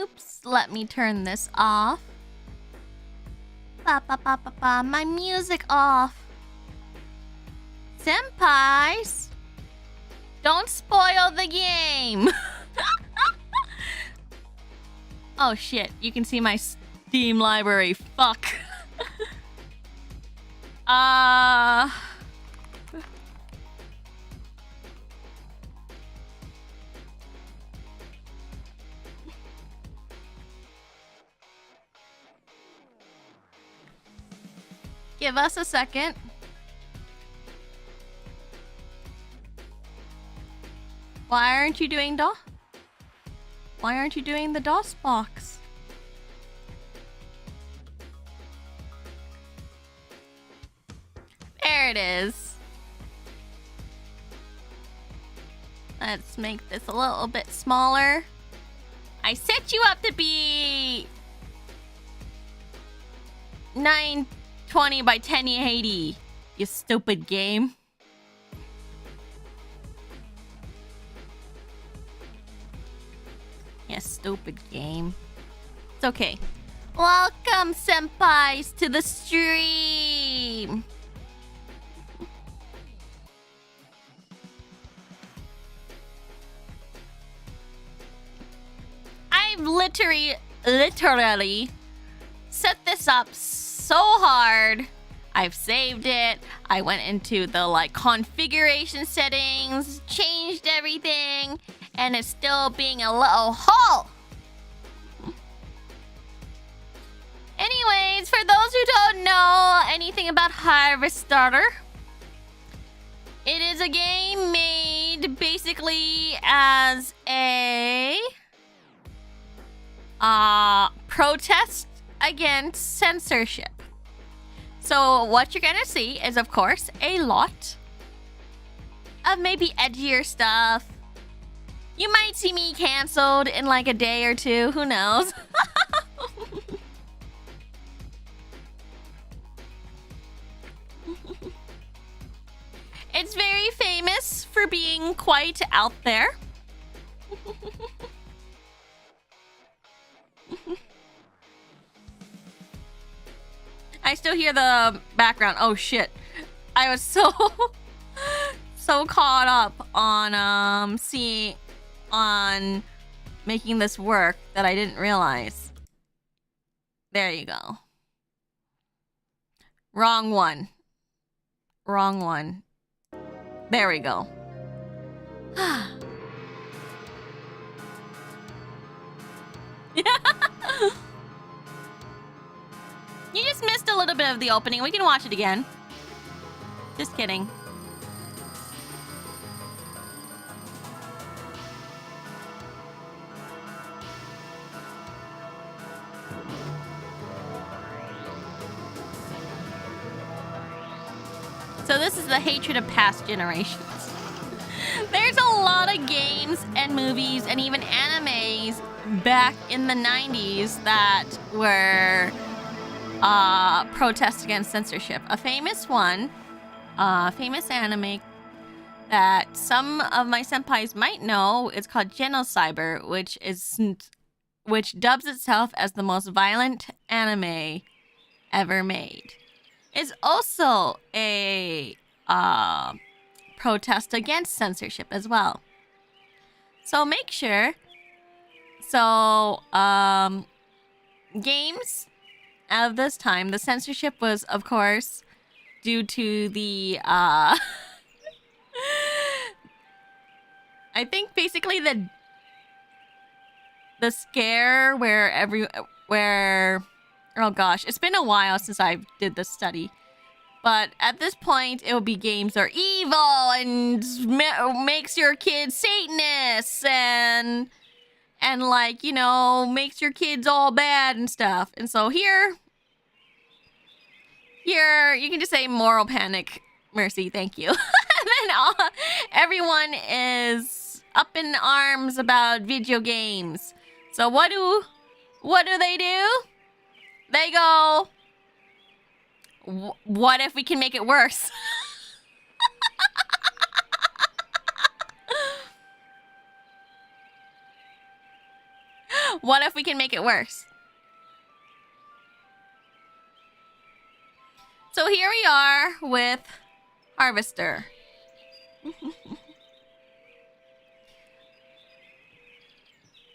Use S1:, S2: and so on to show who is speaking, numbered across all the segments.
S1: Oops, let me turn this off. Ba ba ba ba ba, my music off. Senpais, don't spoil the game. Oh shit, you can see my Steam library. Fuck. Give us a second. Why aren't you doing Why aren't you doing the DOS box? There it is. Let's make this a little bit smaller. I set you up to be 920 by 1080, you stupid game. Yeah, stupid game. It's okay. Welcome, senpais, to the stream. I've literally set this up so hard. I've saved it. I went into the configuration settings, changed everything, and it's still being a little hole. Anyways, for those who don't know anything about Harvestarter, it is a game made basically as a protest against censorship. So what you're gonna see is, of course, a lot of maybe edgier stuff. You might see me canceled in like a day or two, who knows? It's very famous for being quite out there. I still hear the background. Oh shit. I was so caught up on making this work that I didn't realize. There you go. Wrong one. Wrong one. There we go. You just missed a little bit of the opening. We can watch it again. Just kidding. So this is the hatred of past generations. There's a lot of games and movies and even animes back in the 90s that were protests against censorship. A famous one, famous anime that some of my senpais might know, is called Genocyber, which dubs itself as the most violent anime ever made. It's also a protest against censorship as well. So make sure. So games of this time, the censorship was, of course, due to the I think basically the scare where oh gosh, it's been a while since I did this study. But at this point, it will be games are evil and makes your kids Satanists and like, you know, makes your kids all bad and stuff. And so here you can just say moral panic, mercy, thank you. And then everyone is up in arms about video games. So what do they do? They go, what if we can make it worse? What if we can make it worse? So here we are with Harvester.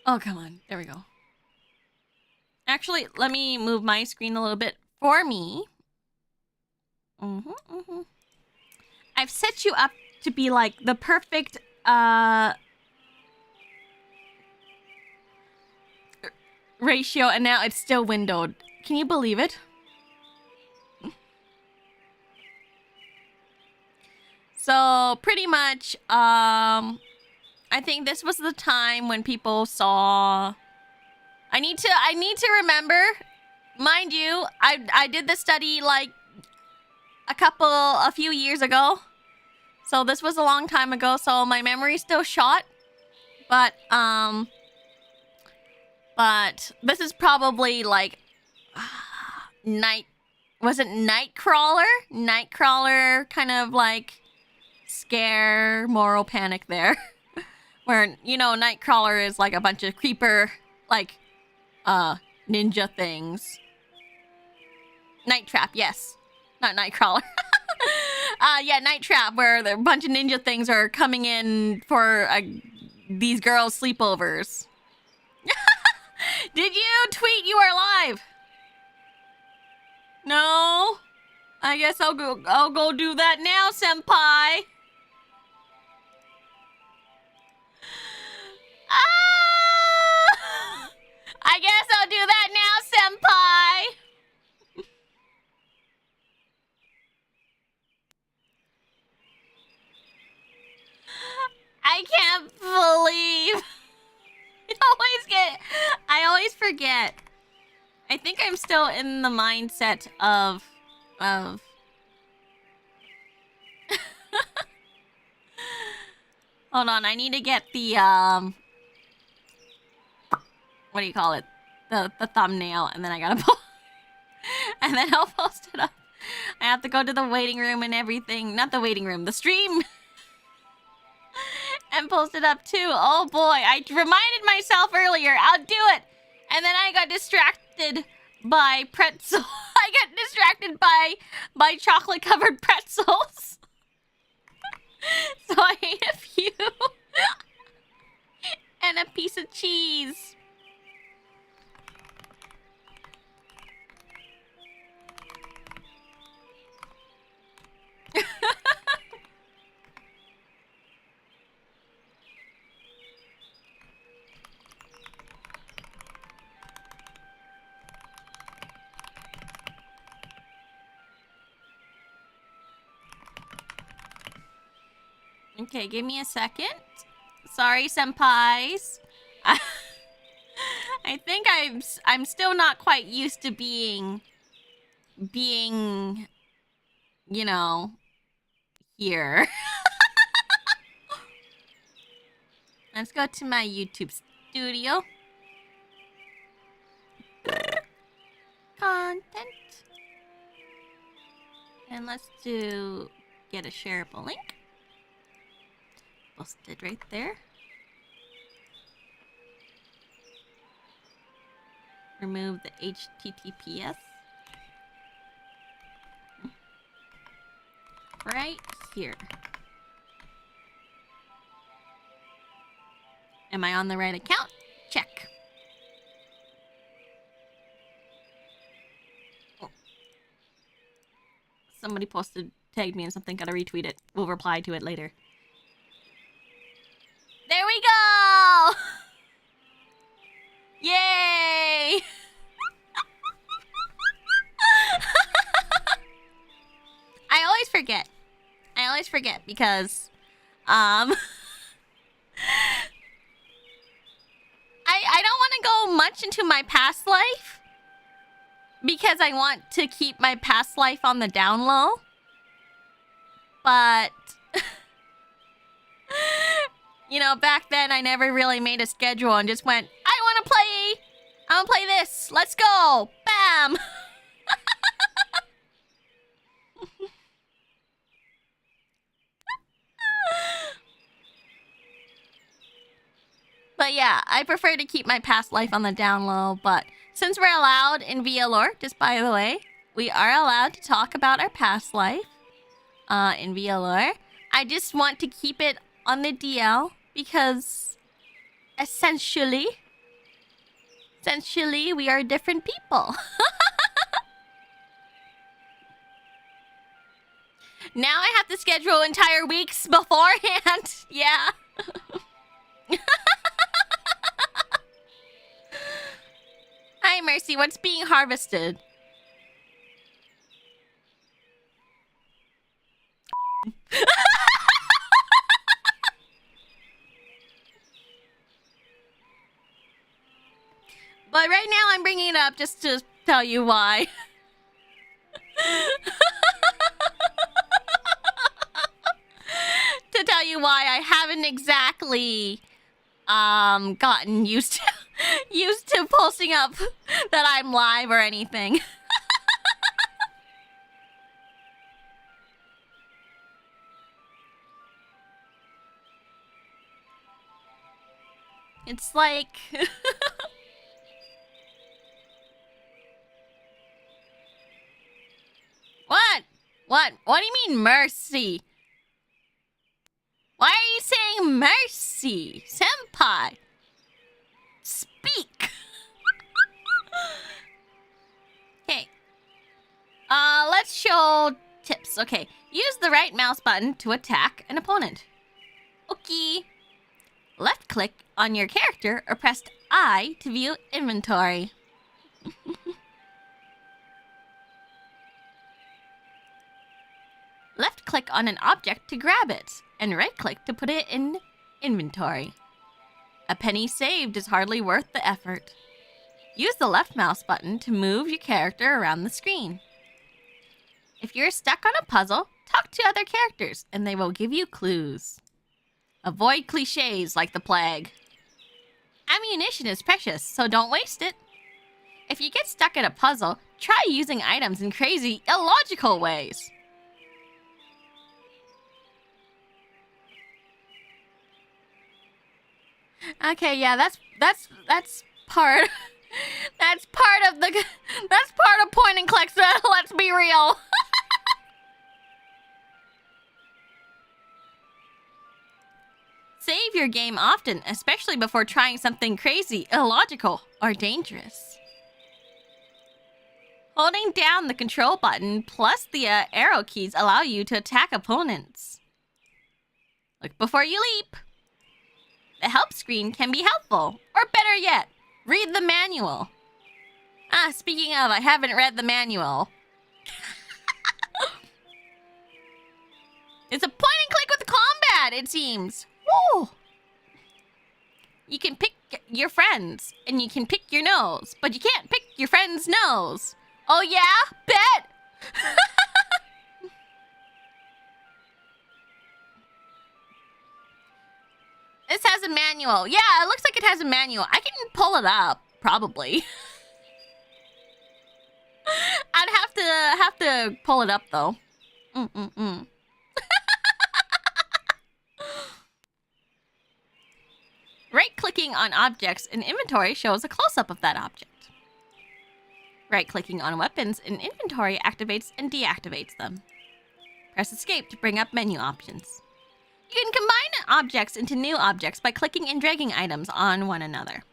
S1: Oh, come on. There we go. Actually, let me move my screen a little bit for me. I've set you up to be like the perfect ratio, and now it's still windowed. Can you believe it? So pretty much, I think this was the time when people saw. I need to remember, mind you, I did the study like a few years ago, so this was a long time ago. So my memory's still shot, but this is probably like was it Nightcrawler? Nightcrawler kind of like scare moral panic there. Where, you know, Nightcrawler is like a bunch of creeper like ninja things. Night Trap, yes. Not Nightcrawler. Yeah, Night Trap, where a bunch of ninja things are coming in for these girls' sleepovers. Did you tweet you are live? No? I guess I'll go do that now, Senpai. I guess I'll do that now, Senpai. I can't believe. I always forget. I think I'm still in the mindset of Hold on, I need to get the what do you call it? The thumbnail, and then I gotta and then I'll post it up. I have to go to the waiting room and everything. Not the waiting room, the stream. And post it up too. Oh boy, I reminded myself earlier. I'll do it. And then I got distracted by pretzel. I got distracted by chocolate covered pretzels. So I ate a few. And a piece of cheese. Okay, give me a second. Sorry, senpais. I think I'm still not quite used to being, you know, here. Let's go to my YouTube studio. Content. And let's get a shareable link. Posted right there. Remove the HTTPS. Right here. Am I on the right account? Check. Oh. Somebody tagged me in something, gotta retweet it. We'll reply to it later. There we go! Yay! I always forget because I don't want to go much into my past life because I want to keep my past life on the down low. But you know, back then I never really made a schedule and just went, I want to play this. Let's go. Bam. But yeah, I prefer to keep my past life on the down low, but since we're allowed in VAllure, just by the way, we are allowed to talk about our past life in VAllure. I just want to keep it on the DL because essentially we are different people. Now I have to schedule entire weeks beforehand. Yeah. Hi, Mercy. What's being harvested? But right now I'm bringing it up just to tell you why. To tell you why I haven't exactly gotten used to posting up that I'm live or anything. It's like What do you mean mercy? Why are you saying mercy? Senpai, speak. Okay. Let's show tips. Okay. Use the right mouse button to attack an opponent. Okay. Left click on your character or press I to view inventory. Left click on an object to grab it, and right click to put it in inventory. A penny saved is hardly worth the effort. Use the left mouse button to move your character around the screen. If you're stuck on a puzzle, talk to other characters, and they will give you clues. Avoid cliches like the plague. Ammunition is precious, so don't waste it. If you get stuck in a puzzle, try using items in crazy, illogical ways. Okay, yeah, that's part that's part of point and click, so let's be real. Save your game often, especially before trying something crazy, illogical, or dangerous. Holding down the control button plus the arrow keys allow you to attack opponents. Look before you leap. The help screen can be helpful, or better yet, read the manual. Speaking of, I haven't read the manual. It's a point and click with combat, it seems. Woo! You can pick your friends, and you can pick your nose, but you can't pick your friend's nose. Oh yeah? Bet! This has a manual. Yeah, it looks like it has a manual. I can pull it up, probably. I'd have to pull it up though. Right-clicking on objects in inventory shows a close-up of that object. Right-clicking on weapons in inventory activates and deactivates them. Press escape to bring up menu options. You can combine objects into new objects by clicking and dragging items on one another.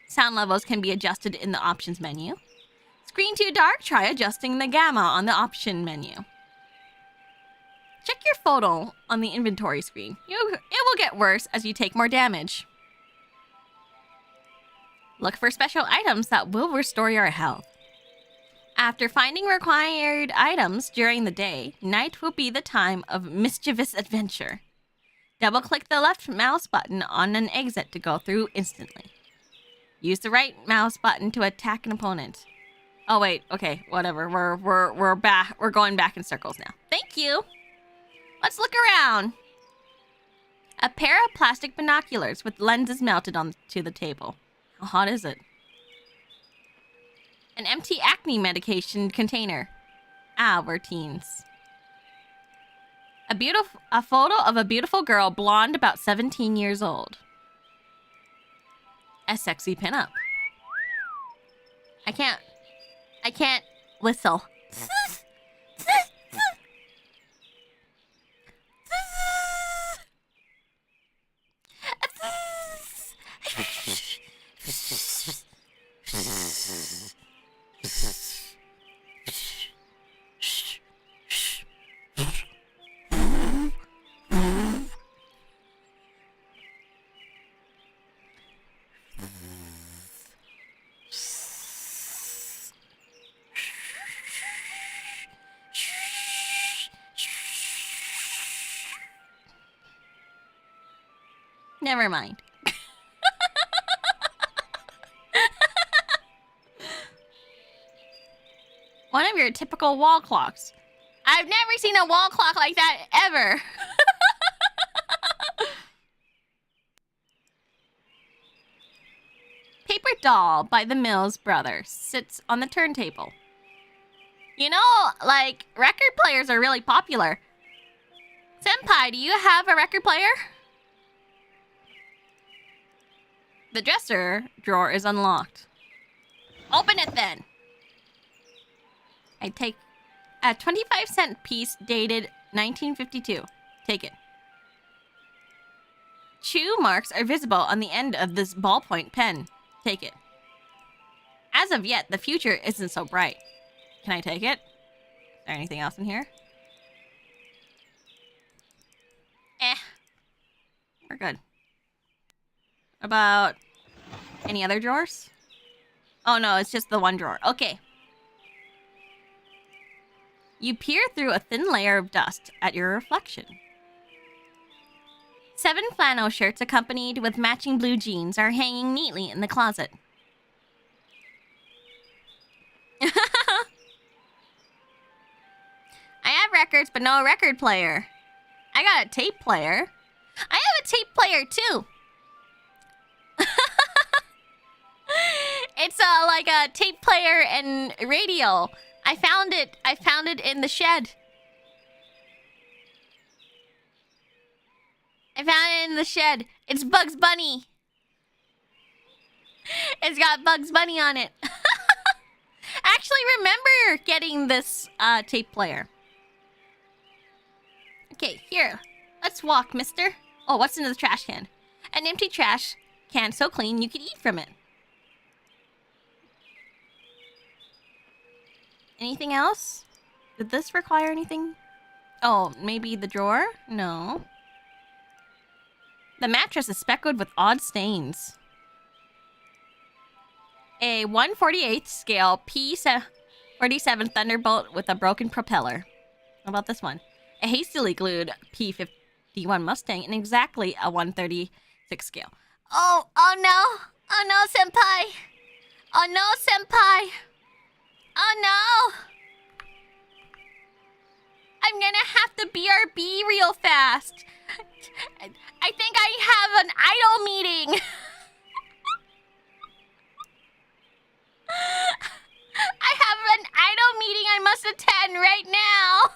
S1: Sound levels can be adjusted in the options menu. Screen too dark? Try adjusting the gamma on the option menu. Check your photo on the inventory screen. It will get worse as you take more damage. Look for special items that will restore your health. After finding required items during the day, night will be the time of mischievous adventure. Double-click the left mouse button on an exit to go through instantly. Use the right mouse button to attack an opponent. Oh wait, okay, whatever. We're back. We're going back in circles now. Thank you. Let's look around. A pair of plastic binoculars with lenses mounted onto the table. How hot is it? An empty acne medication container. We're teens. A photo of a beautiful girl, blonde, about 17 years old. A sexy pinup. I can't whistle. Never mind. One of your typical wall clocks. I've never seen a wall clock like that ever. Paper doll by the Mills Brothers sits on the turntable. You know, like, record players are really popular. Senpai, do you have a record player? The dresser drawer is unlocked. Open it then. I take a 25-cent piece dated 1952. Take it. Chew marks are visible on the end of this ballpoint pen. Take it. As of yet, the future isn't so bright. Can I take it? Is there anything else in here? We're good. About any other drawers? Oh no, it's just the one drawer. Okay. You peer through a thin layer of dust at your reflection. 7 flannel shirts accompanied with matching blue jeans are hanging neatly in the closet. I have records, but no record player. I got a tape player. I have a tape player too. It's like a tape player and radio. I found it in the shed. I found it in the shed. It's Bugs Bunny. It's got Bugs Bunny on it. I actually remember getting this tape player. Okay, here. Let's walk, mister. Oh, what's in the trash can? An empty trash can so clean you could eat from it. Anything else? Did this require anything? Oh, maybe the drawer? No. The mattress is speckled with odd stains. A 1/48 scale P47 Thunderbolt with a broken propeller. How about this one? A hastily glued P51 Mustang in exactly a 136 scale. Oh no! Oh no, Senpai! Oh no, Senpai! Oh no! I'm gonna have to BRB real fast. I think I have an idol meeting. I have an idol meeting I must attend right now.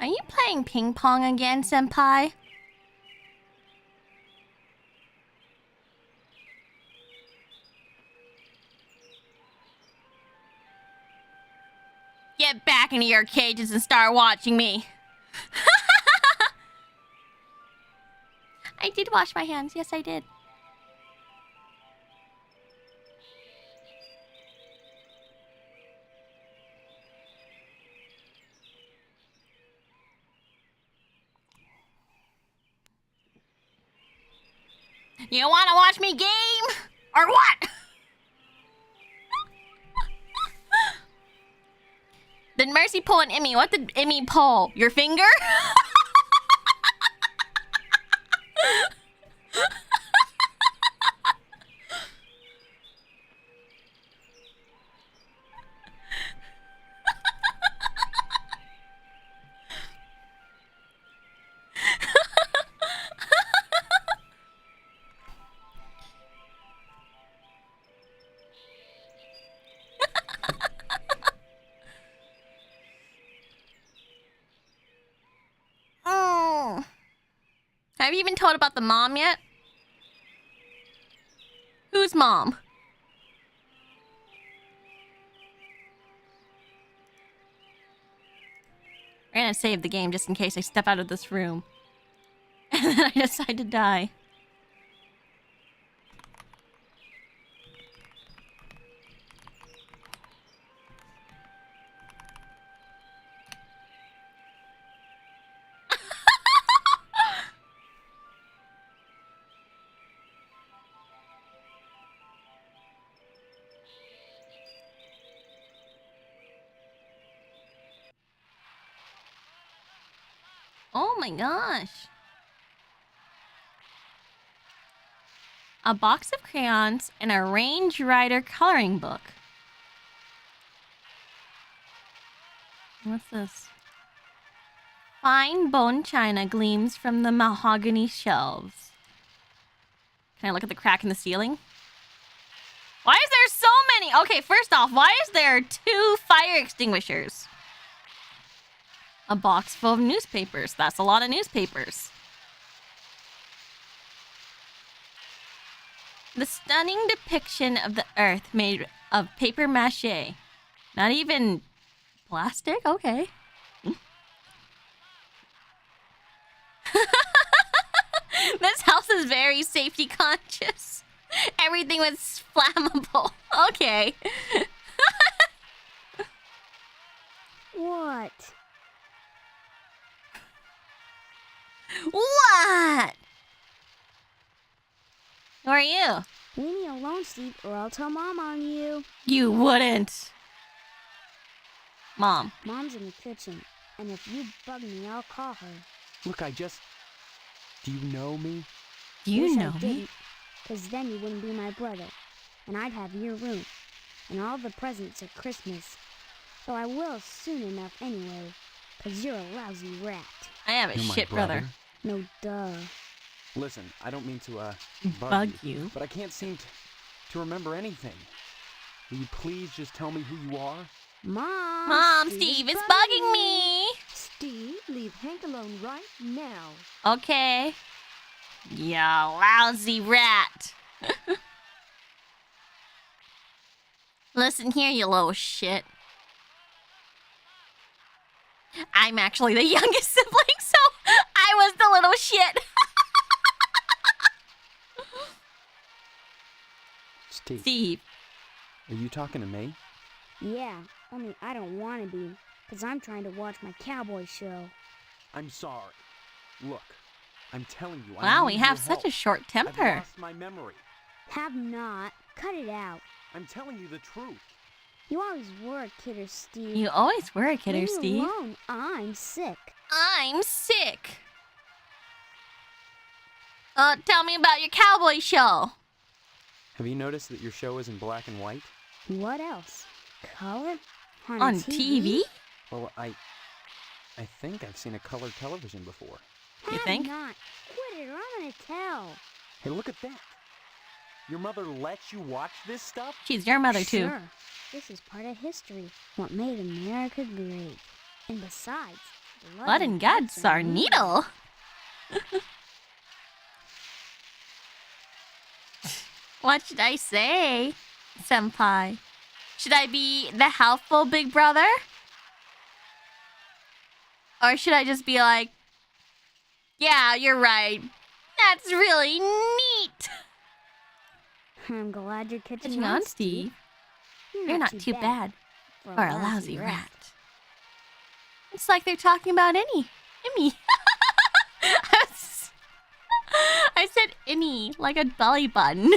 S1: Are you playing ping pong again, Senpai? Get back into your cages and start watching me. I did wash my hands. Yes, I did. You want to watch me game? Or what? Did Mercy pull an Emmy? What did Emmy pull? Your finger? Have you been told about the mom yet? Whose mom? We're gonna save the game just in case I step out of this room. And then I decide to die. Oh my gosh. A box of crayons and a Range Rider coloring book. What's this? Fine bone china gleams from the mahogany shelves. Can I look at the crack in the ceiling? Why is there so many? Okay, first off, why is there 2 fire extinguishers? A box full of newspapers. That's a lot of newspapers. The stunning depiction of the Earth made of paper mache. Not even plastic? Okay. This house is very safety conscious. Everything was flammable. Okay.
S2: What?
S1: What? Who are you?
S2: Leave me alone, Steve, or I'll tell Mom on you.
S1: You wouldn't. Mom.
S2: Mom's in the kitchen, and if you bug me, I'll call her.
S3: Look, do you know me?
S1: Do you
S2: Wish
S1: know
S2: I
S1: me?
S2: didn't, 'cause then you wouldn't be my brother, and I'd have your room, and all the presents at Christmas. Though I will soon enough anyway, 'cause you're a lousy rat.
S1: I have a
S3: You're my
S1: shit brother.
S2: No duh.
S3: Listen, I don't mean to,
S1: Bug you.
S3: but I can't seem to remember anything. Will you please just tell me who you are?
S2: Mom,
S1: Steve is bugging me.
S4: Steve, leave Hank alone right now.
S1: Okay. Ya lousy rat. Listen here, you little shit. I'm actually the youngest sibling, so I was the little shit. Steve.
S3: Are you talking to me?
S2: Yeah, only I don't want to be, 'cause I'm trying to watch my cowboy show.
S3: I'm sorry. Look, I'm telling you.
S1: Wow,
S3: I
S1: we
S3: need
S1: have
S3: your
S1: such a
S3: help.
S1: short
S3: I've
S1: temper.
S3: lost my memory.
S2: Have not. Cut it out.
S3: I'm telling you the truth.
S2: You always were a kidder, Steve.
S1: You always were a kidder,
S2: Leave me
S1: Steve.
S2: alone. I'm sick.
S1: I'm sick. Tell me about your cowboy show.
S3: Have you noticed that your show is in black and white?
S2: What else? Color?
S1: On TV?
S3: Well, I think I've seen a colored television before.
S1: You
S2: Have
S1: think?
S2: not. Quit it or I'm gonna tell.
S3: Hey, look at that. Your mother lets you watch this stuff?
S1: She's your mother, too.
S2: Sure. This is part of history. What made America great. And besides,
S1: Blood and guts are needle. What should I say, Senpai? Should I be the helpful big brother? Or should I just be like, yeah, you're right. That's really neat.
S2: I'm glad you're catching
S1: Catching on, Steve. You're not too bad for a lousy rat. It's like they're talking about Emmy. I said innie, like a belly button.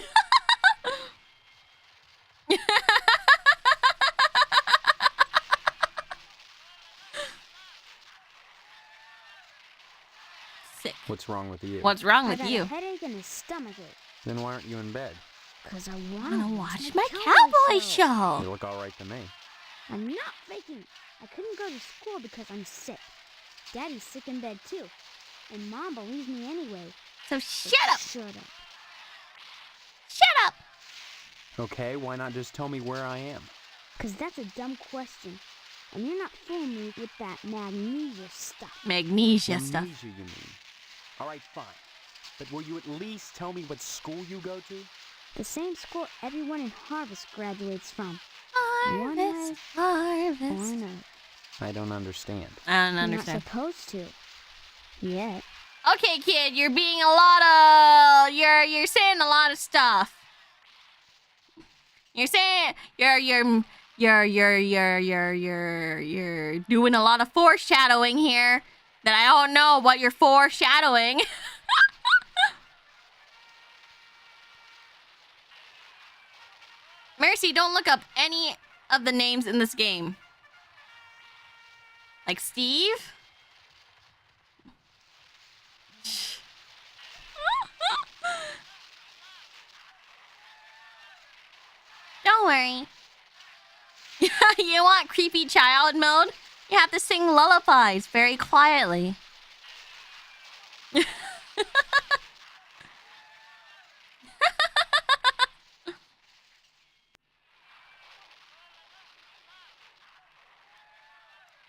S1: Sick.
S3: What's wrong with you?
S1: What's wrong
S2: I
S1: with
S2: got
S1: you?
S2: a headache and a stomachache.
S3: Then why aren't you in bed?
S2: 'Cause I
S1: I'm
S2: wanna
S1: gonna watch my cowboy
S3: You
S1: show.
S3: look all right to me.
S2: I'm not faking. I couldn't go to school because I'm sick. Daddy's sick in bed too. And Mom believes me anyway.
S1: So
S2: So
S1: shut up!
S2: Shut up.
S1: Shut up!
S3: Okay, why not just tell me where I am?
S2: 'Cause that's a dumb question. And you're not fooling me with that magnesia stuff.
S1: Magnesia stuff.
S3: Amnesia, you mean? All right, fine. But will you at least tell me what school you go to?
S2: The same school everyone in Harvest graduates from.
S1: Harvest, harvest.
S2: Or no.
S3: I don't understand.
S1: I don't
S2: You're
S1: understand.
S2: not supposed to. Yet.
S1: Okay, kid, you're being a lot of you're saying a lot of stuff. You're saying you're doing a lot of foreshadowing here that I don't know what you're foreshadowing. Mercy, don't look up any of the names in this game. Like Steve? Don't worry. You want creepy child mode? You have to sing lullabies very quietly.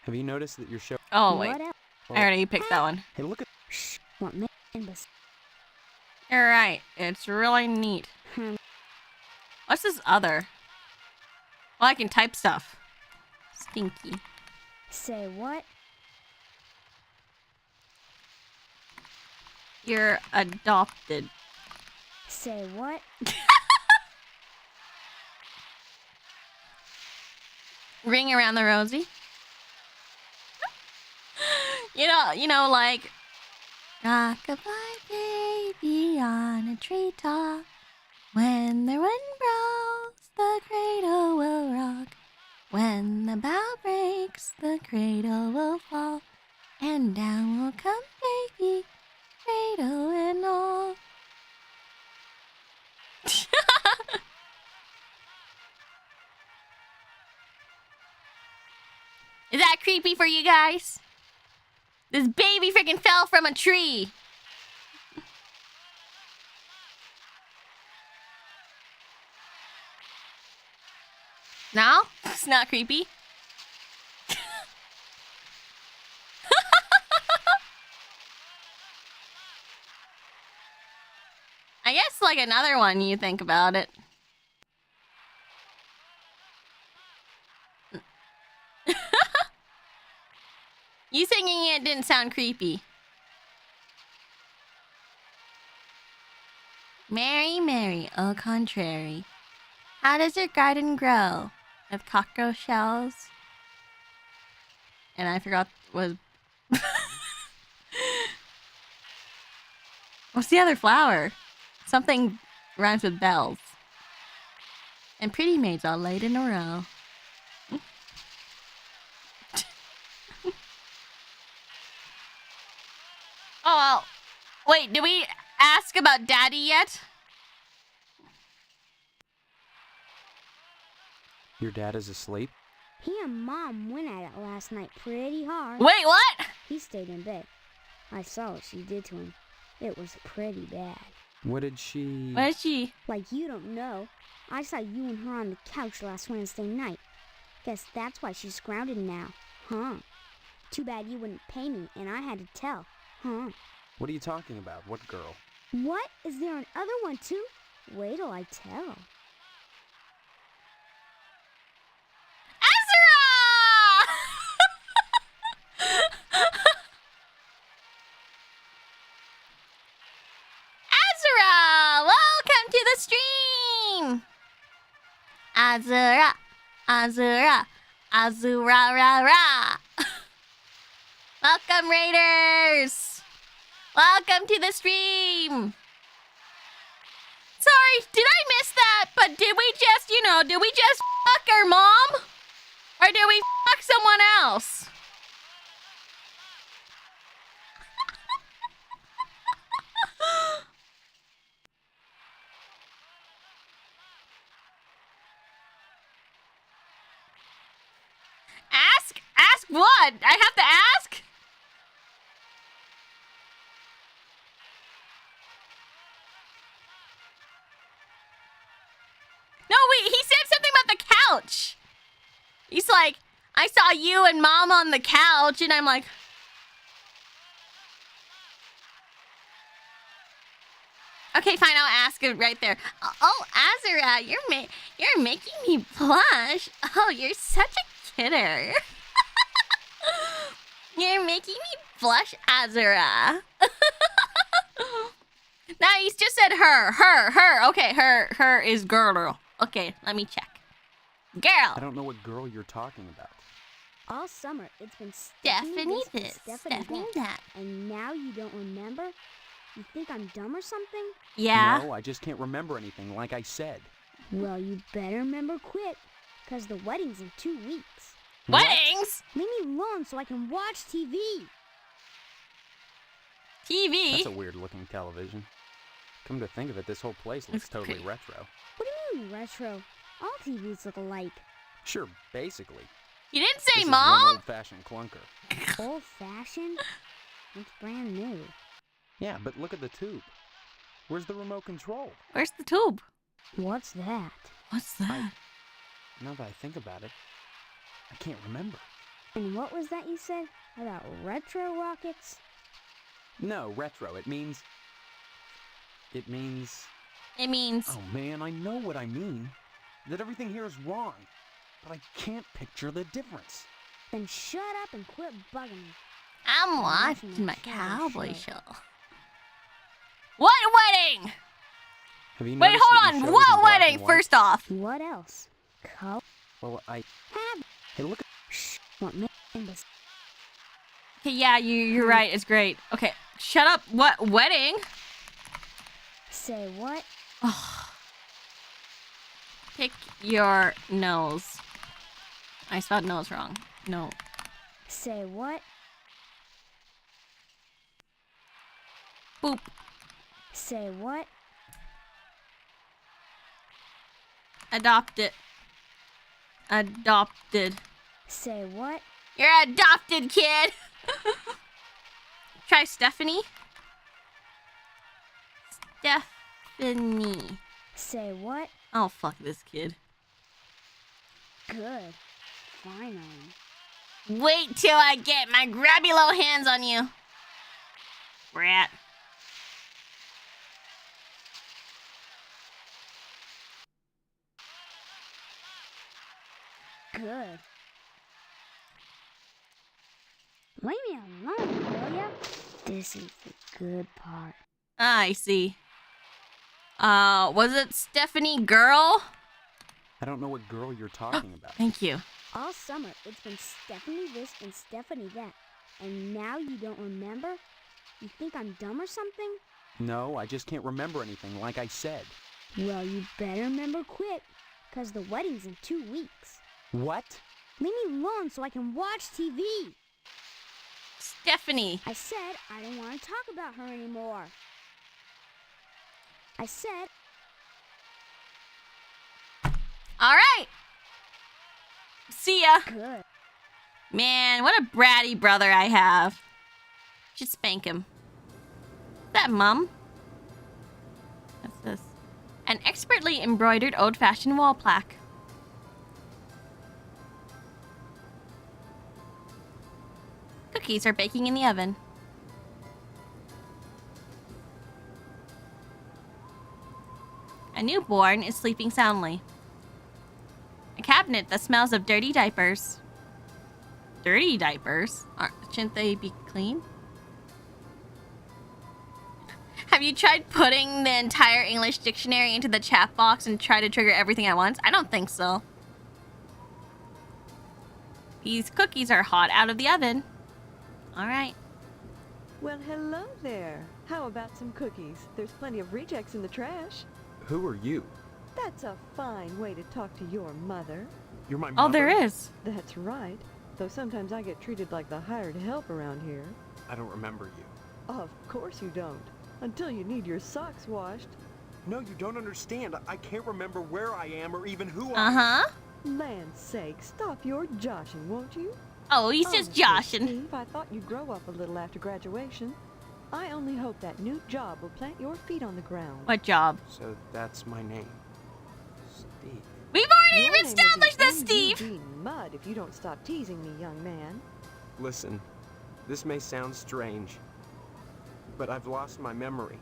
S3: Have you noticed that your show...
S1: Oh, wait.
S2: What else?
S1: I already picked that one.
S3: Hey, look at...
S2: Shh. What man bes-
S1: You're right. It's really neat. What's this other? Well, I can type stuff. Stinky.
S2: Say what?
S1: You're adopted.
S2: Say what?
S1: Ring around the rosy. You know, like rock-a-bye baby on a treetop. When the wind blows, the cradle will rock. When the bough breaks, the cradle will fall. And down will come baby, cradle and all. Is that creepy for you guys? This baby freaking fell from a tree. No? It's not creepy. I guess like another one you think about it. You singing it didn't sound creepy. Mary, Mary, au contrary. How does your garden grow? With cockroach shells? And I forgot was... What's the other flower? Something rhymes with bells. And pretty maids all laid in a row. Oh, well. Wait, did we ask about Daddy yet?
S3: Your dad is asleep?
S2: He and Mom went at it last night pretty hard.
S1: Wait, what?
S2: He stayed in bed. I saw what she did to him. It was pretty bad.
S3: What did she...
S1: What is she?
S2: Like you don't know. I saw you and her on the couch last Wednesday night. Guess that's why she's grounded now, huh? Too bad you wouldn't pay me and I had to tell. Huh?
S3: What are you talking about? What girl?
S2: What? Is there another one too? Wait till I tell.
S1: Azura, welcome to the stream. Azura, Azura, Azura, ra, ra. Welcome, Raiders. Welcome to the stream. Sorry, did I miss that? But did we just, did we just fuck our mom? Or did we fuck someone else? Ask what? I have to ask? No, wait, he said something about the couch. He's like, I saw you and Mom on the couch, and I'm like... Okay, fine, I'll ask it right there. Oh, Azura, you're making me blush. Oh, you're such a kidder. You're making me blush, Azura. Nah, he's just said her. Okay, her is girl. Okay, let me check. Girl.
S3: I don't know what girl you're talking about.
S2: All summer, it's been
S1: Stephanie
S2: this,
S1: this,
S2: Stephanie
S1: Stephanie
S2: that.
S1: that.
S2: And now you don't remember? You think I'm dumb or something?
S1: Yeah.
S3: No, I just can't remember anything, like I said.
S2: Well, you better remember quick, because the wedding's in 2 weeks.
S1: Weddings?
S2: Leave me alone so I can watch TV.
S1: TV?
S3: That's a weird-looking television. Come to think of it, this whole place looks totally retro.
S2: What do you mean, retro? All TVs look alike.
S3: Sure, basically.
S1: You didn't say
S3: This is
S1: Mom?
S3: one old-fashioned clunker.
S2: Old-fashioned? It's brand new.
S3: Yeah, but look at the tube. Where's the remote control?
S1: Where's the tube?
S2: What's that?
S1: What's that?
S3: Now that I think about it, I can't remember.
S2: And what was that you said about retro rockets?
S3: No, retro. It means...
S1: It means...
S3: Oh man, I know what I mean. That everything here is wrong. But I can't picture the difference.
S2: Then shut up and quit bugging me.
S1: I'm
S2: watching
S1: watching my
S2: a cowboy
S1: cowboy
S2: show.
S1: show. What wedding?
S3: Have you
S1: Wait,
S3: noticed that
S1: hold
S3: your
S1: on.
S3: show is in
S1: What
S3: black
S1: wedding?
S3: and white?
S1: First off.
S2: What else?
S3: Well, I...
S2: Have...
S3: Hey, look at...
S2: Shh. What man this?
S1: Okay, yeah, you're right. It's great. Okay, shut up. What wedding?
S2: Say what?
S1: Pick your nose. I spelled nose wrong. No.
S2: Say what?
S1: Boop.
S2: Say what?
S1: Adopted. Adopted.
S2: Say what?
S1: You're adopted, kid. Try Stephanie. Stephanie.
S2: Say what?
S1: Oh, fuck this kid.
S2: Good. Finally.
S1: Wait till I get my grabby little hands on you. Rat.
S2: Good. Leave me alone, will ya? This is the good part.
S1: Ah, I see. Was it Stephanie Girl?
S3: I don't know what girl you're talking about.
S1: Thank you.
S2: All summer, it's been Stephanie this and Stephanie that. And now you don't remember? You think I'm dumb or something?
S3: No, I just can't remember anything, like I said.
S2: Well, you better remember quick, because the wedding's in 2 weeks.
S3: What?
S2: Leave me alone so I can watch TV.
S1: Stephanie.
S2: I said I don't want to talk about her anymore. I said...
S1: Alright. See ya.
S2: Good.
S1: Man, what a bratty brother I have. Should spank him. Is that Mum? What's this? An expertly embroidered old-fashioned wall plaque. cookies are baking in the oven. A newborn is sleeping soundly. A cabinet that smells of dirty diapers. Dirty diapers? Shouldn't they be clean? Have you tried putting the entire English dictionary into the chat box and try to trigger everything at once? I don't think so. These cookies are hot out of the oven. All right.
S4: Well, hello there. How about some cookies? There's plenty of rejects in the trash.
S3: Who are you?
S4: That's a fine way to talk to your mother.
S3: You're my mother?
S1: Oh, there is.
S4: That's right. Though sometimes I get treated like the hired help around here.
S3: I don't remember you.
S4: Of course you don't. Until you need your socks washed.
S3: No, you don't understand. I can't remember where I am or even who I am.
S1: Uh-huh.
S4: Land's sake, stop your joshing, won't you?
S1: Oh, he's just
S4: Honestly,
S1: joshing.
S4: Steve, I thought you'd grow up a little after graduation. I only hope that new job will plant your feet on the ground.
S1: What job?
S3: So that's my name. Steve.
S1: We've already
S4: Your name
S1: established
S4: will
S1: this,
S4: be
S1: Steve.
S4: Eugene Mudd if you don't stop teasing me, young man.
S3: Listen, this may sound strange, but I've lost my memory.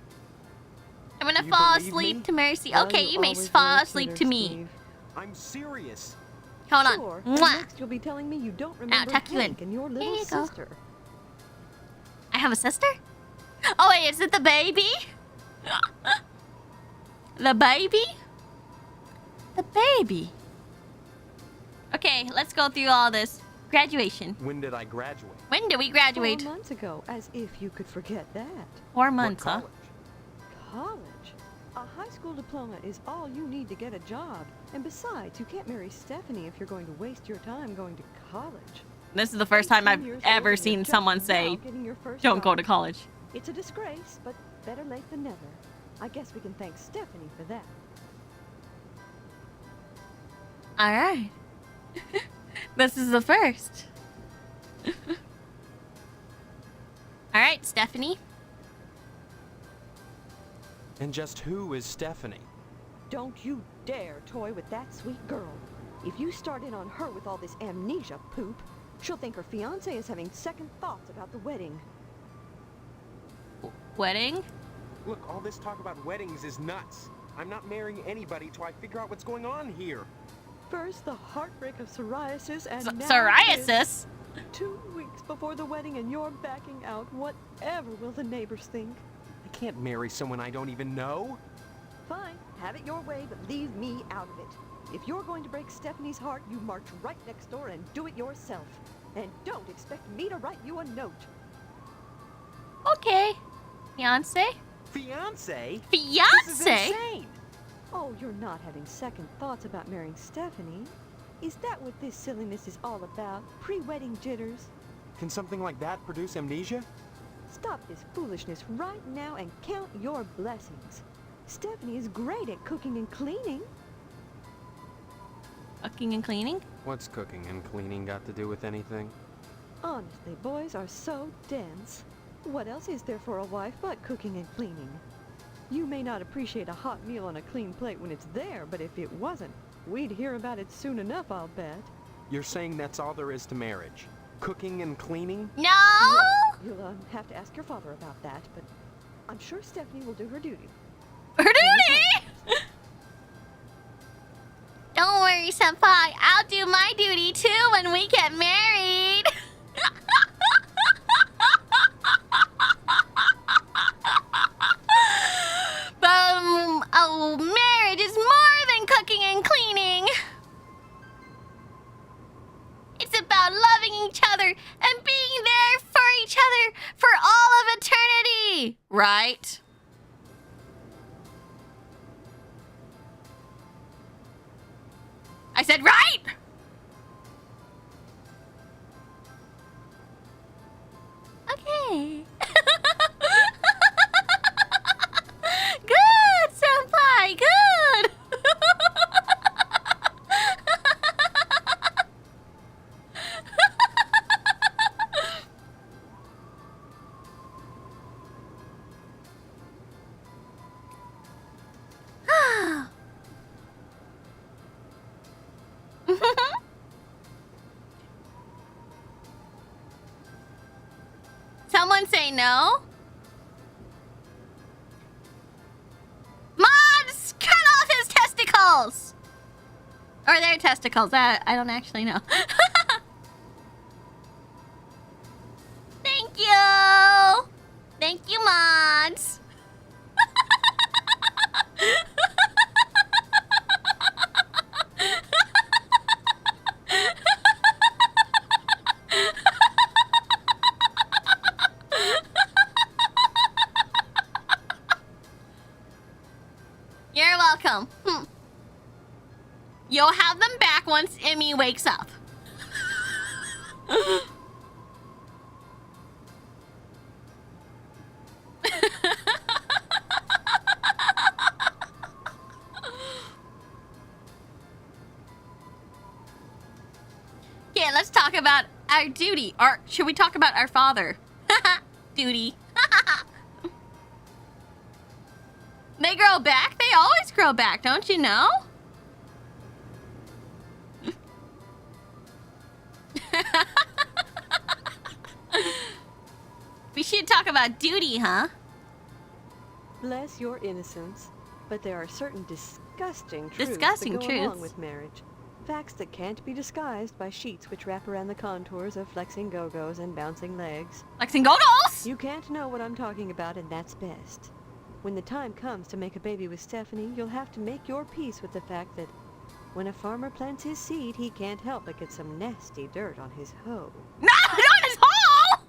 S1: I'm gonna
S3: Do you
S1: fall
S3: believe
S1: asleep
S3: me?
S1: to Mercy.
S4: Well,
S1: Okay, you may
S4: always
S1: fall
S4: were a
S1: asleep
S4: kidder,
S1: to me.
S4: Steve.
S3: I'm serious.
S1: Hold on.
S4: Sure. And
S1: Mwah.
S4: next you'll be telling me you don't remember
S1: tuck you in.
S4: Hank and your
S1: Here
S4: little
S1: you go.
S4: sister.
S1: I have a sister? Oh, wait, is it the baby? The baby? The baby. Okay, let's go through all this. Graduation.
S3: When did I graduate?
S1: When do we graduate?
S4: 4 months ago, as if you could forget that.
S1: 4
S3: What
S1: months, huh?
S3: college?
S4: College? A high school diploma is all you need to get a job. And besides, you can't marry Stephanie if you're going to waste your time going to college.
S1: This is the first time
S4: 18
S1: I've
S4: years
S1: ever
S4: old and
S1: seen
S4: you're just
S1: someone
S4: now
S1: say,
S4: getting your first
S1: don't go
S4: job.
S1: to college.
S4: It's a disgrace, but better late than never. I guess we can thank Stephanie for that.
S1: All right. This is the first. All right, Stephanie.
S3: And just who is Stephanie?
S4: Don't you dare toy with that sweet girl. If you start in on her with all this amnesia poop, she'll think her fiancé is having second thoughts about the wedding.
S1: Wedding?
S3: Look, all this talk about weddings is nuts. I'm not marrying anybody till I figure out what's going on here.
S4: First, the heartbreak of psoriasis, and now
S1: Psoriasis?
S4: this. 2 weeks before the wedding and you're backing out. Whatever will the neighbors think?
S3: I can't marry someone I don't even know.
S4: Fine, have it your way, but leave me out of it. If you're going to break Stephanie's heart, you march right next door and do it yourself. And don't expect me to write you a note.
S1: Okay. Fiance?
S3: Fiance? This is
S1: Fiance?
S3: insane.
S4: Oh, you're not having second thoughts about marrying Stephanie? Is that what this silliness is all about? Pre-wedding jitters?
S3: Can something like that produce amnesia?
S4: Stop this foolishness right now and count your blessings. Stephanie is great at cooking and cleaning.
S1: Cooking and cleaning?
S3: What's cooking and cleaning got to do with anything?
S4: Honestly, boys are so dense. What else is there for a wife but cooking and cleaning? You may not appreciate a hot meal on a clean plate when it's there, but if it wasn't, we'd hear about it soon enough, I'll bet.
S3: You're saying that's all there is to marriage? Cooking and cleaning?
S1: No!
S4: You'll have to ask your father about that, but I'm sure Stephanie will do her duty.
S1: Her duty! Don't worry, Senpai. I'll do my duty too when we get married. Oh, marriage is more than cooking and cleaning. It's about loving each other and being there for each other for all of eternity. Right? I said right! Okay. Good, Senpai, good! Someone say no. Mods, cut off his testicles. Or their testicles. I don't actually know. Thank you. Thank you, mods. You're welcome. You'll have them back once Emmy wakes up. Okay, let's talk about our duty. Or should we talk about our father? Duty. They grow back? They always grow back, don't you know? We should talk about duty, huh?
S4: Bless your innocence, but there are certain disgusting truths
S1: Disgusting
S4: that go
S1: truths?
S4: along with marriage. Facts that can't be disguised by sheets which wrap around the contours of flexing go-go's and bouncing legs.
S1: Flexing go-go's!
S4: You can't know what I'm talking about, and that's best. When the time comes to make a baby with Stephanie, you'll have to make your peace with the fact that when a farmer plants his seed, he can't help but get some nasty dirt on his hoe.
S1: No, not his hole!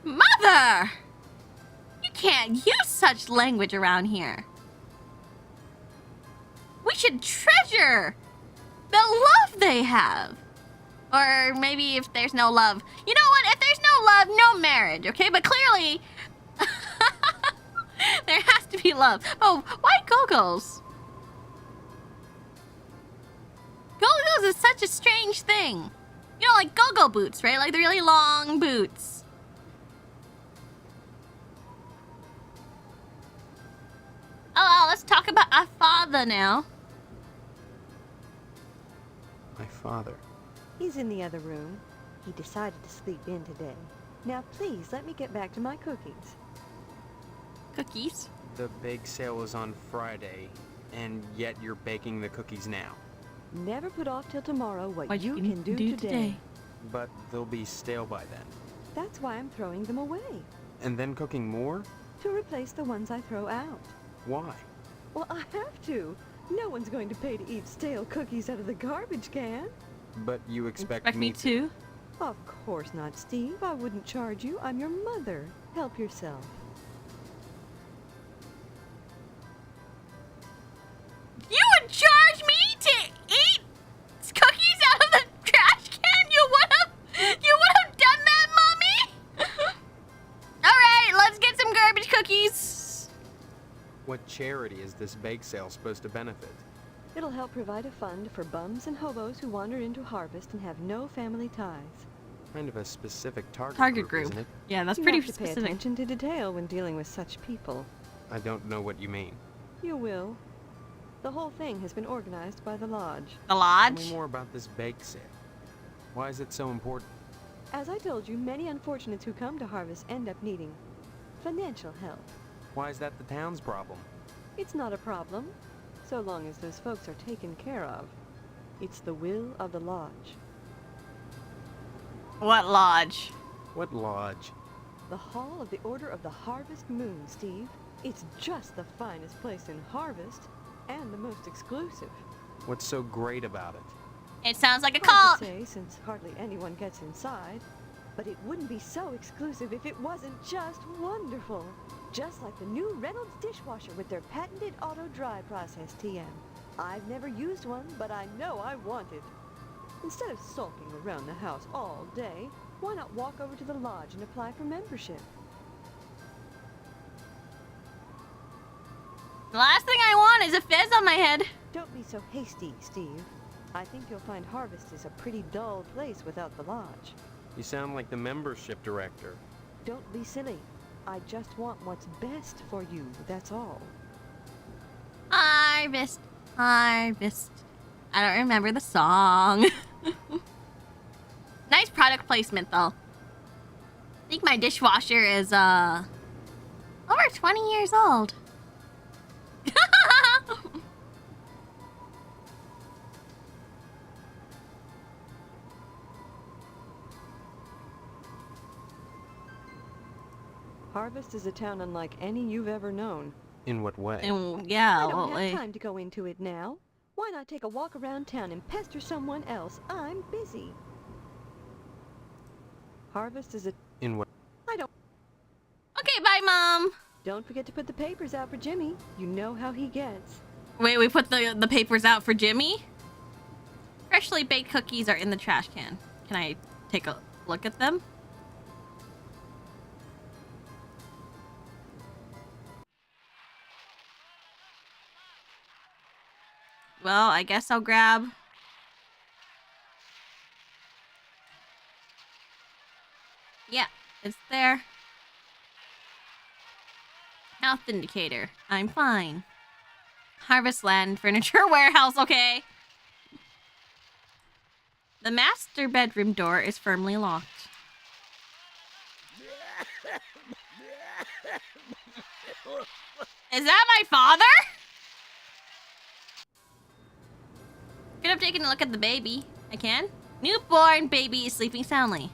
S1: Mother! You can't use such language around here. We should treasure the love they have. Or maybe if there's no love. You know what? If there's no love, no marriage, okay? But clearly, there has to be love. Oh, why go-go's? Go-go's is such a strange thing. You know, like go-go boots, right? Like the really long boots. Oh, well, let's talk about our father now.
S3: My father.
S4: He's in the other room. He decided to sleep in today. Now please, let me get back to my cookies.
S1: Cookies?
S3: The bake sale was on Friday, and yet you're baking the cookies now.
S4: Never put off till tomorrow what you
S1: can
S4: can do today.
S3: But they'll be stale by then.
S4: That's why I'm throwing them away.
S3: And then cooking more?
S4: To replace the ones I throw out.
S3: Why?
S4: Well, I have to. No one's going to pay to eat stale cookies out of the garbage can.
S3: But you expect
S1: Expect me to?
S4: Of course not, Steve. I wouldn't charge you. I'm your mother. Help yourself.
S1: You would charge me to eat cookies out of the trash can? You would have done that, Mommy? Alright, let's get some garbage cookies.
S3: What charity is this bake sale supposed to benefit?
S4: It'll help provide a fund for bums and hobos who wander into Harvest and have no family ties.
S3: Kind of a specific target
S1: Group.
S3: isn't it?
S1: Yeah, that's
S4: You
S1: pretty
S4: have to pay
S1: specific.
S4: attention to detail when dealing with such people.
S3: I don't know what you mean.
S4: You will. The whole thing has been organized by the Lodge.
S1: The
S3: Tell
S1: lodge?
S3: me more about this bake sale. Why is it so important?
S4: As I told you, many unfortunates who come to Harvest end up needing financial help.
S3: Why is that the town's problem?
S4: It's not a problem, so long as those folks are taken care of. It's the will of the Lodge.
S1: What lodge?
S3: What lodge?
S4: The Hall of the Order of the Harvest Moon, Steve. It's just the finest place in Harvest, and the most exclusive.
S3: What's so great about it?
S1: It sounds like a
S4: Hard
S1: cult.
S4: to say, since hardly anyone gets inside. But it wouldn't be so exclusive if it wasn't just wonderful. Just like the new Reynolds dishwasher with their patented auto-dry process, TM. I've never used one, but I know I want it. Instead of sulking around the house all day, why not walk over to the lodge and apply for membership?
S1: The last thing I want is a fizz on my head.
S4: Don't be so hasty, Steve. I think you'll find Harvest is a pretty dull place without the lodge.
S3: You sound like the membership director.
S4: Don't be silly. I just want what's best for you, that's all.
S1: Harvest, harvest. I don't remember the song. Nice product placement, though. I think my dishwasher is, over 20 years old.
S4: Harvest is a town unlike any you've ever known.
S3: In what way?
S1: And yeah,
S4: I don't
S1: well,
S4: have time to go into it now. Why not take a walk around town and pester someone else? I'm busy. Harvest is a...
S3: In what?
S4: I don't...
S1: okay, bye, Mom.
S4: Don't forget to put the papers out for Jimmy. You know how he gets.
S1: Wait, we put the papers out for Jimmy? Freshly baked cookies are in the trash can. Can I take a look at them? Well, I guess I'll grab... yeah, it's there. Health indicator. I'm fine. Harvest land, furniture warehouse, okay. The master bedroom door is firmly locked. Is that my father? Could have taken a look at the baby. I can. Newborn baby is sleeping soundly.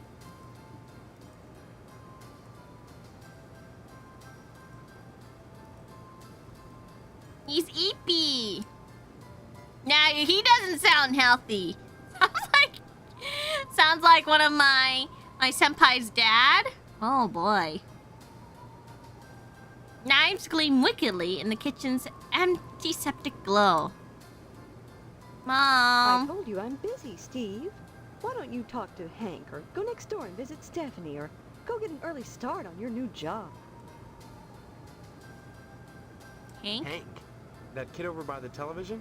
S1: He's eepy. Now he doesn't sound healthy. Sounds like one of my senpai's dad. Oh boy. Knives gleam wickedly in the kitchen's antiseptic glow.
S4: I
S1: Mom.
S4: told you I'm busy, Steve. Why don't you talk to Hank or go next door and visit Stephanie or go get an early start on your new job?
S1: Hank?
S3: Hank? That kid over by the television?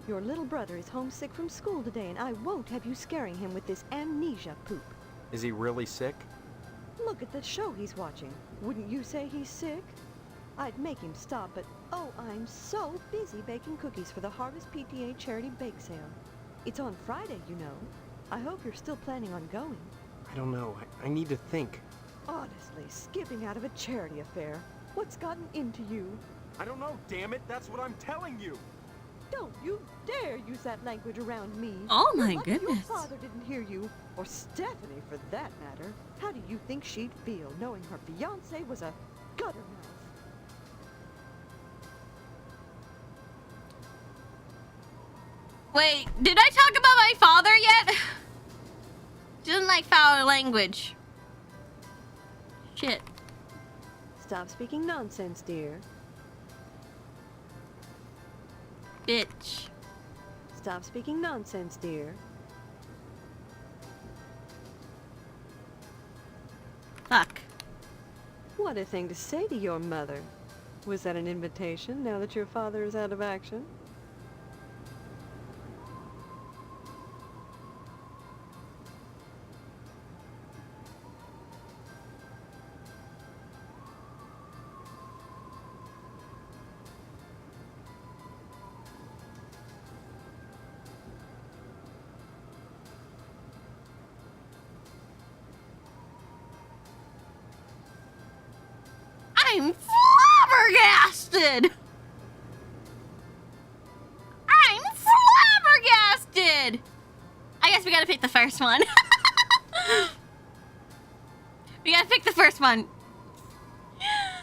S4: Your little brother is homesick from school today, and I won't have you scaring him with this amnesia poop.
S3: Is he really sick?
S4: Look at the show he's watching. Wouldn't you say he's sick? I'd make him stop, but oh, I'm so busy baking cookies for the Harvest PTA charity bake sale. It's on Friday, you know. I hope you're still planning on going.
S3: I don't know. I need to think.
S4: Honestly, skipping out of a charity affair. What's gotten into you?
S3: I don't know, damn it. That's what I'm telling you.
S4: Don't you dare use that language around me.
S1: Oh my
S4: You're lucky
S1: goodness.
S4: Your father didn't hear you, or Stephanie for that matter. How do you think she'd feel knowing her fiance was a guttermouth?
S1: Wait, did I talk about my father yet? Doesn't like foul language. Shit.
S4: Stop speaking nonsense, dear.
S1: Bitch.
S4: Stop speaking nonsense, dear.
S1: Fuck.
S4: What a thing to say to your mother. Was that an invitation now that your father is out of action?
S1: I'm flabbergasted! I'm flabbergasted! I guess we gotta pick the first one. We gotta pick the first one. I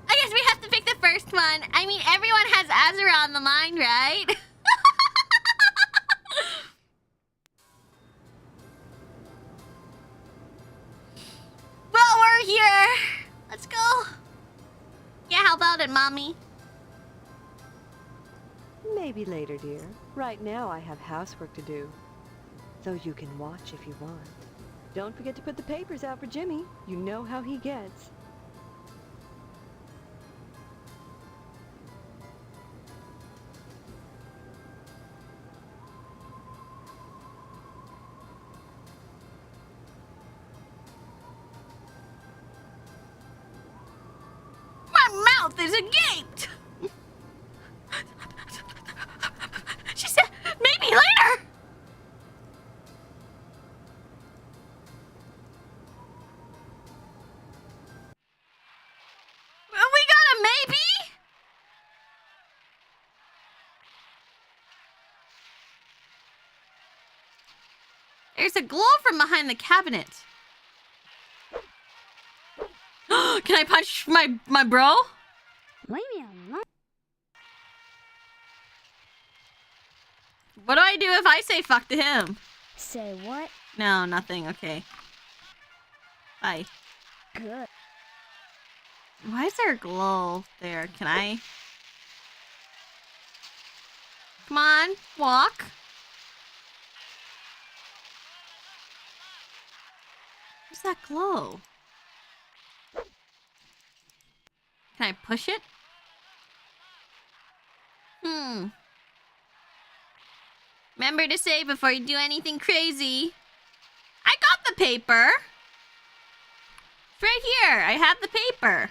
S1: guess we have to pick the first one. I mean, everyone has Azura on the mind, right? Well, we're here. Let's go. Yeah, how about it, Mommy?
S4: Maybe later, dear. Right now I have housework to do. Though you can watch if you want. Don't forget to put the papers out for Jimmy. You know how he gets.
S1: My mouth is agape. baby! There's a glow from behind the cabinet. Can I punch my bro?
S2: Leave me alone.
S1: What do I do if I say fuck to him?
S2: Say what?
S1: No, nothing. Okay. Bye.
S2: Good.
S1: Why is there a glow there? Can I? Come on, walk. Where's that glow? Can I push it? Remember to save before you do anything crazy. I got the paper. It's right here. I have the paper.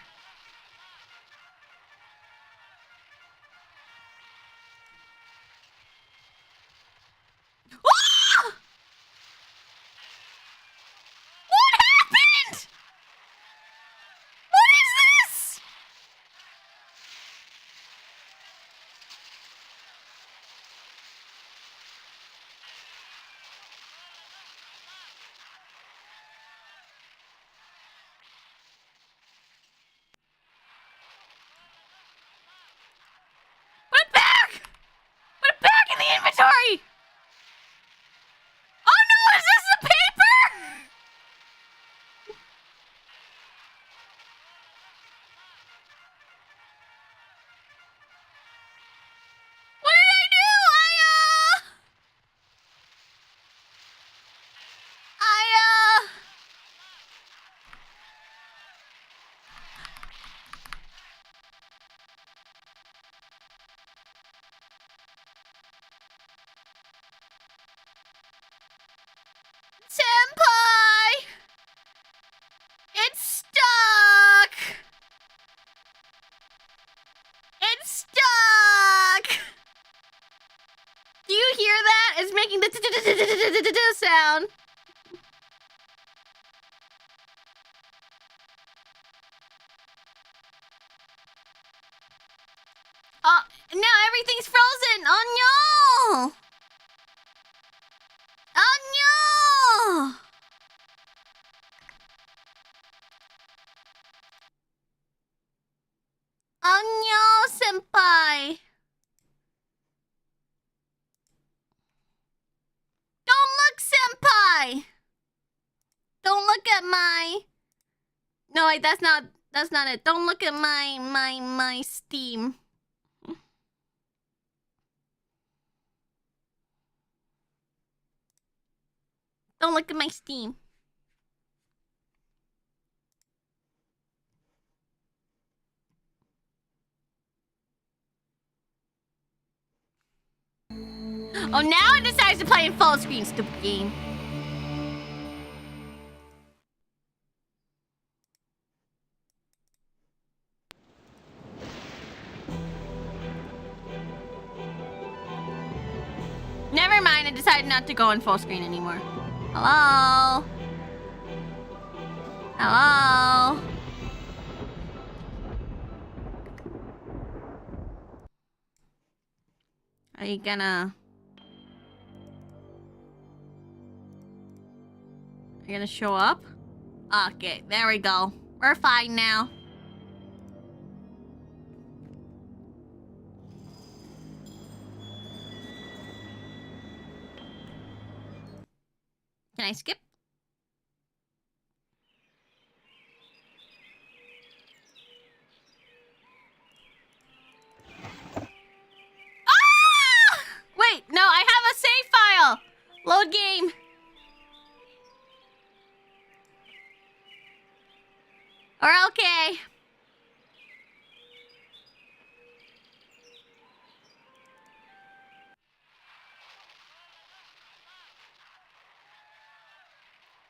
S1: Ah! What happened? What is this? Put it back! Put it back in the inventory! Oh no, is this the paper? What did I do? Senpai! It's stuck! It's stuck! Do you hear that? It's making the sound. No, everything's frozen! Oh no! Oh no! Oh no, senpai! Don't look, senpai! Don't look at my... No, wait, that's not it. Don't look at my Steam. Don't look at my Steam. Oh, now it decides to play in full screen, stupid game. Never mind, I decided not to go in full screen anymore. Hello? Hello? Are you gonna... Are you gonna show up? Okay, there we go. We're fine now. Can I skip? Ah! Wait, no, I have a save file. Load game. We're okay.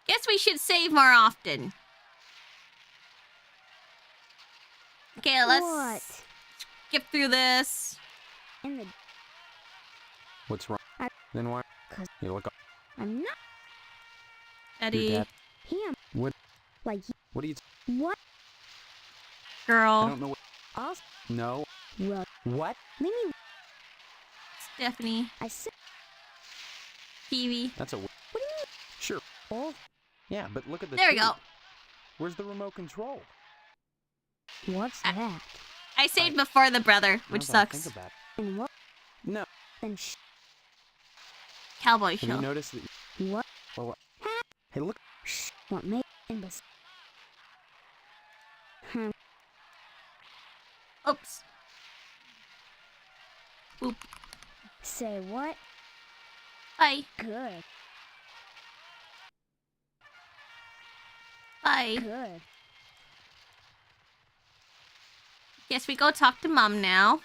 S1: Guess we should save more often. Okay, let's
S2: What?
S1: skip through this.
S2: In the...
S3: What's wrong? Then why?
S2: 'Cause
S3: You look.
S2: I'm not
S1: Eddie,
S3: Your dad.
S2: him.
S3: What?
S2: Like,
S3: What are you?
S2: what?
S3: I
S1: girl.
S3: don't know.
S2: I'll...
S3: No.
S2: Well,
S3: What?
S2: leave me...
S1: Stephanie.
S2: I said...
S1: Kiwi.
S3: That's a...
S2: What do you mean?
S3: Sure.
S2: Old?
S3: Yeah, but look at the
S1: There we
S3: tube.
S1: go.
S3: Where's the remote control?
S2: What's that?
S1: I saved before the brother, which
S3: Now that I
S1: sucks.
S3: think about it.
S2: And what?
S3: No.
S2: Then
S1: Cowboy
S3: Have you
S1: show.
S3: noticed that...
S2: what?
S3: Well, what? Hey, look.
S2: What made imbecile?
S1: Oops. Oop.
S2: Say what?
S1: Bye.
S2: Good.
S1: Bye.
S2: Good.
S1: Guess we go talk to Mom now.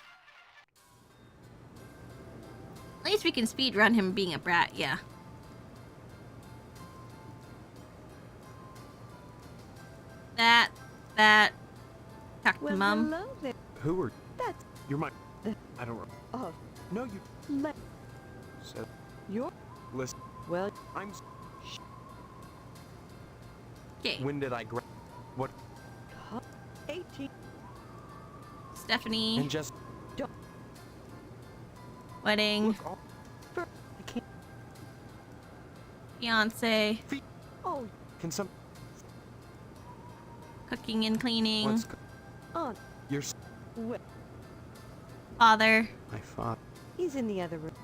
S1: At least we can speedrun him being a brat, yeah. That. Talk to
S4: Well,
S1: Mom.
S4: hello there.
S3: Who are...
S4: That's...
S3: You're my... I don't...
S4: Oh,
S3: No, you...
S4: let...
S3: So...
S4: You're...
S3: Listen,
S4: Well,
S3: I'm...
S1: Okay,
S3: When did I grab... What...
S4: 18...
S1: Stephanie.
S3: And just...
S1: Wedding.
S3: Look, all...
S4: I can't...
S1: Fiance.
S4: Oh,
S3: Can some...
S1: Cooking and cleaning.
S3: What's...
S4: Aunt...
S3: Your...
S4: Well,
S1: Father.
S3: My father...
S4: he's in the other room.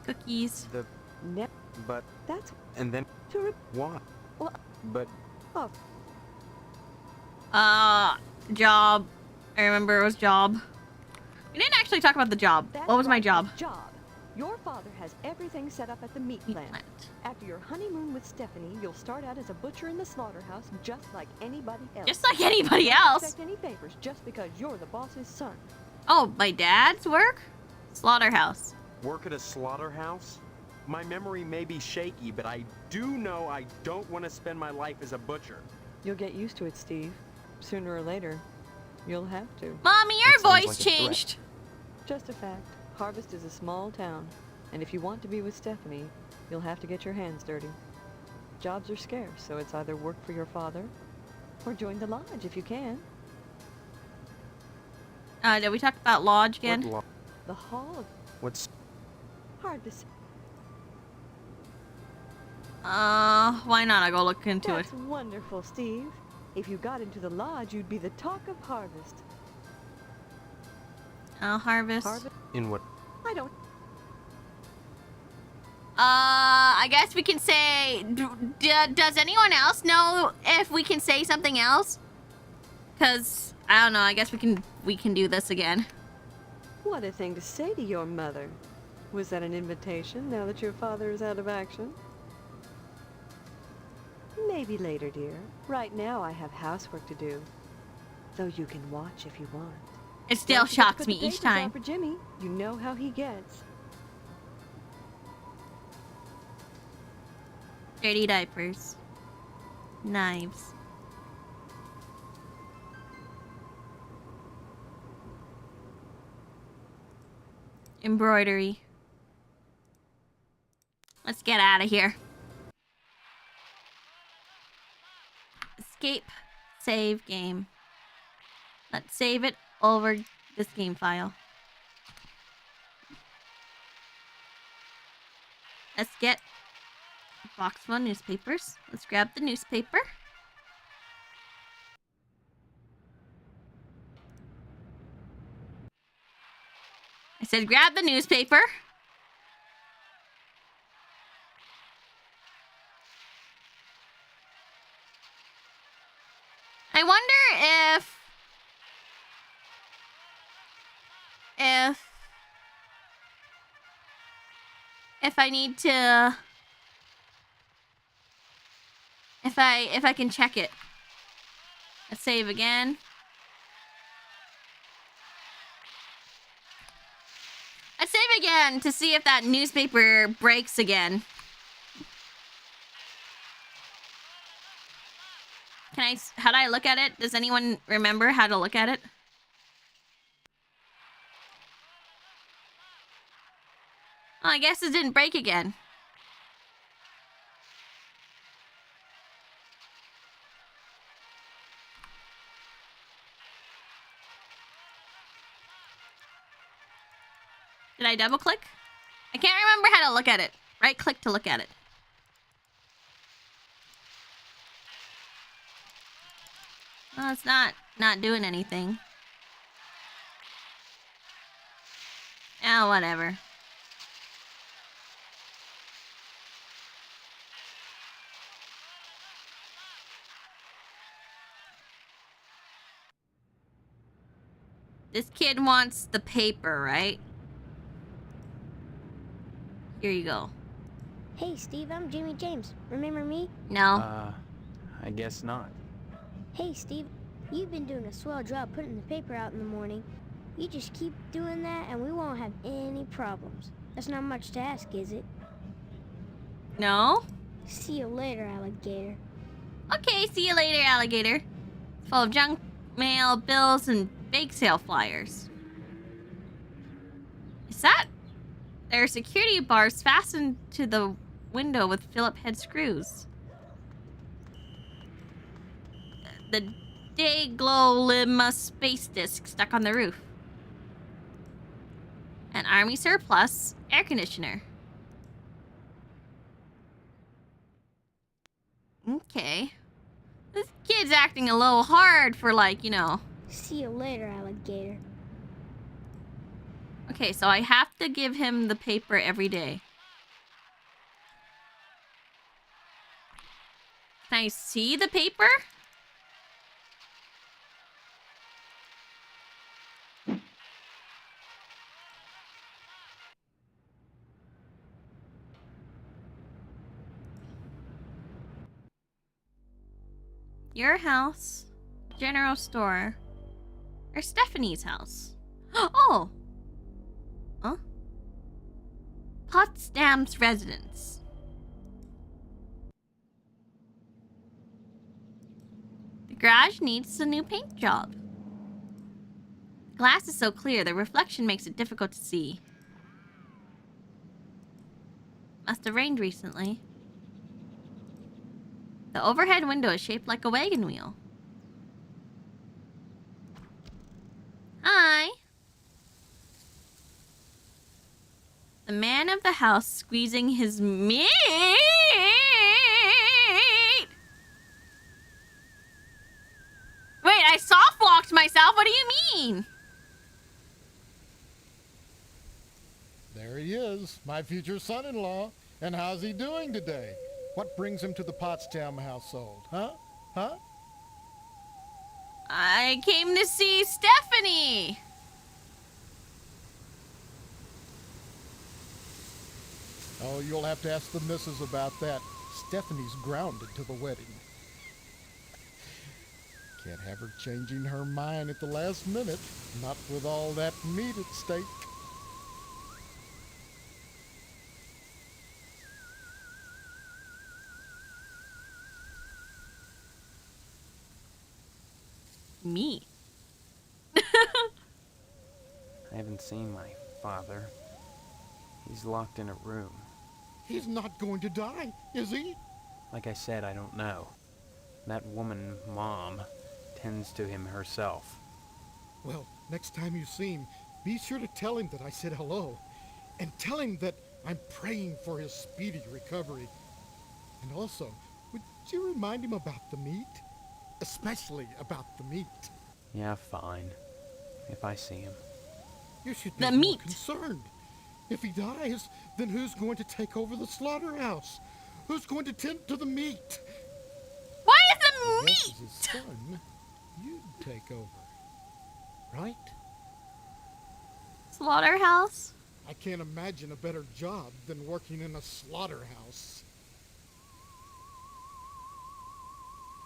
S1: Cookies.
S3: The...
S4: Ne-
S3: But...
S4: That's...
S3: And then...
S4: To re-
S3: What?
S4: Well,
S3: But...
S4: oh,
S1: Job. I remember it was job. We didn't actually talk about the job.
S4: that's
S1: What was my
S4: right,
S1: job?
S4: the job. Your father has everything set up at the meat
S1: Meat
S4: plant.
S1: plant.
S4: After your honeymoon with Stephanie, you'll start out as a butcher in the slaughterhouse just like anybody else.
S1: Just like anybody
S4: Don't
S1: else.
S4: expect any favors just because you're the boss's son.
S1: Oh, my dad's work? Slaughterhouse.
S3: Work at a slaughterhouse? My memory may be shaky, but I do know I don't want to spend my life as a butcher.
S4: You'll get used to it, Steve. Sooner or later, you'll have to.
S1: Mommy, your
S3: That sounds
S1: voice
S3: like a threat.
S1: changed.
S4: Just a fact. Harvest is a small town, and if you want to be with Stephanie, you'll have to get your hands dirty. Jobs are scarce, so it's either work for your father or join the lodge if you can.
S1: Did we talk about lodge again?
S3: What
S4: The Hall of
S3: What's...
S4: Harvest.
S1: Why not? I'll go look into it.
S4: That's wonderful, Steve. If you got into the lodge, you'd be the talk of Harvest.
S1: Harvest.
S4: Harvest?
S3: In what...
S4: I don't...
S1: I guess we can say... does anyone else know if we can say something else? Because, I don't know, I guess we can do this again.
S4: What a thing to say to your mother. Was that an invitation now that your father is out of action? Maybe later, dear. Right now I have housework to do. Though you can watch if you want.
S1: It still
S4: Don't forget to
S1: shocks
S4: put
S1: me
S4: the
S1: each
S4: papers out
S1: time.
S4: for Jimmy. You know how he gets.
S1: Dirty diapers. Knives. Embroidery. Let's get out of here. Escape. Save game. Let's save it over this game file. Let's get a box full of newspapers. Let's grab the newspaper. I said grab the newspaper. I wonder if I need to if I can check it. Let's save again. Let's save again to see if that newspaper breaks again. How do I look at it? Does anyone remember how to look at it? Oh, I guess it didn't break again. Did I double click? I can't remember how to look at it. Right click to look at it. Well, it's not doing anything. Oh, whatever. This kid wants the paper, right? Here you go.
S2: Hey, Steve, I'm Jimmy James. Remember me?
S1: No.
S3: I guess not.
S2: Hey, Steve, you've been doing a swell job putting the paper out in the morning. You just keep doing that and we won't have any problems. That's not much to ask, is it?
S1: No?
S2: See you later, alligator.
S1: Okay, see you later, alligator. Full of junk mail, bills, and bake sale flyers. Is that... There are security bars fastened to the window with Phillip head screws. The Daglolima space disc stuck on the roof. An army surplus air conditioner. Okay. This kid's acting a little hard for, like, you know...
S2: See you later, alligator.
S1: Okay, so I have to give him the paper every day. Can I see the paper? Your house, general store, or Stephanie's house. Oh! Huh? Potsdam's residence. The garage needs a new paint job. The glass is so clear, the reflection makes it difficult to see. Must have rained recently. The overhead window is shaped like a wagon wheel. Hi. The man of the house squeezing his meat. Wait, I soft locked myself. What do you mean?
S5: There he is, my future son-in-law. And how's he doing today? What brings him to the Potsdam household, huh? Huh?
S1: I came to see Stephanie.
S5: Oh, you'll have to ask the missus about that. Stephanie's grounded to the wedding. Can't have her changing her mind at the last minute, not with all that meat at stake.
S1: Me.
S3: I haven't seen my father. He's locked in a room.
S5: He's not going to die, is he?
S3: Like I said, I don't know. That woman, Mom, tends to him herself.
S5: Well, next time you see him, be sure to tell him that I said hello. And tell him that I'm praying for his speedy recovery. And also, would you remind him about the meat? Especially about the meat.
S3: Yeah, fine. If I see him.
S5: You should be
S1: The
S5: more
S1: meat.
S5: concerned. If he dies, then who's going to take over the slaughterhouse? Who's going to tend to the meat?
S1: Why is
S5: I
S1: the
S5: guess
S1: meat?
S5: as his son, you'd take over. Right?
S1: Slaughterhouse?
S5: I can't imagine a better job than working in a slaughterhouse.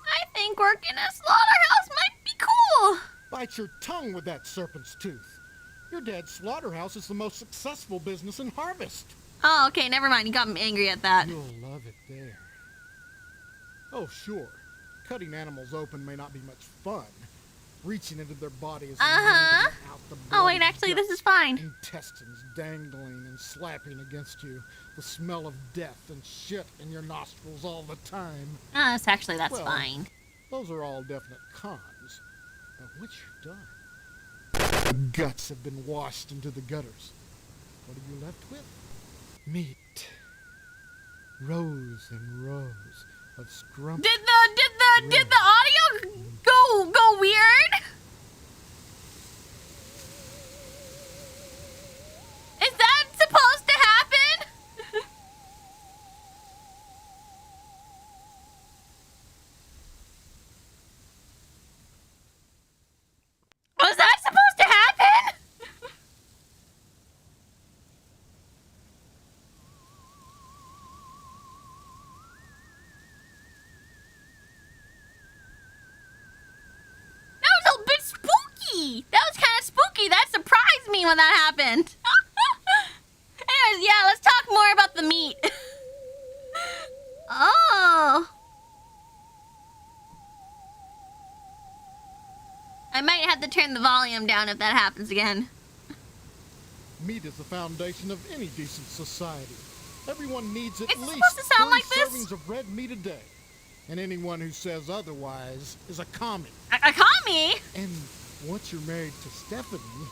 S1: I think working a slaughterhouse might be cool.
S5: Bite your tongue with that serpent's tooth. Your dad's slaughterhouse is the most successful business in Harvest.
S1: Oh, okay, never mind. You got me angry at that.
S5: You'll love it there. Oh, sure. Cutting animals open may not be much fun. Reaching into their bodies and
S1: Uh-huh.
S5: wringing out the
S1: Oh, wait,
S5: bloody
S1: actually, this
S5: guts,
S1: is fine.
S5: intestines dangling and slapping against you. The smell of death and shit in your nostrils all the time.
S1: That's
S5: Well,
S1: fine.
S5: Those are all definite cons. But once you're done, the guts have been washed into the gutters. what are you left with? Meat. Rows and rows of scrumptious.
S1: Did the audio go weird? Is that supposed to happen? Was that supposed to happen? That was a bit spooky. That was kind of spooky. That surprised me when that happened. Anyways, yeah, let's talk more about the meat. Oh. I might have to turn the volume down if that happens again.
S5: Meat is the foundation of any decent society. Everyone needs at
S1: Is it
S5: least
S1: supposed to sound
S5: 3
S1: like this?
S5: servings of red meat a day. And anyone who says otherwise is a commie.
S1: A commie?
S5: And once you're married to Stephanie,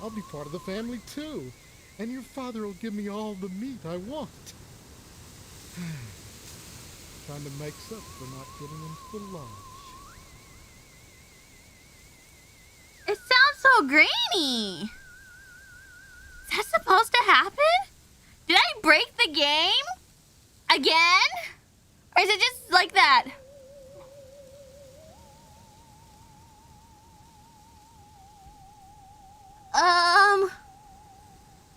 S5: I'll be part of the family too. And your father will give me all the meat I want. Kind of makes up for not getting into the lodge.
S1: It sounds so grainy. Is that supposed to happen? Did I break the game? Again? Or is it just like that?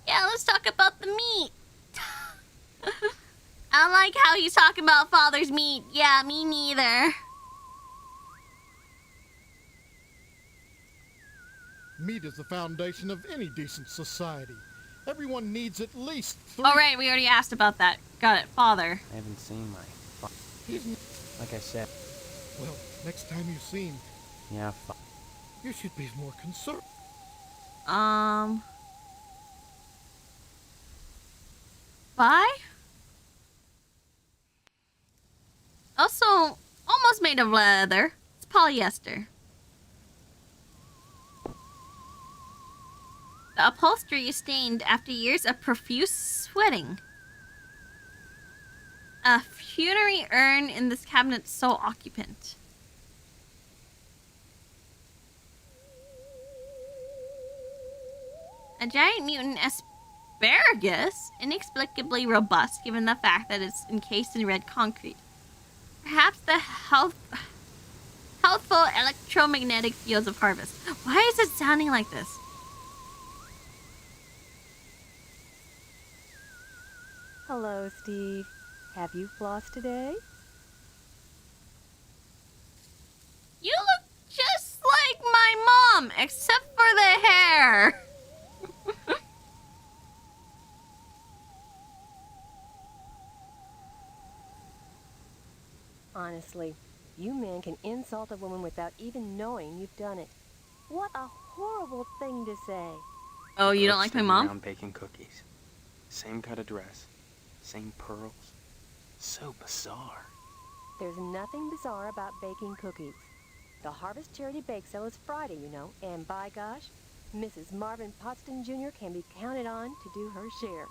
S1: Yeah, let's talk about the meat. I like how he's talking about father's meat. Yeah, me neither.
S5: Meat is the foundation of any decent society. Everyone needs at least 3.
S1: All right, we already asked about that. Got it, father.
S3: I haven't seen my like I said.
S5: Well, next time you see him,
S3: Yeah,
S5: you should be more concerned.
S1: Bye? Also, almost made of leather. It's polyester. The upholstery is stained after years of profuse sweating. A funerary urn in this cabinet sole occupant. A giant mutant asparagus, inexplicably robust given the fact that it's encased in red concrete. Perhaps the healthful electromagnetic fields of harvest. Why is it sounding like this?
S4: Hello, Steve. Have you flossed today?
S1: You look just like my mom, except for the hair.
S6: Honestly, you men can insult a woman without even knowing you've done it. What a horrible thing to say.
S1: Oh, you don't like my mom?
S3: Around baking cookies. Same kind of dress. Same pearls. So bizarre.
S6: There's nothing bizarre about baking cookies. The Harvest Charity Bake Sale is Friday, you know, and by gosh, Mrs. Marvin Potston Jr. can be counted on to do her share.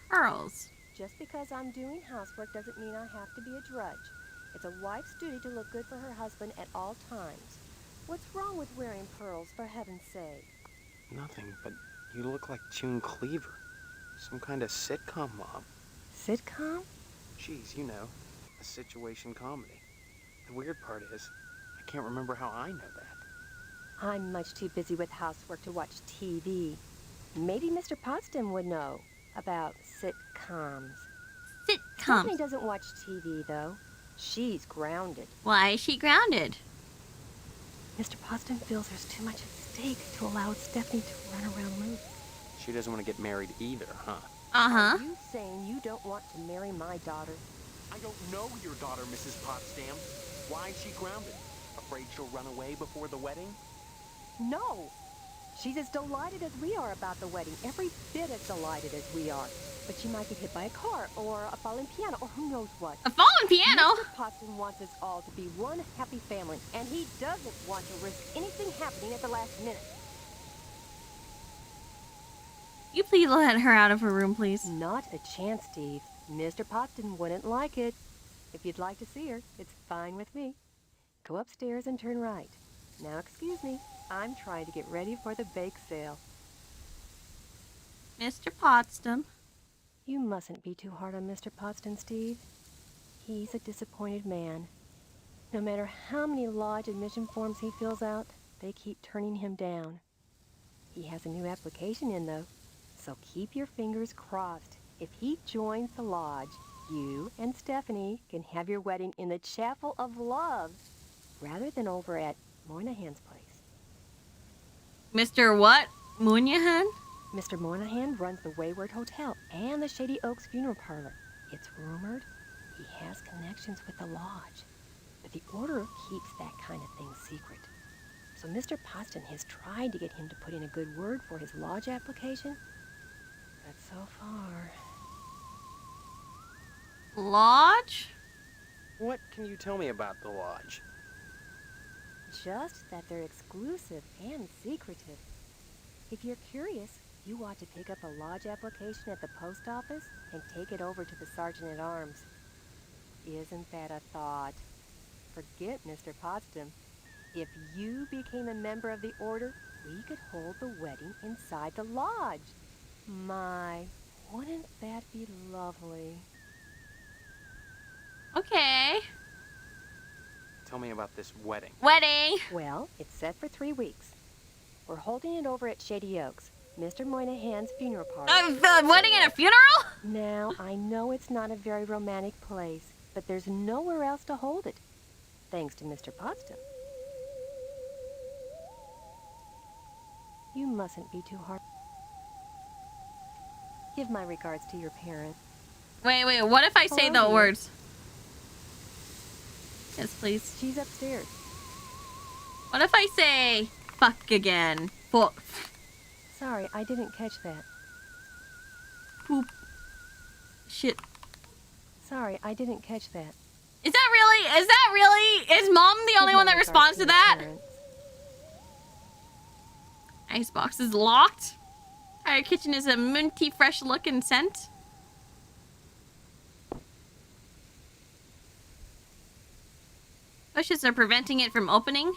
S1: Pearls.
S6: Just because I'm doing housework doesn't mean I have to be a drudge. It's a wife's duty to look good for her husband at all times. What's wrong with wearing pearls, for heaven's sake?
S3: Nothing, but you look like June Cleaver. Some kind of sitcom mom.
S6: Sitcom?
S3: Geez, you know, a situation comedy. The weird part is, I can't remember how I know that.
S6: I'm much too busy with housework to watch TV. Maybe Mr. Potsdam would know about sitcoms. Stephanie
S1: Sitcoms.
S6: doesn't watch TV, though. She's grounded.
S1: Why is she grounded?
S6: Mr. Potsdam feels there's too much at stake to allow Stephanie to run around loose.
S3: She doesn't want to get married either, huh?
S1: Uh-huh.
S6: Are you saying you don't want to marry my daughter?
S3: I don't know your daughter, Mrs. Potsdam. Why is she grounded? Afraid she'll run away before the wedding?
S6: No! She's as delighted as we are about the wedding, every bit as delighted as we are. But she might get hit by a car, or a falling piano, or who knows what.
S1: A fallen piano?
S6: Mr. Potsdam wants us all to be one happy family, and he doesn't want to risk anything happening at the last minute.
S1: You please let her out of her room, please.
S6: Not a chance, Steve. Mr. Potton wouldn't like it. If you'd like to see her, it's fine with me. Go upstairs and turn right. Now, excuse me. I'm trying to get ready for the bake sale.
S1: Mr. Potsdam.
S6: You mustn't be too hard on Mr. Potton, Steve. He's a disappointed man. No matter how many lodge admission forms he fills out, they keep turning him down. He has a new application in, though, so keep your fingers crossed. If he joins the lodge, you and Stephanie can have your wedding in the Chapel of Love, rather than over at Moynihan's place.
S1: Mr. what? Moynihan?
S6: Mr. Moynihan runs the Wayward Hotel and the Shady Oaks Funeral Parlor. It's rumored he has connections with the lodge, but the order keeps that kind of thing secret. So Mr. Poston has tried to get him to put in a good word for his lodge application, but so far...
S1: Lodge?
S3: What can you tell me about the lodge?
S6: Just that they're exclusive and secretive. If you're curious, you ought to pick up a lodge application at the post office and take it over to the sergeant-at-arms. Isn't that a thought? Forget Mr. Potsdam. If you became a member of the order, we could hold the wedding inside the lodge. My, wouldn't that be lovely?
S1: Okay.
S3: Tell me about this wedding.
S1: Wedding.
S6: Well, it's set for 3 weeks. We're holding it over at Shady Oaks, Mr. Moynihan's funeral parlor.
S1: The wedding at a funeral?
S6: Now, I know it's not a very romantic place, but there's nowhere else to hold it, thanks to Mr. Potsdam. You mustn't be too hard. Give my regards to your parents.
S1: Wait, what if I say
S6: Hello,
S1: the
S6: dear.
S1: words? Yes, please.
S6: She's upstairs.
S1: What if I say fuck again? Fuck.
S6: Sorry, I didn't catch that.
S1: Poop. Shit.
S6: Sorry, I didn't catch that.
S1: Is that really? Is mom the only
S6: Give
S1: one
S6: my
S1: that
S6: regards
S1: responds to
S6: your
S1: that?
S6: parents.
S1: Icebox is locked. Our kitchen is a minty fresh look and scent. Bushes are preventing it from opening.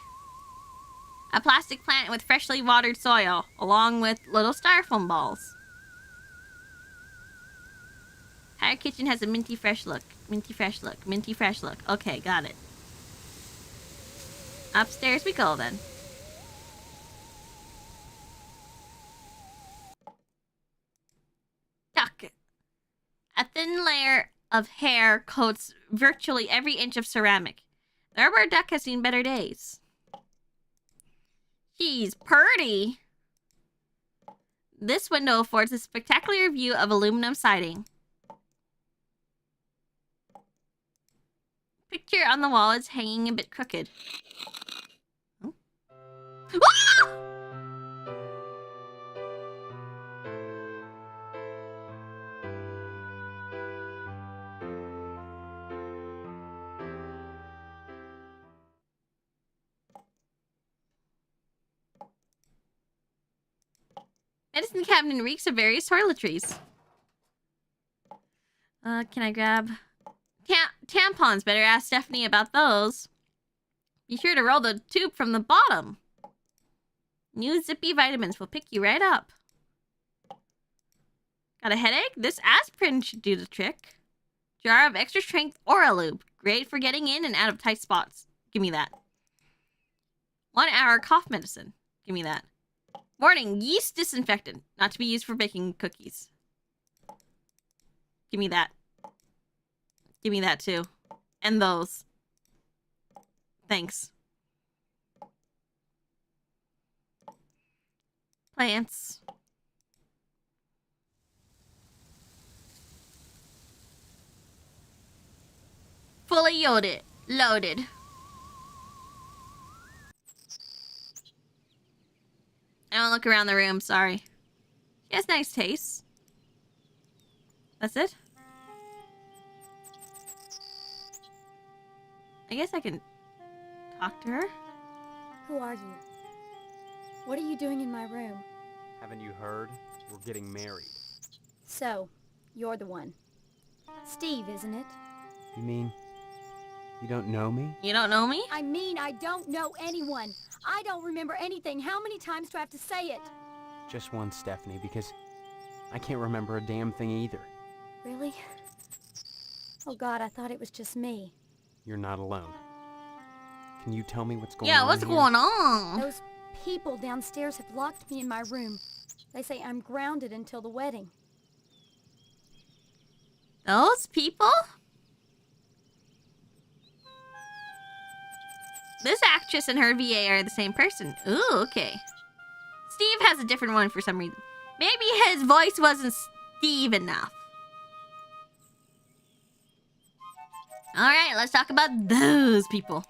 S1: A plastic plant with freshly watered soil, along with little styrofoam balls. Our kitchen has a minty fresh look. Minty fresh look. Minty fresh look. Okay, got it. Upstairs we go then. Duck. A thin layer of hair coats virtually every inch of ceramic. The rubber duck has seen better days. She's purty. This window affords a spectacular view of aluminum siding. Picture on the wall is hanging a bit crooked. Oh. Ah! Medicine cabinet reeks of various toiletries. Can I grab... tampons, better ask Stephanie about those. Be sure to roll the tube from the bottom. New zippy vitamins will pick you right up. Got a headache? This aspirin should do the trick. Jar of extra strength Aura Lube. Great for getting in and out of tight spots. Give me that. 1 hour cough medicine. Give me that. Warning, yeast disinfectant. Not to be used for baking cookies. Give me that. Give me that too. And those. Thanks. Plants. Fully loaded. Loaded. I don't look around the room, sorry. She has nice taste. That's it? I guess I can talk to her.
S7: Who are you? What are you doing in my room?
S3: Haven't you heard? We're getting married.
S7: So, you're the one. Steve, isn't it?
S3: You mean you don't know me?
S1: You don't know me?
S7: I mean, I don't know anyone. I don't remember anything. How many times do I have to say it?
S3: Just one, Stephanie, because I can't remember a damn thing either.
S7: Really? Oh God, I thought it was just me.
S3: You're not alone. Can you tell me what's going
S1: Yeah,
S3: on
S1: what's
S3: here?
S1: going on?
S7: Those people downstairs have locked me in my room. They say I'm grounded until the wedding.
S1: Those people? This actress and her VA are the same person. Ooh, okay. Steve has a different one for some reason. Maybe his voice wasn't Steve enough. Alright, let's talk about those people.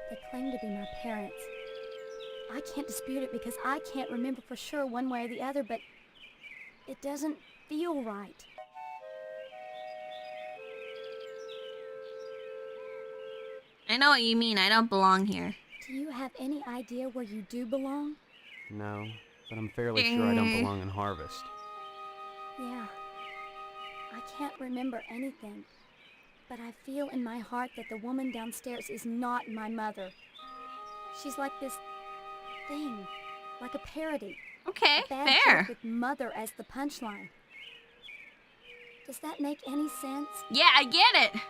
S7: They claim to be my parents. I can't dispute it because I can't remember for sure one way or the other, but it doesn't feel right.
S1: I know what you mean. I don't belong here.
S7: Do you have any idea where you do belong?
S3: No, but I'm fairly sure I don't belong in Harvest.
S7: Yeah. I can't remember anything, but I feel in my heart that the woman downstairs is not my mother. She's like this thing, like a parody.
S1: Okay,
S7: A bad
S1: fair.
S7: joke with mother as the punchline. Does that make any sense?
S1: Yeah, I get it.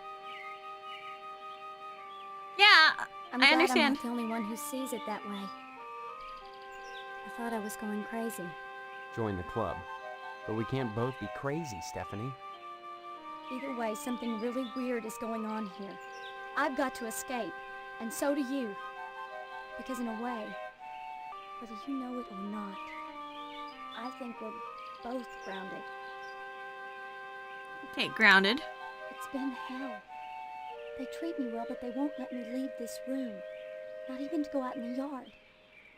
S1: Yeah,
S7: I'm
S1: I
S7: glad
S1: understand.
S7: I'm not the only one who sees it that way. I thought I was going crazy.
S3: Join the club. But we can't both be crazy, Stephanie.
S7: Either way, something really weird is going on here. I've got to escape, and so do you. Because in a way, whether you know it or not, I think we're both grounded.
S1: Okay, grounded.
S7: It's been hell. They treat me well, but they won't let me leave this room. Not even to go out in the yard.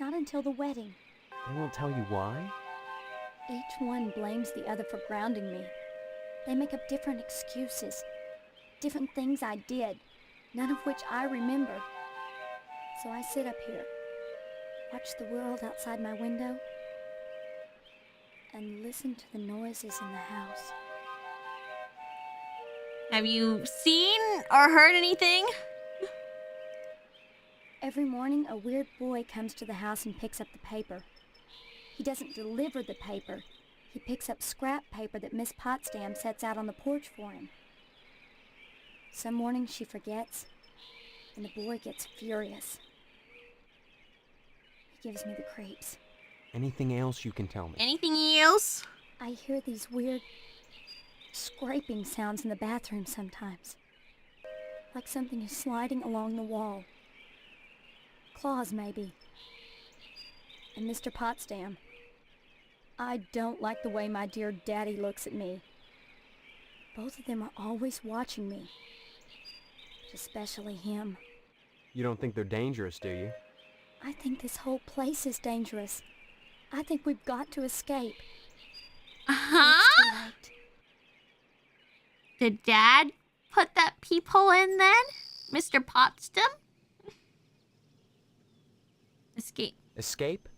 S7: Not until the wedding.
S3: They won't tell you why?
S7: Each one blames the other for grounding me. They make up different excuses. Different things I did, none of which I remember. So I sit up here, watch the world outside my window, and listen to the noises in the house.
S1: Have you seen or heard anything?
S7: Every morning, a weird boy comes to the house and picks up the paper. He doesn't deliver the paper. He picks up scrap paper that Miss Potsdam sets out on the porch for him. Some mornings she forgets, and the boy gets furious. He gives me the creeps.
S3: Anything else you can tell me?
S1: Anything else?
S7: I hear these weird scraping sounds in the bathroom sometimes. Like something is sliding along the wall. Claws, maybe. And Mr. Potsdam. I don't like the way my dear daddy looks at me. Both of them are always watching me. But especially him.
S3: You don't think they're dangerous, do you?
S7: I think this whole place is dangerous. I think we've got to escape.
S1: Huh?
S7: It's too late.
S1: Did Dad put that peephole in then? Mr. Potsdam? Escape.
S3: Escape?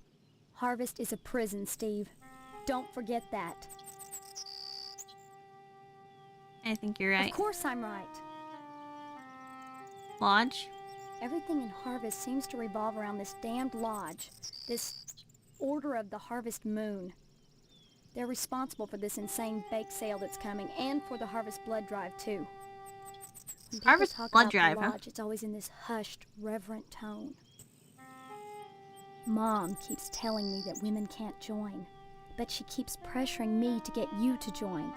S7: Harvest is a prison, Steve. Don't forget that.
S1: I think you're right.
S7: Of course I'm right.
S1: Lodge?
S7: Everything in Harvest seems to revolve around this damned lodge. This Order of the Harvest Moon. They're responsible for this insane bake sale that's coming, and for the Harvest Blood Drive, too. When people
S1: Harvest
S7: talk
S1: Blood
S7: about
S1: Drive,
S7: the
S1: huh?
S7: lodge, it's always in this hushed, reverent tone. Mom keeps telling me that women can't join, but she keeps pressuring me to get you to join.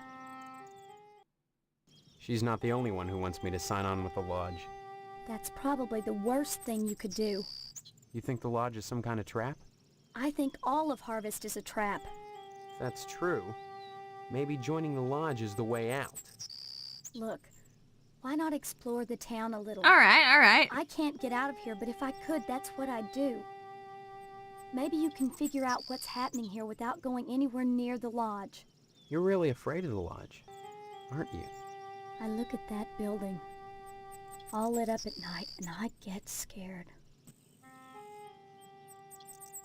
S3: She's not the only one who wants me to sign on with the lodge.
S7: That's probably the worst thing you could do.
S3: You think the lodge is some kind of trap?
S7: I think all of Harvest is a trap.
S3: If that's true, maybe joining the lodge is the way out.
S7: Look, why not explore the town a little?
S1: Alright.
S7: I can't get out of here, but if I could, that's what I'd do. Maybe you can figure out what's happening here without going anywhere near the lodge.
S3: You're really afraid of the lodge, aren't you?
S7: I look at that building, all lit up at night, and I get scared.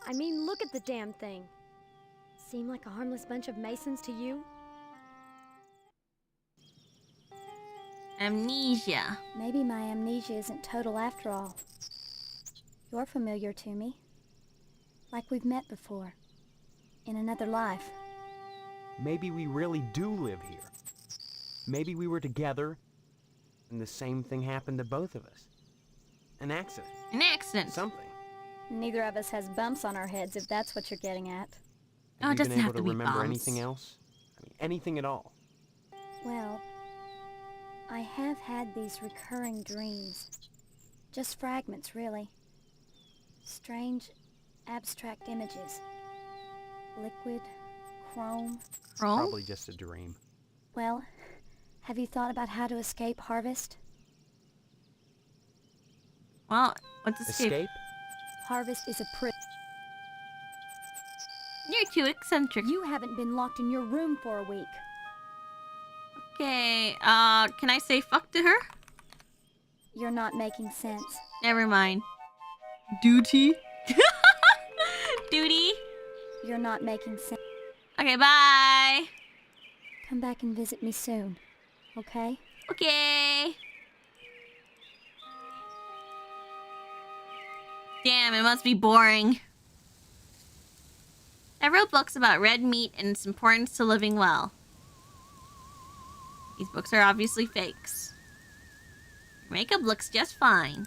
S2: I mean, look at the damn thing. seem like a harmless bunch of Masons to you?
S1: Amnesia.
S7: Maybe my amnesia isn't total after all. You're familiar to me. Like we've met before. In another life.
S3: Maybe we really do live here. Maybe we were together, and the same thing happened to both of us. An accident.
S1: An accident.
S3: Something.
S7: Neither of us has bumps on our heads, if that's what you're getting at.
S1: Oh, it
S3: Have you
S1: doesn't
S3: been
S1: have
S3: able
S1: to
S3: to
S1: be
S3: remember
S1: bumps.
S3: anything else? I mean, anything at all?
S7: Well, I have had these recurring dreams. Just fragments, really. Strange, abstract images. Liquid, chrome.
S1: Chrome?
S3: Probably just a dream.
S7: Well, have you thought about how to escape Harvest?
S1: Well, what's escape?
S3: Escape?
S7: Harvest is a prison.
S1: You're too eccentric.
S7: You haven't been locked in your room for a week.
S1: Okay, can I say fuck to her?
S7: You're not making sense.
S1: Never mind. Duty? Duty?
S7: You're not making sense.
S1: Okay, bye.
S7: Come back and visit me soon, okay?
S1: Okay. Damn, it must be boring. I wrote books about red meat and its importance to living well. These books are obviously fakes. Your makeup looks just fine.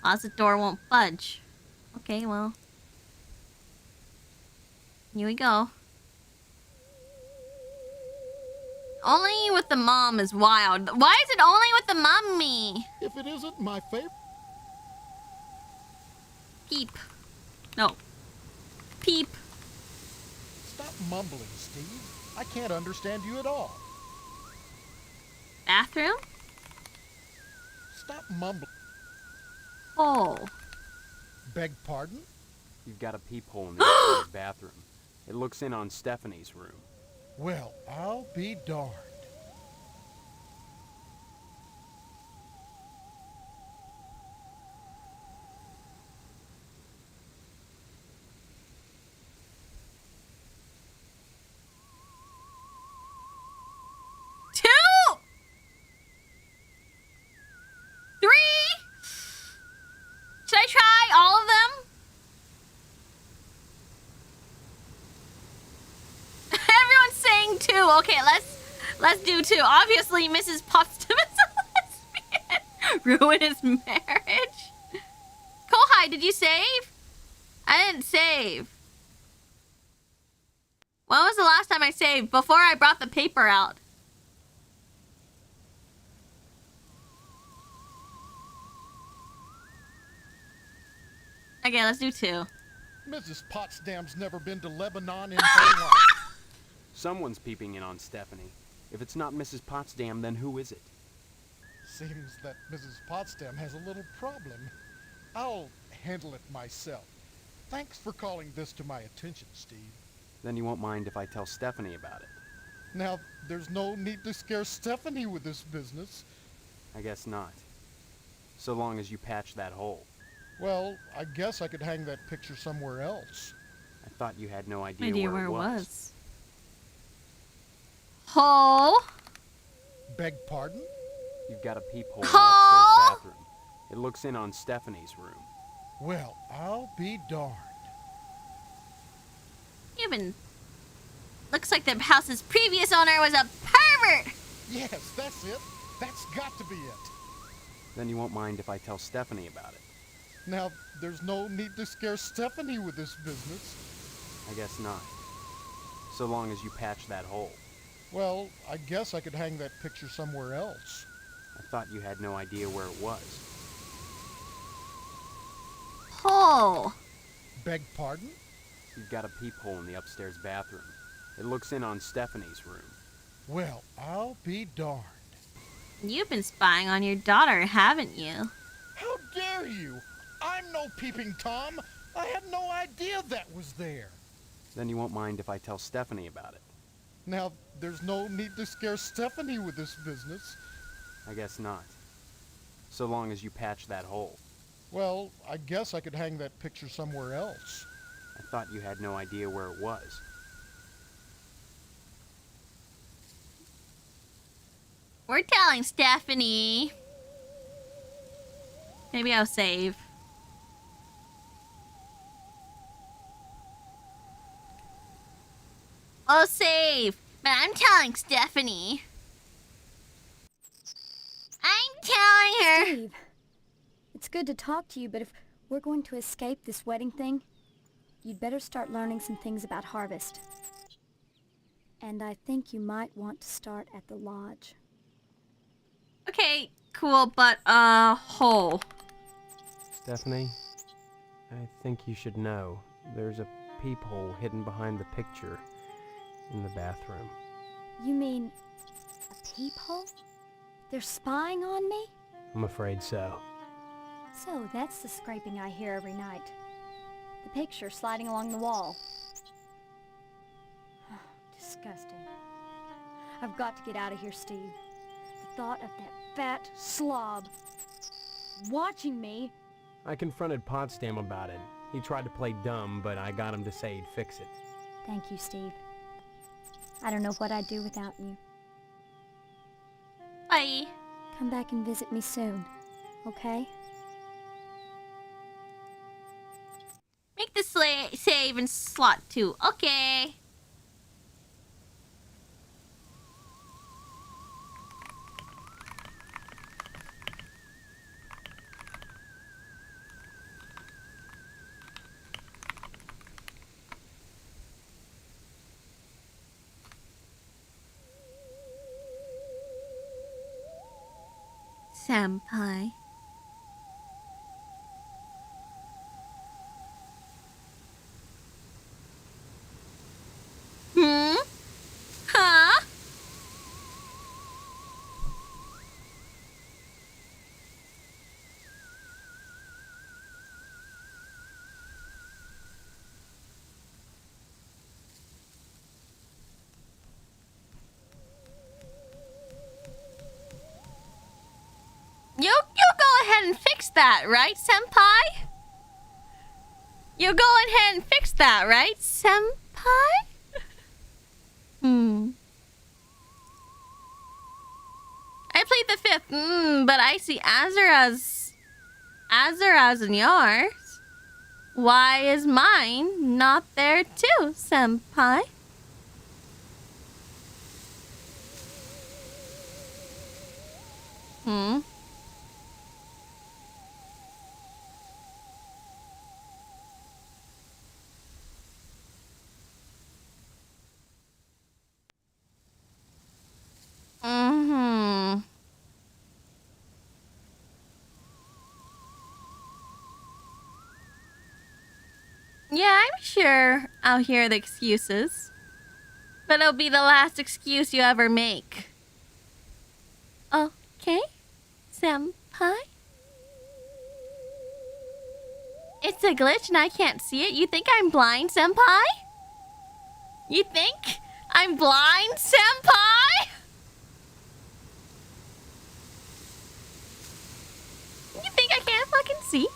S1: Closet door won't budge. Okay, well. Here we go. Only with the mom is wild. Why is it only with the mummy?
S5: If it isn't my favorite...
S1: Peep. No. Peep.
S5: Stop mumbling, Steve. I can't understand you at all.
S1: Bathroom?
S5: Stop mumbling.
S1: Oh.
S5: Beg pardon?
S3: You've got a peephole in the upstairs bathroom. It looks in on Stephanie's room.
S5: Well, I'll be darned.
S1: Two! Three! Should I try all of them? Everyone's saying two. Okay, let's do two. Obviously, Mrs. Potsdam is a lesbian. Ruin his marriage. Kohai, did you save? I didn't save. When was the last time I saved? Before I brought the paper out. Okay, let's do two.
S5: Mrs. Potsdam's never been to Lebanon in her life.
S3: Someone's peeping in on Stephanie. If it's not Mrs. Potsdam, then who is it?
S5: Seems that Mrs. Potsdam has a little problem. I'll handle it myself. Thanks for calling this to my attention, Steve.
S3: Then you won't mind if I tell Stephanie about it.
S5: Now, there's no need to scare Stephanie with this business.
S3: I guess not. So long as you patch that hole.
S5: Well, I guess I could hang that picture somewhere else.
S3: I thought you had no idea,
S1: where
S3: it was.
S1: Hole.
S5: Beg pardon?
S3: You've got a peephole in the
S1: Huh?
S3: upstairs bathroom. It looks in on Stephanie's room.
S5: Well, I'll be darned.
S1: Even looks like the house's previous owner was a pervert.
S5: Yes, that's it. That's got to be it.
S3: Then you won't mind if I tell Stephanie about it.
S5: Now, there's no need to scare Stephanie with this business.
S3: I guess not. So long as you patch that hole.
S5: Well, I guess I could hang that picture somewhere else.
S3: I thought you had no idea where it was.
S1: Hole.
S5: Beg pardon?
S3: You've got a peephole in the upstairs bathroom. It looks in on Stephanie's room.
S5: Well, I'll be darned.
S1: You've been spying on your daughter, haven't you?
S5: How dare you? I'm no peeping Tom. I had no idea that was there.
S3: Then you won't mind if I tell Stephanie about it.
S5: Now, there's no need to scare Stephanie with this business.
S3: I guess not. So long as you patch that hole.
S5: Well, I guess I could hang that picture somewhere else.
S3: I thought you had no idea where it was.
S1: We're telling Stephanie. Maybe I'll save. I'll save. But I'm telling Stephanie. I'm telling her.
S7: Steve, it's good to talk to you, but if we're going to escape this wedding thing, you'd better start learning some things about harvest. And I think you might want to start at the lodge.
S1: Okay, cool, but hole.
S3: Stephanie, I think you should know. There's a peephole hidden behind the picture in the bathroom.
S7: You mean a peephole? They're spying on me?
S3: I'm afraid so.
S7: So that's the scraping I hear every night. The picture sliding along the wall. Disgusting. I've got to get out of here, Steve. The thought of that fat slob watching me.
S3: I confronted Potsdam about it. He tried to play dumb, but I got him to say he'd fix it.
S7: Thank you, Steve. I don't know what I'd do without you.
S1: Bye.
S7: Come back and visit me soon, okay?
S1: Make the save in slot 2. Okay. Senpai. Huh? You go ahead and fix that, right, Senpai? You go ahead and fix that, right, Senpai? I played the 5th, but I see Azura's in yours. Why is mine not there too, Senpai? Yeah, I'm sure I'll hear the excuses. But it'll be the last excuse you ever make. Okay, Senpai? It's a glitch and I can't see it. You think I'm blind, Senpai? You think I'm blind, Senpai? You think I can't fucking see?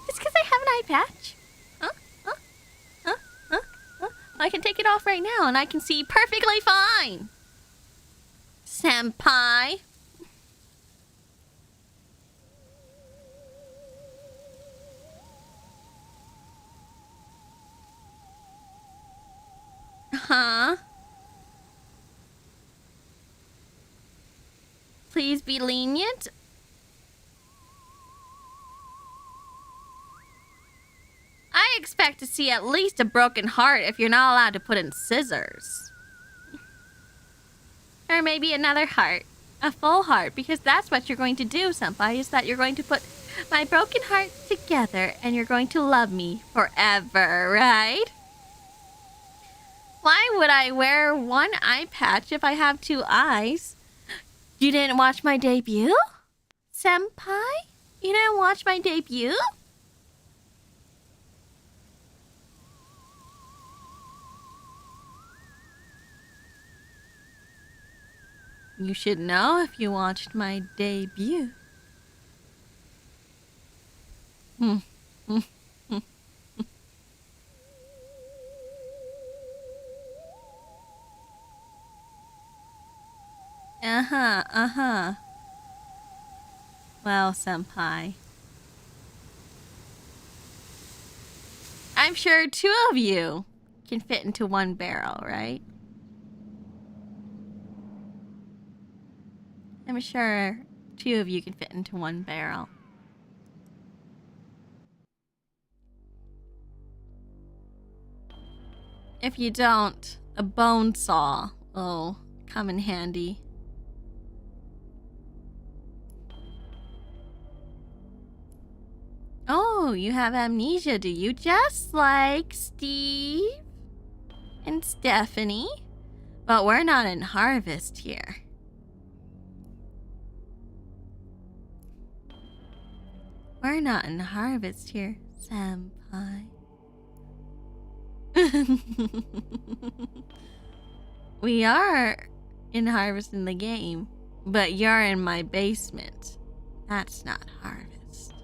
S1: Just because I have an eye patch? I can take it off right now and I can see perfectly fine. Senpai. Huh? Please be lenient. I expect to see at least a broken heart if you're not allowed to put in scissors. Or maybe another heart. A full heart, because that's what you're going to do, Senpai, is that you're going to put my broken heart together and you're going to love me forever, right? Why would I wear one eye patch if I have 2 eyes? You didn't watch my debut? Senpai? You didn't watch my debut? You should know if you watched my debut. Uh-huh, uh-huh. Well, Senpai. I'm sure two of you can fit into one barrel, right? I'm sure two of you can fit into one barrel. If you don't, a bone saw will come in handy. Oh, you have amnesia, do you? Just like Steve and Stephanie. But we're not in Harvest here. We're not in Harvest here, Senpai. We are in Harvest in the game, but you're in my basement. That's not Harvest.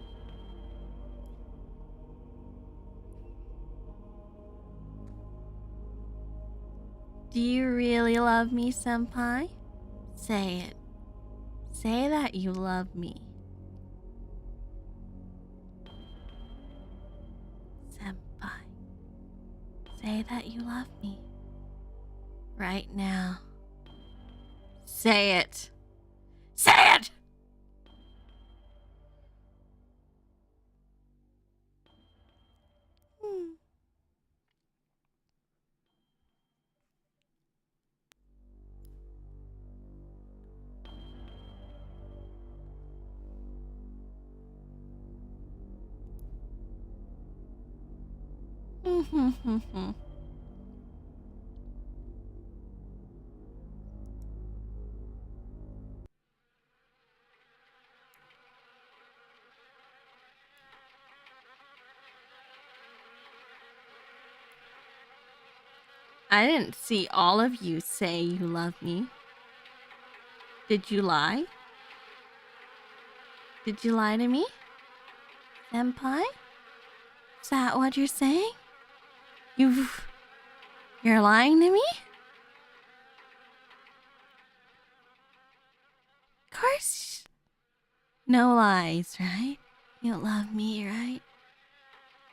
S1: Do you really love me, Senpai? Say it. Say that you love me. Senpai. Say that you love me. Right now. Say it. Say it! I didn't see all of you say you love me. Did you lie? Did you lie to me? Senpai? Is that what you're saying? You're lying to me? Of course. No lies, right? You love me, right?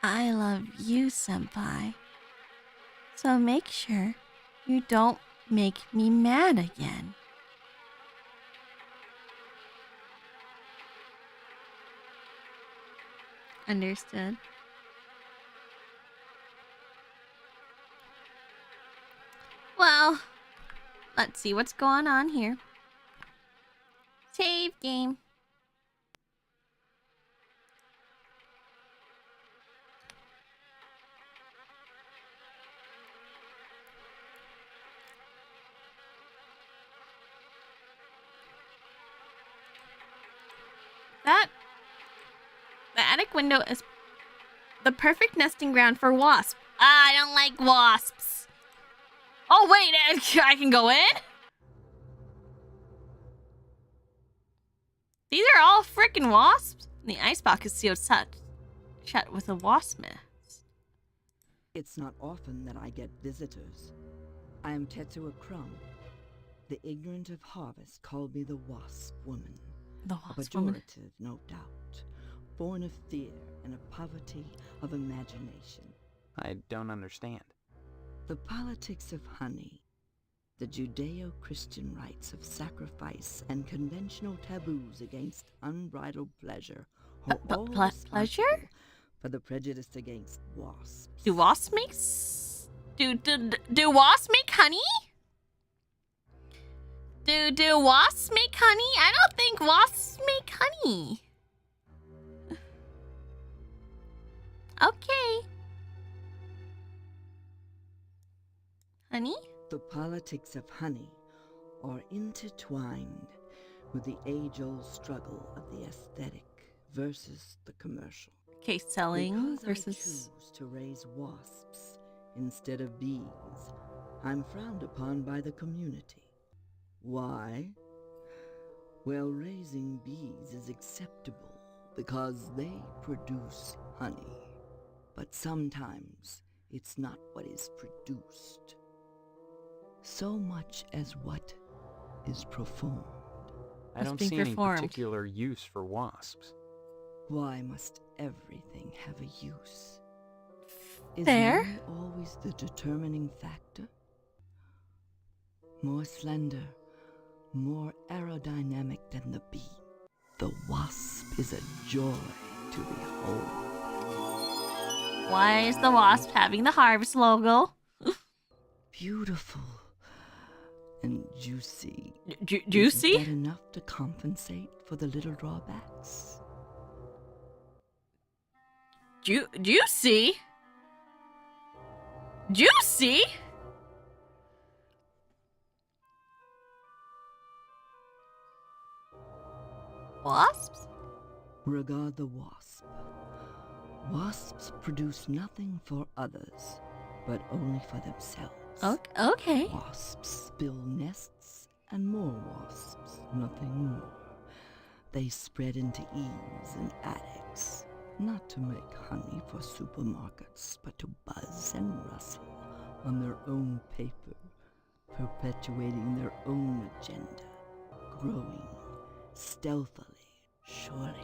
S1: I love you, Senpai. So make sure you don't make me mad again. Understood. Well, let's see what's going on here. Save game. The attic window is the perfect nesting ground for wasps. I don't like wasps. Oh, wait, I can go in? These are all freaking wasps? The icebox is sealed shut with a wasp nest.
S8: It's not often that I get visitors. I am Tetsuo Crumb. The ignorant of harvest call me the Wasp Woman.
S1: The
S8: A
S1: wasp woman.
S8: pejorative, no doubt, born of fear and a poverty of imagination.
S3: I don't understand.
S8: The politics of honey, the Judeo-Christian rites of sacrifice and conventional taboos against unbridled pleasure are all
S1: pleasure?
S8: responsible for the prejudice against wasps.
S1: Do wasps make do wasps make honey? Do wasps make honey? I don't think wasps make honey. Okay. Honey?
S8: The politics of honey are intertwined with the age-old struggle of the aesthetic versus the commercial.
S1: Okay, selling
S8: Because
S1: versus...
S8: I choose to raise wasps instead of bees, I'm frowned upon by the community. Why? Well, raising bees is acceptable because they produce honey. But sometimes it's not what is produced, so much as what is performed.
S3: I
S1: What's
S3: don't
S1: being
S3: see any
S1: performed?
S3: particular use for wasps.
S8: Why must everything have a use? Is
S1: Fair.
S8: money always the determining factor? More slender, more aerodynamic than the bee, the wasp is a joy to behold.
S1: Why is the wasp having the harvest logo?
S8: Beautiful and juicy.
S1: Juicy?
S8: Is that enough to compensate for the little drawbacks?
S1: Juicy? Juicy? Wasps?
S8: Regard the wasp. Wasps produce nothing for others, but only for themselves.
S1: Okay.
S8: Wasps build nests and more wasps, nothing more. They spread into eaves and attics, not to make honey for supermarkets, but to buzz and rustle on their own paper, perpetuating their own agenda, growing stealthily, surely,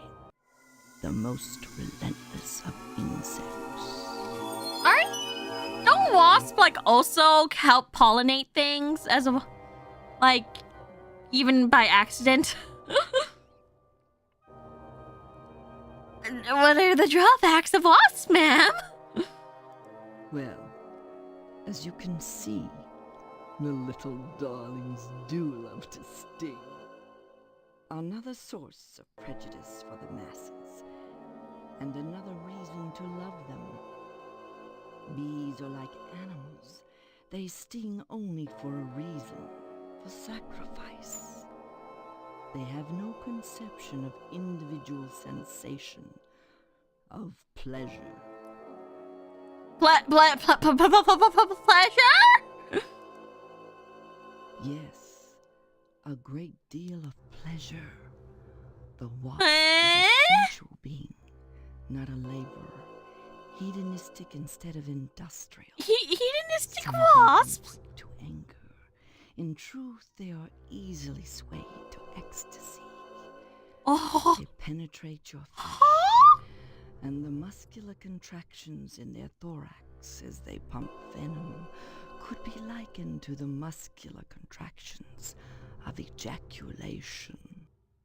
S8: the most relentless of insects.
S1: Don't wasps like also help pollinate things as a like even by accident? What are the drawbacks of wasps, ma'am?
S8: Well, as you can see, the little darlings do love to sting. Another source of prejudice for the masses, and another reason to love them. Bees are like animals. They sting only for a reason, for sacrifice. They have no conception of individual sensation, of pleasure.
S1: Pleasure?
S8: Yes, a great deal of pleasure. The wasp
S1: Eh?
S8: is a sensual being, not a laborer. Hedonistic instead of industrial.
S1: Hedonistic
S8: Some
S1: wasps?
S8: quick to anger. In truth, they are easily swayed to ecstasy.
S1: Oh.
S8: They penetrate your flesh, and the muscular contractions in their thorax as they pump venom could be likened to the muscular contractions of ejaculation.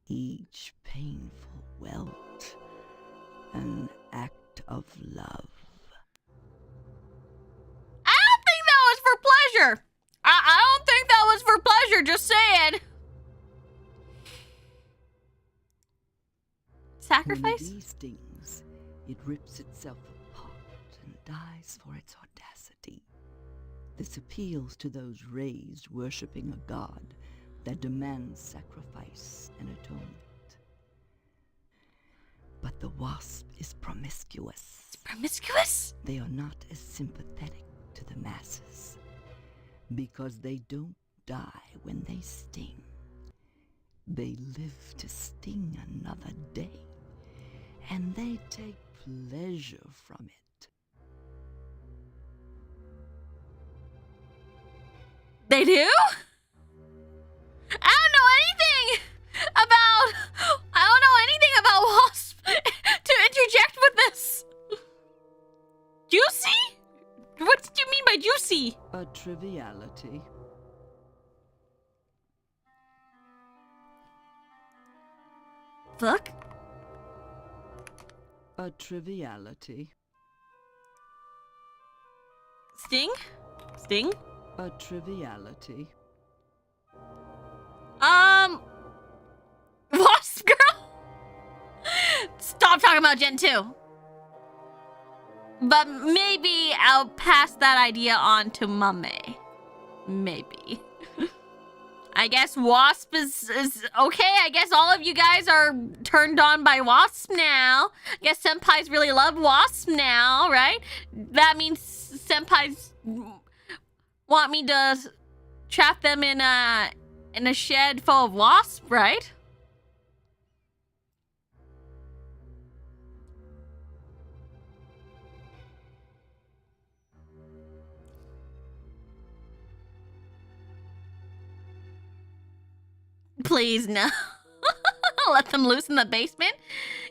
S8: Each painful welt, an act of love.
S1: I don't think that was for pleasure. I don't think that was for pleasure, just saying.
S8: When a
S1: Sacrifice?
S8: bee stings, it rips itself apart and dies for its audacity. This appeals to those raised worshipping a god that demands sacrifice and atonement. But the wasp is promiscuous.
S1: Promiscuous?
S8: They are not as sympathetic to the masses because they don't die when they sting. They live to sting another day, and they take pleasure from it.
S1: They do? I don't know anything about wasp to interject with this. Juicy? What did you mean by juicy?
S8: A triviality.
S1: Fuck?
S8: A triviality.
S1: Sting? Sting?
S8: A triviality.
S1: Wasp girl? Stop talking about Gen 2. But maybe I'll pass that idea on to Mame. Maybe. I guess Wasp is okay. I guess all of you guys are turned on by Wasp now. I guess Senpais really love Wasp now, right? That means Senpais want me to trap them in a shed full of wasps, right? Please, no. Let them loose in the basement?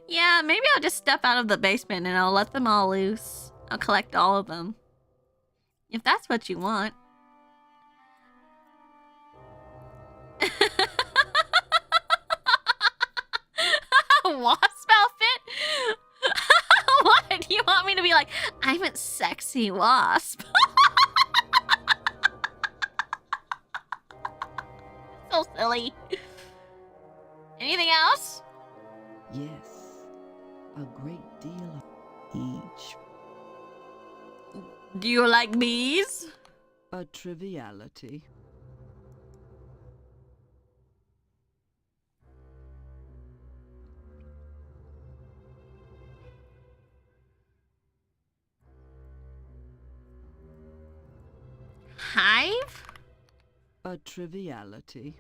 S1: Yeah, maybe I'll just step out of the basement and I'll let them all loose. I'll collect all of them. If that's what you want. Wasp outfit? What? You want me to be like, I'm a sexy wasp? So silly. Anything else?
S8: Yes, a great deal of each.
S1: Do you like bees?
S8: A triviality.
S1: Hive?
S8: A triviality.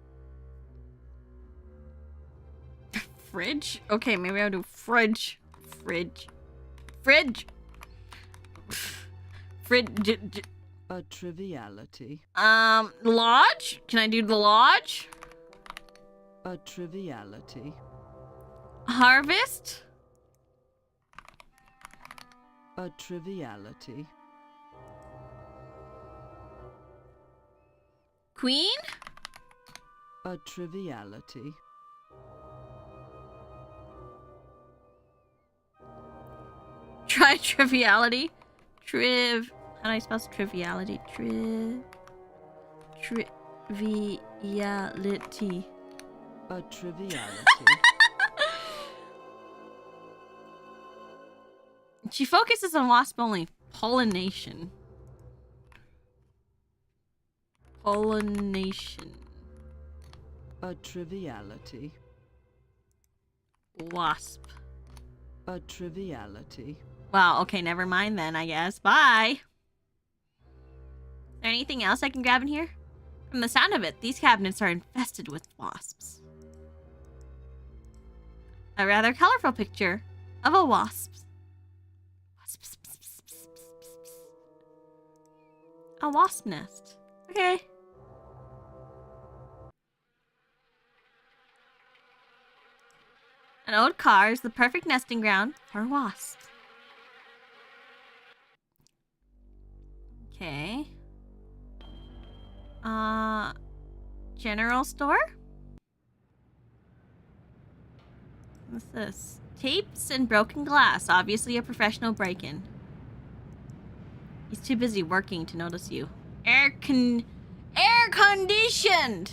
S1: Fridge? Okay, maybe I'll do fridge. Fridge. Fridge. Fridge.
S8: A triviality.
S1: Lodge? Can I do the lodge?
S8: A triviality.
S1: Harvest?
S8: A triviality.
S1: Queen?
S8: A triviality.
S1: Try triviality. How do I spell triviality? Triviality.
S8: A triviality.
S1: She focuses on wasp only. Pollination. Pollination.
S8: A triviality.
S1: Wasp.
S8: A triviality.
S1: Wow, okay, never mind then, I guess. Bye! Is there anything else I can grab in here? From the sound of it, these cabinets are infested with wasps. A rather colorful picture of a wasp. A wasp nest. Okay. An old car is the perfect nesting ground for wasps. Okay. General store? What's this? Tapes and broken glass. Obviously a professional break-in. He's too busy working to notice you. Air conditioned!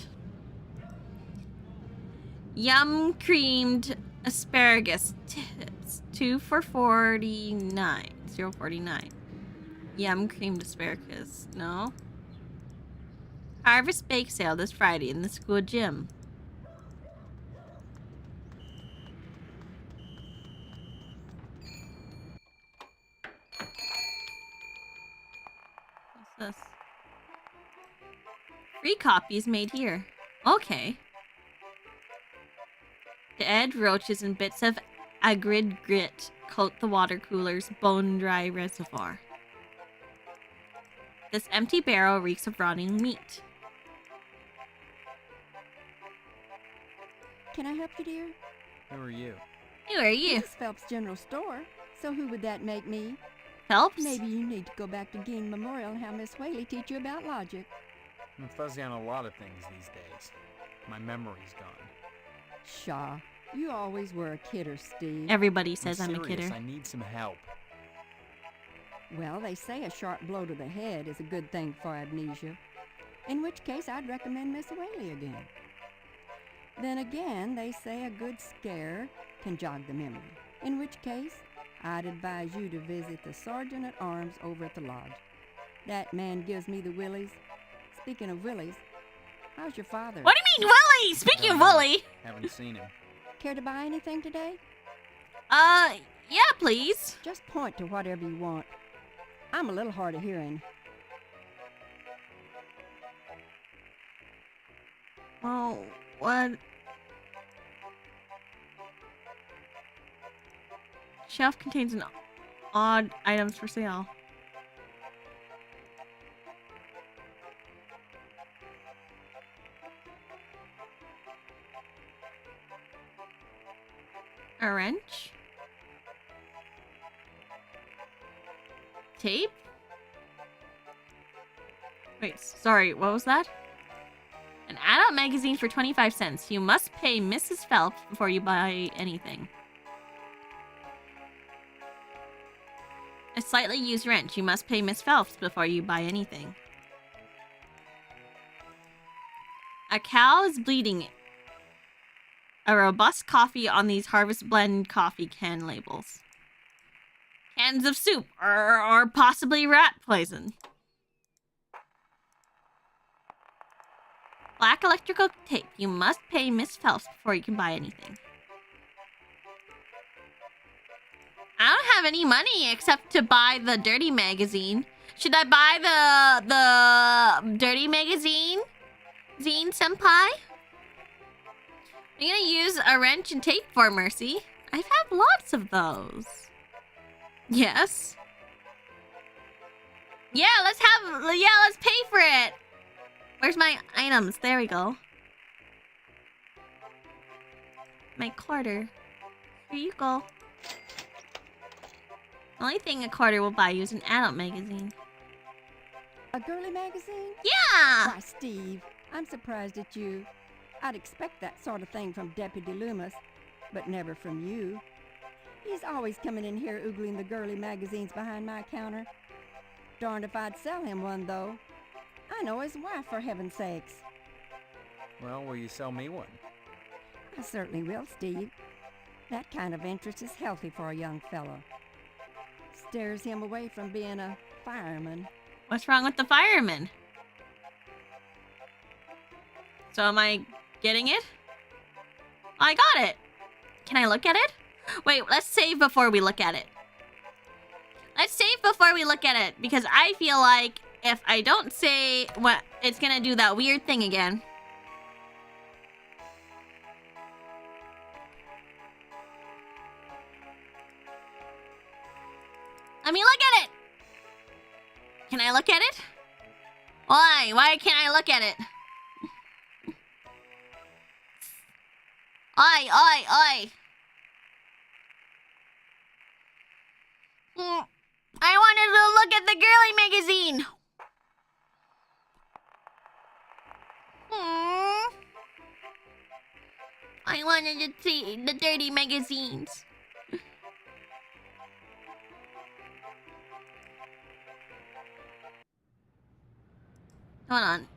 S1: Yum creamed asparagus tips. 2 for 49. 0.49. Yum creamed asparagus. No. Harvest bake sale this Friday in the school gym. What's this? Free copies made here. Okay. Dead roaches and bits of agrid grit coat the water cooler's bone-dry reservoir. This empty barrel reeks of rotting meat.
S9: Can I help you, dear?
S3: Who are you?
S1: Who are you?
S9: This is Phelps General Store. So who would that make me?
S1: Phelps?
S9: Maybe you need to go back to Gein Memorial and have Miss Whaley teach you about logic.
S3: I'm fuzzy on a lot of things these days. My memory's gone.
S9: Shaw, you always were a kidder, Steve.
S1: Everybody says I'm a
S3: serious.
S1: kidder.
S3: I need some help.
S9: Well, they say a sharp blow to the head is a good thing for amnesia. In which case, I'd recommend Miss Whaley again. Then again, they say a good scare can jog the memory. In which case, I'd advise you to visit the Sergeant at Arms over at the lodge. That man gives me the willies. Speaking of willies, how's your father?
S1: What do you mean, Willie? Speaking of Willie.
S3: Haven't seen him.
S9: Care to buy anything today?
S1: Yeah, please.
S9: Just point to whatever you want. I'm a little hard of hearing.
S1: Oh, what? Shelf contains an odd items for sale. A wrench. Tape? Wait, sorry, what was that? An adult magazine for 25 cents. You must pay Mrs. Phelps before you buy anything. A slightly used wrench. You must pay Miss Phelps before you buy anything. A cow is bleeding. A robust coffee on these Harvest Blend coffee can labels. Cans of soup or possibly rat poison. Black electrical tape. You must pay Miss Phelps before you can buy anything. I don't have any money except to buy the dirty magazine. Should I buy the dirty magazine? Senpai? I'm gonna use a wrench and tape for Mercy. I've had lots of those. Yes. Yeah, let's pay for it. Where's my items? There we go. My quarter. Here you go. The only thing a quarter will buy you is an adult magazine.
S9: A girly magazine?
S1: Yeah!
S9: Why, Steve, I'm surprised at you. I'd expect that sort of thing from Deputy Loomis, but never from you. He's always coming in here oogling the girly magazines behind my counter. Darned if I'd sell him one, though. I know his wife, for heaven's sakes.
S3: Well, will you sell me one?
S9: I certainly will, Steve. That kind of interest is healthy for a young fellow. Steers him away from being a fireman.
S1: What's wrong with the fireman? So am I getting it? I got it. Can I look at it? Wait, let's save before we look at it. Let's save before we look at it, because I feel like if I don't say what, it's gonna do that weird thing again. Let me look at it! Can I look at it? Why? Why can't I look at it? Oi! I wanted to look at the girly magazine! I wanted to see the dirty magazines. Hold on.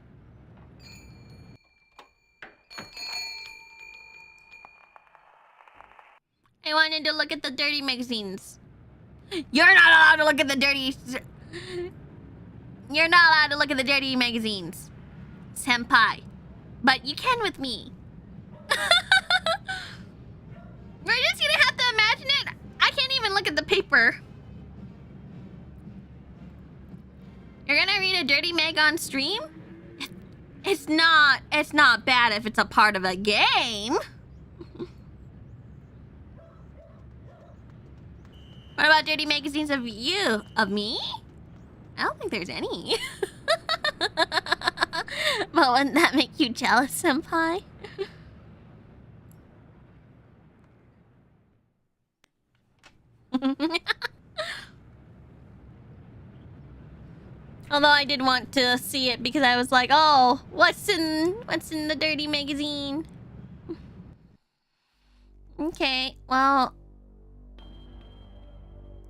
S1: I wanted to look at the dirty magazines. You're not allowed to look at the dirty... You're not allowed to look at the dirty magazines, Senpai. But you can with me. We're just gonna have to imagine it. I can't even look at the paper. You're gonna read a dirty mag on stream? It's not bad if it's a part of a game. What about dirty magazines of you? Of me? I don't think there's any. But wouldn't that make you jealous, Senpai? Although I did want to see it because I was like, oh, what's in the dirty magazine? Okay, well,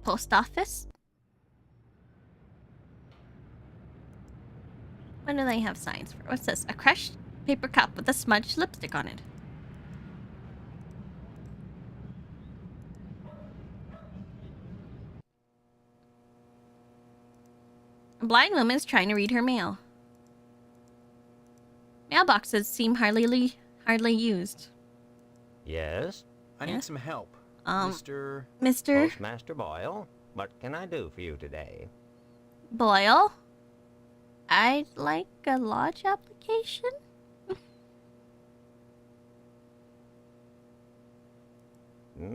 S1: post office. What do they have signs for? What's this? A crushed paper cup with a smudged lipstick on it. A blind woman is trying to read her mail. Mailboxes seem hardly used.
S10: Yes?
S3: I need some help.
S1: Mr.
S10: Postmaster Boyle, what can I do for you today?
S1: Boyle? I'd like a lodge application.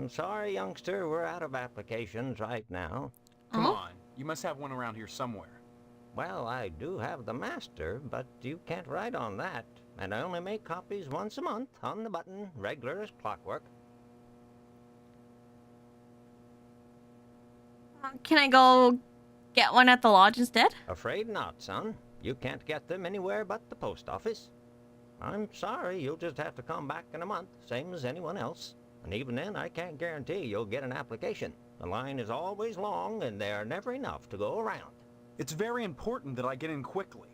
S10: Sorry, youngster, we're out of applications right now.
S3: Come on, you must have one around here somewhere.
S10: Well, I do have the master, but you can't write on that. And I only make copies once a month, on the button, regular as clockwork.
S1: Can I go get one at the lodge instead?
S10: Afraid not, son. You can't get them anywhere but the post office. I'm sorry, you'll just have to come back in a month, same as anyone else. And even then, I can't guarantee you'll get an application. The line is always long, and there are never enough to go around.
S3: It's very important that I get in quickly.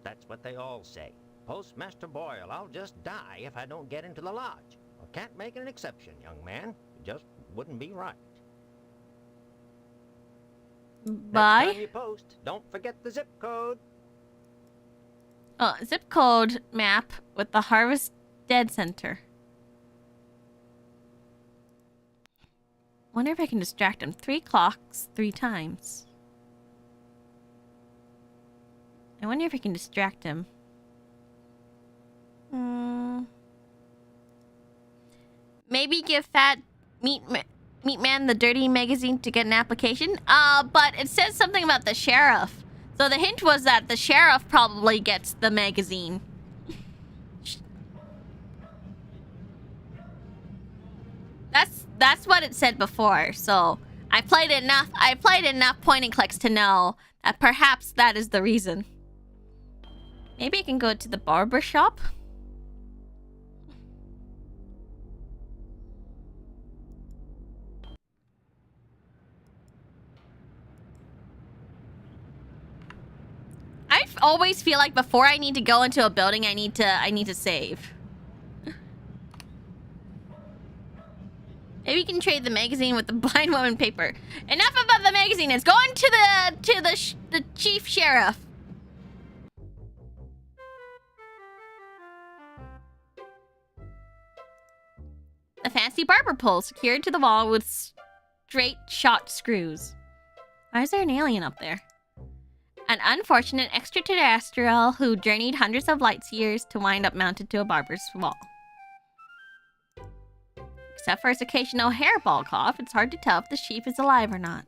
S10: That's what they all say. Postmaster Boyle, I'll just die if I don't get into the lodge. I can't make an exception, young man. It just wouldn't be right.
S1: Bye.
S10: Next time you post, don't forget the zip code.
S1: Oh, zip code map with the Harvest Dead Center. Wonder if I can distract him. 3 clocks, 3 times. I wonder if I can distract him. Maybe give Fat Meat Man the dirty magazine to get an application. But it says something about the sheriff. So the hint was that the sheriff probably gets the magazine. That's what it said before. So I played enough point and clicks to know that perhaps that is the reason. Maybe I can go to the barber shop. I always feel like before I need to go into a building, I need to save. Maybe you can trade the magazine with the blind woman paper. Enough about the magazine. It's going to the chief sheriff. The fancy barber pole secured to the wall with straight shot screws. Why is there an alien up there? An unfortunate extraterrestrial who journeyed hundreds of light years to wind up mounted to a barber's wall. Except for its occasional hairball cough, it's hard to tell if the sheep is alive or not.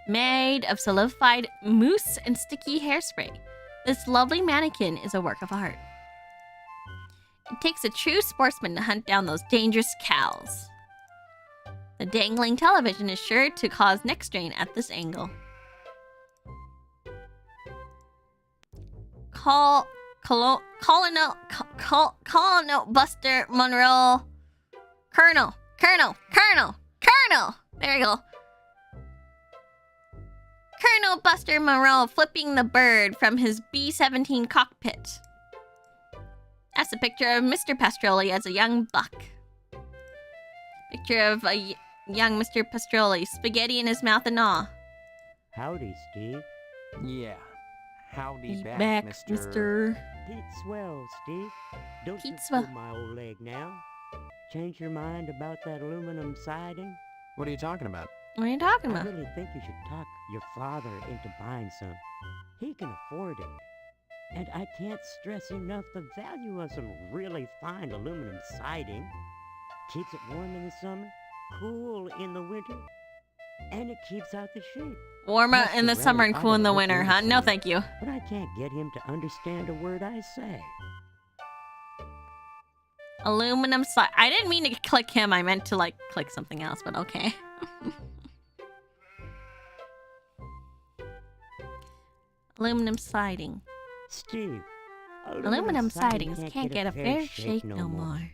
S1: Made of solidified mousse and sticky hairspray, this lovely mannequin is a work of art. It takes a true sportsman to hunt down those dangerous cows. The dangling television is sure to cause neck strain at this angle. Colonel Buster Monroe. Colonel. There you go. Colonel Buster Monroe flipping the bird from his B-17 cockpit. That's a picture of Mr. Pastrolli as a young buck. Picture of a young Mr. Pastrolli, spaghetti in his mouth and awe.
S11: Howdy, Steve.
S3: Yeah. Howdy
S1: back,
S3: Mr.
S1: Mr.
S11: Pete Swell, Steve. Don't
S1: Pete
S11: you
S1: Swell.
S11: pull my old leg now. Change your mind about that aluminum siding?
S3: What are you talking about?
S1: What are you talking
S11: I
S1: about?
S11: really think you should talk your father into buying some. He can afford it. And I can't stress enough the value of some really fine aluminum siding. Keeps it warm in the summer, cool in the winter, and it keeps out the sheep.
S1: Warmer
S11: Plus
S1: in the
S11: the
S1: summer and
S11: rain,
S1: cool in the
S11: I don't
S1: winter,
S11: look
S1: huh? No,
S11: innocent.
S1: thank you.
S11: But I can't get him to understand a word I say.
S1: Aluminum slide. I didn't mean to click him. I meant to, like, click something else, but okay. Aluminum siding.
S11: Steve,
S1: Aluminum sidings can't get a fair shake
S11: no
S1: no
S11: more.
S1: more.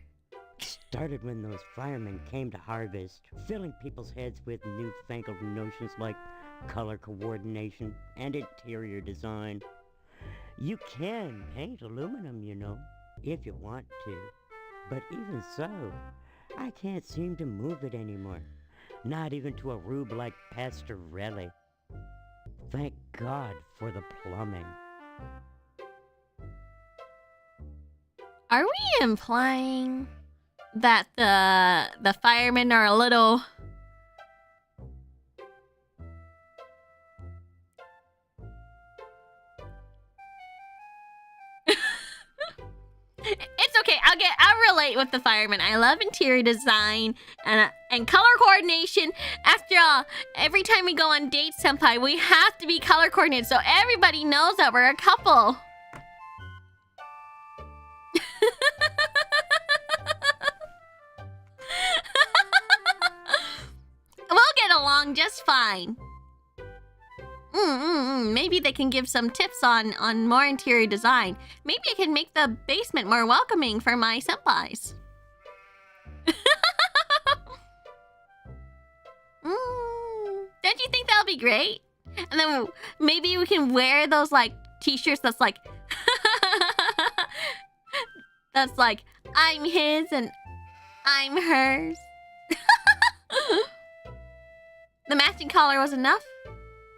S11: Started when those firemen came to harvest, filling people's heads with newfangled notions like color coordination and interior design. You can paint aluminum, you know, if you want to. But even so, I can't seem to move it anymore. Not even to a rube like Pastorelli. Thank God for the plumbing.
S1: Are we implying that the firemen are a little... It's okay. I'll relate with the firemen. I love interior design and color coordination. After all, every time we go on dates, Senpai, we have to be color coordinated so everybody knows that we're a couple. We'll get along. just fine. Maybe they can give some tips on more interior design. Maybe I can make the basement more welcoming for my senpais. Don't you think that'll be great? And then maybe we can wear those like t-shirts that's like that's like I'm his and I'm hers. The matching collar was enough?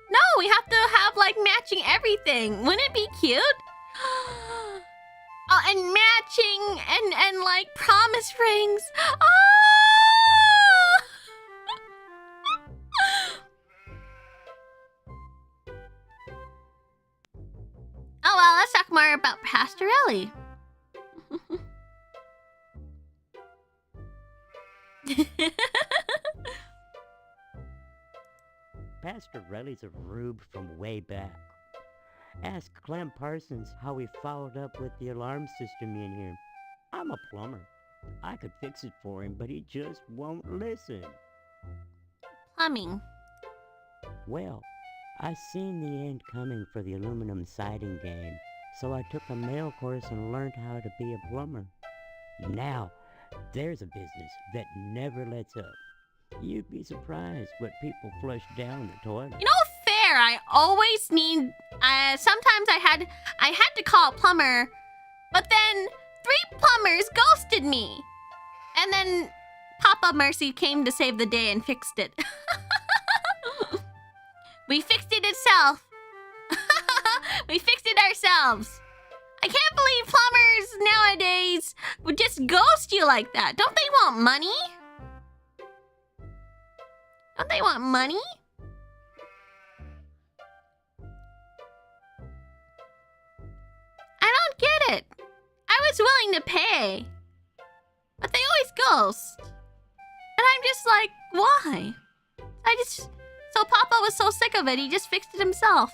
S1: No, we have to have like matching everything. Wouldn't it be cute? Oh, and matching and like promise rings. Oh! Oh well, let's talk more about Pastorelli.
S11: Pastorelli's a rube from way back. Ask Clem Parsons how he followed up with the alarm system in here. I'm a plumber. I could fix it for him, but he just won't listen.
S1: Plumbing.
S11: Well, I seen the end coming for the aluminum siding game, so I took a mail course and learned how to be a plumber. Now, there's a business that never lets up. You'd be surprised what people flush down the toilet.
S1: You know, fair. I always need. Sometimes I had to call a plumber, but then 3 plumbers ghosted me, and then Papa Mercy came to save the day and fixed it. We fixed it itself. We fixed it ourselves. I can't believe plumbers nowadays would just ghost you like that. Don't they want money? Don't they want money? I don't get it. I was willing to pay, but they always ghost. And I'm just like, why? So Papa was so sick of it, he just fixed it himself.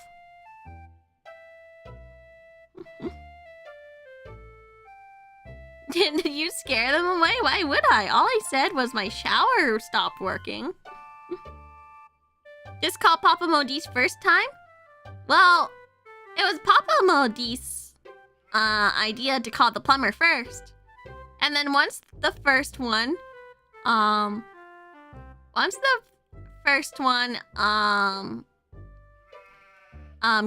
S1: Did you scare them away? Why would I? All I said was my shower stopped working. Just call Papa Modiste first time? Well, it was Papa Modiste's idea to call the plumber first. And then once the first one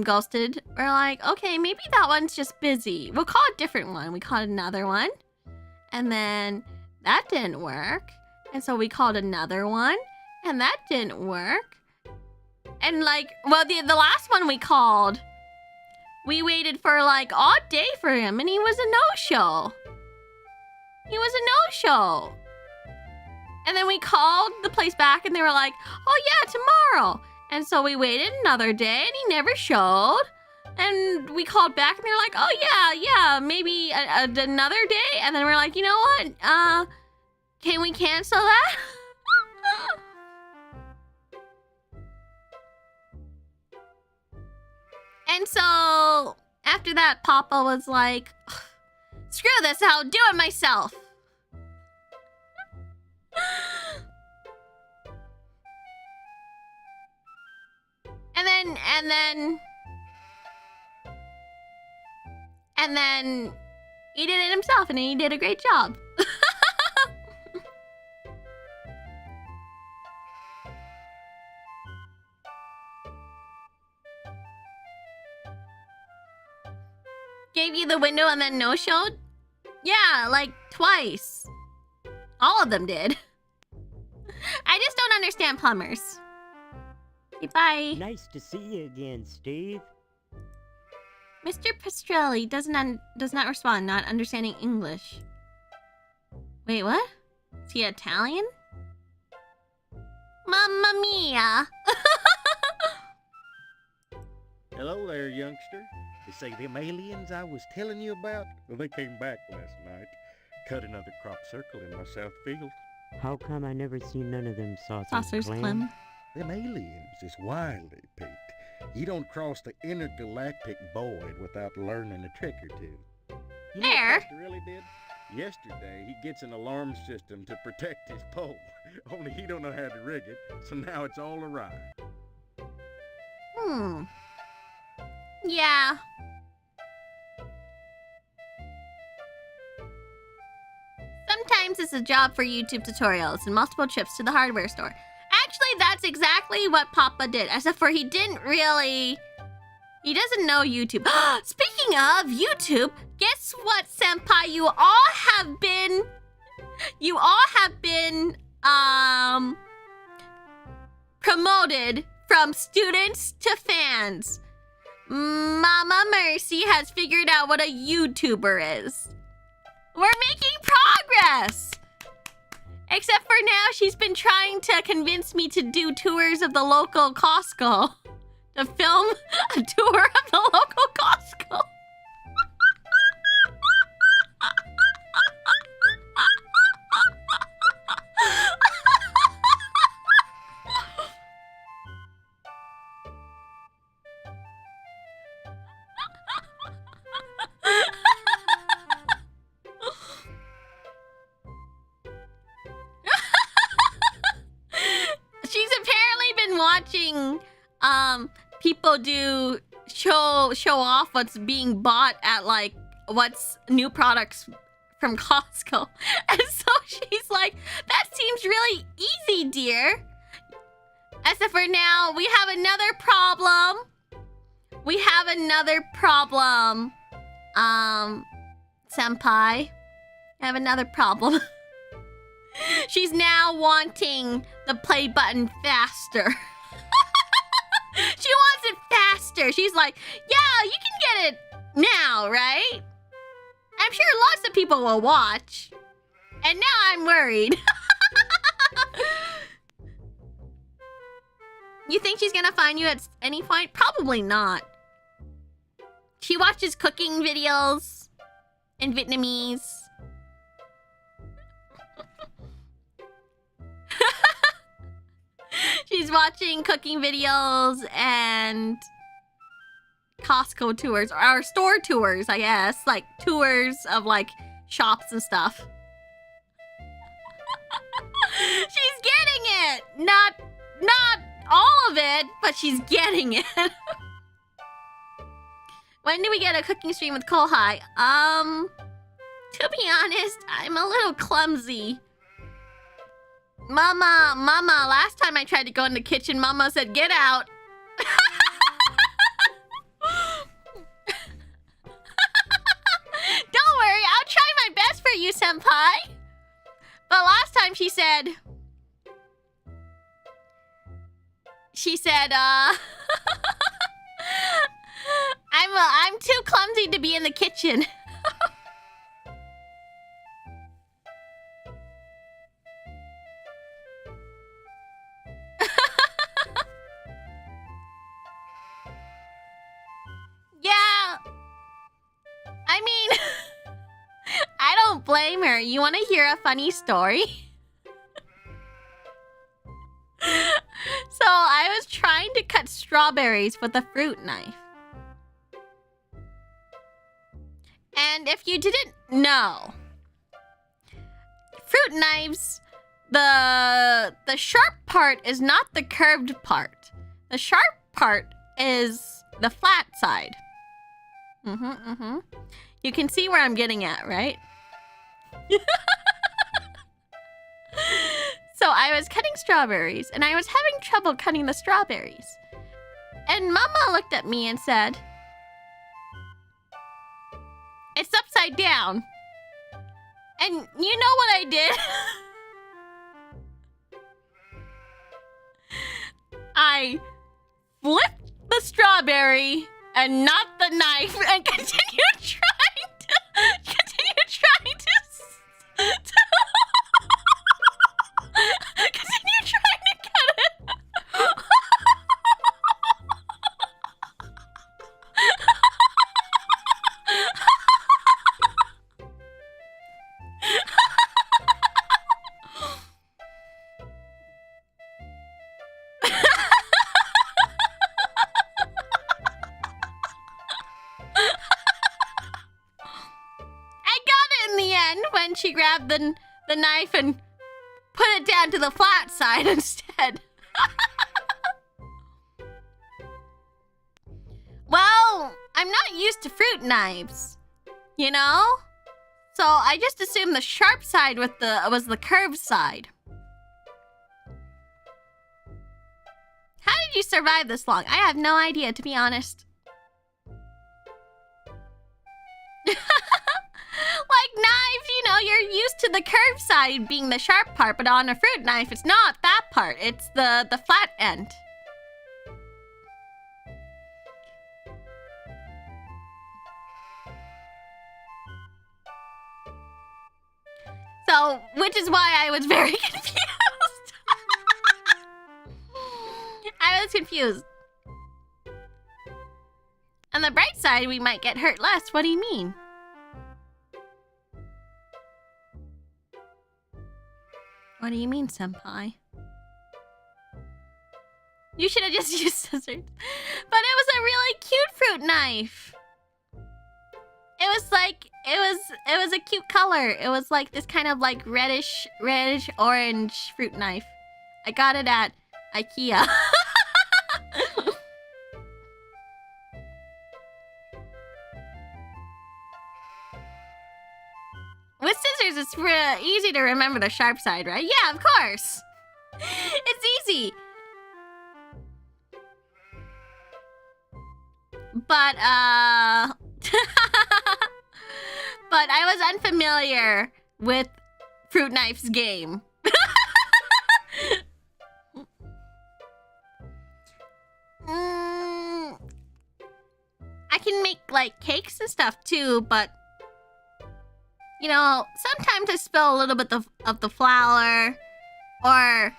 S1: ghosted, we're like, okay, maybe that one's just busy. We'll call a different one. We called another one. And then that didn't work. And so we called another one. And that didn't work. And like, well, the last one we called, we waited for like all day for him, and he was a no-show. He was a no-show. And then we called the place back, and they were like, oh yeah, tomorrow. And so we waited another day, and he never showed. And we called back, and they were like, oh yeah, maybe another day. And then we're like, you know what? Can we cancel that? And so after that, Papa was like, screw this, I'll do it myself. And then he did it himself, and he did a great job. Gave you the window and then no-showed? Yeah, like twice. All of them did. I just don't understand plumbers. Okay, bye.
S11: Nice to see you again, Steve.
S1: Mr. Pastrelli does not respond, not understanding English. Wait, what? Is he Italian? Mamma mia!
S12: Hello there, youngster. They say them aliens I was telling you about, well, they came back last night. Cut another crop circle in my south field.
S11: How come I never seen none of them
S1: Saucers, Clem?
S12: Them aliens is wily, Pete. You don't cross the intergalactic void without learning a trick or two. You know what Pastor really did? Yesterday, he gets an alarm system to protect his pole. Only he don't know how to rig it, so now it's all awry.
S1: Yeah. Sometimes it's a job for YouTube tutorials and multiple trips to the hardware store. Actually, that's exactly what Papa did, except for he didn't really... He doesn't know YouTube. Speaking of YouTube, guess what, Senpai? You all have been promoted from students to fans. Mama Mercy has figured out what a YouTuber is. We're making progress! Except for now, she's been trying to convince me to do tours of the local Costco. To film a tour of the local Costco. She's apparently been watching people do show off what's being bought at like what's new products from Costco. And so she's like, that seems really easy, dear. Except for now, we have another problem. Senpai. I have another problem. She's now wanting the play button faster. She wants it faster. She's like, yeah, you can get it now, right? I'm sure lots of people will watch. And now I'm worried. You think she's gonna find you at any point? Probably not. She watches cooking videos in Vietnamese. She's watching cooking videos and Costco tours, or store tours, I guess. Like, tours of, like, shops and stuff. She's getting it! Not all of it, but she's getting it. When do we get a cooking stream with Kohai? To be honest, I'm a little clumsy. Mama, last time I tried to go in the kitchen, Mama said, get out. Don't worry, I'll try my best for you, Senpai. But last time she said, I'm too clumsy to be in the kitchen. Yeah. I mean, I don't blame her. You want to hear a funny story? So I was trying to cut strawberries with a fruit knife. And if you didn't know, fruit knives, the sharp part is not the curved part. The sharp part is the flat side. You can see where I'm getting at, right? So I was cutting strawberries, and I was having trouble cutting the strawberries. And Mama looked at me and said, it's upside down. And you know what I did? I flipped the strawberry and not the knife and continued trying to continue trying to cut it. She grabbed the knife and put it down to the flat side instead. Well, I'm not used to fruit knives, you know? So I just assumed the sharp side was the curved side. How did you survive this long? I have no idea, to be honest. Like knives, you know, you're used to the curved side being the sharp part, but on a fruit knife, it's not that part. It's the flat end. So, which is why I was very confused. I was confused. On the bright side, we might get hurt less. What do you mean? What do you mean, Senpai? You should have just used scissors. But it was a really cute fruit knife. It was a cute color. It was like this kind of like reddish orange fruit knife. I got it at IKEA. With scissors, it's easy to remember the sharp side, right? Yeah, of course. It's easy. But, but I was unfamiliar with Fruit Knife's game. I can make, like, cakes and stuff, too, but... You know, sometimes I spill a little bit of the flour, or I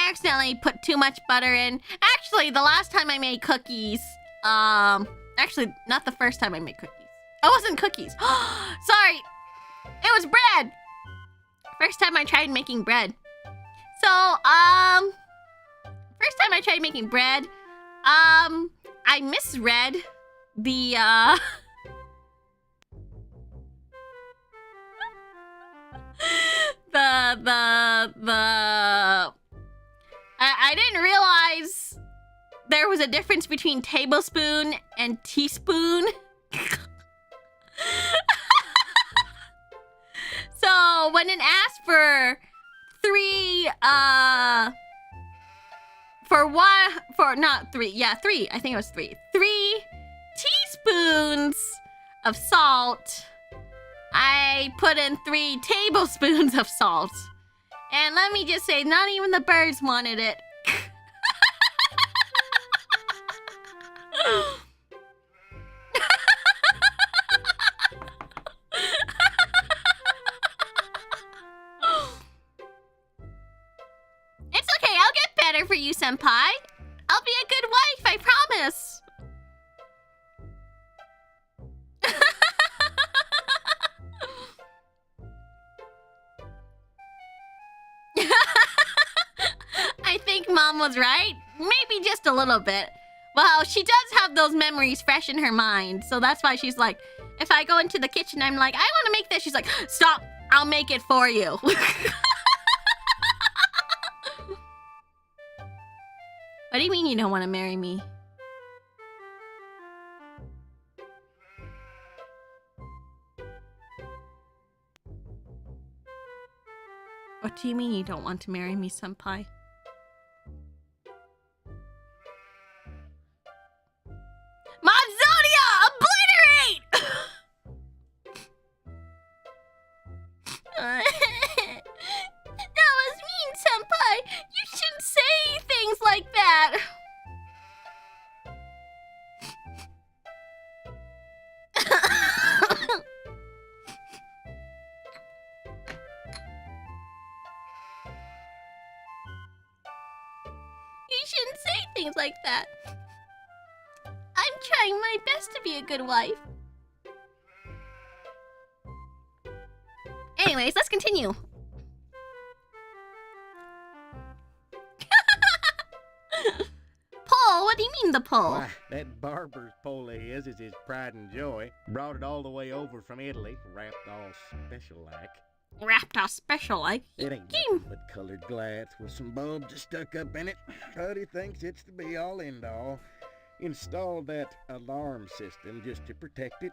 S1: accidentally put too much butter in. Actually, the last time I made cookies, actually, not the first time I made cookies. It wasn't cookies. Sorry, it was bread. First time I tried making bread. So, first time I tried making bread, I misread the, I didn't realize there was a difference between tablespoon and teaspoon. So when it asked for three, three, I think it was three. 3 teaspoons of salt, I put in 3 tablespoons of salt. And let me just say, not even the birds wanted it. It's okay, I'll get better for you, Senpai. I'll be a good wife, I promise. I think Mom was right. Maybe just a little bit. Well, she does have those memories fresh in her mind. So that's why she's like, if I go into the kitchen, I'm like, I want to make this. She's like, stop, I'll make it for you. What do you mean you don't want to marry me? What do you mean you don't want to marry me, Senpai? Monzonia! Obliterate! That was mean, Senpai! You shouldn't say things like that! You shouldn't say things like that. I'm trying my best to be a good wife. Anyways, let's continue. Pull? What do you mean the pull?
S12: Why, that barber's pole of his is his pride and joy. Brought it all the way over from Italy, wrapped all special like.
S1: Raptor special, like.
S12: It ain't nothing but colored glass with some bulbs stuck up in it. But he thinks it's the be-all, end-all. Installed that alarm system just to protect it.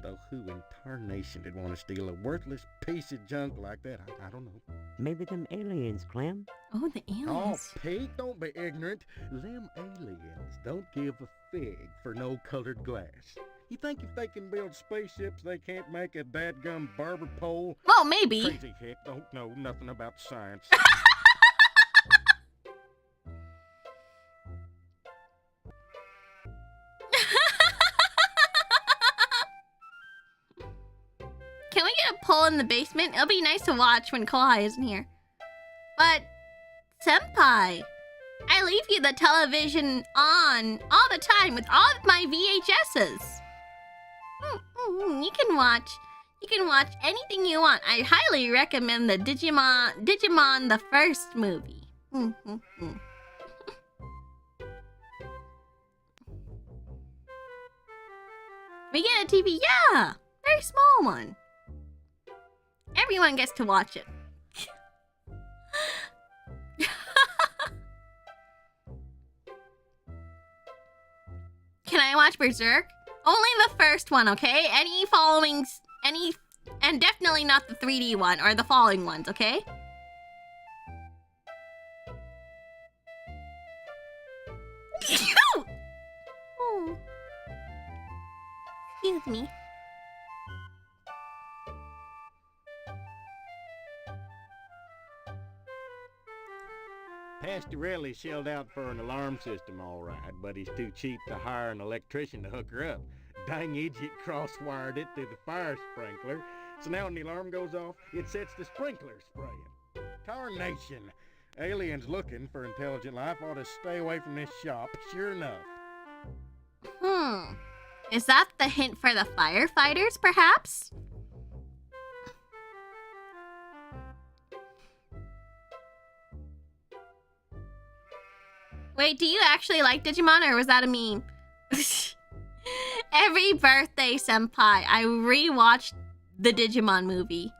S12: Though who in tarnation would want to steal a worthless piece of junk like that? I don't know.
S11: Maybe them aliens, Clem.
S1: Oh, the
S12: Oh,
S1: aliens.
S12: Pete, don't be ignorant. Them aliens don't give a fig for no colored glass. You think if they can build spaceships, they can't make a dadgum barber pole?
S1: Well, maybe.
S12: Crazy heck don't know nothing about science.
S1: Can we get a poll in the basement? It'll be nice to watch when Kohai isn't here. But, Senpai, I leave you the television on all the time with all of my VHSs. You can watch anything you want. I highly recommend the Digimon the first movie. We get a TV, yeah, very small one. Everyone gets to watch it. Can I watch Berserk? Only the first one, okay? Any followings, and definitely not the 3D one or the following ones, okay? Oh. Excuse me.
S12: Pastorelli shelled out for an alarm system, all right, but he's too cheap to hire an electrician to hook her up. Dang idiot cross-wired it to the fire sprinkler, so now when the alarm goes off, it sets the sprinkler spraying. Tarnation! Aliens looking for intelligent life ought to stay away from this shop, sure enough.
S1: Is that the hint for the firefighters, perhaps? Wait, do you actually like Digimon, or was that a meme? Every birthday, Senpai, I rewatched the Digimon movie.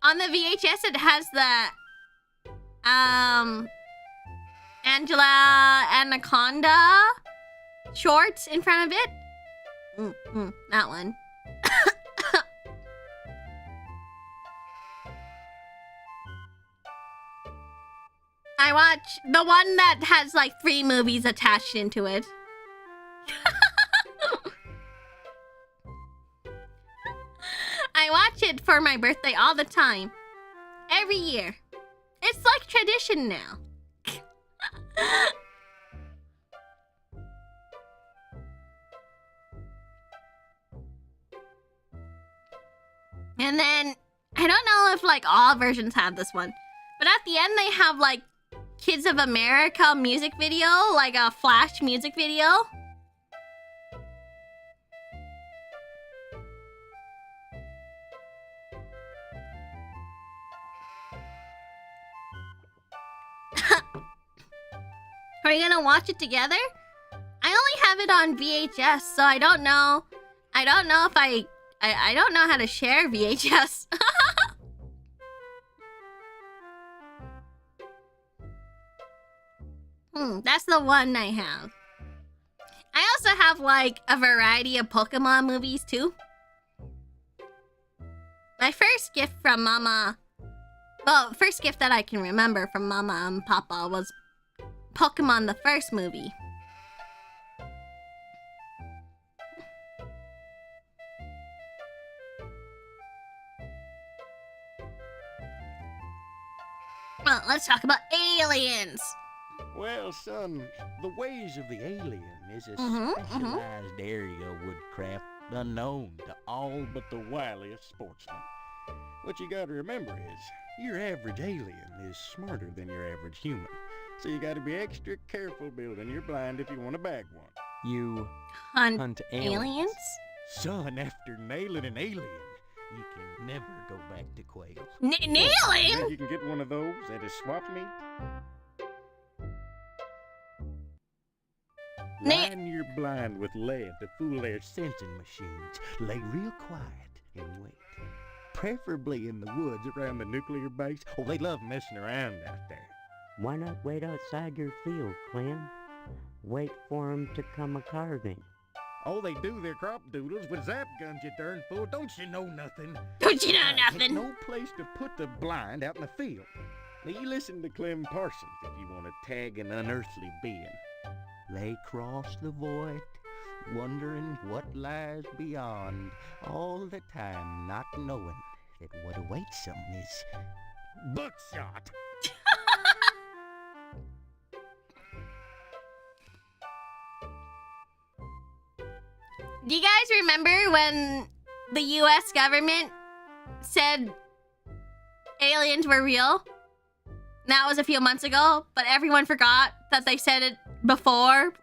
S1: On the VHS, it has the Angela Anaconda shorts in front of it. That one. I watch the one that has like 3 movies attached into it. I watch it for my birthday all the time. Every year. It's like tradition now. And then, I don't know if like all versions have this one, but at the end they have like Kids of America music video, like a flash music video. Are we gonna watch it together? I only have it on VHS, so I don't know. I don't know if I don't know how to share VHS. That's the one I have. I also have like a variety of Pokemon movies too. My first gift from Mama, well, first gift that I can remember from Mama and Papa was Pokemon the first movie. Well, let's talk about aliens.
S12: Well, son, the ways of the alien is a specialized area of woodcraft unknown to all but the wiliest sportsmen. What you gotta remember is, your average alien is smarter than your average human. So you gotta be extra careful building your blind if you want to bag one.
S3: You
S1: hunt aliens?
S12: Son, after nailing an alien, you can never go back to quail.
S1: Nailing?
S12: You can get one of those at a swap meet. Line your blind with lead to fool their sensing machines. Lay real quiet and wait. preferably in the woods around the nuclear base. Oh, they love messing around out there.
S11: Why not wait outside your field, Clem? Wait for 'em to come a-carving.
S12: Oh, they do their crop doodles with zap guns, you darn fool. Don't you know nothing?
S1: Don't you know
S12: Ain't
S1: nothing?
S12: no place to put the blind out in the field. Now, you listen to Clem Parsons if you want to tag an unearthly being. They cross the void, wondering what lies beyond, all the time not knowing that what awaits them is buckshot.
S1: Do you guys remember when the US government said aliens were real? That was a few months ago, but everyone forgot that they said it before.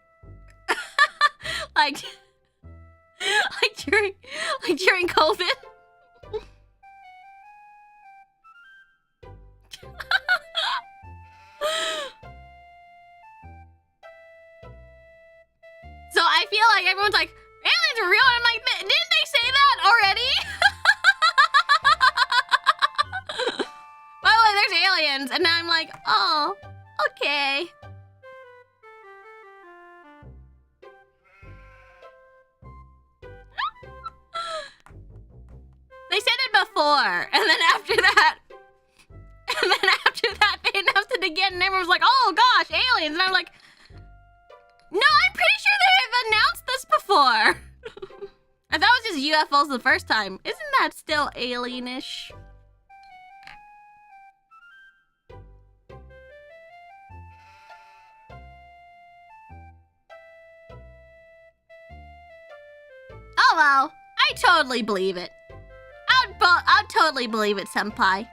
S1: like during COVID. So I feel like everyone's like, aliens are real, and I'm like, didn't they say that already? By the way, there's aliens, and I'm like, oh, okay. They said it before, and then after that, they announced it again, and everyone was like, oh gosh, aliens, and I'm like, no, I'm pretty sure they have announced this before. I thought it was just UFOs the first time. Isn't that still alienish? Oh well, I totally believe it. I'd totally believe it, Senpai.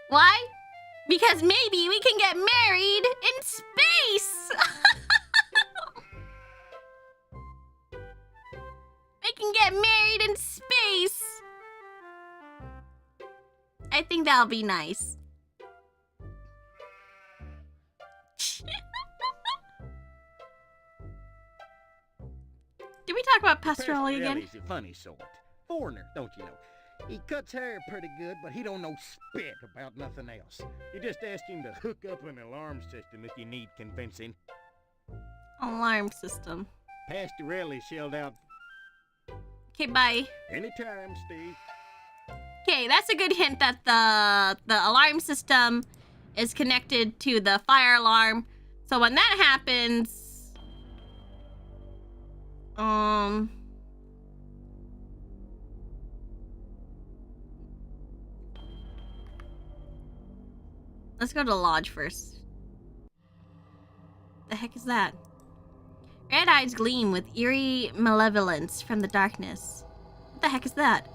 S1: Why? Because maybe we can get married in space! We can get married in space! I think that'll be nice. Did we talk about Pastorelli again?
S12: Pastorelli's a funny sort. Foreigner, don't you know? He cuts hair pretty good, but he don't know spit about nothing else. You just ask him to hook up an alarm system if you need convincing.
S1: Alarm system.
S12: Pastorelli shelled out.
S1: Okay, bye.
S12: Anytime, Steve.
S1: Okay, that's a good hint that the alarm system is connected to the fire alarm. So when that happens, let's go to the lodge first. The heck is that? Red eyes gleam with eerie malevolence from the darkness. What the heck is that?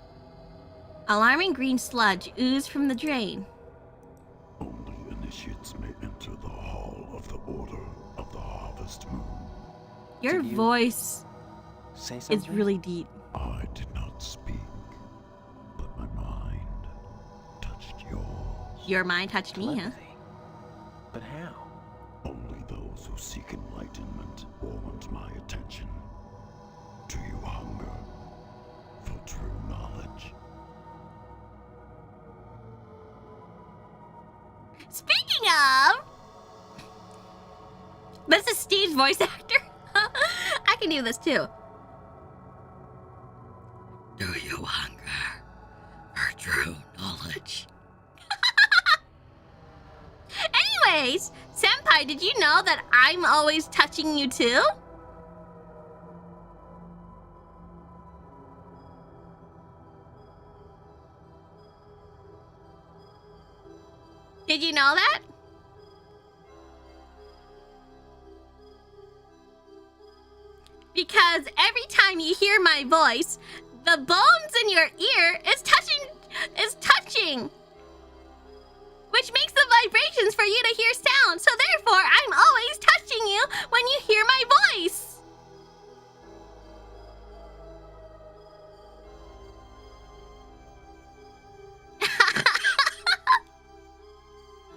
S1: Alarming green sludge ooze from the drain.
S13: Only initiates may enter the hall of the Order of the Harvest Moon.
S1: Your voice is really deep.
S13: I did not speak, but my mind touched yours.
S1: Your mind touched me, huh?
S13: But how? Only those who seek enlightenment want my attention. Do you hunger for true knowledge?
S1: Speaking of, this is Steve's voice actor. I can do this too. Do you hunger for true knowledge? Anyways, Senpai, did you know that I'm always touching you too? Did you know that? Because every time you hear my voice, the bones in your ear is touching. Which makes the vibrations for you to hear sound. So therefore, I'm always touching you when you hear my voice.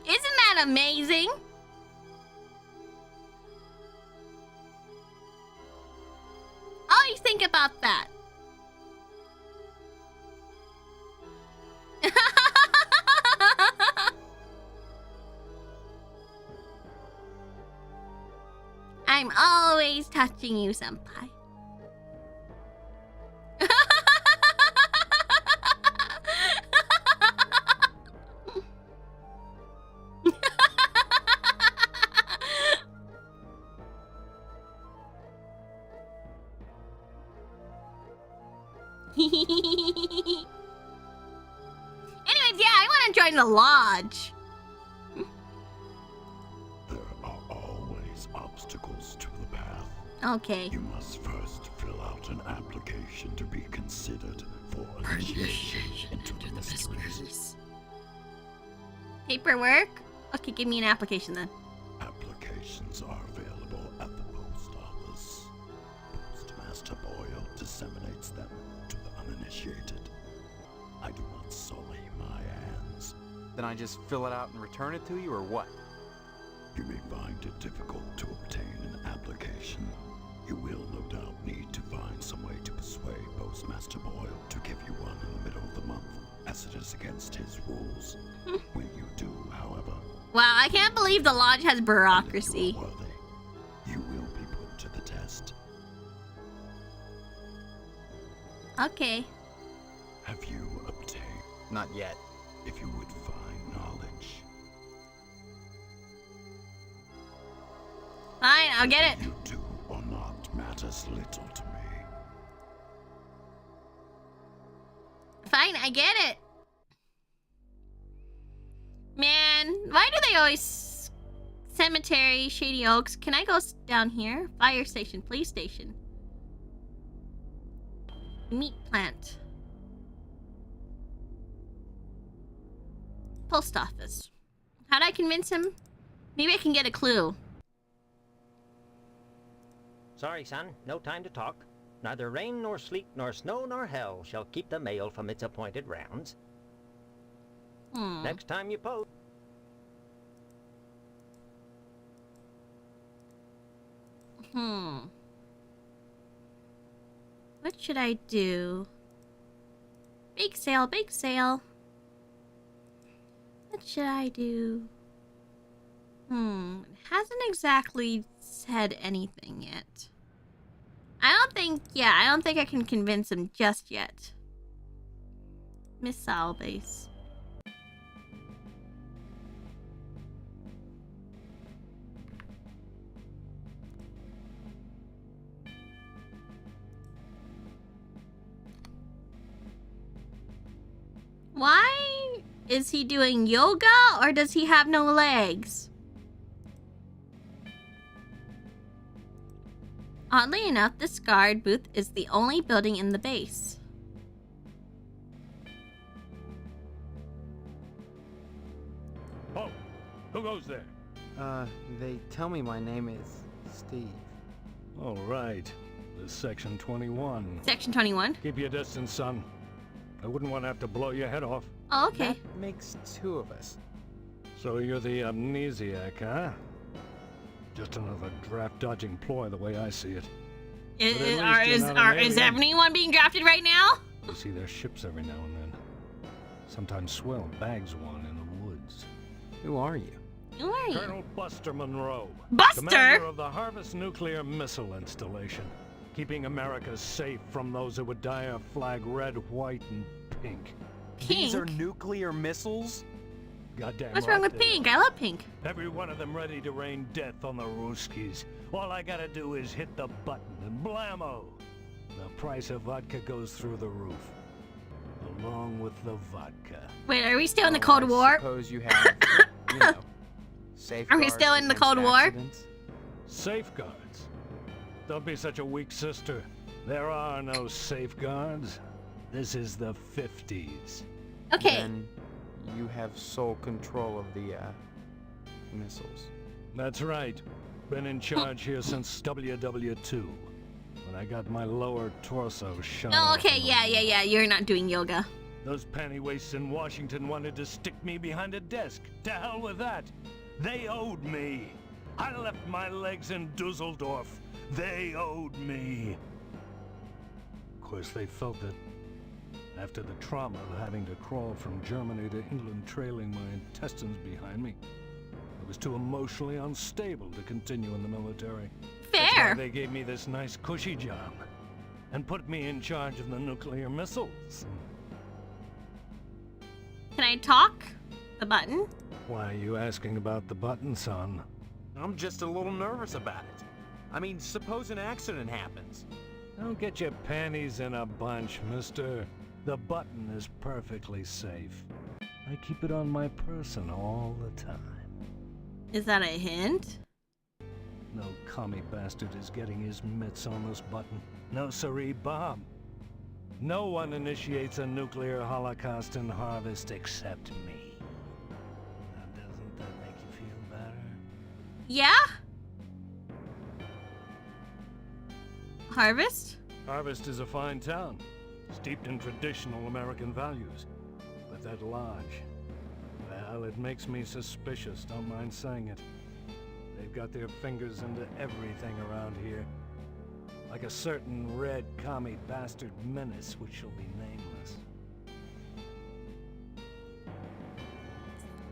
S1: Isn't that amazing? Always think about that. touching you, Senpai. Anyways, yeah, I want to join the lodge.
S13: There are always obstacles to the path.
S1: Okay.
S13: You must first fill out an application to be considered for initiation into the mysteries.
S1: Paperwork? Okay, give me an application then.
S13: Applications are available at the post office. Postmaster Boyle disseminates them to the uninitiated. I do not sully my hands.
S3: Then I just fill it out and return it to you, or what?
S13: You may find it difficult to obtain an application. You will no doubt need to find some way to persuade Postmaster Boyle to give you one in the middle of the month, as it is against his rules. When you do, however...
S1: Wow, I can't believe the lodge has bureaucracy.
S13: You are worthy. You will be put to the test.
S1: Okay.
S13: Have you obtained?
S3: Not yet.
S13: If you would find knowledge.
S1: Fine, I'll get it.
S13: You do or not matters little to me.
S1: Fine, I get it. Man, why do they always... Cemetery, Shady Oaks. Can I go down here? Fire station, police station. Meat plant. Post office. How'd I convince him? Maybe I can get a clue.
S10: Sorry, son. No time to talk. Neither rain nor sleet nor snow nor hell shall keep the mail from its appointed rounds. Next time you post.
S1: What should I do? Bake sale, bake sale. What should I do? It hasn't exactly said anything yet. I don't think I can convince him just yet. Missile base. Why is he doing yoga, or does he have no legs? Oddly enough, this guard booth is the only building in the base.
S14: Oh, who goes there?
S3: They tell me my name is Steve.
S14: All right. This is Section 21.
S1: Section 21?
S14: Keep your distance, son. I wouldn't want to have to blow your head off.
S1: Oh, okay.
S3: That makes two of us.
S14: So you're the amnesiac, huh? Just another draft-dodging ploy the way I see it.
S1: Is everyone being drafted right now?
S14: You see their ships every now and then. Sometimes swell bags one in the woods.
S3: Who are you?
S1: Who are you?
S14: Colonel Buster Monroe.
S1: Buster?
S14: Commander of the Harvest Nuclear Missile Installation. Keeping America safe from those who would dye our flag red, white, and pink.
S3: These are nuclear missiles?
S14: Goddamn.
S1: What's wrong with pink? I love pink.
S14: Every one of them ready to rain death on the Ruskies. All I gotta do is hit the button and blammo! The price of vodka goes through the roof. Along with the vodka.
S1: Wait, are we still in the Cold War?
S3: I suppose you have, you know, safeguards.
S1: Are we still in the Cold War?
S3: Accidents?
S14: Safeguards? Don't be such a weak sister. There are no safeguards. This is the 50s.
S1: Okay.
S3: Then you have sole control of the, missiles.
S14: That's right. Been in charge here since WW2. When I got my lower torso shot.
S1: Oh, okay, yeah. You're not doing yoga.
S14: Those pantywaists in Washington wanted to stick me behind a desk. To hell with that. They owed me. I left my legs in Dusseldorf. They owed me. Of course, they felt that after the trauma of having to crawl from Germany to England trailing my intestines behind me, I was too emotionally unstable to continue in the military. That's
S1: fair.
S14: why they gave me this nice cushy job and put me in charge of the nuclear missiles.
S1: Can I talk? The button?
S14: Why are you asking about the button, son?
S3: I'm just a little nervous about it. I mean, suppose an accident happens.
S14: Don't get your panties in a bunch, mister. The button is perfectly safe. I keep it on my person all the time.
S1: Is that a hint?
S14: No commie bastard is getting his mitts on this button. No siree, Bob. No one initiates a nuclear holocaust in Harvest except me. Now, doesn't that make you feel better?
S1: Yeah? Harvest?
S14: Harvest is a fine town, steeped in traditional American values. But that lodge, well, it makes me suspicious, don't mind saying it. They've got their fingers into everything around here. Like a certain red commie bastard menace which shall be nameless.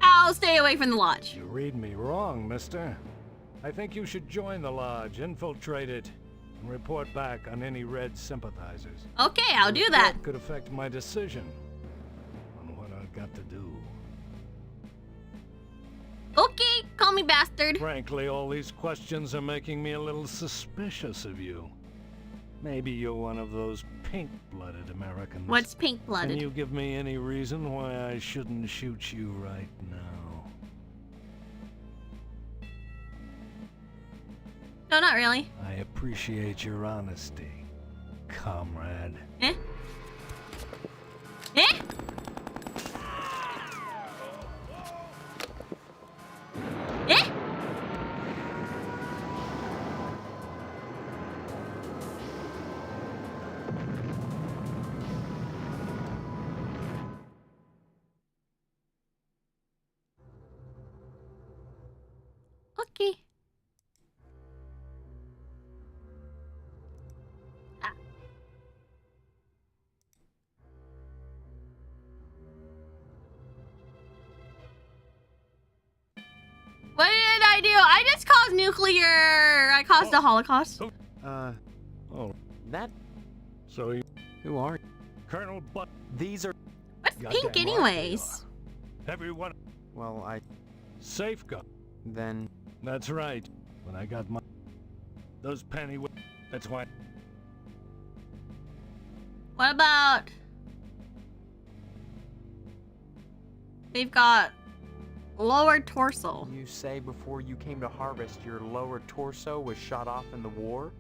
S1: I'll stay away from the lodge.
S14: You read me wrong, mister. I think you should join the lodge, infiltrate it, and report back on any red sympathizers.
S1: Okay, I'll do that.
S14: Could affect my decision on what I've got to do.
S1: Okay, call me bastard.
S14: Frankly, all these questions are making me a little suspicious of you. Maybe you're one of those pink-blooded Americans.
S1: What's pink-blooded?
S14: Can you give me any reason why I shouldn't shoot you right now?
S1: No, not really.
S14: I appreciate your honesty, comrade.
S1: Eh? Eh? Eh? Okay. Ah. What did I do? I just caused nuclear. I caused the Holocaust.
S14: Oh,
S3: that...
S14: so you...
S3: Who are you?
S14: Colonel Butt.
S3: These are...
S1: What's
S14: Goddamn
S1: pink,
S14: right
S1: anyways?
S14: they are. Everyone...
S3: Well,
S14: Safeguard.
S3: Then...
S14: That's right. When I got my... Those penny... That's why...
S1: What about... They've got lower torso.
S3: You say before you came to Harvest, your lower torso was shot off in the war?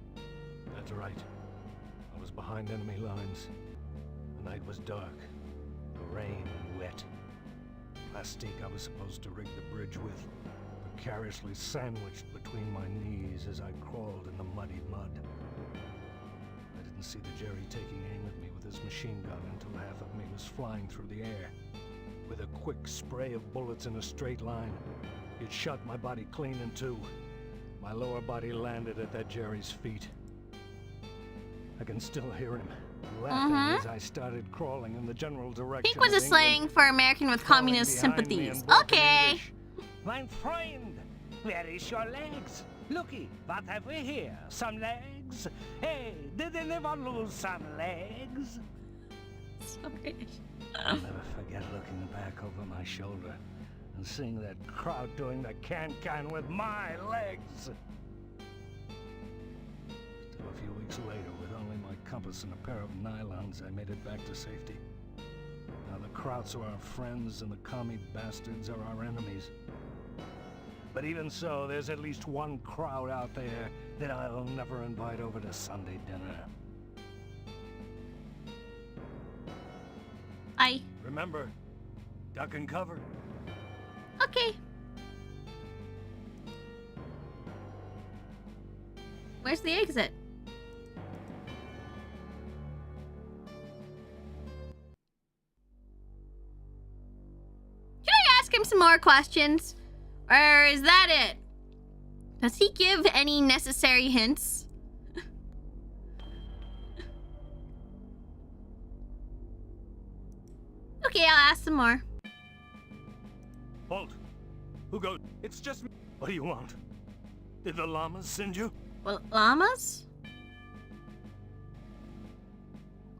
S14: That's right. I was behind enemy lines. The night was dark. The rain and wet. Plastique I was supposed to rig the bridge with, precariously sandwiched between my knees as I crawled in the muddy mud. I didn't see the Jerry taking aim at me with his machine gun until half of me was flying through the air. With a quick spray of bullets in a straight line, it shot my body clean in two. My lower body landed at that Jerry's feet. I can still hear him laughing as I started crawling in the general direction.
S1: Pink was a slang for American with communist sympathies. Okay.
S15: My friend, where is your legs? Looky, what have we here? Some legs? Hey, did anyone lose some legs?
S1: Sorry.
S14: I'll never forget looking back over my shoulder and seeing that crowd doing the can-can with my legs. Still a few weeks later, with only my compass and a pair of nylons, I made it back to safety. Now the Krauts are our friends and the commie bastards are our enemies. But even so, there's at least one crowd out there that I'll never invite over to Sunday dinner. Remember, duck and cover.
S1: Okay. Where's the exit? Can I ask him some more questions? Or is that it? Does he give any necessary hints? Okay, I'll ask some more.
S14: Halt! Who goes?
S3: It's just...
S14: What do you want? Did the llamas send you?
S1: Well, llamas?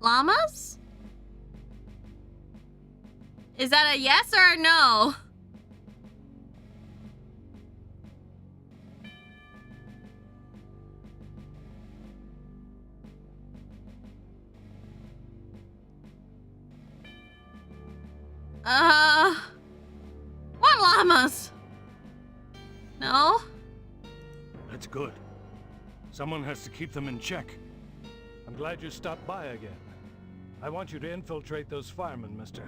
S1: Llamas? Is that a yes or a no? What llamas? No?
S14: That's good. Someone has to keep them in check. I'm glad you stopped by again. I want you to infiltrate those firemen, mister.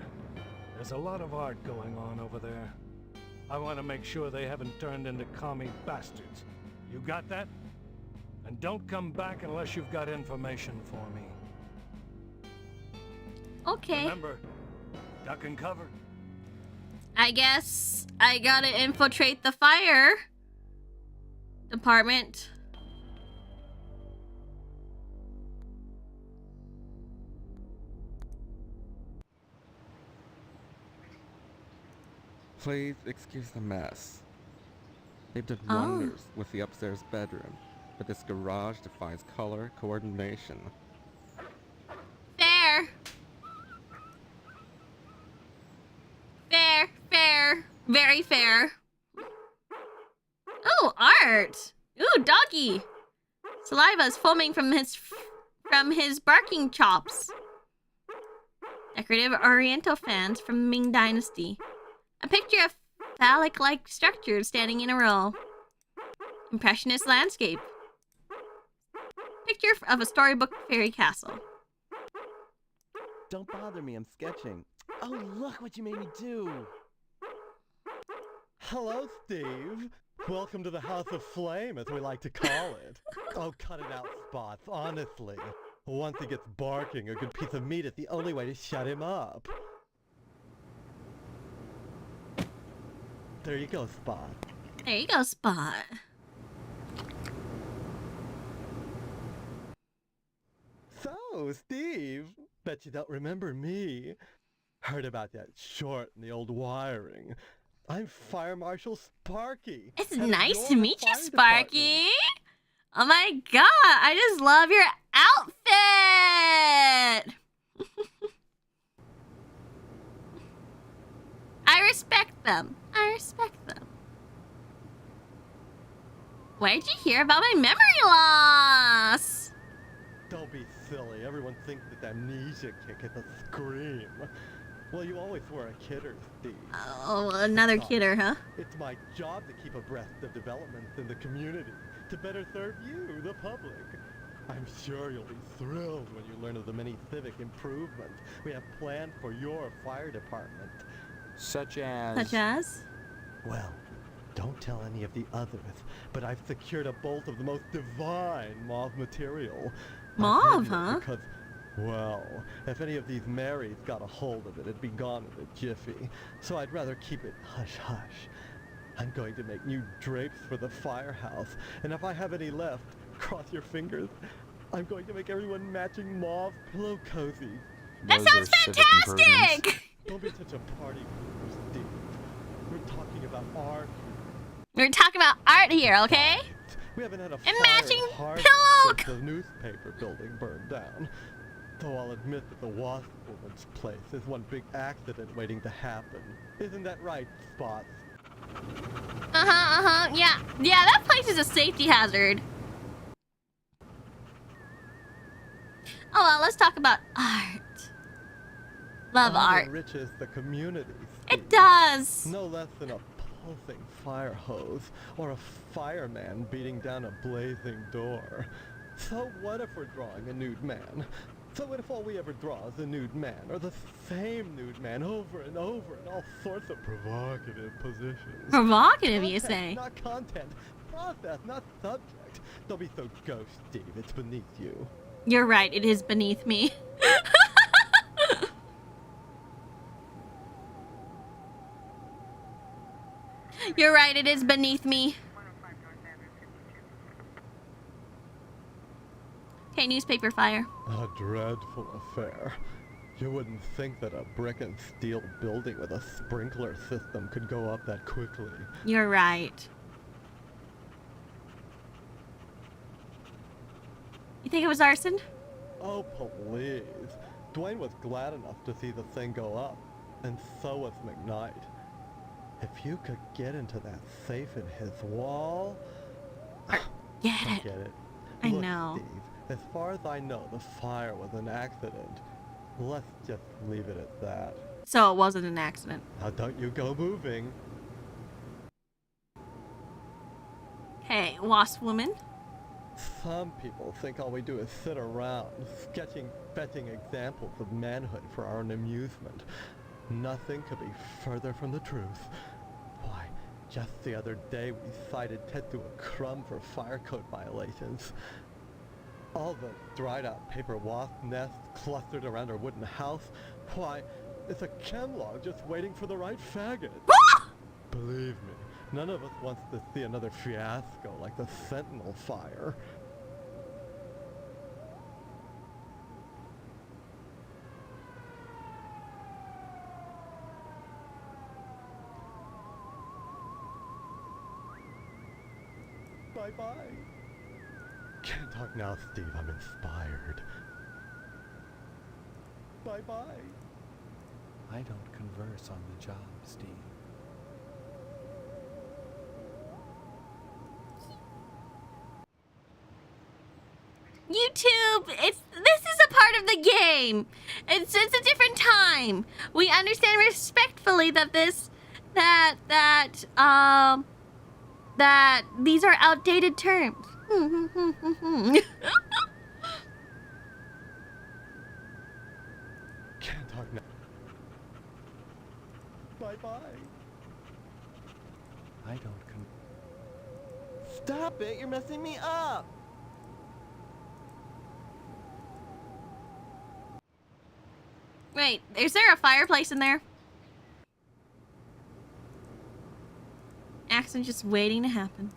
S14: There's a lot of art going on over there. I want to make sure they haven't turned into commie bastards. You got that? And don't come back unless you've got information for me.
S1: Okay.
S14: Remember, duck and cover.
S1: I guess I gotta infiltrate the fire department.
S16: Please excuse the mess. They've done wonders with the upstairs bedroom, but this garage defies color coordination.
S1: Fair. Fair, fair, very fair. Oh, art. Ooh, doggy. Saliva is foaming from his barking chops. Decorative Oriental fans from Ming Dynasty. A picture of phallic-like structures standing in a row. Impressionist landscape. Picture of a storybook fairy castle.
S17: Don't bother me, I'm sketching. Oh, look what you made me do!
S18: Hello, Steve. Welcome to the House of Flame, as we like to call it. Oh, cut it out, Spots, honestly. Once he gets barking, a good piece of meat is the only way to shut him up. There you go, Spot.
S1: There you go, Spot.
S18: So, Steve, bet you don't remember me. Heard about that short in the old wiring. I'm Fire Marshal Sparky.
S1: It's nice to meet you, Sparky. Oh my god, I just love your outfit. I respect them. I respect them. Where did you hear about my memory loss?
S18: Don't be silly. Everyone thinks that amnesia kick is a scream. Well, you always were a kidder, Steve.
S1: Oh, another kidder, huh?
S18: It's my job to keep abreast of developments in the community, to better serve you, the public. I'm sure you'll be thrilled when you learn of the many civic improvements we have planned for your fire department.
S3: Such as?
S1: Such as?
S18: Well, don't tell any of the others, but I've secured a bolt of the most divine mauve material.
S1: Mauve, huh?
S18: Because, well, if any of these Marys got a hold of it, it'd be gone in a jiffy. So I'd rather keep it hush-hush. I'm going to make new drapes for the firehouse, and if I have any left, cross your fingers, I'm going to make everyone matching mauve pillow cozies.
S1: That sounds fantastic!
S18: Don't be such a party pooper, Steve. We're talking about art.
S1: We're talking about art here, okay?
S18: We haven't had a
S1: and
S18: fire
S1: matching
S18: hard
S1: pillow.
S18: since the newspaper building burned down. Though I'll admit that the wasp woman's place is one big accident waiting to happen. Isn't that right, Spots?
S1: Yeah, that place is a safety hazard. Oh well, let's talk about art. Love art.
S18: Enriches the community.
S1: It does.
S18: No less than a pulsing fire hose or a fireman beating down a blazing door. So what if we're drawing a nude man? So what if all we ever draw is a nude man, or the same nude man over and over in all sorts of provocative positions?
S1: Provocative, you
S18: Content,
S1: say?
S18: Not content. Process, not subject. Don't be so ghost, Steve. It's beneath you.
S1: You're right, it is beneath me. You're right, it is beneath me. Okay, newspaper fire.
S18: A dreadful affair. You wouldn't think that a brick and steel building with a sprinkler system could go up that quickly.
S1: You're right. You think it was arson?
S18: Oh, please. Dwayne was glad enough to see the thing go up, and so was McKnight. If you could get into that safe in his wall...
S1: Get
S18: it.
S1: I
S18: Look,
S1: know.
S18: Steve, as far as I know, the fire was an accident. Let's just leave it at that.
S1: So it wasn't an accident.
S18: Now don't you go moving.
S1: Hey, wasp woman.
S18: Some people think all we do is sit around, fetching examples of manhood for our own amusement. Nothing could be further from the truth. Why, just the other day we cited Tetsu a crumb for fire code violations. All the dried out paper wasp nests clustered around our wooden house. Why, it's a chem log just waiting for the right faggot. Believe me, none of us wants to see another fiasco like the Sentinel fire. Bye-bye. Can't talk now, Steve. I'm inspired. Bye-bye.
S19: I don't converse on the job, Steve.
S1: YouTube, this is a part of the game. It's a different time. We understand respectfully that that these are outdated terms.
S18: Can't talk now. Bye-bye.
S19: I don't
S17: Stop it! You're messing me up!
S1: Wait, is there a fireplace in there? Accident just waiting to happen.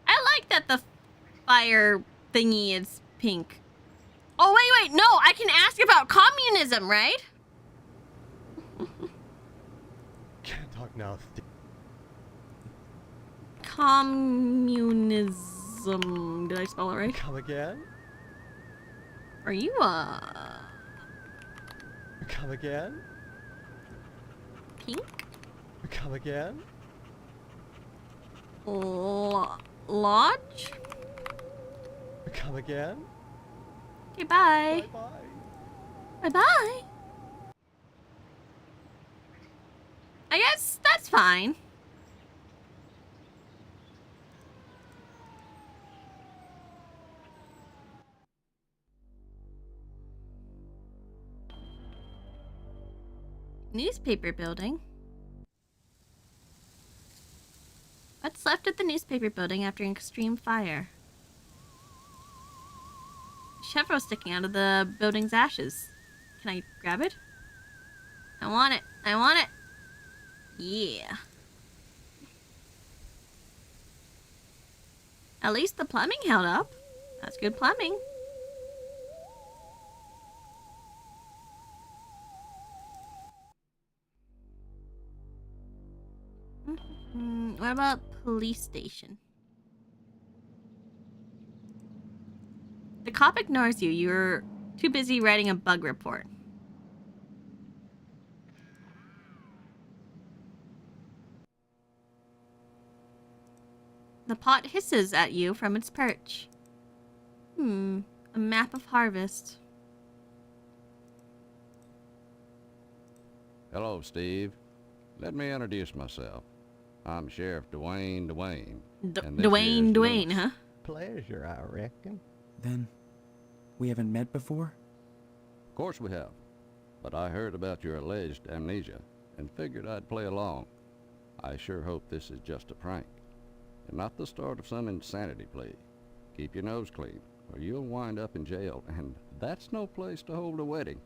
S1: I like that the fire thingy is pink. Oh, wait, no, I can ask about communism, right?
S18: Can't talk now, Steve.
S1: Communism. Did I spell it right?
S18: Come again?
S1: Are you,
S18: Come again?
S1: pink?
S18: Come again?
S1: Lodge?
S18: Come again?
S1: Okay, bye.
S18: Bye-bye.
S1: Bye-bye. I guess that's fine. Newspaper building. What's left of the newspaper building after an extreme fire? Chevron sticking out of the building's ashes. Can I grab it? I want it. I want it. Yeah. At least the plumbing held up. That's good plumbing. What about police station? The cop ignores you. You're too busy writing a bug report. The pot hisses at you from its perch. A map of harvest.
S12: Hello, Steve. Let me introduce myself. I'm Sheriff Dwayne. And this here's
S1: Dwayne,
S12: Luke.
S1: huh?
S18: Pleasure, I reckon.
S19: Then, we haven't met before?
S12: Of course we have. But I heard about your alleged amnesia and figured I'd play along. I sure hope this is just a prank and not the start of some insanity plea. Keep your nose clean or you'll wind up in jail, and that's no place to hold a wedding.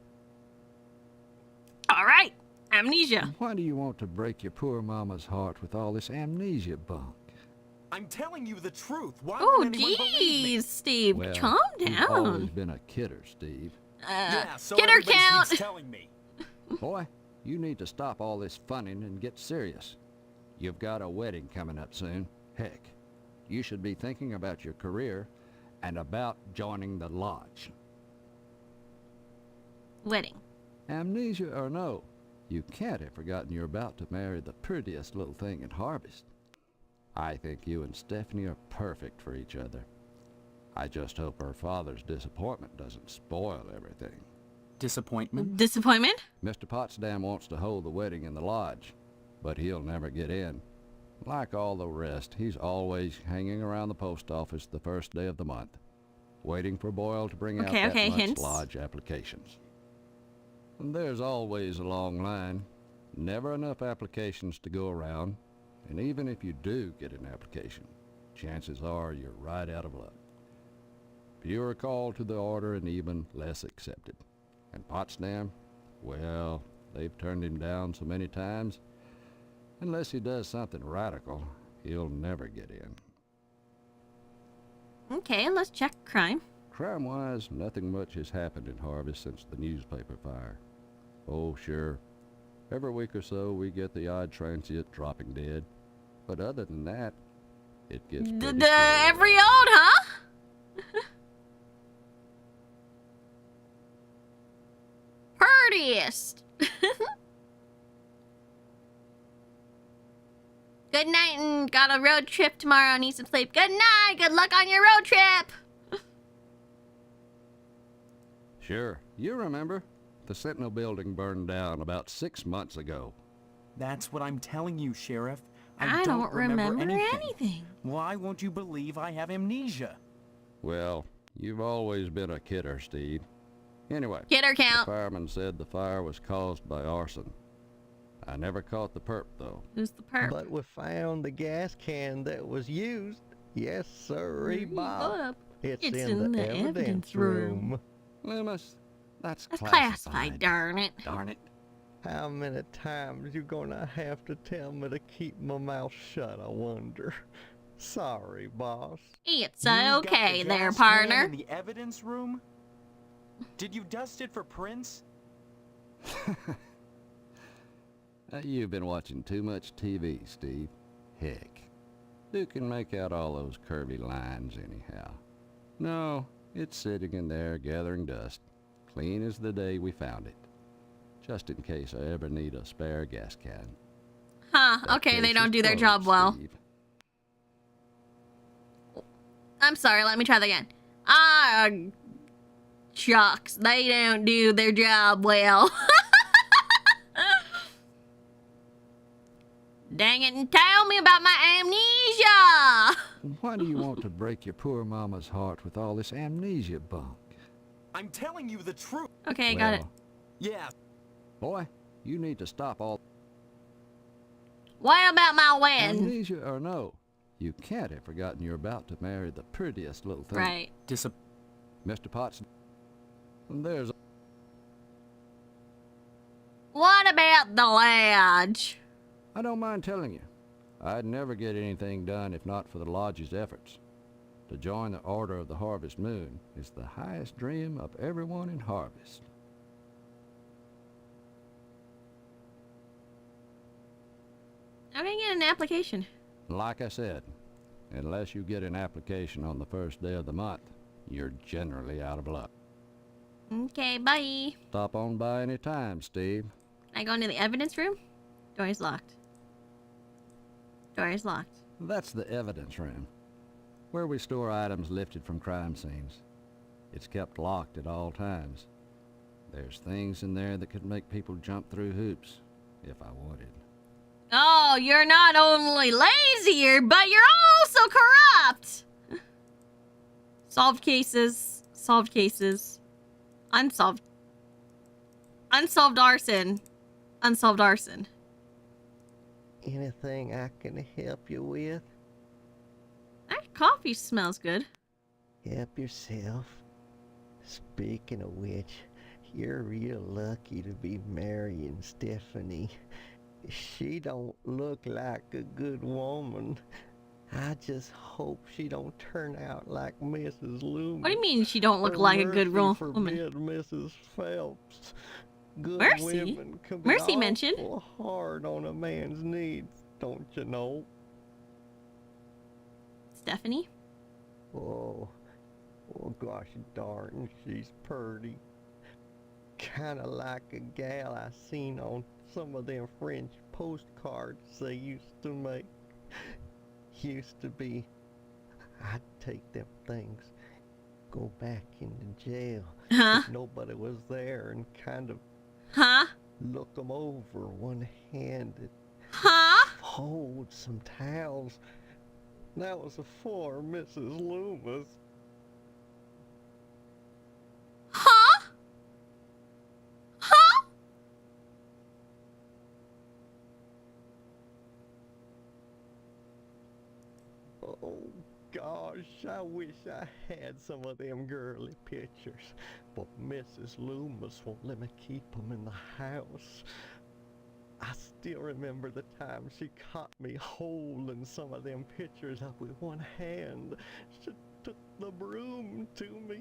S1: All right. Amnesia.
S20: Why do you want to break your poor mama's heart with all this amnesia bunk?
S3: I'm telling you the truth. Why
S1: Oh,
S3: would anyone believe me?
S1: geez, Steve.
S12: Well,
S1: Calm
S12: you've always
S1: down.
S12: been a kidder, Steve.
S3: Yeah, so
S1: Kidder
S3: everybody
S1: count.
S3: keeps telling me.
S12: Boy, you need to stop all this funning and get serious. You've got a wedding coming up soon. Heck, you should be thinking about your career
S20: and about joining the lodge.
S1: Wedding.
S20: Amnesia or no, you can't have forgotten you're about to marry the prettiest little thing in Harvest. I think you and Stephanie are perfect for each other. I just hope her father's disappointment doesn't spoil everything.
S21: Disappointment?
S1: Disappointment?
S20: Mr. Potsdam wants to hold the wedding in the lodge, but he'll never get in. Like all the rest, he's always hanging around the post office the first day of the month, waiting for Boyle to bring out that month's
S1: hints.
S20: lodge applications. And there's always a long line, never enough applications to go around, and even if you do get an application, chances are you're right out of luck. Fewer called to the order and even less accepted. And Potsdam, well, they've turned him down so many times, unless he does something radical, he'll never get in.
S1: Okay, let's check crime.
S20: Crime-wise, nothing much has happened in Harvest since the newspaper fire. Oh, sure. Every week or so, we get the odd transient dropping dead. But other than that, it gets pretty slow.
S1: Every old, huh? Prettiest. Good night and got a road trip tomorrow. Need some sleep. Good night. Good luck on your road trip.
S20: Sure. You remember? The Sentinel building burned down about 6 months ago.
S21: That's what I'm telling you, Sheriff.
S1: I don't remember anything.
S21: Why won't you believe I have amnesia?
S20: Well, you've always been a kidder, Steve. Anyway,
S1: Kidder count.
S20: The fireman said the fire was caused by arson. I never caught the perp, though.
S1: Who's the perp?
S22: But we found the gas can that was used. Yes, sirree, Bob. It's in the evidence room.
S20: Loomis, that's
S1: classified, darn it.
S20: Darn it.
S22: How many times you gonna have to tell me to keep my mouth shut, I wonder? Sorry, boss.
S1: It's
S21: You got
S1: okay
S21: the
S1: there,
S21: gas can
S1: partner.
S21: in the evidence room? Did you dust it for prints?
S20: You've been watching too much TV, Steve. Heck, who can make out all those curvy lines anyhow? No, it's sitting in there gathering dust, clean as the day we found it. Just in case I ever need a spare gas can.
S1: Huh,
S20: That
S1: okay, they
S20: case
S1: don't
S20: is
S1: do their
S20: closed,
S1: job well.
S20: Steve.
S1: I'm sorry, let me try that again. Ah, shucks, they don't do their job well. Dang it, and tell me about my amnesia!
S20: Why do you want to break your poor mama's heart with all this amnesia bunk?
S21: I'm telling you the truth.
S1: Okay, got it.
S21: Yeah.
S20: Boy, you need to stop all
S1: What about my win?
S20: amnesia or no. You can't have forgotten you're about to marry the prettiest little thing.
S1: Right.
S20: Mr. Potts. There's
S1: What about the lodge?
S20: I don't mind telling you, I'd never get anything done if not for the lodge's efforts. To join the Order of the Harvest Moon is the highest dream of everyone in Harvest.
S1: I'm gonna get an application.
S20: Like I said, unless you get an application on the first day of the month, you're generally out of luck.
S1: Okay, bye.
S20: Stop on by any time, Steve.
S1: Can I go into the evidence room? Door is locked. Door is locked.
S20: That's the evidence room, where we store items lifted from crime scenes. It's kept locked at all times. There's things in there that could make people jump through hoops, if I wanted.
S1: Oh, you're not only lazier, but you're also corrupt! Solved cases. Solved cases. Unsolved. Unsolved arson. Unsolved arson.
S22: Anything I can help you with?
S1: That coffee smells good.
S22: Help yourself. Speaking of which, you're real lucky to be marrying Stephanie. She don't look like a good woman. I just hope she don't turn out like Mrs. Loomis.
S1: What do you mean she don't look like a good woman?
S22: Forbid Mrs. Phelps. Good
S1: Mercy?
S22: women can be
S1: Mercy mentioned.
S22: awful hard on a man's needs, don't you know?
S1: Stephanie?
S22: Oh, gosh darn, she's purty. Kinda like a gal I seen on some of them French postcards they used to make. Used to be, I'd take them things, go back into jail if nobody was there and kind of look them over one-handed. Fold some towels. That was before Mrs. Loomis. Oh gosh, I wish I had some of them girly pictures, but Mrs. Loomis won't let me keep them in the house. I still remember the time she caught me holding some of them pictures up with one hand. She took the broom to me.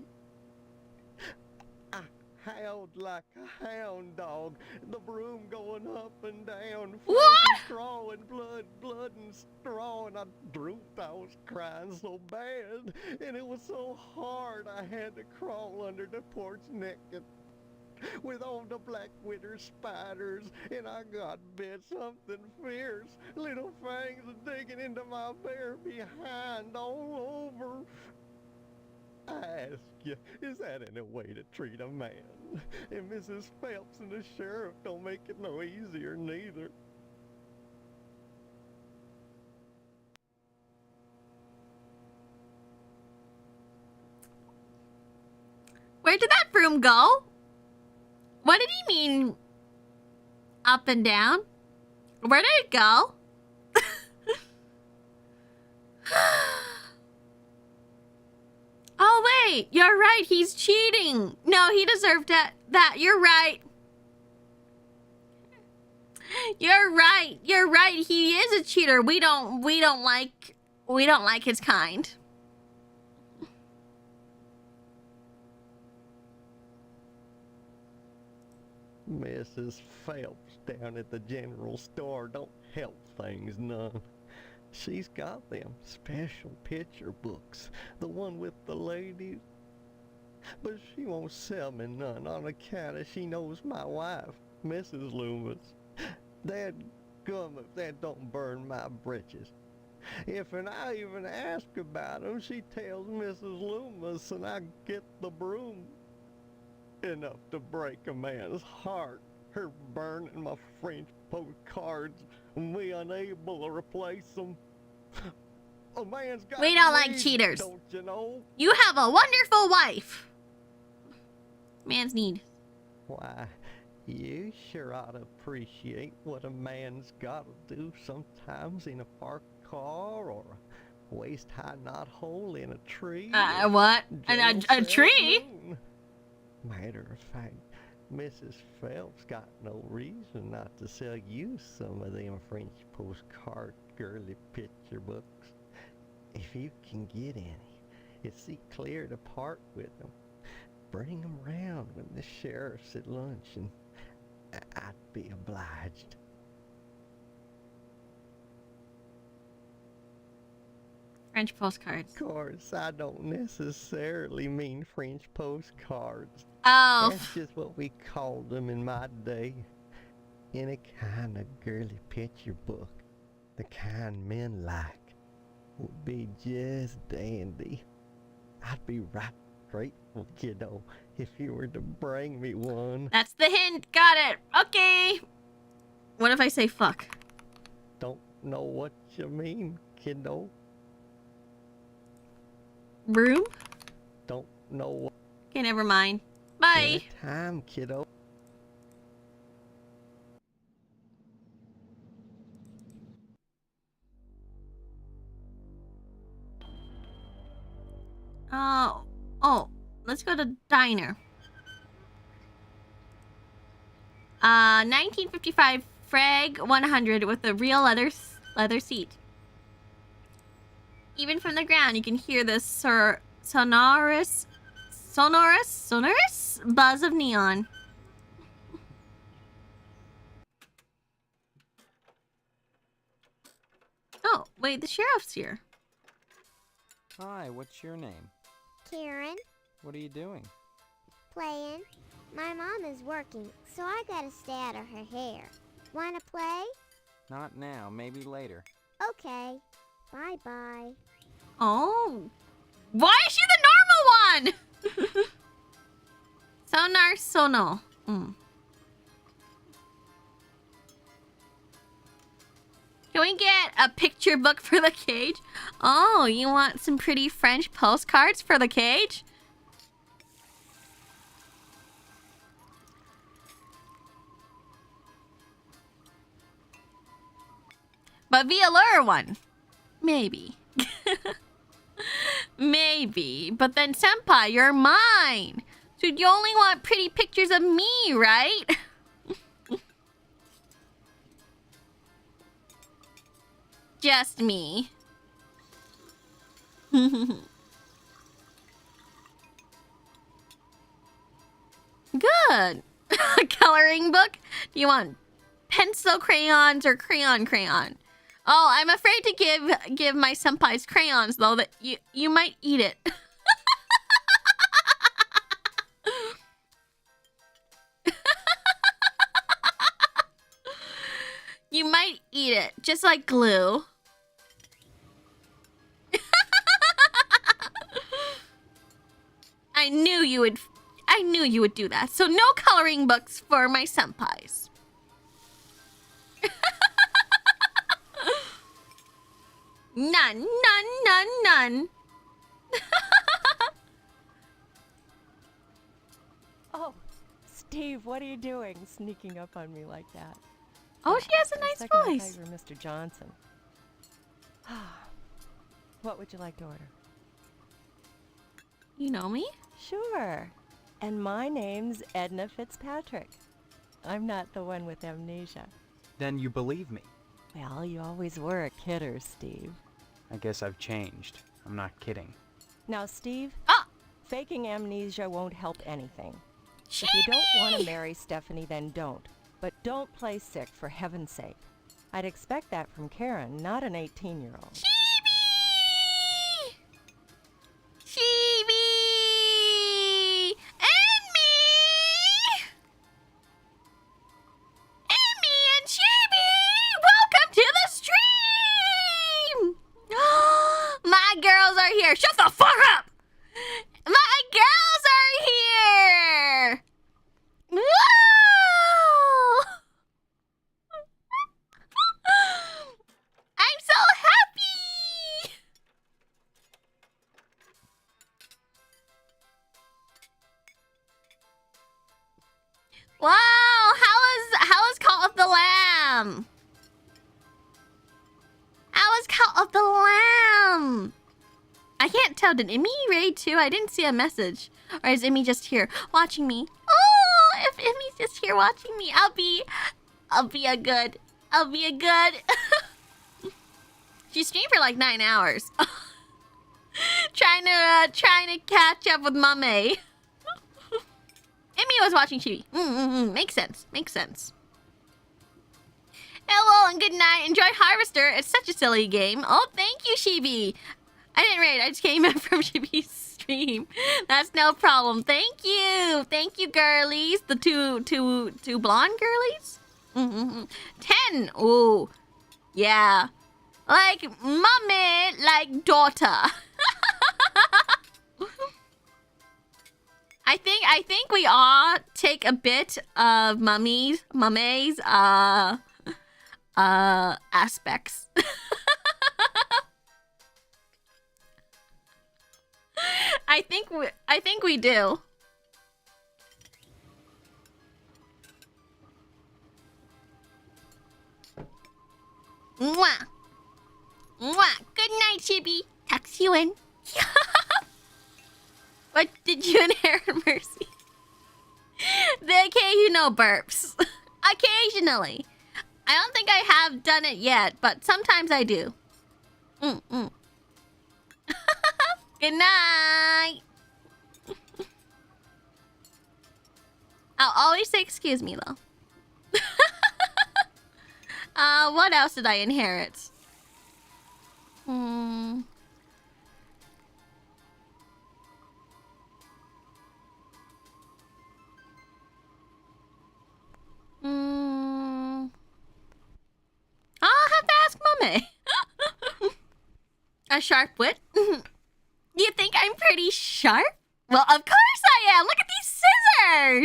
S22: I howled like a hound dog, the broom going up and down, crawling, blood and straw, and I drooped. I was crying so bad, and it was so hard I had to crawl under the porch naked with all the black widow spiders, and I got bit something fierce, little fangs digging into my bare behind all over. I ask you, is that any way to treat a man? And Mrs. Phelps and the sheriff don't make it no easier neither.
S1: Where did that broom go? What did he mean? Up and down? Where did it go? Oh wait, you're right, he's cheating. No, he deserved that. You're right. You're right. You're right. He is a cheater. We don't like his kind.
S22: Mrs. Phelps down at the general store don't help things none. She's got them special picture books, the one with the ladies. But she won't sell me none on account of she knows my wife, Mrs. Loomis. Dadgum if that don't burn my britches. If I even ask about 'em, she tells Mrs. Loomis and I get the broom. Enough to break a man's heart. Her burning my French postcards and me unable to replace them. A man's got
S1: We don't like
S22: needs,
S1: cheaters.
S22: don't you know?
S1: You have a wonderful wife. Man's need.
S22: Why, you sure ought to appreciate what a man's got to do sometimes in a parked car or a waist-high knothole in a tree.
S1: What? A tree?
S22: Moon. Matter of fact, Mrs. Phelps got no reason not to sell you some of them French postcard girly picture books. If you can get any, you see clear to part with them. Bring them round when the sheriff's at lunch, and I'd be obliged.
S1: French postcards.
S22: Of course, I don't necessarily mean French postcards.
S1: Oh.
S22: That's just what we called them in my day. Any kind of girly picture book, the kind men like, would be just dandy. I'd be right grateful, kiddo, if you were to bring me one.
S1: That's the hint. Got it. Okay. What if I say fuck?
S22: Don't know what you mean, kiddo.
S1: Broom?
S22: Don't know what.
S1: Okay, never mind. Bye.
S22: Time, kiddo.
S1: Oh, let's go to diner. 1955 Frag 100 with a real leather seat. Even from the ground, you can hear the sonorous buzz of neon. Oh, wait, the sheriff's here.
S16: Hi, what's your name?
S2: Karen.
S17: What are you doing?
S2: Playing. My mom is working, so I gotta stay out of her hair. Wanna play?
S17: Not now, maybe later.
S2: Okay. Bye-bye.
S1: Oh. Why is she the normal one? Sonar Sono. Can we get a picture book for the cage? Oh, you want some pretty French postcards for the cage? But VAllure one. Maybe. Maybe. But then Senpai, you're mine. So you only want pretty pictures of me, right? Just me. Good. Coloring book? Do you want pencil crayons or crayon? Oh, I'm afraid to give my senpai's crayons though, that you might eat it. You might eat it, just like glue. I knew you would do that. So no coloring books for my senpais. None.
S4: Oh, Steve, what are you doing sneaking up on me like that?
S1: Oh, she has a nice
S4: I thought
S1: voice.
S4: you were Mr. Johnson. What would you like to order?
S1: You know me?
S4: Sure. And my name's Edna Fitzpatrick. I'm not the one with amnesia.
S6: Then you believe me.
S4: Well, you always were a kidder, Steve.
S6: I guess I've changed. I'm not kidding.
S4: Now, Steve,
S1: Ah!
S4: faking amnesia won't help anything. If you don't want to marry Stephanie, then don't. But don't play sick, for heaven's sake. I'd expect that from Karen, not an 18-year-old.
S1: Chibi! And me! And Chibi! Welcome to the stream! My girls are here. Shut the fuck up! My girls are here! Whoa! I'm so happy! Wow, how is Cult of the Lamb? How is Cult of the Lamb? I can't tell. Did Emmy raid too? I didn't see a message. Or is Emmy just here watching me? Oh, if Emmy's just here watching me, I'll be a good. She streamed for like 9 hours. trying to catch up with Mame. Emmy was watching Chibi. Makes sense. Hello and good night. Enjoy Harvester. It's such a silly game. Oh, thank you, Chibi. I didn't raid. I just came in from Chibi's stream. That's no problem. Thank you, girlies. The two blonde girlies. 10. Ooh, yeah. Like mommy, like daughter. I think we all take a bit of mummy's aspects. I think we do. Mwah. Mwah. Good night, Chibi. Tucks you in. What did you inherit, Mercy? The occasional burps. Occasionally. I don't think I have done it yet, but sometimes I do. Good night. I'll always say excuse me, though. What else did I inherit? a sharp wit. You think I'm pretty sharp? Well, of course I am. Look at these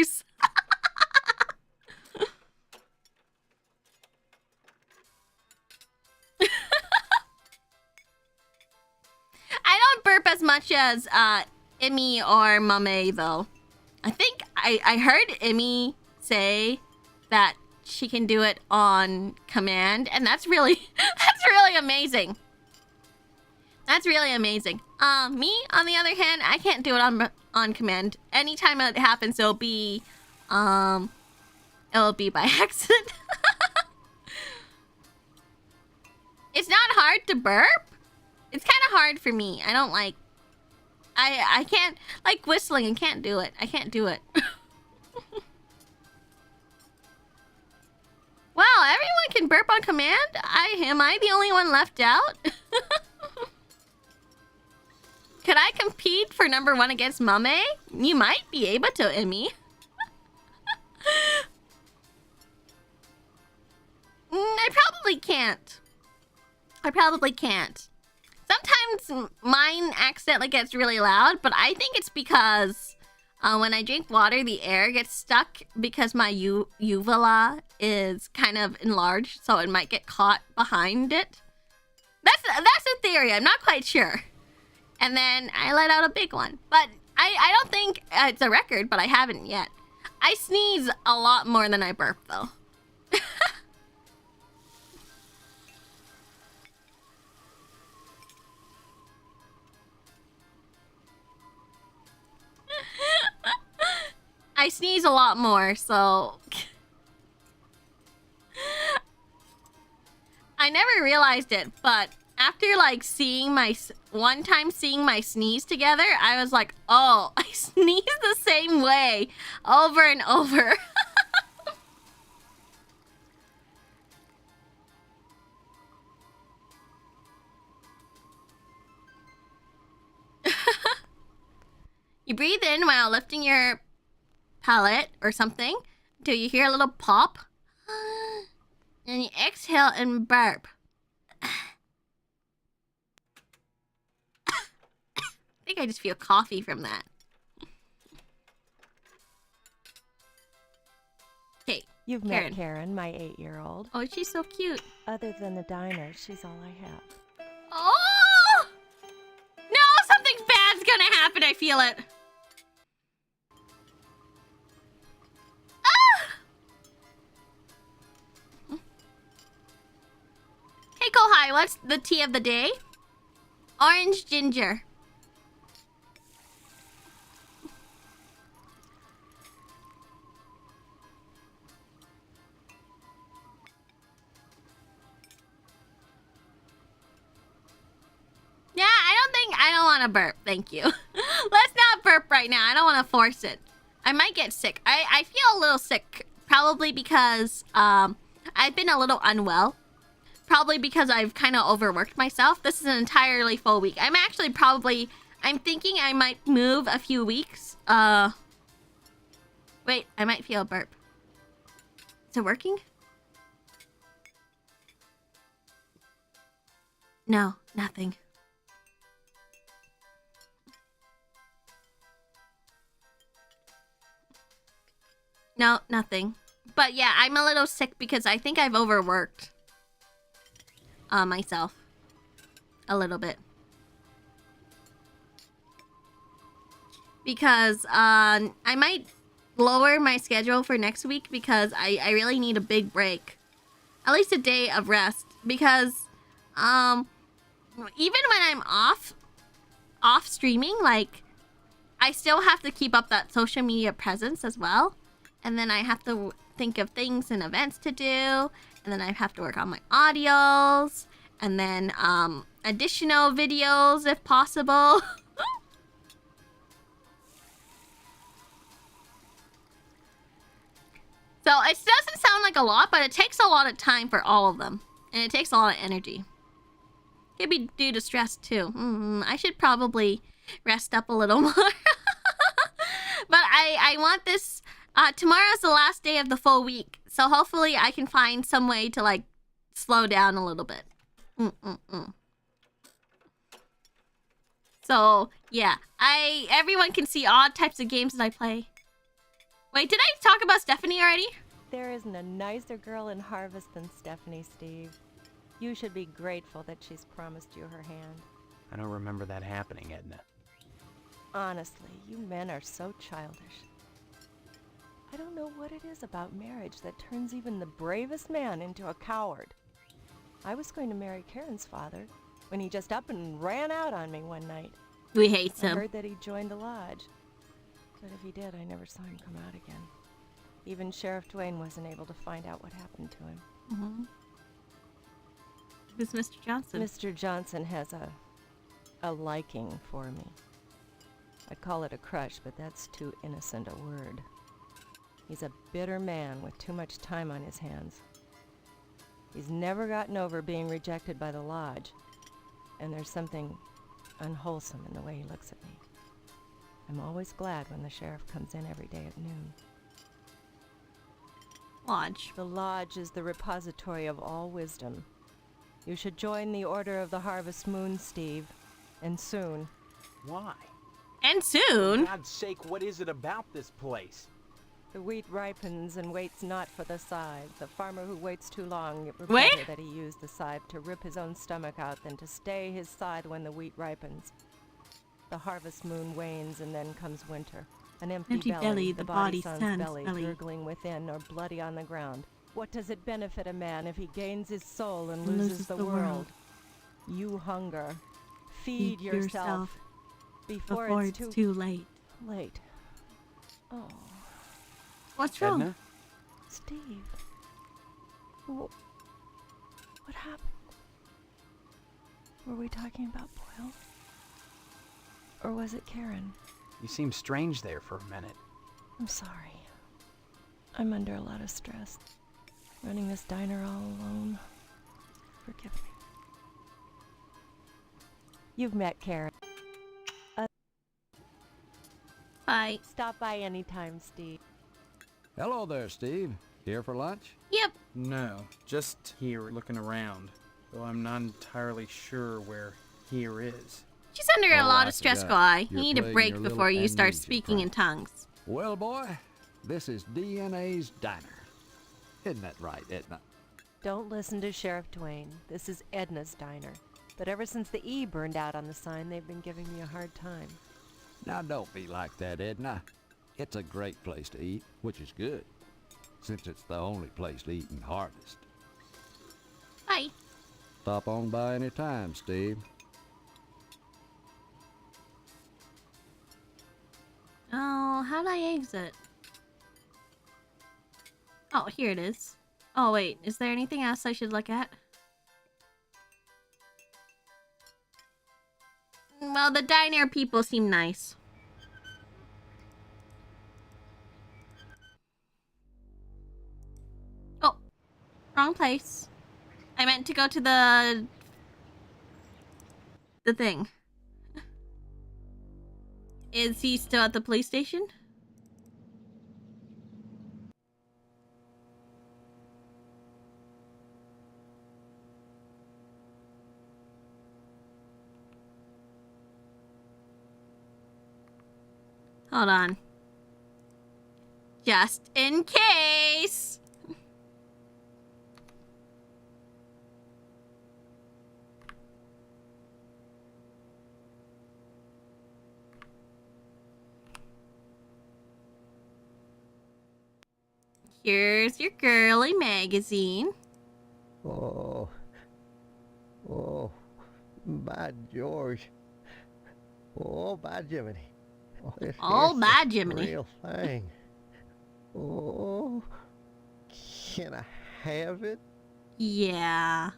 S1: scissors. I don't burp as much as Emmy or Mame though. I think I heard Emmy say that she can do it on command, and that's really amazing. That's really amazing. Me on the other hand, I can't do it on command. Anytime it happens, it'll be by accident. It's not hard to burp. It's kind of hard for me. I don't like. I can't like whistling. I can't do it. I can't do it. Wow, everyone can burp on command? Am I the only one left out? Could I compete for #1 against Mame? You might be able to, Emmy. I probably can't. I probably can't. Sometimes mine accidentally gets really loud, but I think it's because when I drink water, the air gets stuck because my uvula is kind of enlarged, so it might get caught behind it. That's a theory. I'm not quite sure. And then I let out a big one. But I don't think it's a record, but I haven't yet. I sneeze a lot more than I burp, though. I sneeze a lot more, so... I never realized it, but after, like, one time seeing my sneeze together, I was like, oh, I sneeze the same way over and over. You breathe in while lifting your palate or something. Do you hear a little pop? And you exhale and burp. I think I just feel coffee from that. Okay,
S4: You've
S1: Karen.
S4: met Karen, my 8-year-old.
S1: Oh, she's so cute.
S4: Other than the diner, she's all I have.
S1: Oh! No, something bad's gonna happen. I feel it. Hey, Kohai, what's the tea of the day? Orange ginger. Yeah, I don't want to burp. Thank you. Let's not burp right now. I don't want to force it. I might get sick. I feel a little sick. Probably because I've been a little unwell. Probably because I've kind of overworked myself. This is an entirely full week. I'm thinking I might move a few weeks. Wait, I might feel a burp. Is it working? No, nothing. No, nothing. But yeah, I'm a little sick because I think I've overworked myself a little bit. Because I might lower my schedule for next week because I really need a big break. At least a day of rest. Because even when I'm off streaming, like, I still have to keep up that social media presence as well. And then I have to think of things and events to do. And then I have to work on my audios. And then additional videos if possible. So it doesn't sound like a lot, but it takes a lot of time for all of them. And it takes a lot of energy. Could be due to stress too. I should probably rest up a little more. But I want this... tomorrow's the last day of the full week. So hopefully I can find some way to, like, slow down a little bit. So, yeah. Everyone can see all types of games that I play. Wait, did I talk about Stephanie already?
S4: There isn't a nicer girl in Harvest than Stephanie, Steve. You should be grateful that she's promised you her hand.
S6: I don't remember that happening, Edna.
S4: Honestly, you men are so childish. I don't know what it is about marriage that turns even the bravest man into a coward. I was going to marry Karen's father when he just up and ran out on me one night.
S1: We hate
S4: I
S1: him.
S4: heard that he joined the lodge. But if he did, I never saw him come out again. Even Sheriff Dwayne wasn't able to find out what happened to him.
S1: Mm-hmm. Who's Mr. Johnson?
S4: Mr. Johnson has a liking for me. I'd call it a crush, but that's too innocent a word. He's a bitter man with too much time on his hands. He's never gotten over being rejected by the lodge, and there's something unwholesome in the way he looks at me. I'm always glad when the sheriff comes in every day at noon.
S1: Lodge.
S4: The lodge is the repository of all wisdom. You should join the Order of the Harvest Moon, Steve. And soon.
S6: Why?
S1: And soon?
S6: For God's sake, what is it about this place?
S4: The wheat ripens and waits not for the scythe. The farmer who waits too long, it were better that he used the scythe to rip his own stomach out than to stay his scythe when the wheat ripens. The harvest moon wanes and then comes winter. An empty belly, the body sans belly, gurgling within or bloody on the ground. What does it benefit a man if he gains his soul and loses the world? You hunger. Feed yourself before it's too late. Late. Oh.
S1: What's wrong?
S6: Edna?
S4: Steve. What happened? Were we talking about Boyle? Or was it Karen?
S6: You seemed strange there for a minute.
S4: I'm sorry. I'm under a lot of stress. Running this diner all alone. Forgive me. You've met Karen.
S1: Bye.
S4: Stop by anytime, Steve.
S20: Hello there, Steve. Here for lunch?
S1: Yep.
S6: No, just here looking around. Though I'm not entirely sure where here is.
S1: She's under a lot of stress, guy. You need a break before you start speaking in tongues.
S20: Well, boy, this is DNA's diner. Isn't that right, Edna?
S4: Don't listen to Sheriff Dwayne. This is Edna's diner. But ever since the E burned out on the sign, they've been giving me a hard time.
S20: Now, don't be like that, Edna. It's a great place to eat, which is good, since it's the only place to eat in Harvest.
S1: Bye.
S20: Stop on by any time, Steve.
S1: Oh, how do I exit? Oh, here it is. Oh, wait. Is there anything else I should look at? Well, the diner people seem nice. Oh, wrong place. I meant to go to the thing. Is he still at the police station? Hold on. Just in case. Here's your girly magazine.
S22: Oh, by George. Oh, by Jiminy.
S1: Oh, by Jiminy.
S22: Real thing. Oh, can I have it?
S1: Yeah.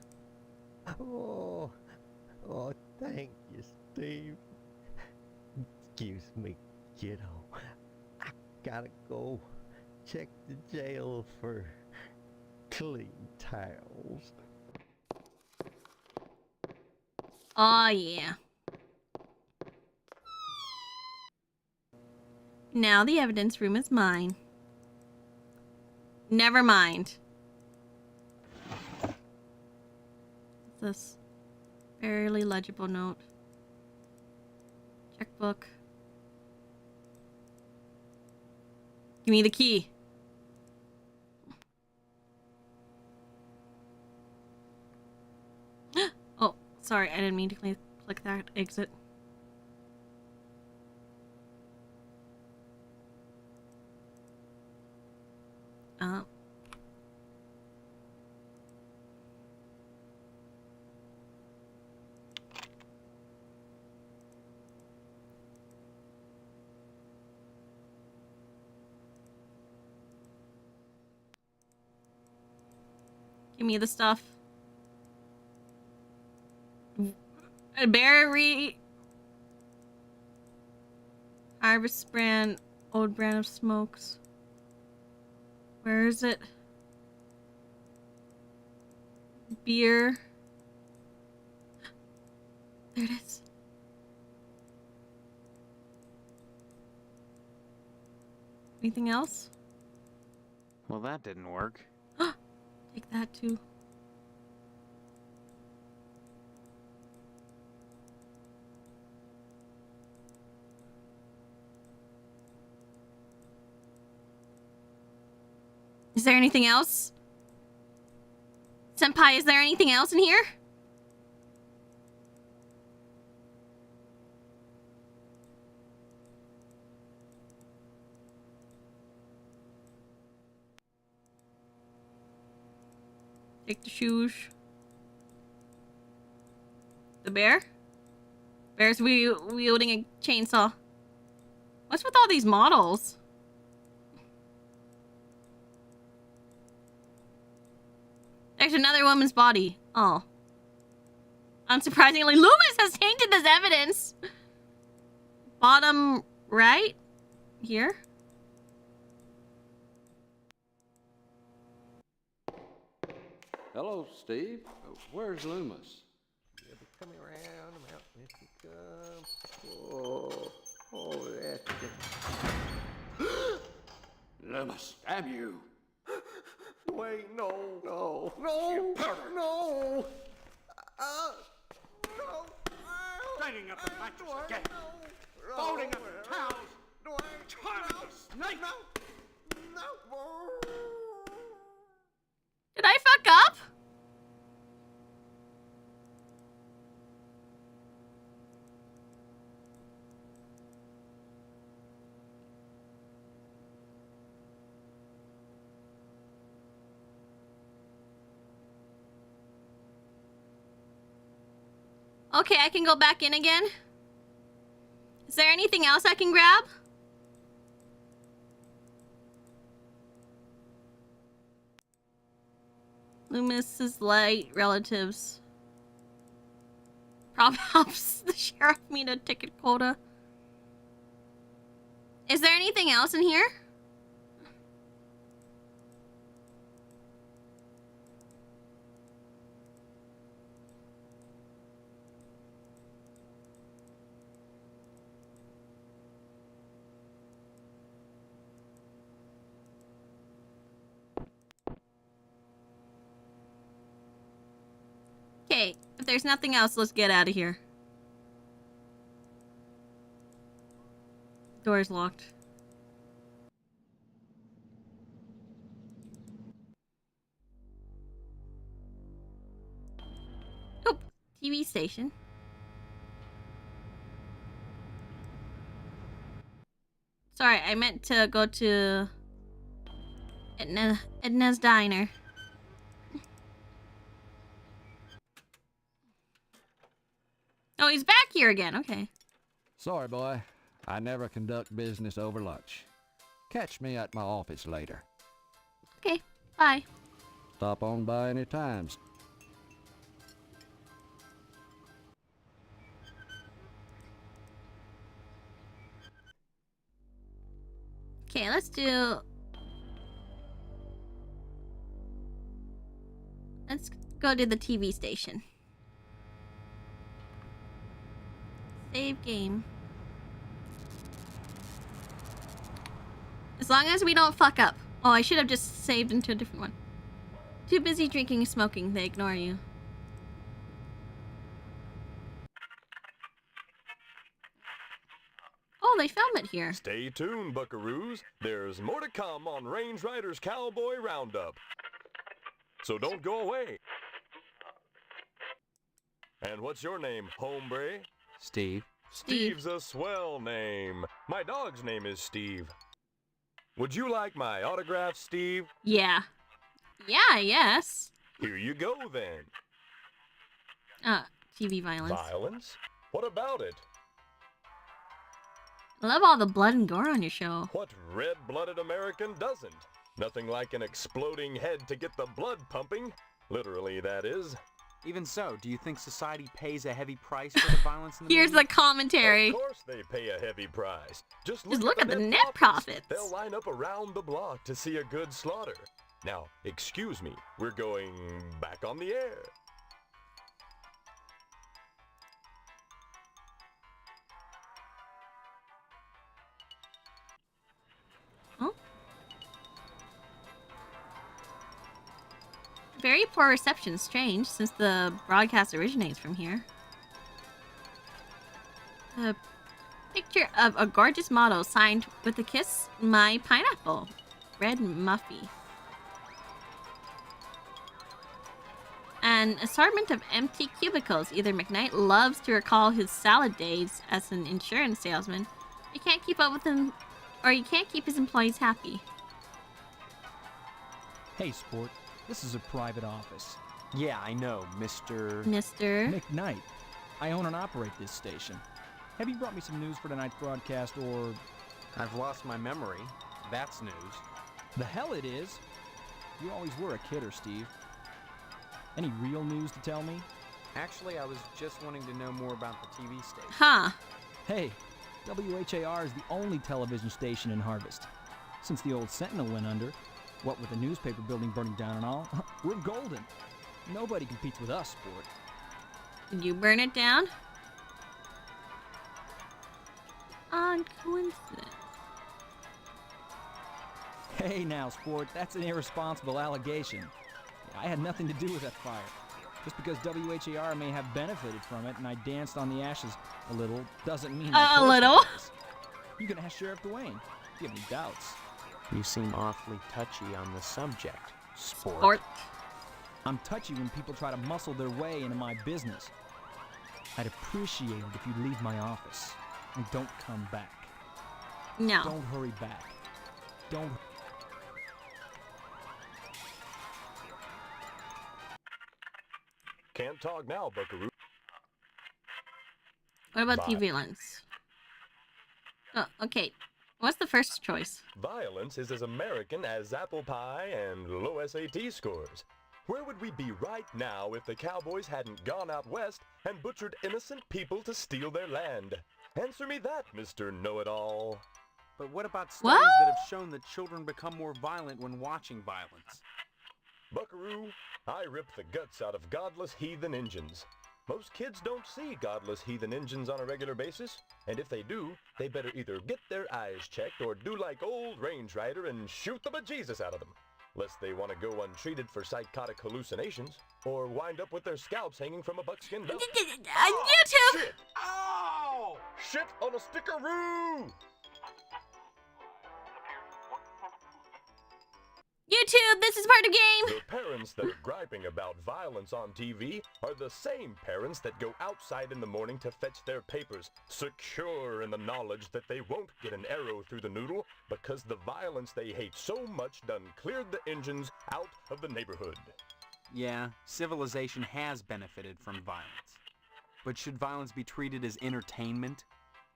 S22: Oh, thank you, Steve. Excuse me, kiddo. I gotta go check the jail for clean towels.
S1: Oh, yeah. Now the evidence room is mine. Never mind. What's this? Barely legible note. Checkbook. Give me the key. Oh, sorry, I didn't mean to click that exit. Give me the stuff. A berry. Harvest brand. Old brand of smokes. Where is it? Beer. There it is. Anything else?
S6: Well, that didn't work.
S1: Take that too. Is there anything else? Senpai, is there anything else in here? Take the shoes. The bear? Bear's wielding a chainsaw. What's with all these models? There's another woman's body. Oh. Unsurprisingly, Loomis has tainted this evidence. Bottom right? Here?
S20: Hello, Steve. Where's Loomis?
S22: He'll be coming around the mountain if you come. Oh, that's it.
S20: Loomis, damn you!
S22: Wait, no. No!
S12: Straining up the mattress again. Folding up the towels. Tired of the snake.
S1: Did I fuck up? Okay, I can go back in again. Is there anything else I can grab? Loomis's light relatives. Prop helps the sheriff meet a ticket quota. Is there anything else in here? Okay, if there's nothing else, let's get out of here. Door's locked. Oh, TV station. Sorry, I meant to go to Edna's Diner. Oh, he's back here again. Okay.
S20: Sorry, boy. I never conduct business over lunch. Catch me at my office later.
S1: Okay, bye.
S20: Stop on by any times.
S1: Okay, let's go to the TV station. Save game. As long as we don't fuck up. Oh, I should have just saved into a different one. Too busy drinking and smoking, they ignore you. actually film it here.
S5: Stay tuned, buckaroos. There's more to come on Range Riders Cowboy Roundup. So don't go away. And what's your name, hombre?
S6: Steve.
S5: Steve's a swell name. My dog's name is Steve. Would you like my autograph, Steve?
S1: Yeah. Yeah, yes.
S5: Here you go, then.
S1: TV violence.
S5: Violence? What about it?
S1: I love all the blood and gore on your show.
S5: What red-blooded American doesn't? Nothing like an exploding head to get the blood pumping. Literally, that is.
S6: Even so, do you think society pays a heavy price for the violence in the
S1: Here's
S6: movie?
S1: the commentary.
S5: Of course they pay a heavy price. Just
S1: look at the net profits.
S5: They'll line up around the block to see a good slaughter. Now, excuse me, we're going back on the air.
S1: Very poor reception. Strange, since the broadcast originates from here. A picture of a gorgeous model signed with a kiss, my pineapple. Red Muffy. An assortment of empty cubicles. Either McKnight loves to recall his salad days as an insurance salesman. You can't keep up with him, or you can't keep his employees happy.
S7: Hey, sport. This is a private office.
S6: Yeah, I know, Mr.
S7: McKnight. I own and operate this station. Have you brought me some news for tonight's broadcast, or...
S6: I've lost my memory. That's news.
S7: The hell it is! You always were a kidder, Steve. Any real news to tell me?
S6: Actually, I was just wanting to know more about the TV station.
S1: Huh.
S7: Hey, WHAR is the only television station in Harvest. Since the old Sentinel went under, what with the newspaper building burning down and all, we're golden. Nobody competes with us, sport.
S1: Did you burn it down? Odd coincidence.
S7: Hey now, sport, that's an irresponsible allegation. I had nothing to do with that fire. Just because WHAR may have benefited from it and I danced on the ashes a little doesn't mean
S1: a little?
S7: You can ask Sheriff Dwayne if you have any doubts.
S3: You seem awfully touchy on the subject, sport.
S1: Sport.
S7: I'm touchy when people try to muscle their way into my business. I'd appreciate it if you'd leave my office and don't come back.
S1: No.
S7: Don't hurry back. Don't...
S5: Can't talk now, buckaroo.
S1: What about TV violence? Oh, okay. What's the first choice?
S5: Violence is as American as apple pie and low SAT scores. Where would we be right now if the cowboys hadn't gone out west and butchered innocent people to steal their land? Answer me that, Mr. Know-It-All.
S6: But what about studies that have shown that children become more violent when watching violence?
S5: Buckaroo, I rip the guts out of godless heathen Injuns. Most kids don't see godless heathen Injuns on a regular basis, and if they do, they better either get their eyes checked or do like old Range Rider and shoot the bejesus out of them, lest they want to go untreated for psychotic hallucinations, or wind up with their scalps hanging from a buckskin belt.
S1: YouTube!
S5: Shit! Ow! Shit on a stickaroo!
S1: YouTube, this is part of game!
S5: The parents that are griping about violence on TV are the same parents that go outside in the morning to fetch their papers, secure in the knowledge that they won't get an arrow through the noodle because the violence they hate so much done cleared the engines out of the neighborhood.
S6: Yeah, civilization has benefited from violence. But should violence be treated as entertainment?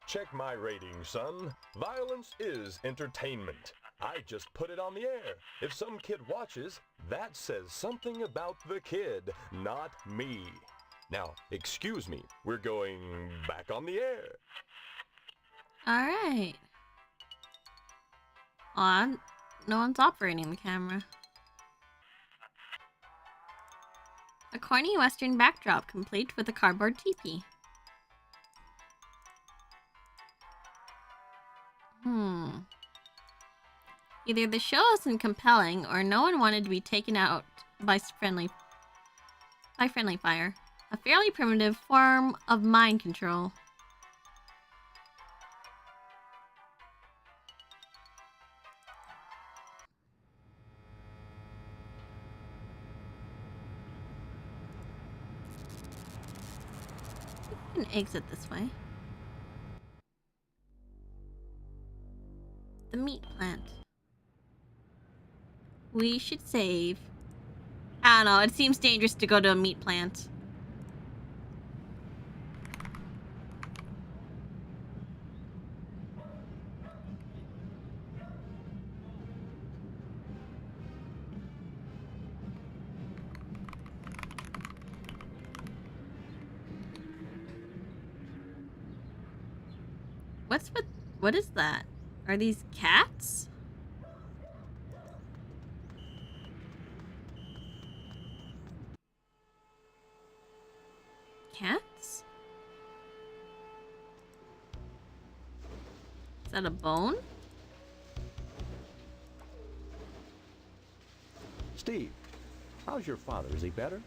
S5: Check my ratings, son. Violence is entertainment. I just put it on the air. If some kid watches, that says something about the kid, not me. Now, excuse me, we're going back on the air.
S1: Alright. On. No one's operating the camera. A corny western backdrop complete with a cardboard teepee. Either the show isn't compelling, or no one wanted to be taken out by friendly fire. A fairly primitive form of mind control. can exit this way. The meat plant. We should save. I don't know, it seems dangerous to go to a meat plant. What is that? Are these cats? Cats? Is that a bone?
S3: Steve, how's your father? Is he better?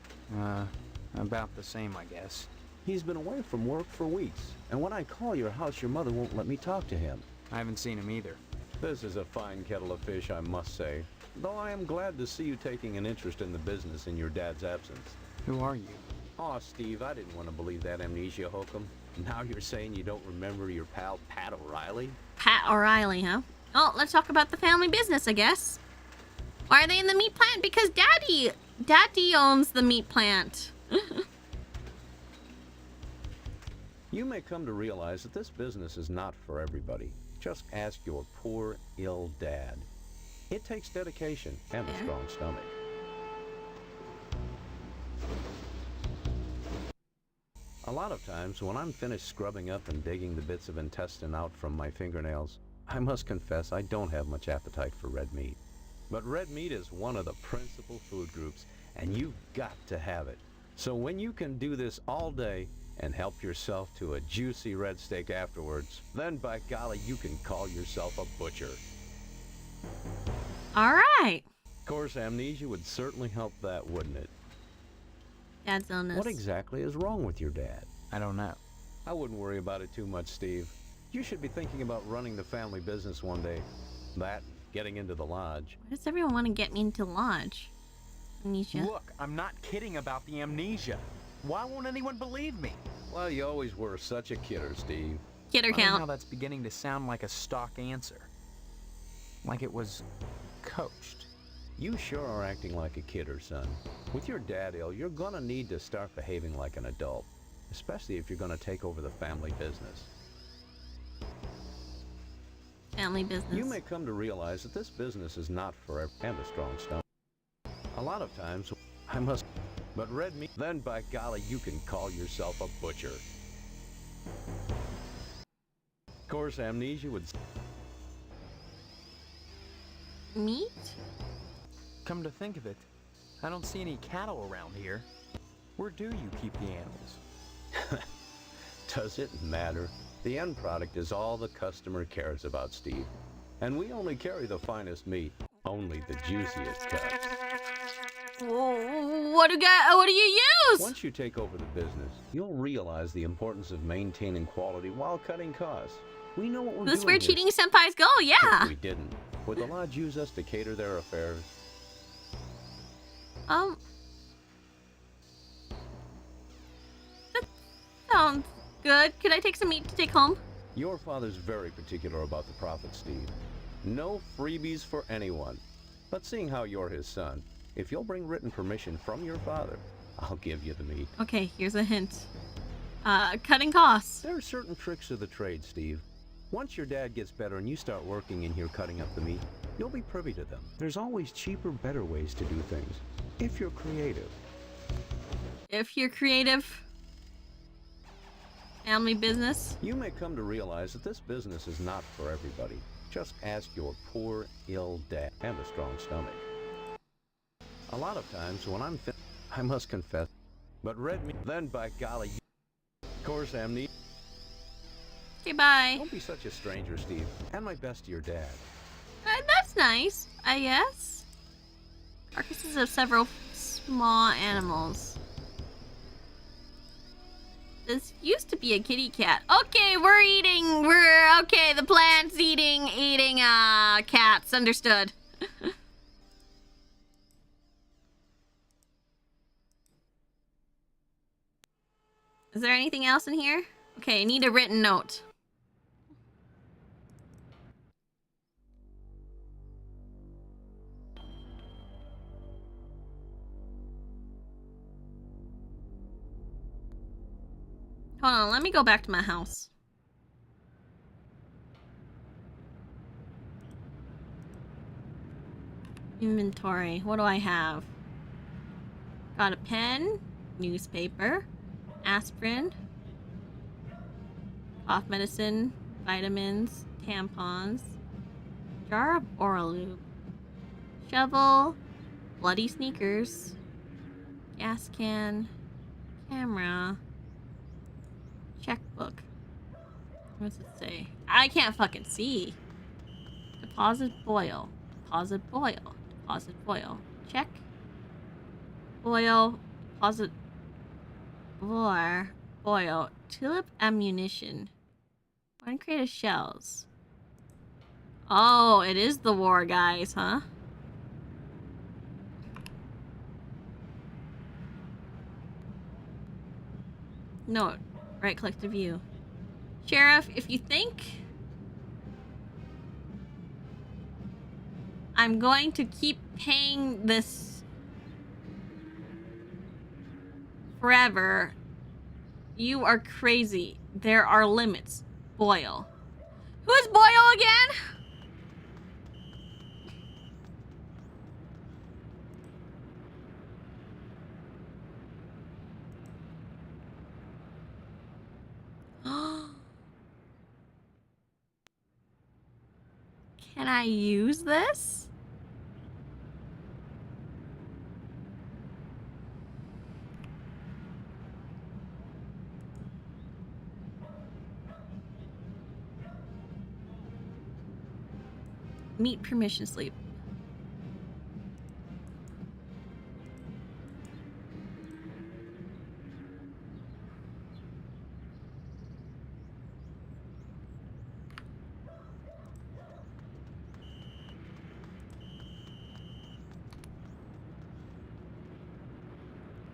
S6: About the same, I guess.
S3: He's been away from work for weeks, and when I call your house, your mother won't let me talk to him.
S6: I haven't seen him either.
S3: This is a fine kettle of fish, I must say. Though I am glad to see you taking an interest in the business in your dad's absence.
S6: Who are you?
S3: Aw, Steve, I didn't want to believe that amnesia hokum. Now you're saying you don't remember your pal Pat O'Reilly?
S1: Pat O'Reilly, huh? Oh, let's talk about the family business, I guess. Why are they in the meat plant? Because Daddy owns the meat plant.
S3: You may come to realize that this business is not for everybody. Just ask your poor, ill dad. It takes dedication and a strong stomach. A lot of times, when I'm finished scrubbing up and digging the bits of intestine out from my fingernails, I must confess I don't have much appetite for red meat. But red meat is one of the principal food groups, and you've got to have it. So when you can do this all day and help yourself to a juicy red steak afterwards, then by golly, you can call yourself a butcher.
S1: All right.
S3: Of course, amnesia would certainly help that, wouldn't it?
S1: Dad's illness.
S3: What exactly is wrong with your dad?
S6: I don't know.
S3: I wouldn't worry about it too much, Steve. You should be thinking about running the family business one day. That, getting into the lodge.
S1: Why does everyone want to get me into lodge? Amnesia.
S21: Look, I'm not kidding about the amnesia. Why won't anyone believe me?
S3: Well, you always were such a kidder, Steve.
S1: Kidder
S6: Funny
S1: count.
S6: how that's beginning to sound like a stock answer. Like it was coached.
S3: You sure are acting like a kidder, son. With your dad ill, you're gonna need to start behaving like an adult. Especially if you're gonna take over the family business.
S1: Family business.
S3: You may come to realize that this business is not for everyone and a strong stomach. A lot of times, I must... But red meat, then by golly, you can call yourself a butcher. Of course, amnesia would...
S1: Meat?
S6: Come to think of it, I don't see any cattle around here. Where do you keep the animals?
S3: Does it matter? The end product is all the customer cares about, Steve. And we only carry the finest meat, only the juiciest cuts.
S1: What do you use?
S3: Once you take over the business, you'll realize the importance of maintaining quality while cutting costs. We know what we're doing.
S1: This is where
S3: here.
S1: cheating senpais go, yeah.
S3: If we didn't, would the lodge use us to cater their affairs?
S1: That sounds good. Could I take some meat to take home?
S3: Your father's very particular about the profit, Steve. No freebies for anyone. But seeing how you're his son, if you'll bring written permission from your father, I'll give you the meat.
S1: Okay, here's a hint. Cutting costs.
S3: There are certain tricks of the trade, Steve. Once your dad gets better and you start working in here cutting up the meat, you'll be privy to them. There's always cheaper, better ways to do things, if you're creative.
S1: If you're creative. Family business.
S3: You may come to realize that this business is not for everybody. Just ask your poor, ill dad and a strong stomach. A lot of times when I must confess, but red meat, then by golly, of course, amnesia.
S1: Okay, bye.
S3: Don't be such a stranger, Steve. And my best to your dad.
S1: That's nice, I guess. Carcasses of several small animals. This used to be a kitty cat. Okay, okay, the plant's eating cats. Understood. Is there anything else in here? Okay, I need a written note. Hold on, let me go back to my house. Inventory. What do I have? Got a pen, newspaper, aspirin, cough medicine, vitamins, tampons, jar of oral lube, shovel, bloody sneakers, gas can, camera, checkbook. What's it say? I can't fucking see. Deposit boil. Deposit boil. Deposit boil. Check. Boil. Deposit. Boil. Tulip ammunition. Uncreated shells. Oh, it is the war guys, huh? Note. Right click to view. Sheriff, if you think I'm going to keep paying this forever, you are crazy. There are limits. Boyle. Who is Boyle again? Can I use this? Meet permission slip.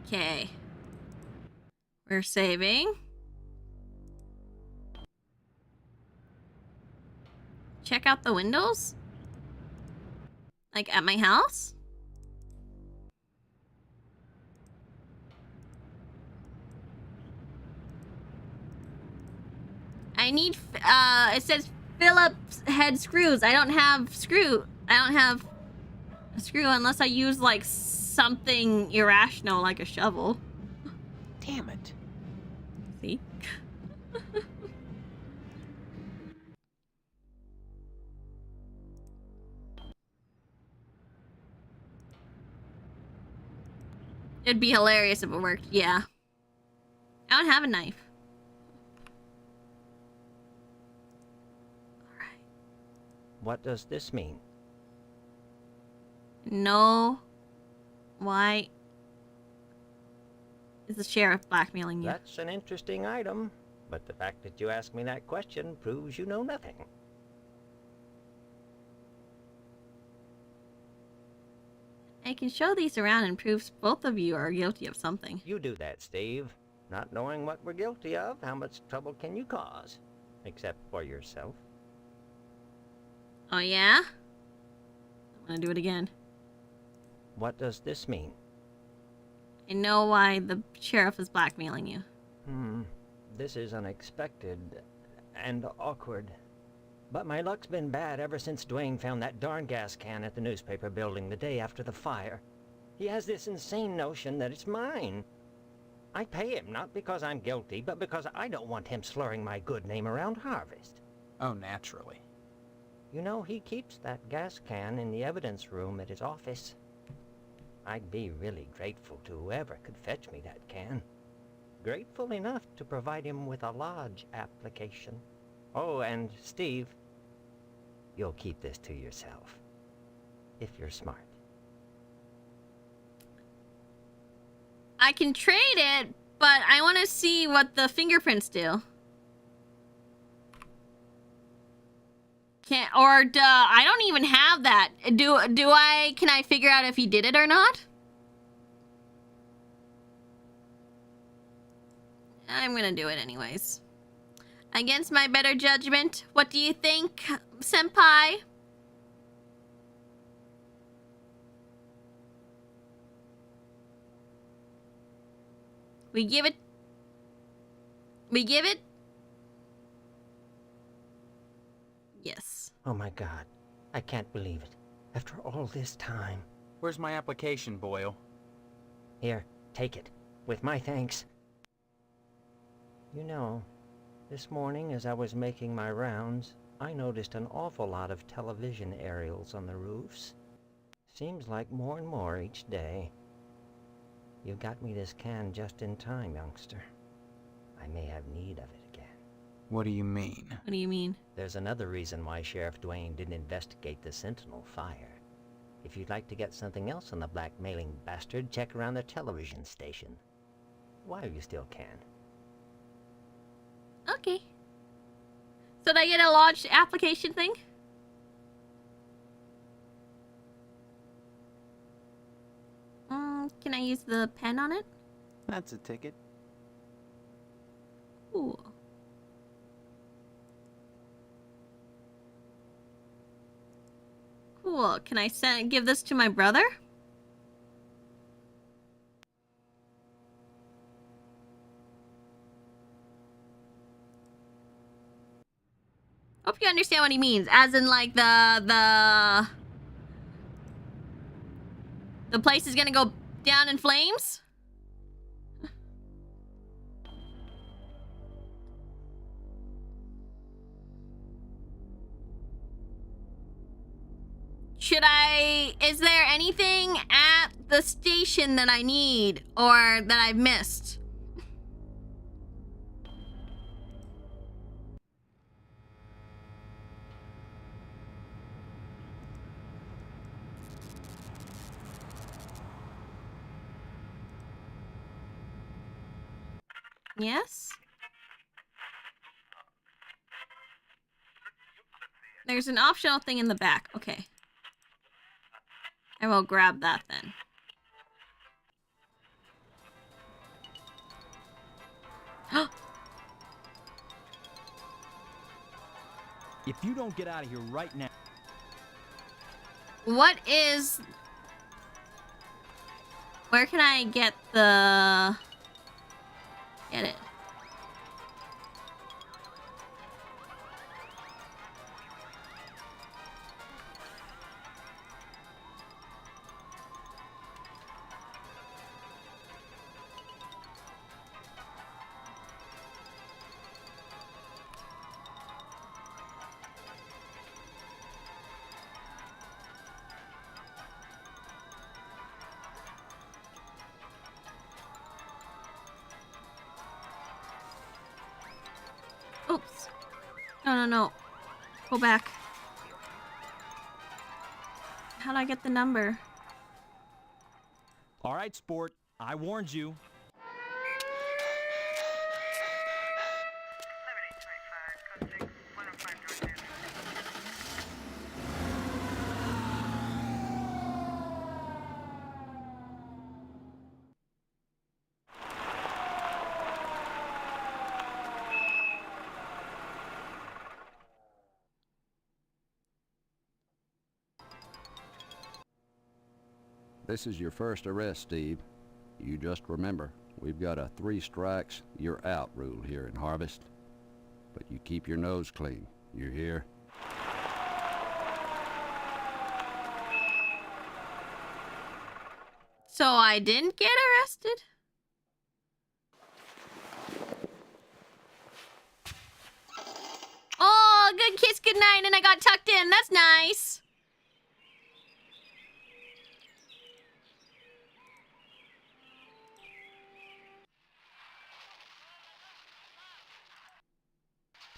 S1: Okay. We're saving. Check out the windows? Like at my house? I need, it says Phillips head screws. I don't have a screw unless I use like something irrational like a shovel.
S17: Damn it.
S1: See? It'd be hilarious if it worked, yeah. I don't have a knife.
S10: What does this mean?
S1: No. Why is the sheriff blackmailing you?
S10: That's an interesting item, but the fact that you asked me that question proves you know nothing.
S1: I can show these around and proves both of you are guilty of something.
S10: You do that, Steve. Not knowing what we're guilty of, how much trouble can you cause? Except for yourself.
S1: Oh yeah? I'm gonna do it again.
S10: What does this mean?
S1: I know why the sheriff is blackmailing you.
S10: This is unexpected and awkward. But my luck's been bad ever since Dwayne found that darn gas can at the newspaper building the day after the fire. He has this insane notion that it's mine. I pay him not because I'm guilty, but because I don't want him slurring my good name around Harvest.
S6: Oh, naturally.
S10: You know, he keeps that gas can in the evidence room at his office. I'd be really grateful to whoever could fetch me that can. Grateful enough to provide him with a lodge application. Oh, and Steve, you'll keep this to yourself. If you're smart.
S1: I can trade it, but I want to see what the fingerprints do. I don't even have that. Can I figure out if he did it or not? I'm gonna do it anyways. Against my better judgment, what do you think, Senpai? We give it? Yes.
S10: Oh my god. I can't believe it. After all this time.
S21: Where's my application, Boyle?
S10: Here, take it. With my thanks. You know, this morning as I was making my rounds, I noticed an awful lot of television aerials on the roofs. Seems like more and more each day. You got me this can just in time, youngster. I may have need of it again.
S21: What do you mean?
S1: What do you mean?
S10: There's another reason why Sheriff Dwayne didn't investigate the Sentinel fire. If you'd like to get something else on the blackmailing bastard, check around the television station. While you still can.
S1: Okay. So did I get a lodged application thing? Can I use the pen on it?
S21: That's a ticket.
S1: Cool. Cool. Can I give this to my brother? Hope you understand what he means. As in, like, the place is gonna go down in flames? Is there anything at the station that I need or that I've missed? Yes? There's an optional thing in the back. Okay. I will grab that then.
S7: If you don't get out of here right now...
S1: What is... Where can I get the... Get it? Oops. No. Go back. How do I get the number?
S7: All right, sport. I warned you.
S20: This is your first arrest, Steve. You just remember, we've got a 3 strikes, you're out rule here in Harvest. But you keep your nose clean. You hear?
S1: So I didn't get arrested? Oh, good kiss goodnight and I got tucked in. That's nice.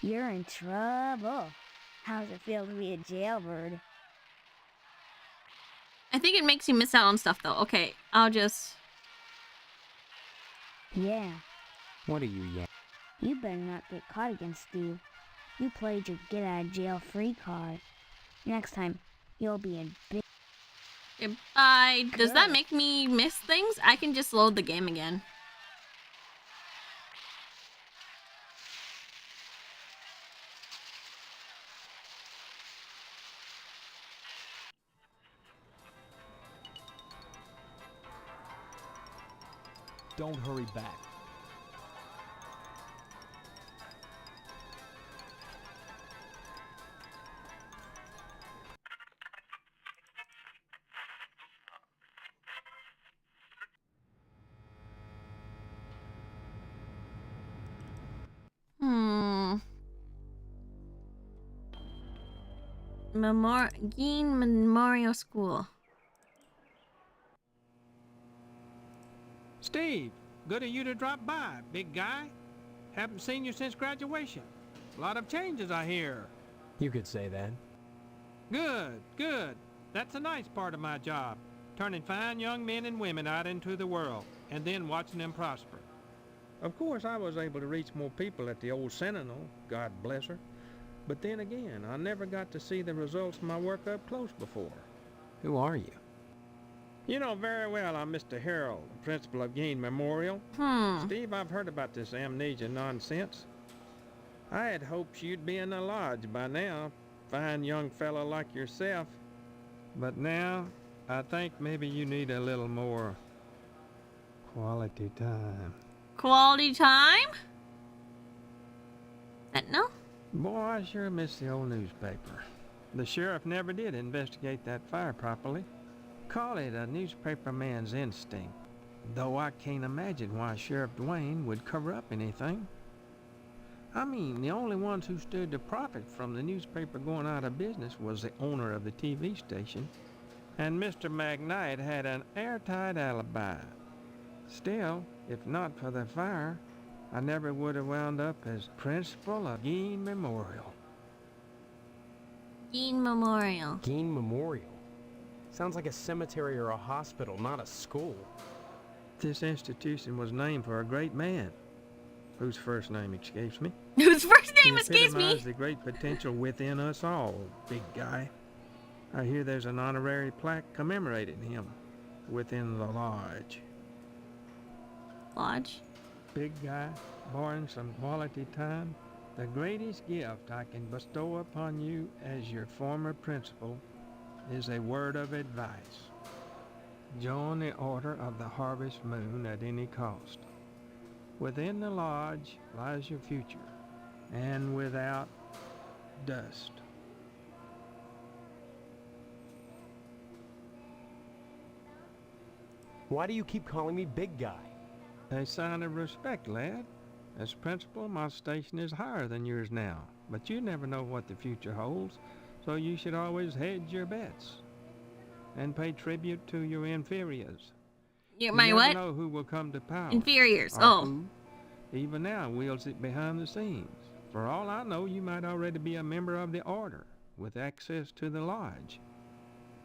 S2: You're in trouble. How's it feel to be a jailbird?
S1: I think it makes you miss out on stuff though. Okay, I'll just...
S2: Yeah.
S21: What are you
S2: You better not get caught again, Steve. You played your get out of jail free card. Next time, you'll be in big...
S1: Does that make me miss things? I can just load the game again.
S7: don't hurry back.
S1: Geen Memorial School.
S8: Steve, good of you to drop by, big guy. Haven't seen you since graduation. A lot of changes, I hear.
S6: You could say that.
S8: Good, good. That's a nice part of my job. Turning fine young men and women out into the world, and then watching them prosper. Of course, I was able to reach more people at the old Sentinel, God bless her. But then again, I never got to see the results of my work up close before.
S6: Who are you?
S8: You know very well I'm Mr. Gereral, the principal of Geen Memorial. Steve, I've heard about this amnesia nonsense. I had hoped you'd be in the lodge by now, fine young fellow like yourself. But now, I think maybe you need a little more quality time.
S1: Quality time? No?
S8: Boy, I sure miss the old newspaper. The sheriff never did investigate that fire properly. Call it a newspaper man's instinct, though I can't imagine why Sheriff Dwayne would cover up anything. I mean, the only ones who stood to profit from the newspaper going out of business was the owner of the TV station, and Mr. McKnight had an airtight alibi. Still, if not for the fire, I never would have wound up as principal of Geen Memorial.
S1: Geen Memorial.
S6: Geen Memorial? Sounds like a cemetery or a hospital, not a school.
S8: This institution was named for a great man, whose first name escapes me.
S1: Whose first name escapes me?
S8: He epitomized the great potential within us all, big guy. I hear there's an honorary plaque commemorating him within the lodge.
S1: Lodge?
S8: Big guy, borrowing some quality time. The greatest gift I can bestow upon you as your former principal is a word of advice. Join the Order of the Harvest Moon at any cost. Within the lodge lies your future, and without, dust.
S6: Why do you keep calling me big guy?
S8: A sign of respect, lad. As principal, my station is higher than yours now, but you never know what the future holds, so you should always hedge your bets and pay tribute to your inferiors.
S1: You
S8: never
S1: what?
S8: know who will come to power.
S1: Inferiors.
S8: Or
S1: Oh.
S8: who, even now, wields it behind the scenes. For all I know, you might already be a member of the Order with access to the lodge.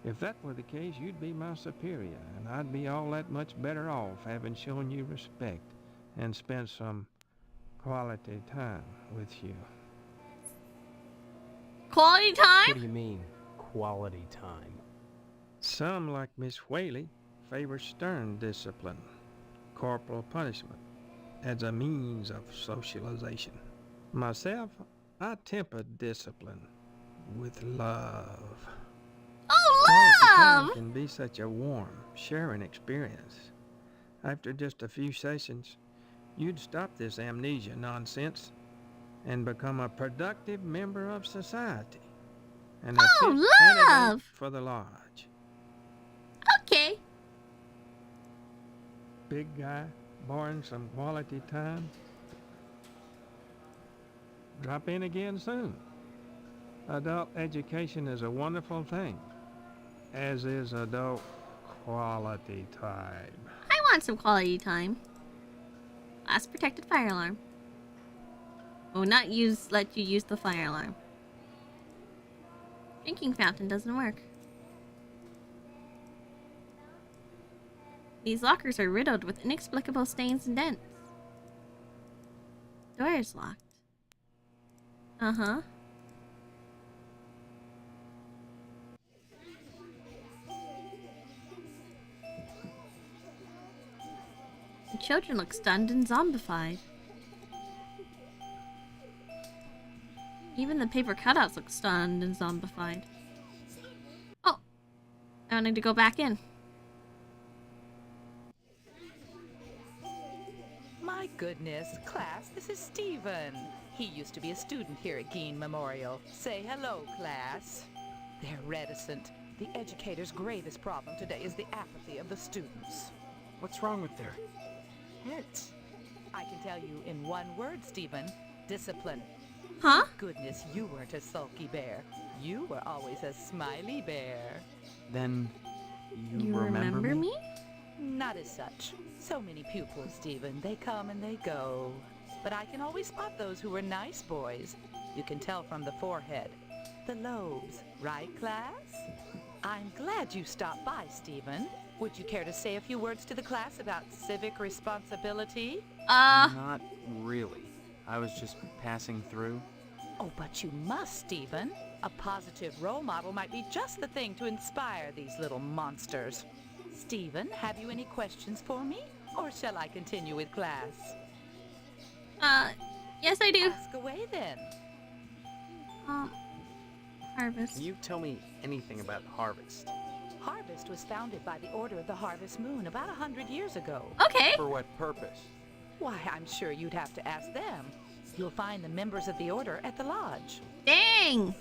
S8: If that were the case, you'd be my superior, and I'd be all that much better off having shown you respect and spent some quality time with you.
S1: Quality time?
S6: What do you mean, quality time?
S8: Some, like Miss Whaley, favor stern discipline, corporal punishment, as a means of socialization. Myself, I temper discipline with love.
S1: Oh,
S8: Quality
S1: love!
S8: time can be such a warm, sharing experience. After just a few sessions, you'd stop this amnesia nonsense and become a productive member of society and a fit candidate
S1: love!
S8: for the lodge.
S1: Okay.
S8: Big guy, borrowing some quality time. Drop in again soon. Adult education is a wonderful thing, as is adult quality time.
S1: I want some quality time. Last protected fire alarm. Will not let you use the fire alarm. Drinking fountain doesn't work. These lockers are riddled with inexplicable stains and dents. Door is locked. Uh-huh. The children look stunned and zombified. Even the paper cutouts look stunned and zombified. Oh! I wanted to go back in.
S9: goodness, class, this is Stephen. He used to be a student here at Gein Memorial. Say hello, class. They're reticent. The educator's gravest problem today is the apathy of the students.
S6: What's wrong with their heads?
S9: I can tell you in one word, Stephen. Discipline.
S1: Huh?
S9: Goodness, you weren't a sulky bear. You were always a smiley bear.
S6: Then you
S1: remember me?
S9: Not as such. So many pupils, Stephen. They come and they go. But I can always spot those who were nice boys. You can tell from the forehead. The lobes. Right, class? I'm glad you stopped by, Stephen. Would you care to say a few words to the class about civic responsibility?
S6: Not really. I was just passing through.
S9: Oh, but you must, Stephen. A positive role model might be just the thing to inspire these little monsters. Stephen, have you any questions for me? Or shall I continue with class?
S1: Yes I do.
S9: Ask away then.
S1: Harvest.
S6: Can you tell me anything about Harvest?
S9: Harvest was founded by the Order of the Harvest Moon about 100 years ago.
S1: Okay.
S6: For what purpose?
S9: Why, I'm sure you'd have to ask them. You'll find the members of the Order at the lodge.
S1: Dang!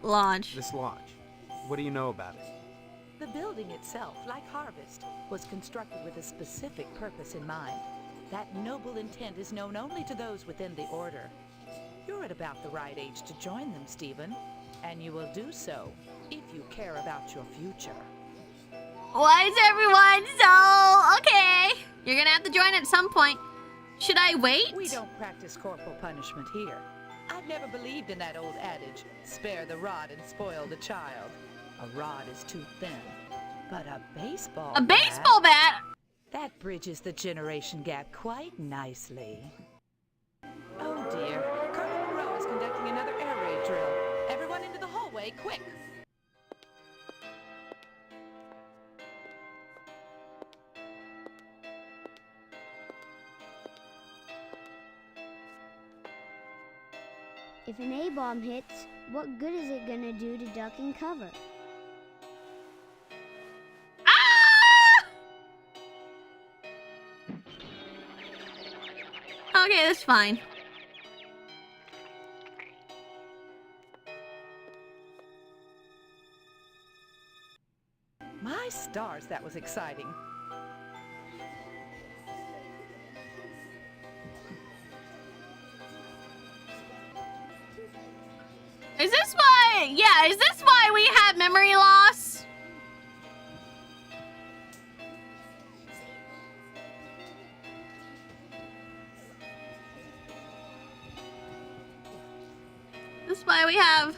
S1: Lodge.
S6: This lodge. What do you know about it?
S9: The building itself, like Harvest, was constructed with a specific purpose in mind. That noble intent is known only to those within the Order. You're at about the right age to join them, Stephen, and you will do so if you care about your future.
S1: Why is everyone so... Okay. You're gonna have to join at some point. Should I wait?
S9: We don't practice corporal punishment here. I've never believed in that old adage, spare the rod and spoil the child. A rod is too thin, but a baseball
S1: A baseball bat?
S9: That bridges the generation gap quite nicely. Oh dear, Colonel Monroe is conducting another air raid drill. Everyone into the hallway, quick!
S2: If an A-bomb hits, what good is it gonna do to duck and cover?
S1: Okay, that's fine.
S9: My stars, that was exciting.
S1: Is this why... Yeah, is this why we have memory loss? This is why we have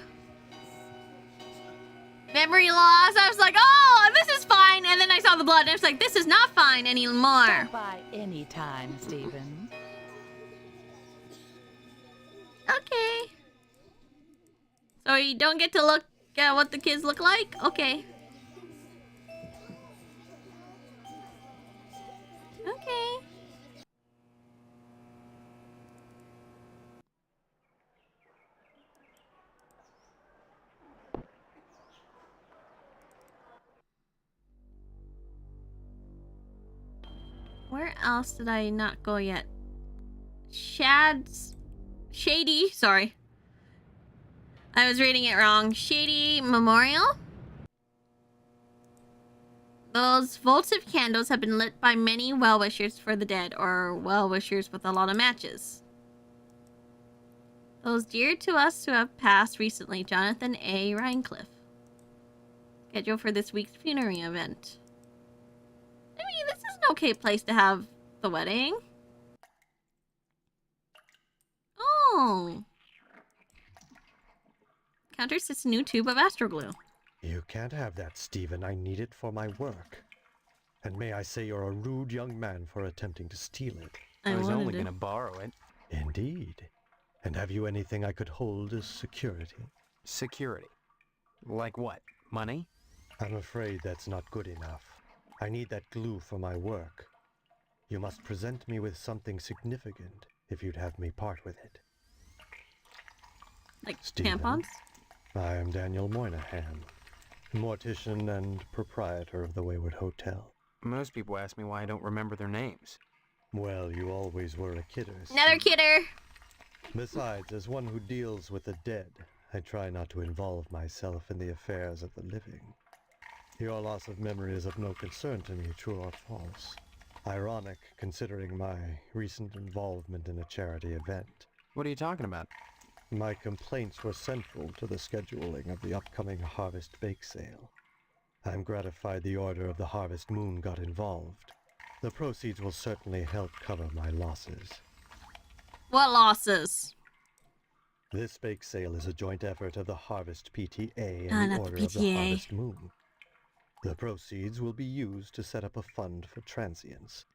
S1: memory loss. I was like, oh, this is fine. And then I saw the blood and I was like, this is not fine anymore.
S9: Stop by any time, Stephen.
S1: Okay. So you don't get to look at what the kids look like? Okay. Okay. Where else did I not go yet? Shady, sorry. I was reading it wrong. Shady Memorial? Those votive candles have been lit by many well-wishers for the dead, or well-wishers with a lot of matches. Those dear to us who have passed recently, Jonathan A. Rhinecliffe. Scheduled for this week's funerary event. I mean, this is an okay place to have the wedding. Oh. Counter sits a new tube of astroglue.
S18: You can't have that, Stephen. I need it for my work. And may I say you're a rude young man for attempting to steal it.
S6: I was only going to borrow it.
S18: Indeed. And have you anything I could hold as security?
S6: Security? Like what? Money?
S18: I'm afraid that's not good enough. I need that glue for my work. You must present me with something significant if you'd have me part with it.
S1: Like
S18: Stephen,
S1: tampons?
S18: I am Daniel Moynihan, mortician and proprietor of the Wayward Hotel.
S6: Most people ask me why I don't remember their names.
S18: Well, you always were a kidder.
S1: Another kidder.
S18: Besides, as one who deals with the dead, I try not to involve myself in the affairs of the living. Your loss of memory is of no concern to me, true or false. Ironic, considering my recent involvement in a charity event.
S6: What are you talking about?
S18: My complaints were central to the scheduling of the upcoming Harvest Bake Sale. I'm gratified the Order of the Harvest Moon got involved. The proceeds will certainly help cover my losses.
S1: What losses?
S18: This bake sale is a joint effort of the Harvest PTA
S1: Ah,
S18: and the
S1: not the
S18: Order of the
S1: PTA.
S18: Harvest Moon. The proceeds will be used to set up a fund for transients.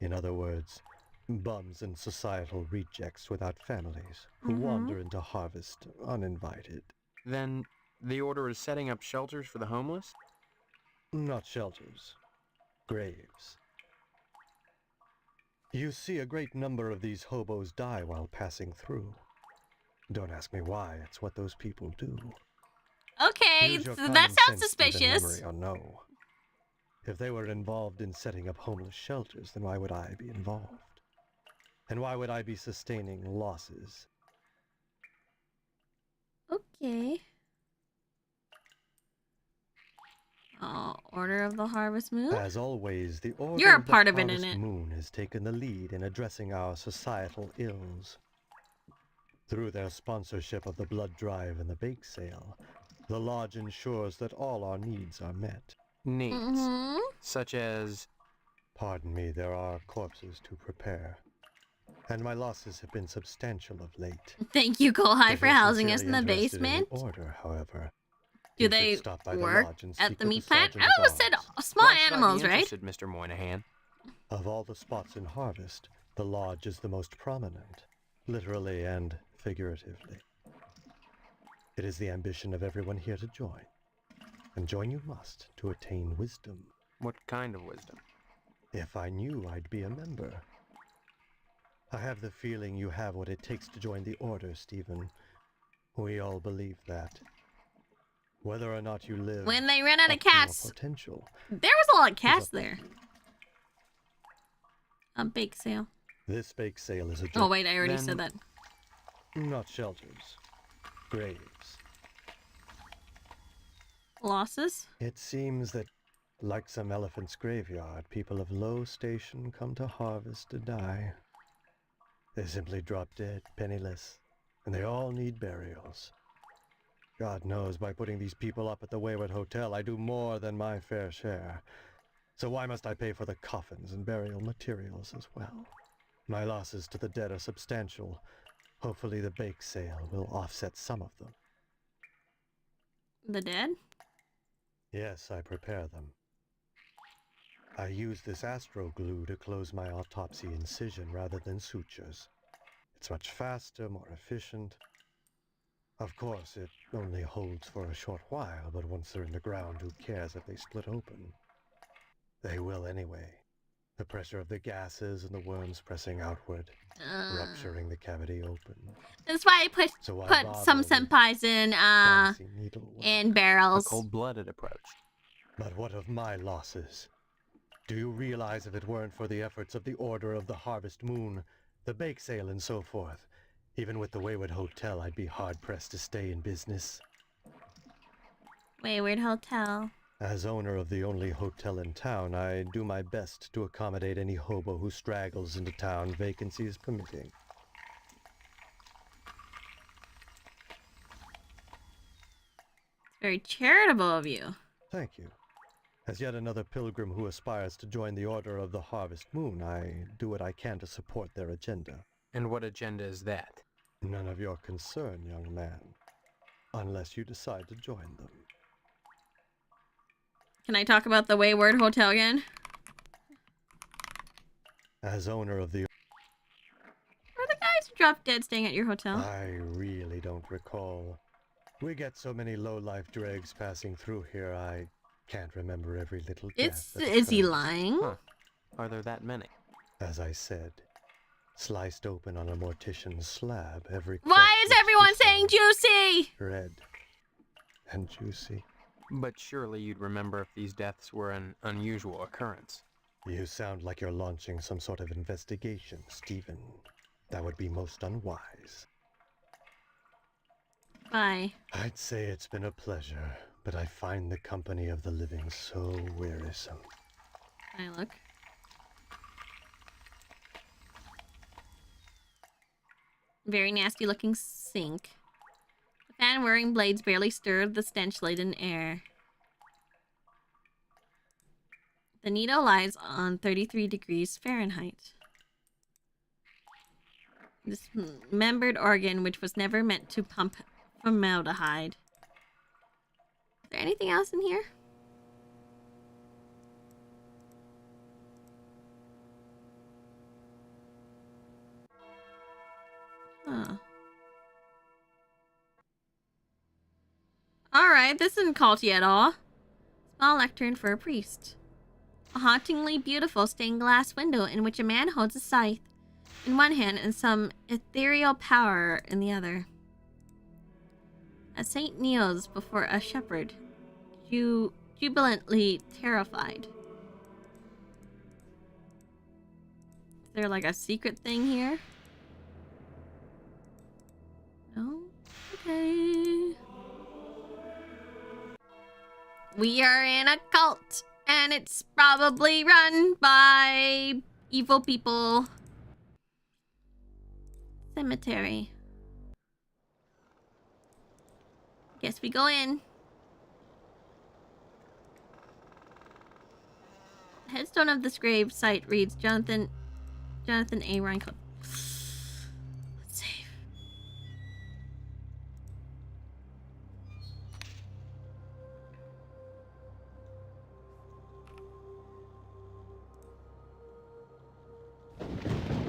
S18: In other words, bums and societal rejects without families who wander into Harvest uninvited.
S6: Then the Order is setting up shelters for the homeless?
S18: Not shelters. Graves. You see a great number of these hobos die while passing through. Don't ask me why, it's what those people do.
S1: Okay,
S18: Use your
S1: that
S18: common
S1: sounds
S18: sense, Stephen,
S1: suspicious.
S18: memory or no. If they were involved in setting up homeless shelters, then why would I be involved? And why would I be sustaining losses?
S1: Okay. Oh, Order of the Harvest Moon?
S18: As always, the Order
S1: You're a
S18: of the
S1: part of it,
S18: Harvest
S1: innit?
S18: Moon has taken the lead in addressing our societal ills. Through their sponsorship of the blood drive and the bake sale, the lodge ensures that all our needs are met.
S6: Needs. Such as...
S18: Pardon me, there are corpses to prepare. And my losses have been substantial of late.
S1: Thank you, Kohai,
S18: If
S1: for
S18: you're
S1: housing us in
S18: sincerely
S1: the
S18: interested in
S1: basement.
S18: the Order, however,
S1: Do
S18: you should
S1: they
S18: stop by the
S1: work
S18: lodge and
S1: at
S18: speak
S1: the
S18: with
S1: meat
S18: the
S1: plant?
S18: sergeant
S1: I
S18: at
S1: almost said
S18: arms.
S1: small
S6: Why should I be
S1: animals, right?
S6: interested, Mr. Moynihan?
S18: Of all the spots in Harvest, the lodge is the most prominent, literally and figuratively. It is the ambition of everyone here to join. And join you must to attain wisdom.
S6: What kind of wisdom?
S18: If I knew, I'd be a member. I have the feeling you have what it takes to join the Order, Stephen. We all believe that. Whether or not you live
S1: When they ran out of
S18: up to your
S1: cats.
S18: potential.
S1: There was a lot of cats
S18: up-
S1: there. A bake sale.
S18: This bake sale is a
S1: Oh, wait, I already said that.
S18: Not shelters. Graves.
S1: Losses?
S18: It seems that, like some elephant's graveyard, people of low station come to Harvest to die. They simply drop dead, penniless, and they all need burials. God knows, by putting these people up at the Wayward Hotel, I do more than my fair share. So why must I pay for the coffins and burial materials as well? My losses to the dead are substantial. Hopefully the bake sale will offset some of them.
S1: The dead?
S18: Yes, I prepare them. I use this astro glue to close my autopsy incision rather than sutures. It's much faster, more efficient. Of course, it only holds for a short while, but once they're in the ground, who cares if they split open? They will anyway. The pressure of the gases and the worms pressing outward, rupturing the cavity open.
S1: That's why I put
S18: So I
S1: put some
S18: bother with
S1: senpais in barrels.
S6: A cold-blooded approach.
S18: But what of my losses? Do you realize if it weren't for the efforts of the Order of the Harvest Moon, the bake sale and so forth, even with the Wayward Hotel, I'd be hard-pressed to stay in business.
S1: Wayward Hotel.
S18: As owner of the only hotel in town, I do my best to accommodate any hobo who straggles into town, vacancies permitting.
S1: Very charitable of you.
S18: Thank you. As yet another pilgrim who aspires to join the Order of the Harvest Moon, I do what I can to support their agenda.
S6: And what agenda is that?
S18: None of your concern, young man. Unless you decide to join them.
S1: Can I talk about the Wayward Hotel again?
S18: As owner of the...
S1: Are the guys who dropped dead staying at your hotel?
S18: I really don't recall. We get so many low-life dregs passing through here, I can't remember every little death that
S1: Is he
S18: occurs.
S1: lying?
S6: Huh. Are there that many?
S18: As I said, sliced open on a mortician's slab, every
S1: Why is everyone saying juicy?
S18: red and juicy.
S6: But surely you'd remember if these deaths were an unusual occurrence.
S18: You sound like you're launching some sort of investigation, Stephen. That would be most unwise.
S1: Bye.
S18: I'd say it's been a pleasure, but I find the company of the living so wearisome.
S1: I look. Very nasty looking sink. The fan whirring blades barely stirred the stench-laden air. The needle lies on 33 degrees Fahrenheit. Dismembered organ which was never meant to pump formaldehyde. Is there anything else in here? Huh. Alright, this isn't culty at all. Small lectern for a priest. A hauntingly beautiful stained glass window in which a man holds a scythe in one hand and some ethereal power in the other. A saint kneels before a shepherd, jubilantly terrified. Is there like a secret thing here? No? Okay. We are in a cult, and it's probably run by evil people. Cemetery. Guess we go in. The headstone of this grave site reads Jonathan A. Reinhold. Let's save.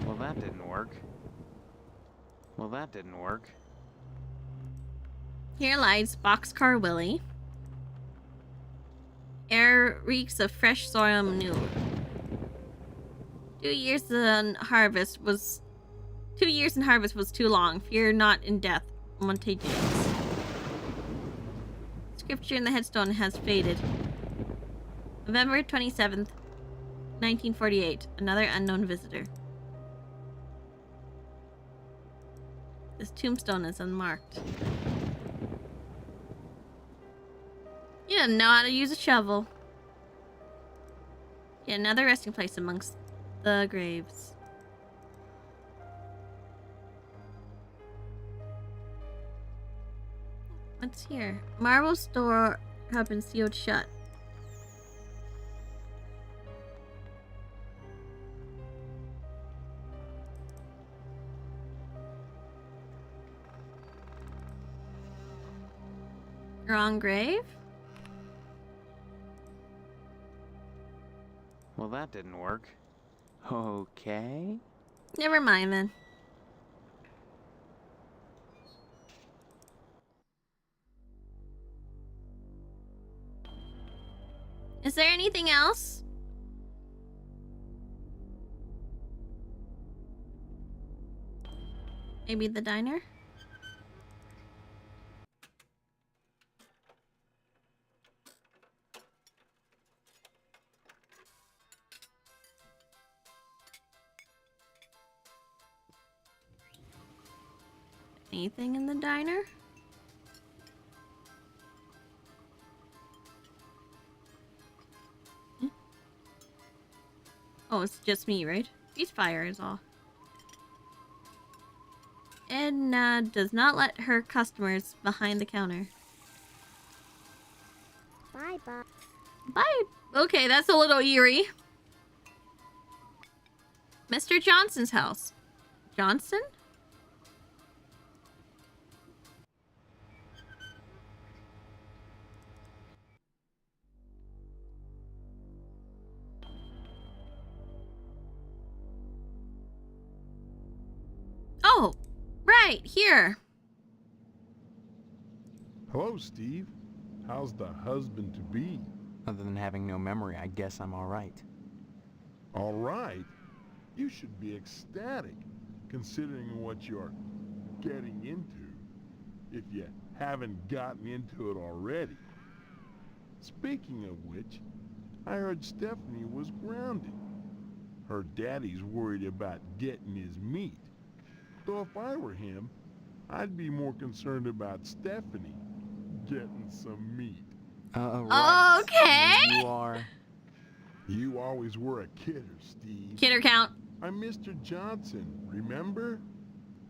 S6: Well, that didn't work.
S1: Here lies Boxcar Willie. Air reeks of fresh soil manure. 2 years in harvest was too long. Fear not in death, Montagious. Scripture in the headstone has faded. November 27th, 1948. Another unknown visitor. This tombstone is unmarked. You didn't know how to use a shovel. Yet another resting place amongst the graves. What's here? Marble store have been sealed shut. Wrong grave?
S6: Well, that didn't work. Okay.
S1: Never mind then. Is there anything else? Maybe the diner? Anything in the diner? Oh, it's just me, right? Ceasefire is all. Edna does not let her customers behind the counter.
S2: Bye, Bob.
S1: Bye. Okay, that's a little eerie. Mr. Johnson's house. Johnson? Oh, right, here.
S11: Hello, Steve. How's the husband-to-be?
S6: Other than having no memory, I guess I'm alright.
S11: Alright? You should be ecstatic, considering what you're getting into, if you haven't gotten into it already. Speaking of which, I heard Stephanie was grounded. Her daddy's worried about getting his meat. Though if I were him, I'd be more concerned about Stephanie getting some meat.
S1: Right. Okay.
S11: You are. You always were a kidder, Steve.
S1: Kidder count.
S11: I'm Mr. Johnson, remember?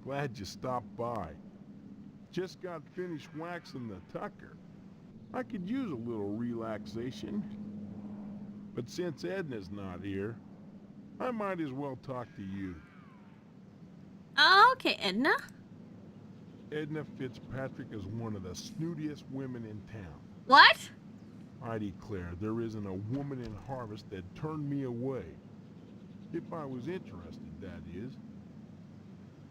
S11: Glad you stopped by. Just got finished waxing the tucker. I could use a little relaxation. But since Edna's not here, I might as well talk to you.
S1: Okay, Edna.
S11: Edna Fitzpatrick is one of the snootiest women in town.
S1: What?
S11: I declare there isn't a woman in Harvest that turned me away. If I was interested, that is.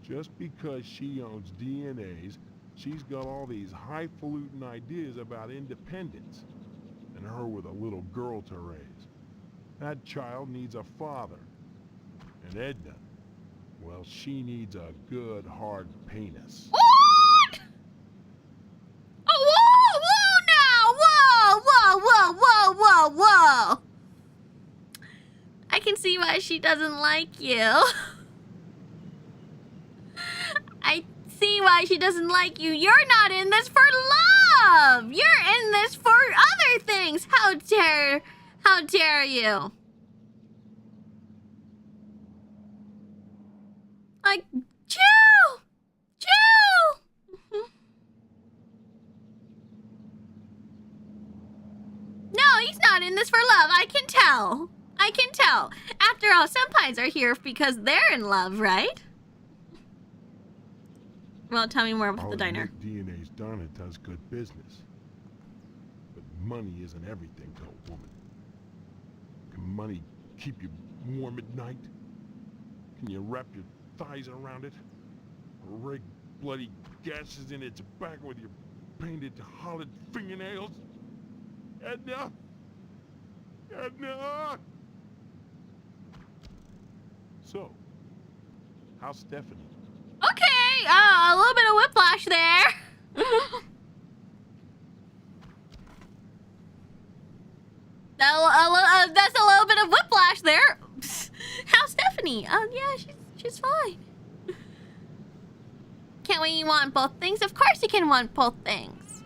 S11: Just because she owns DNAs, she's got all these highfalutin ideas about independence. And her with a little girl to raise. That child needs a father. And Edna, well, she needs a good, hard penis.
S1: What? Oh, whoa, now! Whoa! I can see why she doesn't like you. I see why she doesn't like you. You're not in this for love! You're in this for other things! How dare you? Like, chill! No, he's not in this for love. I can tell. After all, senpais are here because they're in love, right? Well, tell me more about the diner.
S11: DNA's done it does good business. But money isn't everything to a woman. Can money keep you warm at night? Can you wrap your thighs around it? Or rake bloody gashes in its back with your painted hollowed fingernails? Edna! So, how's Stephanie?
S1: Okay, a little bit of whiplash there. That's a little bit of whiplash there. How's Stephanie? Yeah, she's fine. Can't we want both things? Of course you can want both things.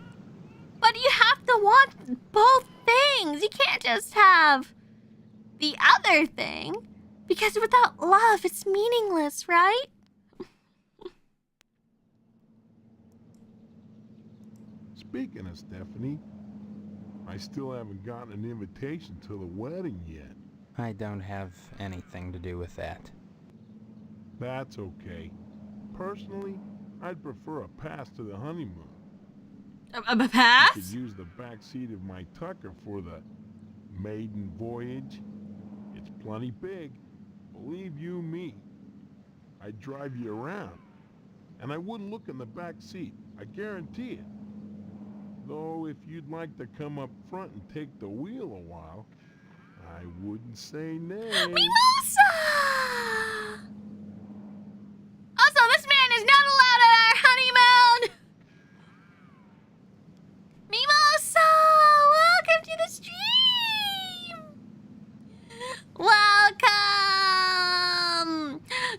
S1: But you have to want both things. You can't just have the other thing. Because without love, it's meaningless, right?
S11: Speaking of Stephanie, I still haven't gotten an invitation to the wedding yet.
S6: I don't have anything to do with that.
S11: That's okay. Personally, I'd prefer a pass to the honeymoon.
S1: A pass?
S11: I could use the back seat of my Tucker for the maiden voyage. It's plenty big. Believe you me. I'd drive you around. And I wouldn't look in the back seat. I guarantee it. Though if you'd like to come up front and take the wheel a while, I wouldn't say nay.
S1: Mimosa! Also, this man is not allowed at our honeymoon! Mimosa! Welcome to the stream! Welcome!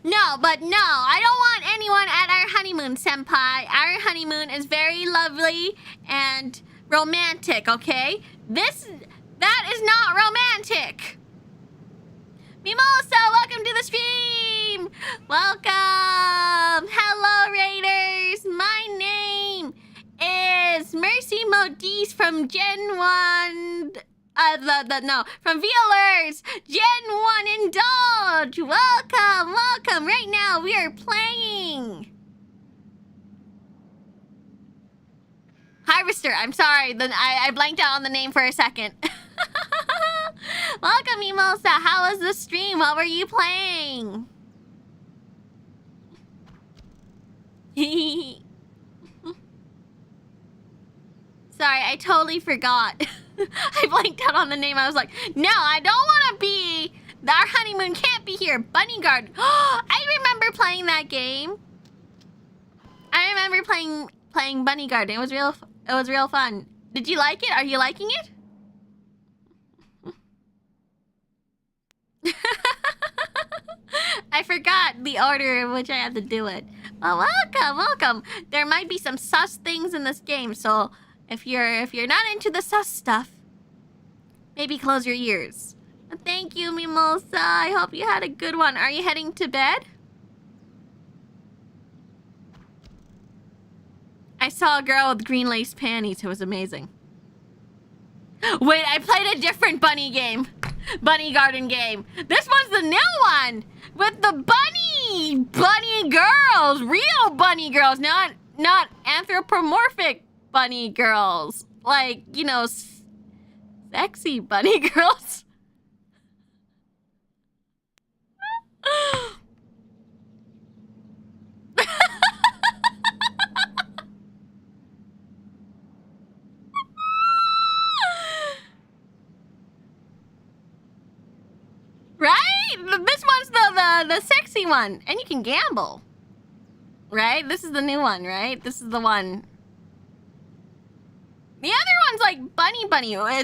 S1: No, I don't want anyone at our honeymoon, senpai. Our honeymoon is very lovely and romantic, okay? That is not romantic! Mimosa, welcome to the stream! Welcome! Hello, Raiders! My name is Mercy Modiste from Gen 1... from VAllures! Gen 1 Indulge! Welcome! Right now, we are playing... Harvester, I'm sorry. I blanked out on the name for a second. Welcome, Mimosa. How was the stream? What were you playing? Sorry, I totally forgot. I blanked out on the name. I was like, no, I don't want to be... Our honeymoon can't be here. Bunny Guard. I remember playing that game. I remember playing Bunny Garden. It was real fun. Did you like it? Are you liking it? I forgot the order in which I had to do it. Well, welcome. There might be some sus things in this game, so if you're not into the sus stuff, maybe close your ears. Thank you, Mimosa. I hope you had a good one. Are you heading to bed? I saw a girl with green lace panties. It was amazing. Wait, I played a different bunny game. Bunny garden game. This one's the new one with the bunny girls, real bunny girls, not anthropomorphic bunny girls, like, you know, sexy bunny girls. Right? This one's the sexy one. And you can gamble. Right? This is the new one, right? This is the one. The other one's like bunny. I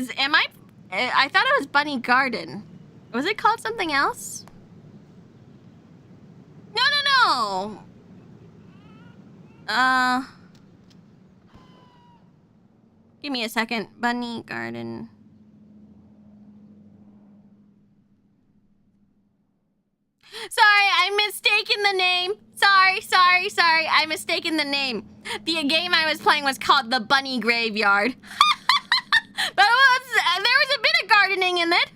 S1: thought it was bunny garden. Was it called something else? No. Give me a second. Bunny garden. Sorry, I mistaken the name. Sorry. I mistaken the name. The game I was playing was called the Bunny Graveyard. But there was a bit of gardening in it.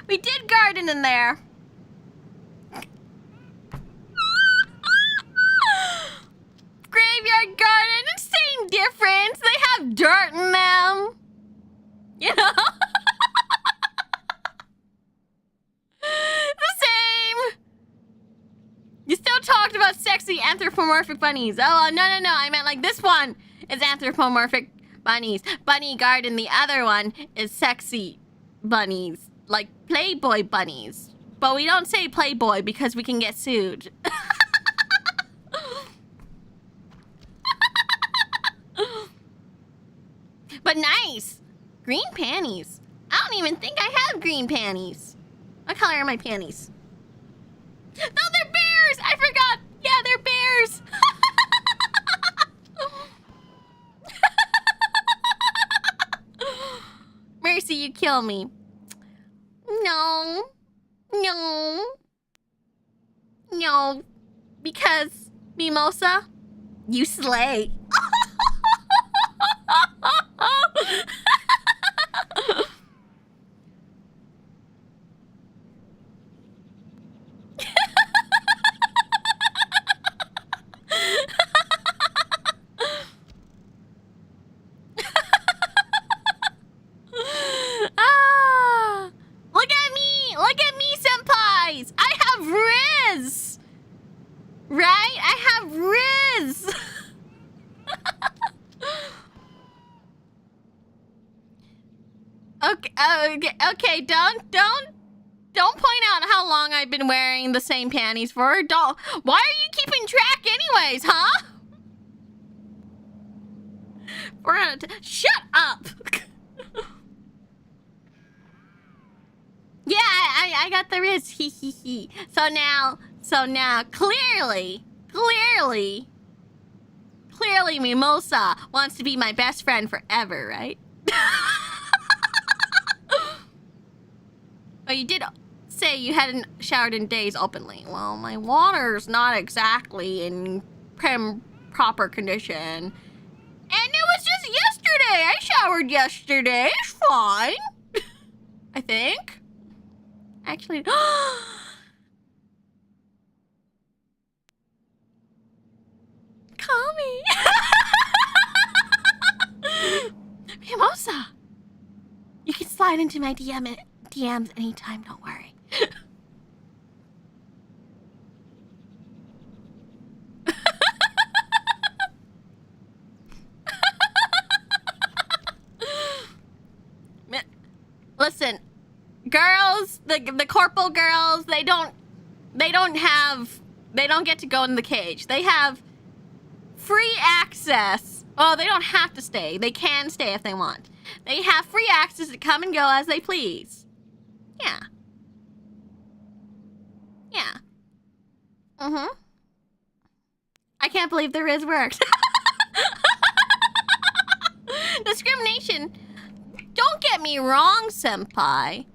S1: We did garden in there. Graveyard garden, it's same difference. They have dirt in them. You know? The same. You still talked about sexy anthropomorphic bunnies. Oh, no. I meant like this one is anthropomorphic bunnies. Bunny garden, the other one is sexy bunnies. Like Playboy bunnies. But we don't say Playboy because we can get sued. But nice. Green panties. I don't even think I have green panties. What color are my panties? No, they're bears! I forgot! Yeah, they're bears! Mercy, you kill me. No. Because, Mimosa, you slay. Look at me, senpais! I have Riz! Right? I have Riz! Okay, don't point out how long I've been wearing the same panties for. Why are you keeping track anyways, huh? Shut up! Yeah, I got the Riz. He. So now, clearly, Mimosa wants to be my best friend forever, right? Oh, you did say you hadn't showered in days openly. Well, my water's not exactly in proper condition. And it was just yesterday. I showered yesterday. It's fine. I think. Actually, call me. Mimosa, you can slide into my DMs anytime, don't worry. Listen, girls girls, the corporal girls, they don't get to go in the cage. They have free access. Oh, they don't have to stay. They can stay if they want. They have free access to come and go as they please. Yeah. Yeah. Mm-hmm. I can't believe the Riz worked. Discrimination. Don't get me wrong, Senpai.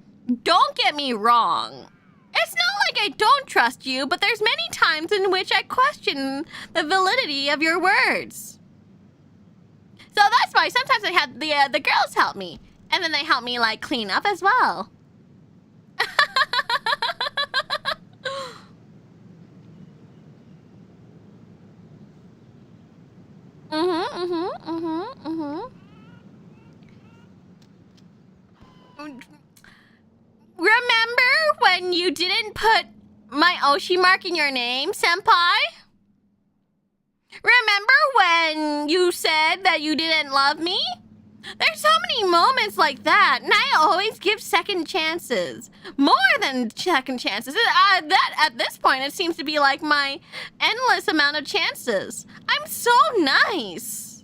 S1: Don't get me wrong. It's not like I don't trust you, but there's many times in which I question the validity of your words. So that's why sometimes I had the girls help me. And then they help me, like, clean up as well. Remember when you didn't put my Oshi mark in your name, Senpai? Remember when you said that you didn't love me? There's so many moments like that, and I always give second chances. More than second chances. That at this point, it seems to be like my endless amount of chances. I'm so nice.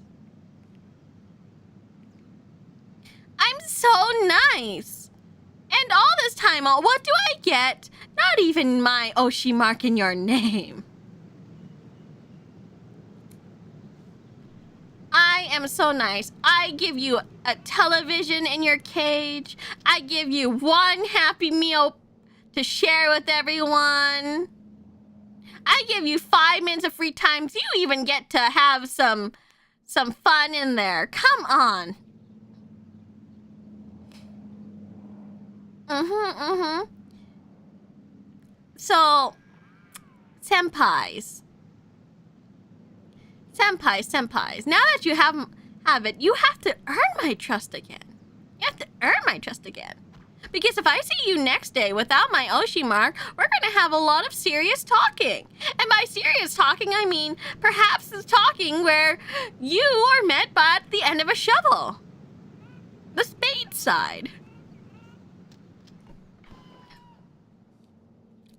S1: I'm so nice. And all this time, what do I get? Not even my Oshi mark in your name. I am so nice. I give you a television in your cage. I give you one Happy Meal to share with everyone. I give you 5 minutes of free time. So you even get to have some fun in there. Come on. So, senpais, now that you have it, you have to earn my trust again. You have to earn my trust again. Because if I see you next day without my Oshi mark, we're going to have a lot of serious talking. And by serious talking, I mean perhaps it's talking where you are met by at the end of a shovel. The spade side.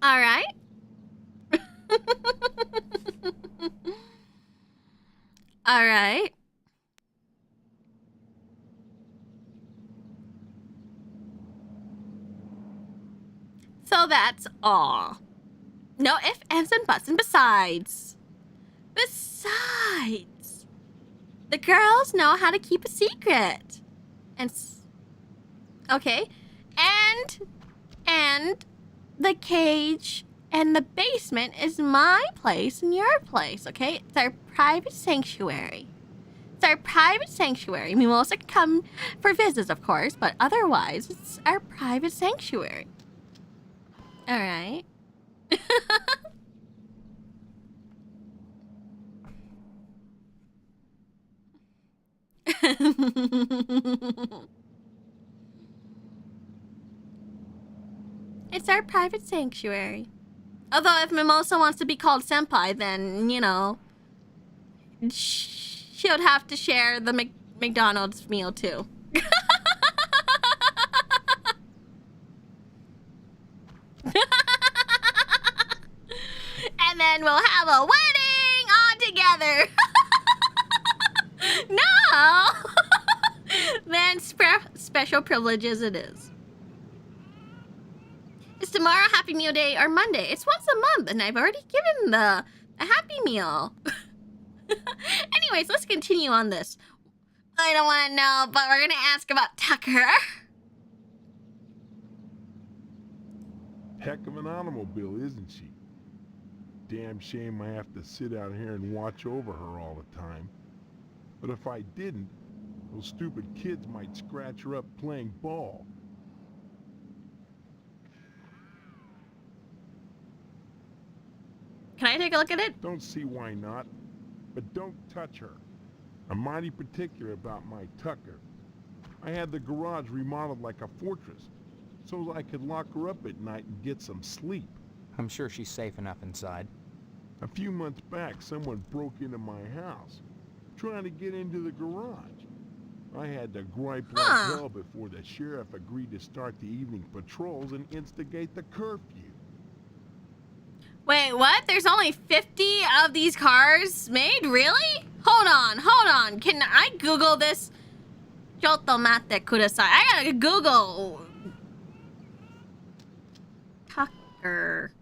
S1: All right. All right. So that's all. No ifs, ands, and buts, and besides. Besides, the girls know how to keep a secret. And, okay. And the cage and the basement is my place and your place, okay? It's our private sanctuary. It's our private sanctuary. Mimosa can come for visits, of course, but otherwise, it's our private sanctuary. All right. It's our private sanctuary. Although if Mimosa wants to be called Senpai, then, you know, she would have to share the McDonald's meal too. And then we'll have a wedding all together. No! Then special privileges it is. Is tomorrow Happy Meal Day or Monday? It's once a month, and I've already given the Happy Meal. Anyways, let's continue on this. I don't want to know, but we're going to ask about Tucker.
S11: Heck of an automobile, isn't she? Damn shame I have to sit out here and watch over her all the time. But if I didn't, those stupid kids might scratch her up playing ball.
S1: Can I take a look at it?
S11: Don't see why not, but don't touch her. I'm mighty particular about my Tucker. I had the garage remodeled like a fortress, so I could lock her up at night and get some sleep.
S6: I'm sure she's safe enough inside.
S11: A few months back, someone broke into my house, trying to get into the garage. I had to gripe like hell before the sheriff agreed to start the evening patrols and instigate the curfew.
S1: Wait, what? There's only 50 of these cars made? Really? Hold on. Can I Google this? Chotto mate kudasai. I gotta Google Tucker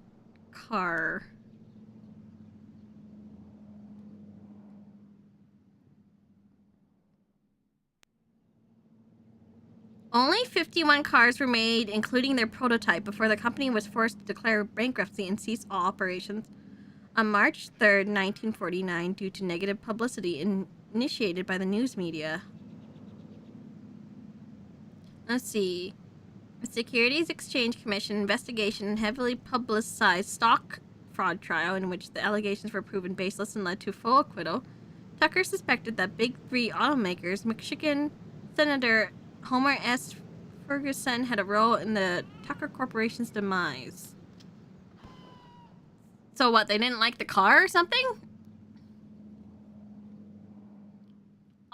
S1: car. Only 51 cars were made, including their prototype, before the company was forced to declare bankruptcy and cease all operations on March 3rd, 1949, due to negative publicity initiated by the news media. Let's see. The Securities Exchange Commission investigation heavily publicized stock fraud trial in which the allegations were proven baseless and led to full acquittal. Tucker suspected that Big Three automakers, Michigan Senator Homer S. Ferguson, had a role in the Tucker Corporation's demise. So what, they didn't like the car or something?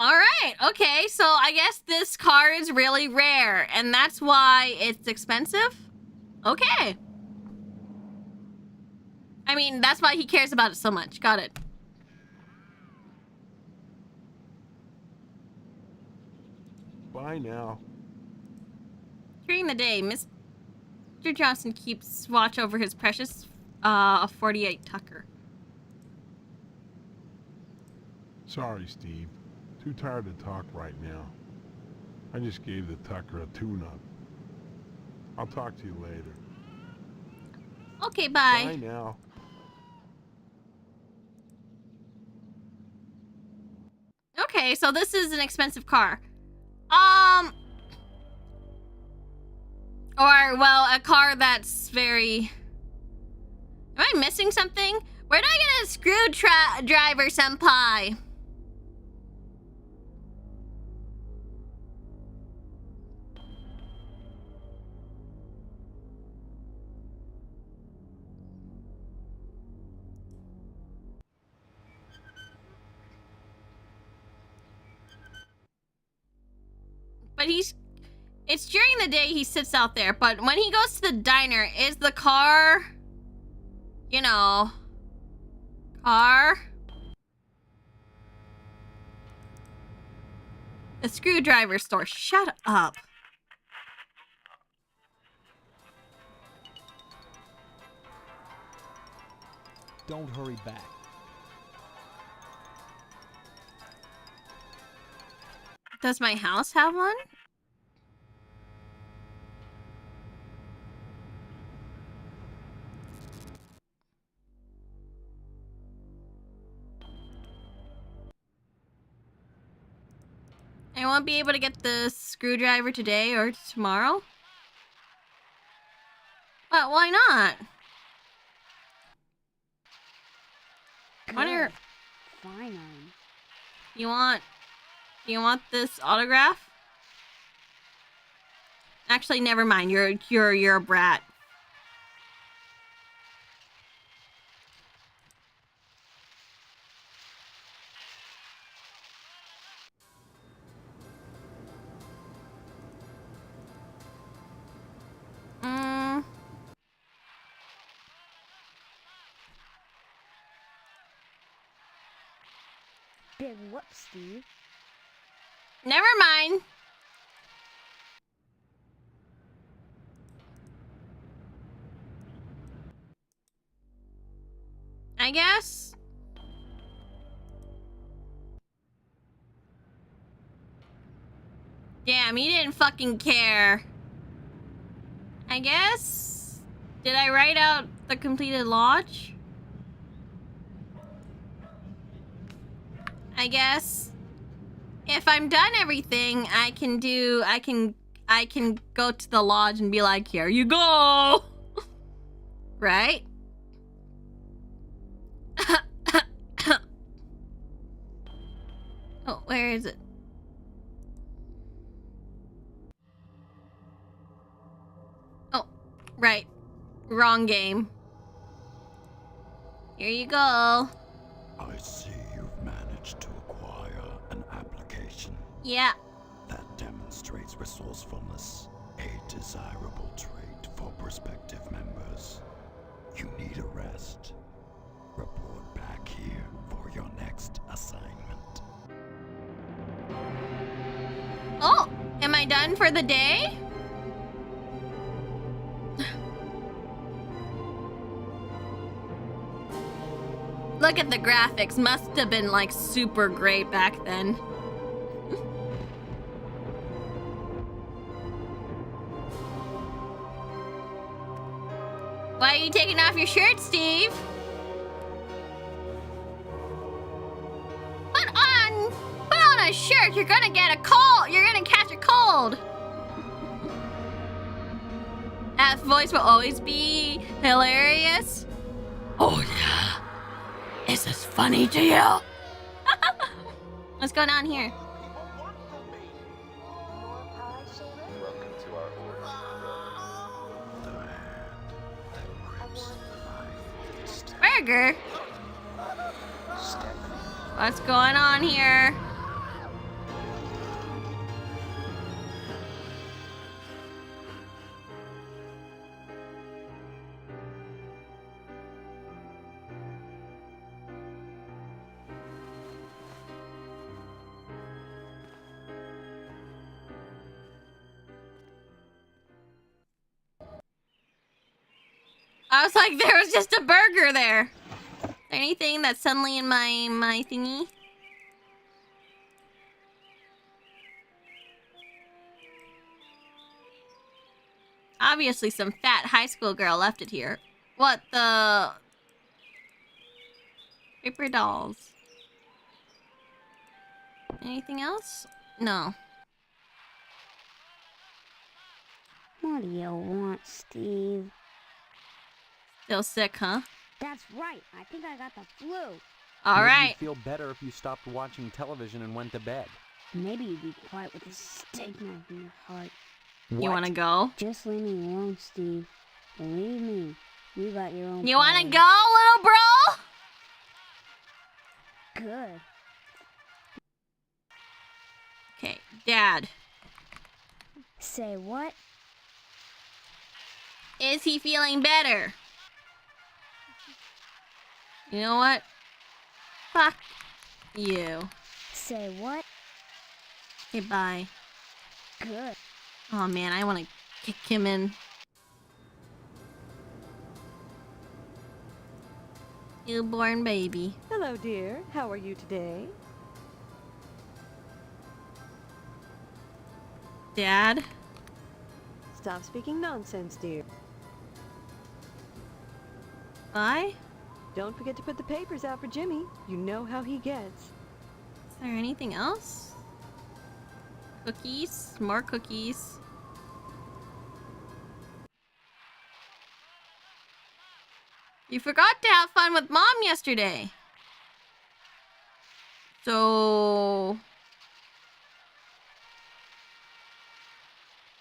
S1: Alright, okay, so I guess this car is really rare, and that's why it's expensive? Okay. I mean, that's why he cares about it so much. Got it.
S11: Bye now.
S1: During the day, Mr. Johnson keeps watch over his precious 48 Tucker.
S11: Sorry, Steve. Too tired to talk right now. I just gave the Tucker a tune-up. I'll talk to you later.
S1: Okay, bye.
S11: Bye now.
S1: Okay, so this is an expensive car. Or, well, a car that's very... Am I missing something? Where did I get a screwdriver, Senpai? But it's during the day he sits out there, but when he goes to the diner, is the car, you know, the screwdriver store. Shut up.
S7: Don't hurry back.
S1: Does my house have one? I won't be able to get the screwdriver today or tomorrow? But why not?
S2: Good. Fine.
S1: You want this autograph? Actually, never mind. You're a brat.
S2: Big whoop, Steve.
S1: Never mind. I guess. Damn, he didn't fucking care. I guess. Did I write out the completed lodge? I guess. If I'm done everything, I can go to the lodge and be like, here you go. Right? Oh, where is it? Oh, right. Wrong game. Here you go.
S13: I see you've managed to acquire an application.
S1: Yeah,
S13: resourcefulness, a desirable trait for prospective members. You need a rest. Report back here for your next assignment.
S1: Oh, am I done for the day? Look at the graphics. Must have been like super great back then. Why are you taking off your shirt, Steve? Put on a shirt. You're gonna get a cold. You're gonna catch a cold. That voice will always be hilarious. Oh yeah. Is this funny to you? What's going on here? Burger? What's going on here? I was like, there was just a burger there. Is there anything that's suddenly in my thingy? Obviously some fat high school girl left it here. What the? Paper dolls. Anything else? No.
S2: What do you want, Steve?
S1: Still sick, huh?
S2: That's right. I think I got the flu.
S1: All
S6: Maybe
S1: right.
S6: You'd feel better if you stopped watching television and went to bed.
S2: Maybe you'd be quiet with a steak knife in your heart.
S1: You want to go?
S2: Just leave me alone, Steve. Believe me, you got your own.
S1: You want to go, little bro?
S2: Good.
S1: Okay, Dad.
S2: Say what?
S1: Is he feeling better? You know what? Fuck you.
S2: Say what?
S1: Okay, bye.
S2: Good.
S1: Oh man, I want to kick him in. Newborn baby.
S4: Hello, dear. How are you today?
S1: Dad?
S4: Stop speaking nonsense, dear.
S1: Bye?
S4: Don't forget to put the papers out for Jimmy. You know how he gets.
S1: Is there anything else? Cookies? More cookies. You forgot to have fun with Mom yesterday. So...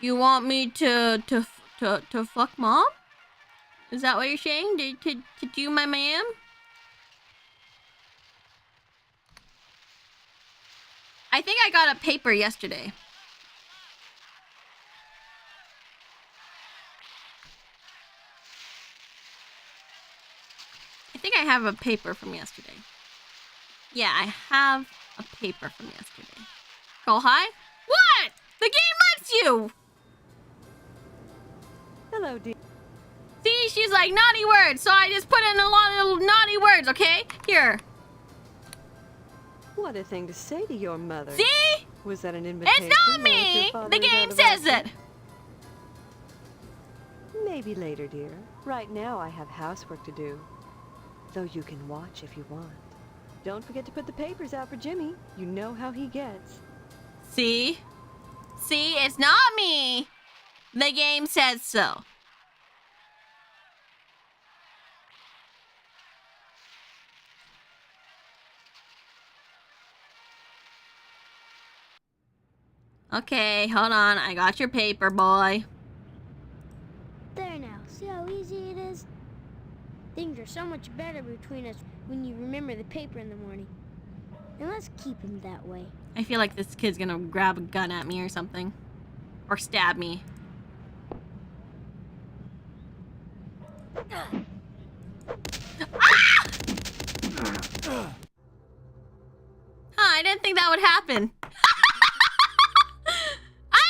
S1: You want me to fuck Mom? Is that what you're saying? To do my ma'am? I think I got a paper yesterday. I think I have a paper from yesterday. Yeah, I have a paper from yesterday. Go high? What? The game lets you!
S4: Hello, dear.
S1: See, she's like naughty words, so I just put in a lot of naughty words, okay? Here.
S4: What a thing to say to your mother.
S1: See?
S4: Was that an invitation?
S1: It's not me! The game says it!
S4: Maybe later, dear. Right now, I have housework to do. Though you can watch if you want. Don't forget to put the papers out for Jimmy. You know how he gets.
S1: See? See, it's not me! The game says so. Okay, hold on. I got your paper, boy.
S2: There now. See how easy it is? Things are so much better between us when you remember the paper in the morning. And let's keep him that way.
S1: I feel like this kid's gonna grab a gun at me or something. Or stab me. I didn't think that would happen. I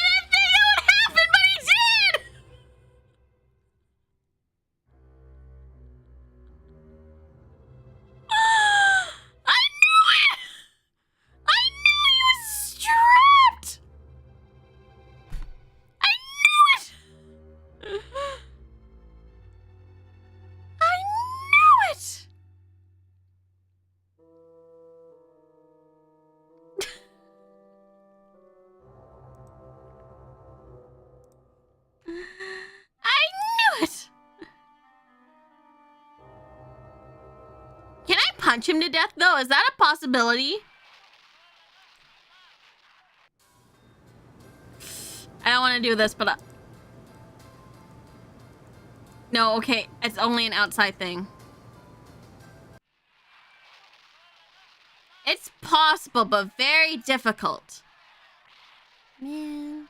S1: didn't think it would happen, but he did! I knew it! I knew he was strapped! I knew it! I knew it! I knew it! Can I punch him to death, though? Is that a possibility? I don't want to do this, but... No, okay. It's only an outside thing. It's possible, but very difficult. Man...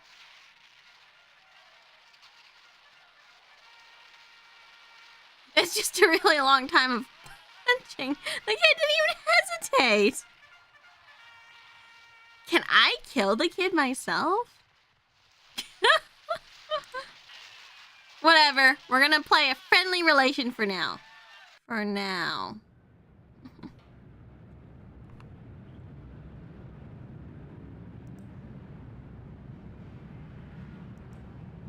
S1: It's just a really long time of punching. The kid didn't even hesitate. Can I kill the kid myself? Whatever. We're gonna play a friendly relation for now. For now.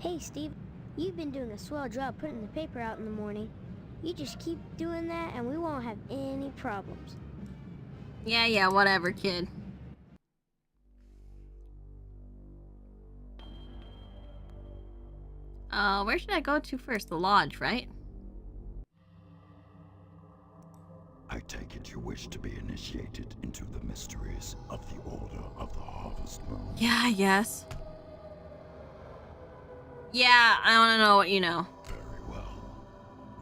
S2: Hey, Steve. You've been doing a swell job putting the paper out in the morning. You just keep doing that and we won't have any problems.
S1: Yeah, whatever, kid. Where should I go to first? The lodge, right?
S13: I take it you wish to be initiated into the mysteries of the Order of the Harvest Moon.
S1: Yeah, yes. Yeah, I want to know what you know.
S13: Very well.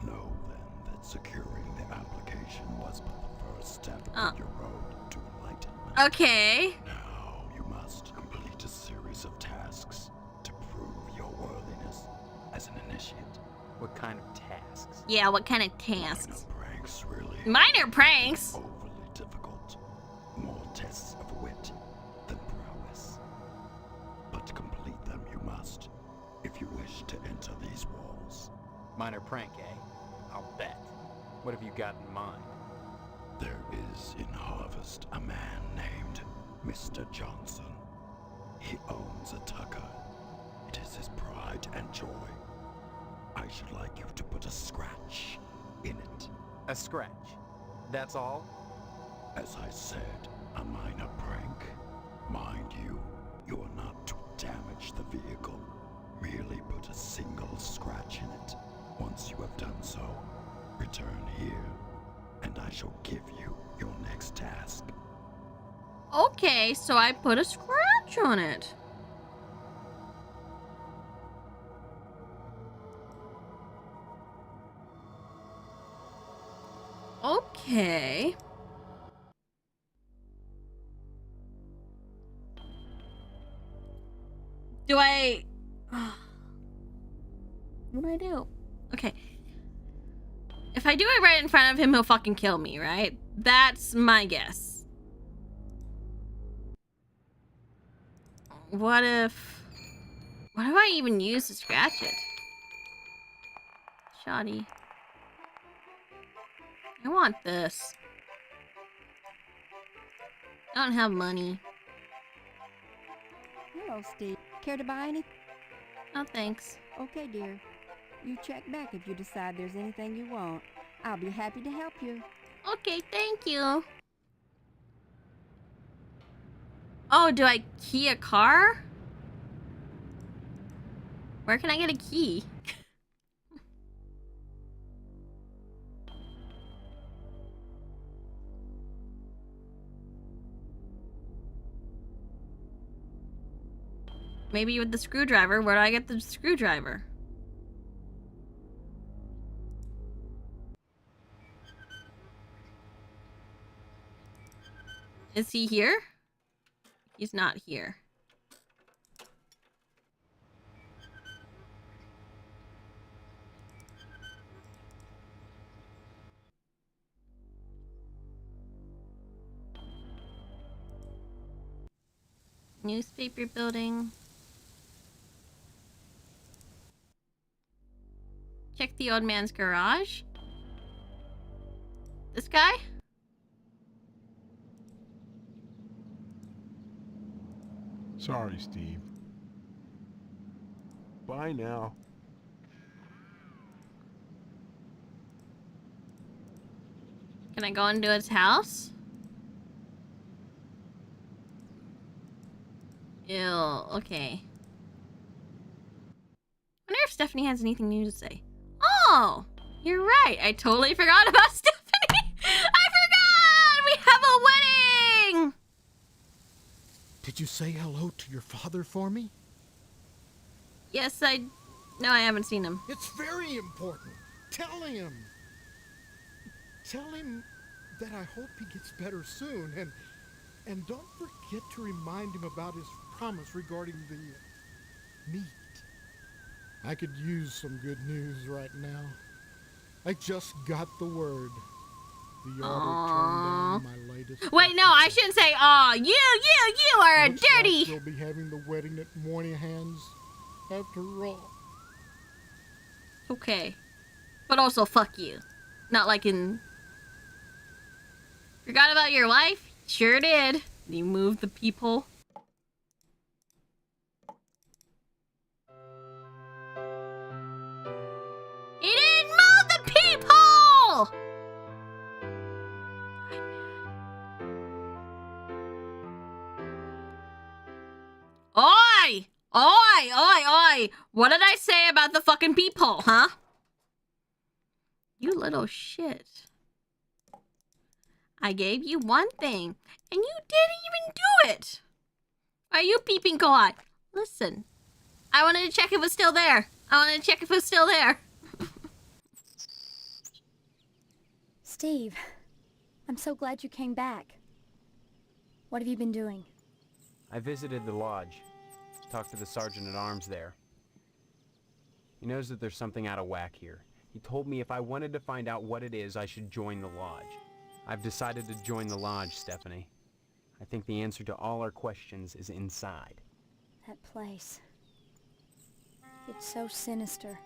S13: Know then that securing the application was but the first step on your road to enlightenment.
S1: Okay.
S13: Now you must complete a series of tasks to prove your worthiness as an initiate.
S6: What kind of tasks?
S1: Yeah, what kind of tasks?
S13: Minor pranks, really.
S1: Minor pranks?
S13: Overly difficult. More tests of wit than prowess. But to complete them you must, if you wish to enter these walls.
S6: Minor prank, eh? I'll bet. What have you got in mind?
S13: There is in Harvest a man named Mr. Johnson. He owns a tucker. It is his pride and joy. I should like you to put a scratch in it.
S6: A scratch? That's all?
S13: As I said, a minor prank. Mind you, you are not to damage the vehicle. Merely put a single scratch in it. Once you have done so, return here, and I shall give you your next task.
S1: Okay, so I put a scratch on it. Okay. Do I... What do I do? Okay. If I do it right in front of him, he'll fucking kill me, right? That's my guess. What if... What do I even use to scratch it? Shoddy. I want this. I don't have money.
S14: Hello, Steve. Care to buy anything?
S1: No, thanks.
S14: Okay, dear. You check back if you decide there's anything you want. I'll be happy to help you.
S1: Okay, thank you. Oh, do I key a car? Where can I get a key? Maybe with the screwdriver. Where do I get the screwdriver? Is he here? He's not here. Newspaper building. Check the old man's garage. This guy?
S11: Sorry, Steve. Bye now.
S1: Can I go into his house? Ew, okay. I wonder if Stephanie has anything new to say. Oh, you're right. I totally forgot about Stephanie. I forgot! We have a wedding!
S15: Did you say hello to your father for me?
S1: Yes, No, I haven't seen him.
S15: It's very important. Tell him. Tell him that I hope he gets better soon, and don't forget to remind him about his promise regarding the meat. I could use some good news right now. I just got the word. The order turned down my latest.
S1: Wait, no, I shouldn't say, aw, you are a dirty.
S15: Like we'll be having the wedding at Moynihan's after all.
S1: Okay. But also, fuck you. Not like in... Forgot about your wife? Sure did. You moved the peephole. He didn't move the peephole! Oi! Oi! What did I say about the fucking peephole, huh? You little shit. I gave you one thing, and you didn't even do it! Are you peeping Kawhi? Listen, I wanted to check if it was still there.
S2: Steve, I'm so glad you came back. What have you been doing?
S6: I visited the lodge. Talked to the sergeant-at-arms there. He knows that there's something out of whack here. He told me if I wanted to find out what it is, I should join the lodge. I've decided to join the lodge, Stephanie. I think the answer to all our questions is inside.
S2: That place. It's so sinister.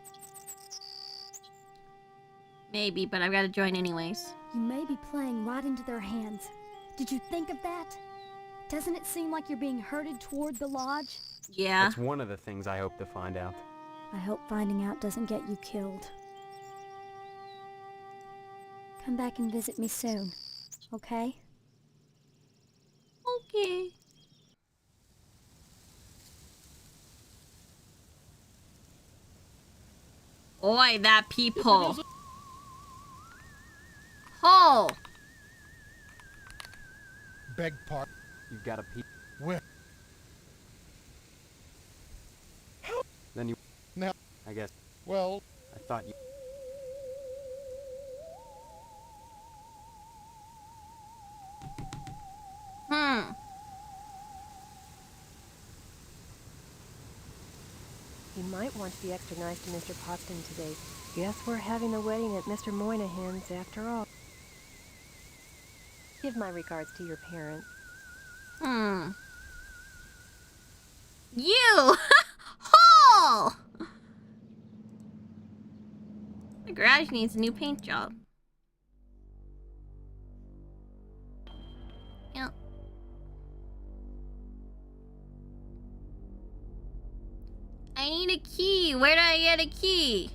S1: Maybe, but I've got to join anyways.
S2: You may be playing right into their hands. Did you think of that? Doesn't it seem like you're being herded toward the lodge?
S1: Yeah.
S6: That's one of the things I hope to find out.
S2: I hope finding out doesn't get you killed. Come back and visit me soon, okay?
S1: Okay. Oi, that peephole. Hole.
S15: Beg pardon.
S6: You've got a peep.
S15: Where?
S6: Then you...
S15: Now...
S6: I guess...
S15: Well...
S6: I thought you...
S4: You might want to be extra nice to Mr. Pottston today. Guess we're having the wedding at Mr. Moynihan's after all. Give my regards to your parents.
S1: You! Hole! The garage needs a new paint job. Yep. I need a key. Where do I get a key?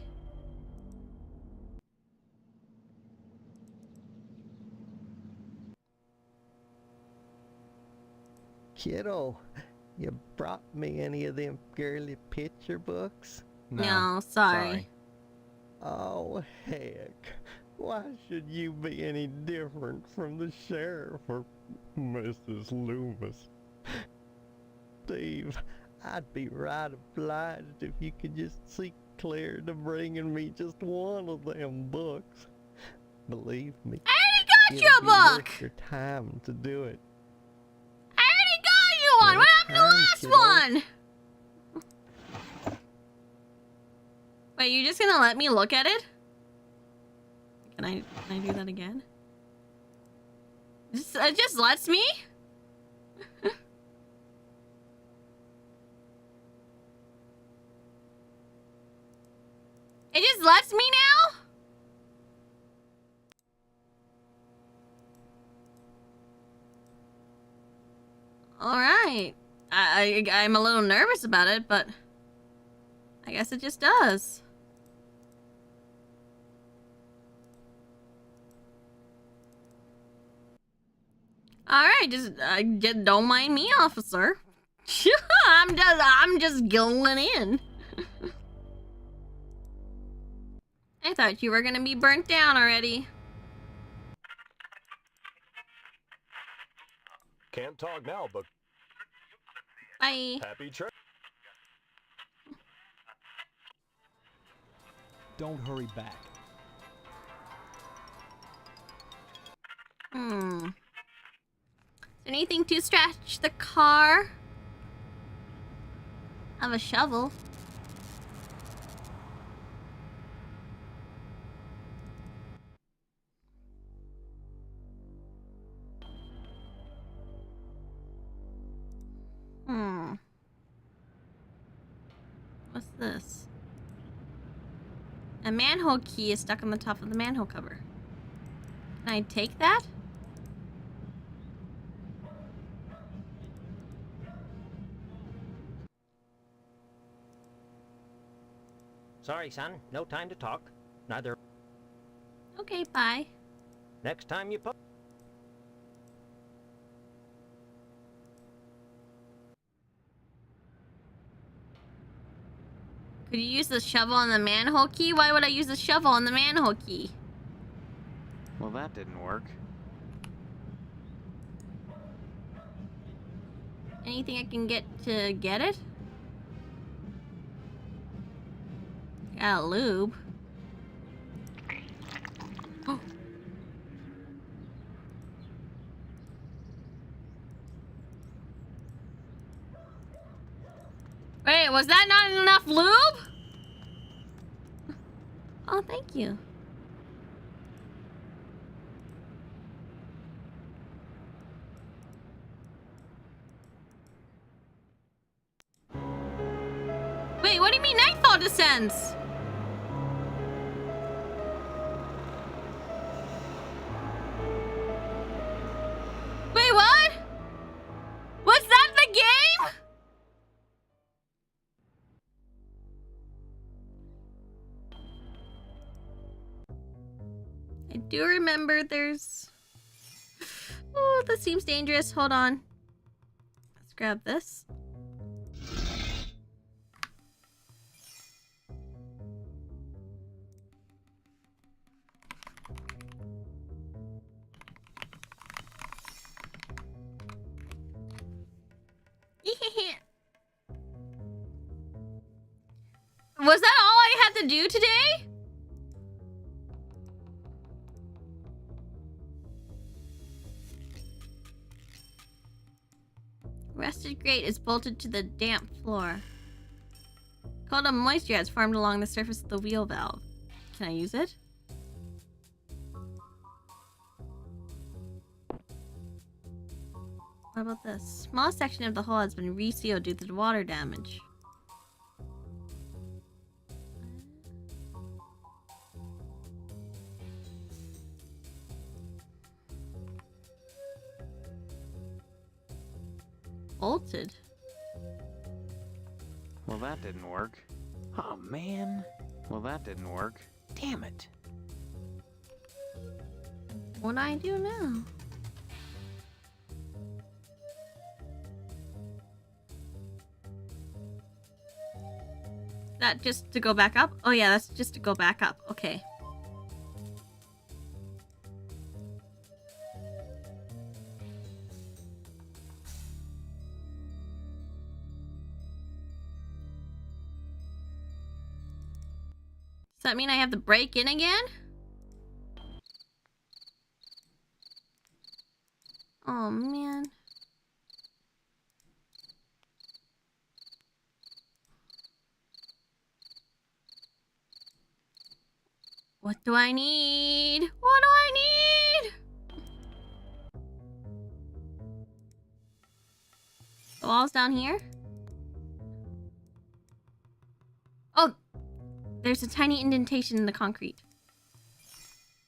S22: Kiddo, you brought me any of them girly picture books?
S1: No, sorry.
S22: Oh, heck. Why should you be any different from the sheriff or Mrs. Loomis? Steve, I'd be right obliged if you could just see clear to bringing me just one of them books. Believe me.
S1: I already got you a book!
S22: Your time to do it.
S1: I already got you one! What happened to the last one? Wait, you just gonna let me look at it? Can I do that again? It just lets me? It just lets me now? Alright. I'm a little nervous about it, but I guess it just does. Alright, just don't mind me, officer. I'm just going in. I thought you were gonna be burnt down already.
S5: Can't talk now, but
S1: Bye.
S5: happy trip.
S7: Don't hurry back.
S1: Anything to stretch the car? I have a shovel. What's this? A manhole key is stuck on the top of the manhole cover. Can I take that?
S10: Sorry, son. No time to talk. Neither.
S1: Okay, bye.
S10: Next time you
S1: Could you use the shovel on the manhole key? Why would I use the shovel on the manhole key?
S21: Well, that didn't work.
S1: Anything I can get to get it? Got a lube. Oh. Wait, was that not enough lube? Oh, thank you. Wait, what do you mean nightfall descends? Wait, what? Was that the game? I do remember there's... Oh, that seems dangerous. Hold on. Let's grab this. Was that all I had to do today? Rusted grate is bolted to the damp floor. Cold and moisture has formed along the surface of the wheel valve. Can I use it? What about this? Small section of the hole has been resealed due to the water damage. Bolted.
S21: Well, that didn't work. Oh, man. Well, that didn't work. Damn it.
S1: What do I do now? That just to go back up? Oh yeah, that's just to go back up. Okay. Does that mean I have to break in again? Oh man. What do I need? What do I need? The wall's down here? Oh. There's a tiny indentation in the concrete.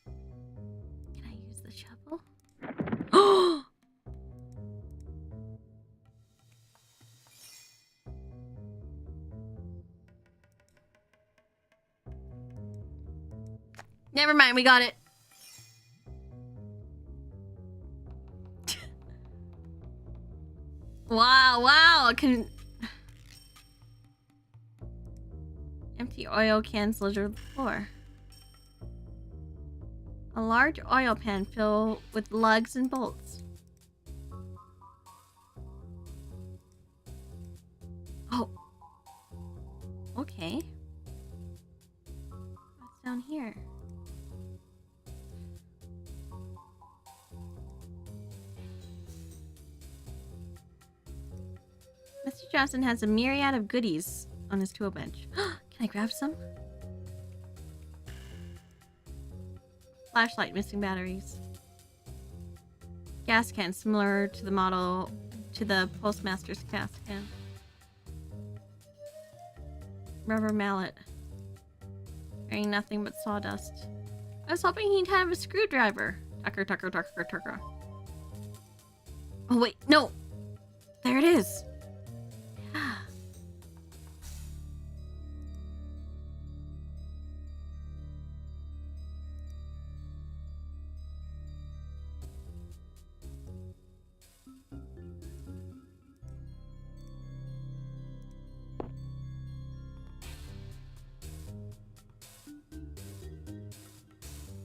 S1: Can I use the shovel? Oh! Never mind, we got it. Wow, empty oil cans litter the floor. A large oil pan filled with lugs and bolts. Oh. Okay. What's down here? Mr. Johnson has a myriad of goodies on his tool bench. Can I grab some? Flashlight, missing batteries. Gas can similar to the model to the postmaster's gas can. Rubber mallet. Carrying nothing but sawdust. I was hoping he'd have a screwdriver. Tucker. Oh wait, no! There it is!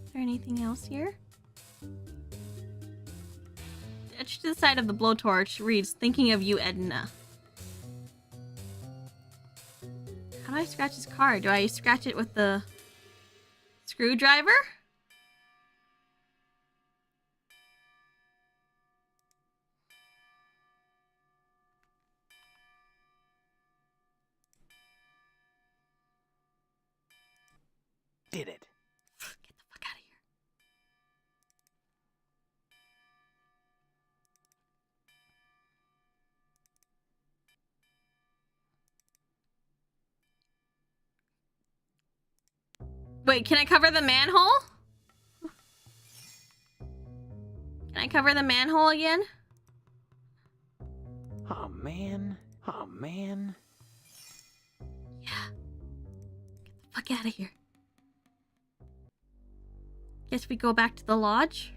S1: Is there anything else here? Etched to the side of the blowtorch reads, "Thinking of you, Edna." How do I scratch his car? Do I scratch it with the screwdriver?
S21: Did it.
S1: Get the fuck out of here. Wait, can I cover the manhole? Can I cover the manhole again?
S21: Oh man.
S1: Yeah. Get the fuck out of here. Guess we go back to the lodge?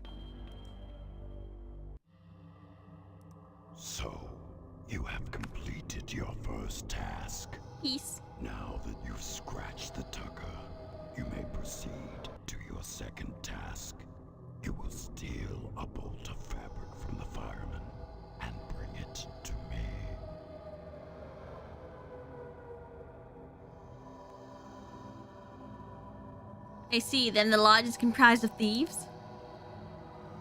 S13: So, you have completed your first task.
S1: Peace.
S13: Now that you've scratched the tucker, you may proceed to your second task. You will steal a bolt of fabric from the fireman and bring it to me.
S1: I see, then the lodge is comprised of thieves?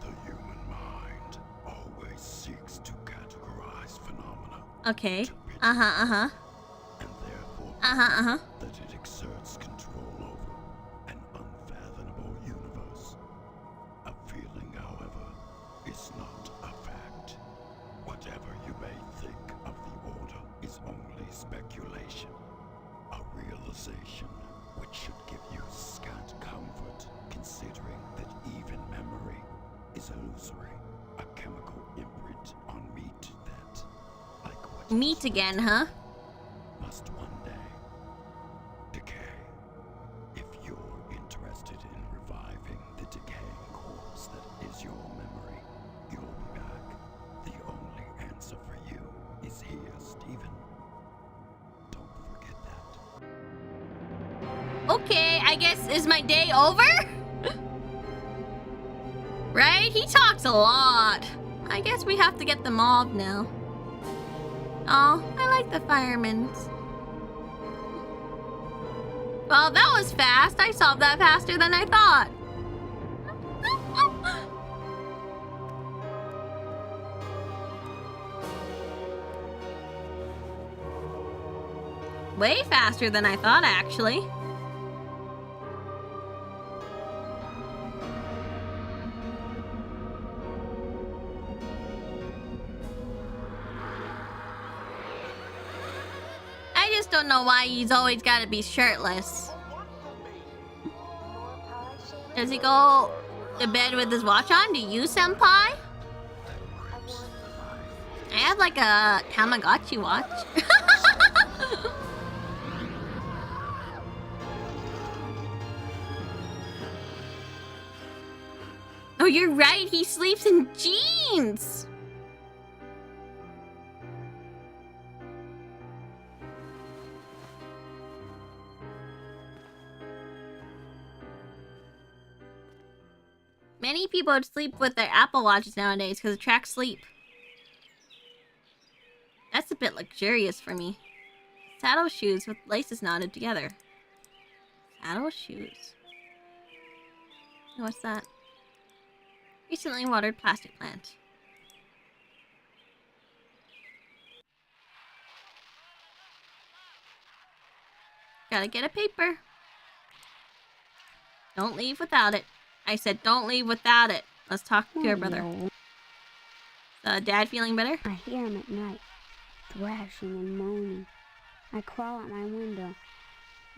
S13: The human mind always seeks to categorize phenomena.
S1: Okay.
S13: And therefore, that it exerts control over an unfathomable universe. A feeling, however, is not a fact. Whatever you may think of the order is only speculation. A realization which should give you scant comfort, considering that even memory is illusory. A chemical imprint on meat that, like what
S1: Meat again, huh?
S13: must one day decay. If you're interested in reviving the decaying corpse that is your memory, you'll be back. The only answer for you is here, Stephen. Don't forget that.
S1: Okay, I guess, is my day over? Right? He talks a lot. I guess we have to get the mob now. Oh, I like the firemen. Well, that was fast. I solved that faster than I thought. Way faster than I thought, actually. I just don't know why he's always got to be shirtless. Does he go to bed with his watch on? Do you, Senpai? I have like a Tamagotchi watch. Oh, you're right. He sleeps in jeans. Many people sleep with their Apple Watches nowadays because it tracks sleep. That's a bit luxurious for me. Saddle shoes with laces knotted together. Saddle shoes. What's that? Recently watered plastic plant. Gotta get a paper. Don't leave without it. I said don't leave without it. Let's talk to your brother. Dad feeling better?
S2: I hear him at night, thrashing and moaning. I crawl out my window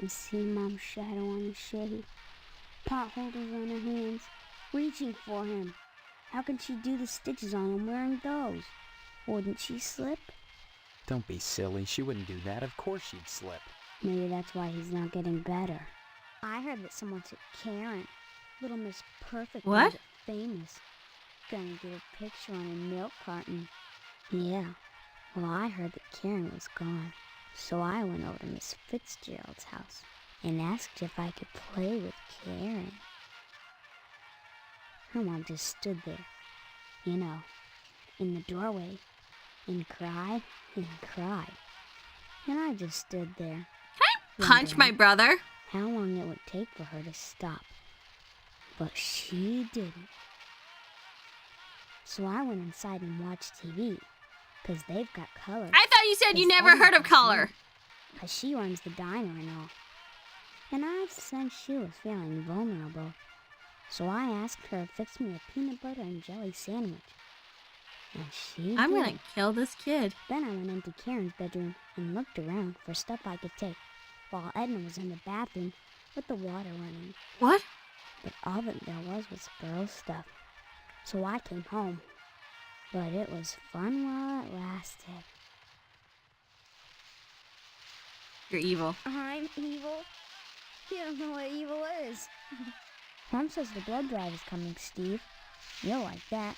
S2: and see Mom's shadow on the shade. Pot holders on her hands, reaching for him. How can she do the stitches on him wearing those? Wouldn't she slip?
S6: Don't be silly. She wouldn't do that. Of course she'd slip.
S2: Maybe that's why he's not getting better. I heard that someone took Karen. Little Miss Perfect.
S1: What?
S2: Made it famous. Gonna get a picture on a milk carton. Yeah. Well, I heard that Karen was gone. So I went over to Miss Fitzgerald's house and asked if I could play with Karen. Her mom just stood there, you know, in the doorway, and cried and cried. And I just stood there.
S1: Can I punch my brother?
S2: How long it would take for her to stop. But she didn't. So I went inside and watched TV, because they've got color.
S1: I thought you said you never heard of color.
S2: Because she runs the diner and all. And I sensed she was feeling vulnerable. So I asked her to fix me a peanut butter and jelly sandwich. And she
S1: I'm
S2: did.
S1: gonna kill this kid.
S2: Then I went into Karen's bedroom and looked around for stuff I could take, while Edna was in the bathroom with the water running.
S1: What?
S2: But all that there was girl stuff. So I came home. But it was fun while it lasted.
S1: You're evil.
S2: I'm evil? You don't know what evil is. Mom says the blood drive is coming, Steve. You'll like that.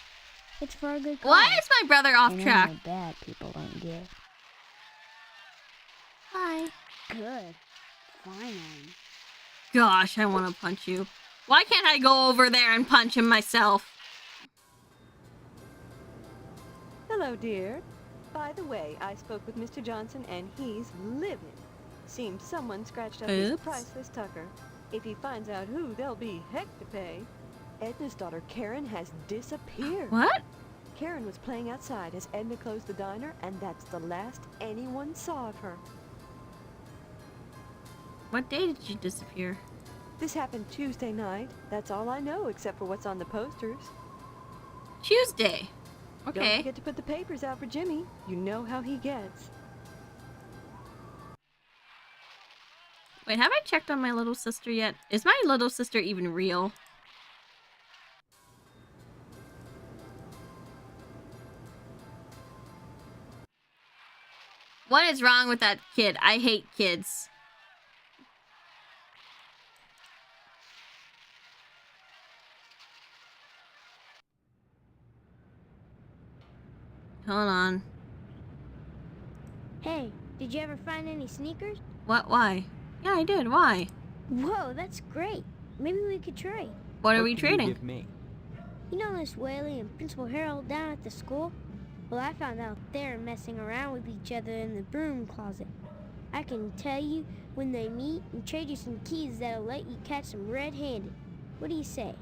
S2: It's for a good cause.
S1: Why is my brother off
S2: and
S1: track?
S2: only bad people don't give.
S1: Hi.
S2: Good. Finally.
S1: Gosh, I want to punch you. Why can't I go over there and punch him myself?
S4: Hello, dear. By the way, I spoke with Mr. Johnson and he's livid. Seems someone scratched up his
S1: Oops.
S4: priceless tucker. If he finds out who, there'll be heck to pay. Edna's daughter Karen has disappeared.
S1: What?
S4: Karen was playing outside as Edna closed the diner, and that's the last anyone saw of her.
S1: What day did she disappear?
S4: This happened Tuesday night. That's all I know, except for what's on the posters.
S1: Tuesday. Okay.
S4: Don't forget to put the papers out for Jimmy. You know how he gets.
S1: Wait, have I checked on my little sister yet? Is my little sister even real? What is wrong with that kid? I hate kids. Hold on.
S2: Hey, did you ever find any sneakers?
S1: What? Why? Yeah, I did. Why?
S2: Whoa, that's great. Maybe we could trade.
S1: What are we
S6: can you
S1: trading?
S6: give me?
S2: You know Miss Whaley and Principal Harold down at the school? Well, I found out they're messing around with each other in the broom closet. I can tell you when they meet and trade you some keys that'll let you catch them red-handed. What do you say?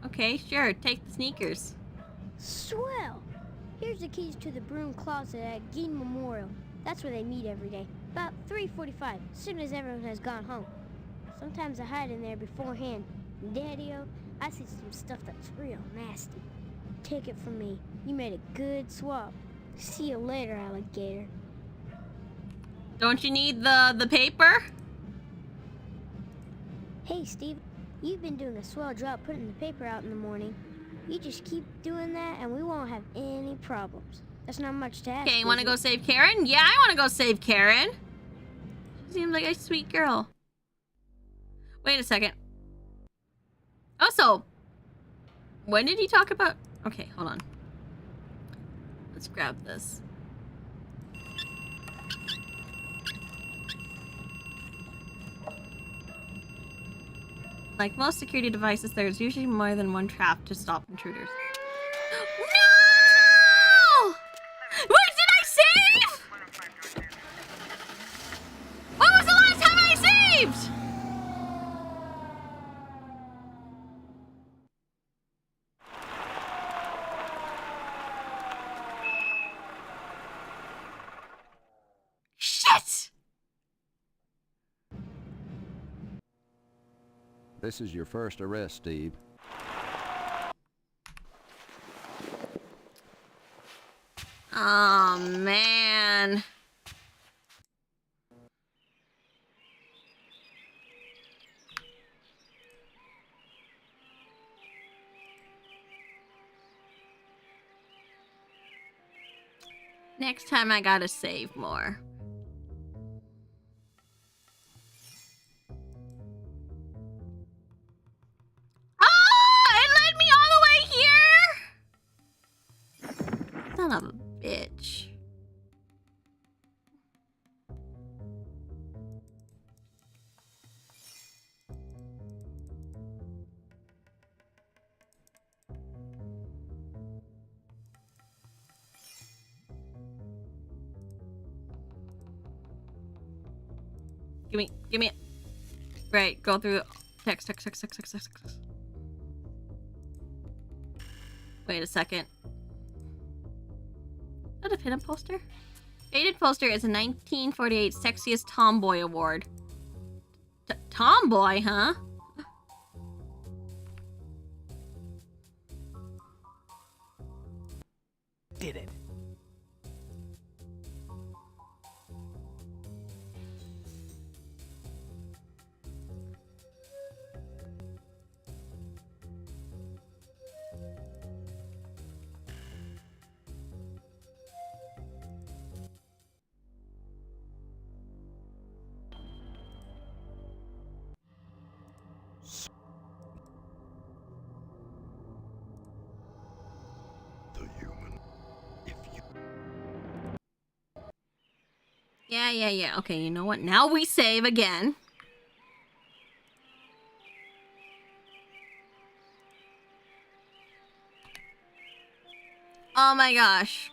S1: Okay, sure. Take the sneakers.
S2: Swell! Here's the keys to the broom closet at Gein Memorial. That's where they meet every day. About 3:45, as soon as everyone has gone home. Sometimes I hide in there beforehand. And Daddy-o, I see some stuff that's real nasty. Take it from me. You made a good swap. See you later, alligator.
S1: Don't you need the paper?
S2: Hey, Steve. You've been doing a swell job putting the paper out in the morning. You just keep doing that and we won't have any problems. That's not much to ask.
S1: Okay, you want to go save Karen? Yeah, I want to go save Karen. She seems like a sweet girl. Wait a second. Also, when did he talk about... Okay, hold on. Let's grab this. Like most security devices, there's usually more than one trap to stop intruders. No! What did I save? When was the last time I saved? Shit!
S20: This is your first arrest, Steve.
S1: Oh, man. Next time I gotta save more. It led me all the way here! Son of a bitch. Give me it. Right, go through text. Wait a second. Is that a pinup poster? Faded poster is a 1948 Sexiest Tomboy Award. Tomboy, huh?
S21: Did it.
S1: Yeah. Okay, you know what? Now we save again. Oh my gosh.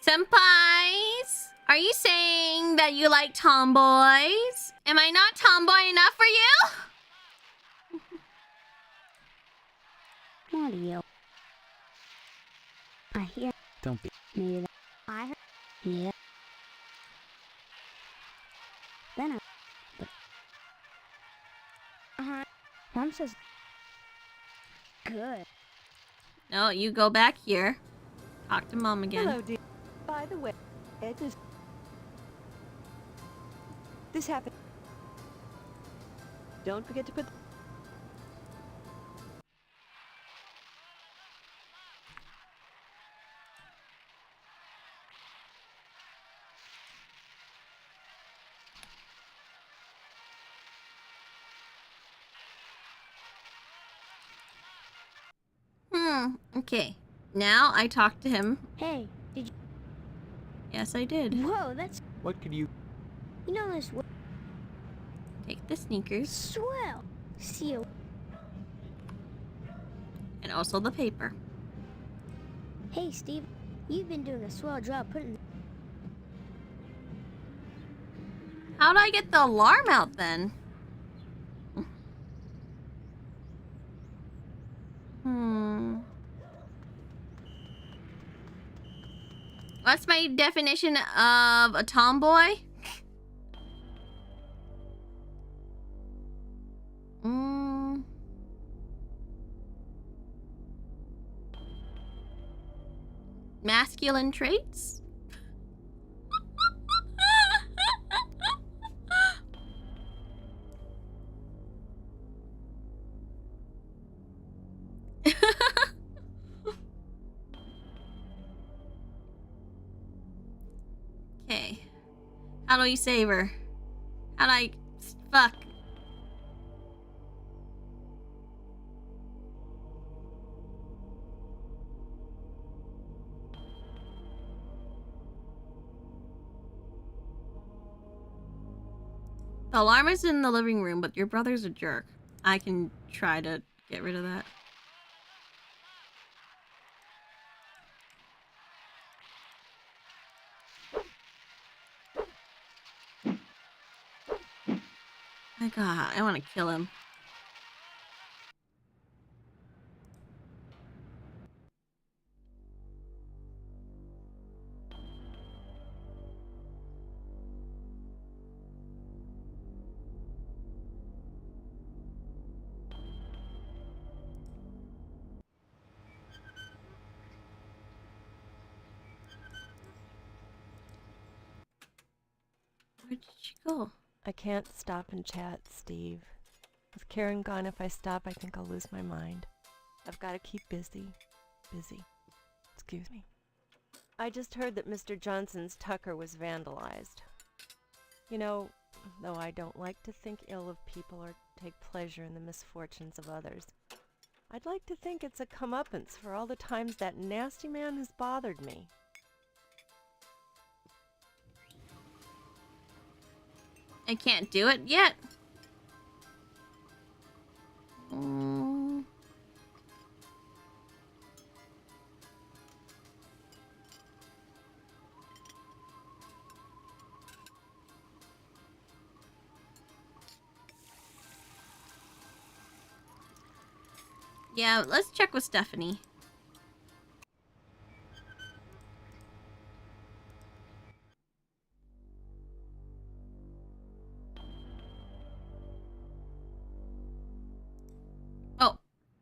S1: Senpais, are you saying that you like tomboys? Am I not tomboy enough for you?
S2: What are you? I hear.
S21: Don't be.
S2: Maybe I heard. Yeah. Then I. But. Mom says. Good.
S1: No, you go back here. Talk to Mom again.
S4: Hello, dear. By the way, this happened. Don't forget to put.
S1: Okay. Now I talk to him.
S2: Hey, did you?
S1: Yes, I did.
S2: Whoa, that's.
S21: What could you...
S2: You know this.
S1: Take the sneakers.
S2: Swell. See you.
S1: And also the paper.
S2: Hey, Steve. You've been doing a swell job putting.
S1: How'd I get the alarm out then? What's my definition of a tomboy? masculine traits? Okay. How do we save her? How do I... Fuck. The alarm is in the living room, but your brother's a jerk. I can try to get rid of that. My God, I want to kill him. Where did she go?
S4: I can't stop and chat, Steve. With Karen gone, if I stop, I think I'll lose my mind. I've got to keep busy. Excuse me. I just heard that Mr. Johnson's Tucker was vandalized. You know, though I don't like to think ill of people or take pleasure in the misfortunes of others, I'd like to think it's a comeuppance for all the times that nasty man has bothered me.
S1: I can't do it yet. Yeah, let's check with Stephanie. Oh,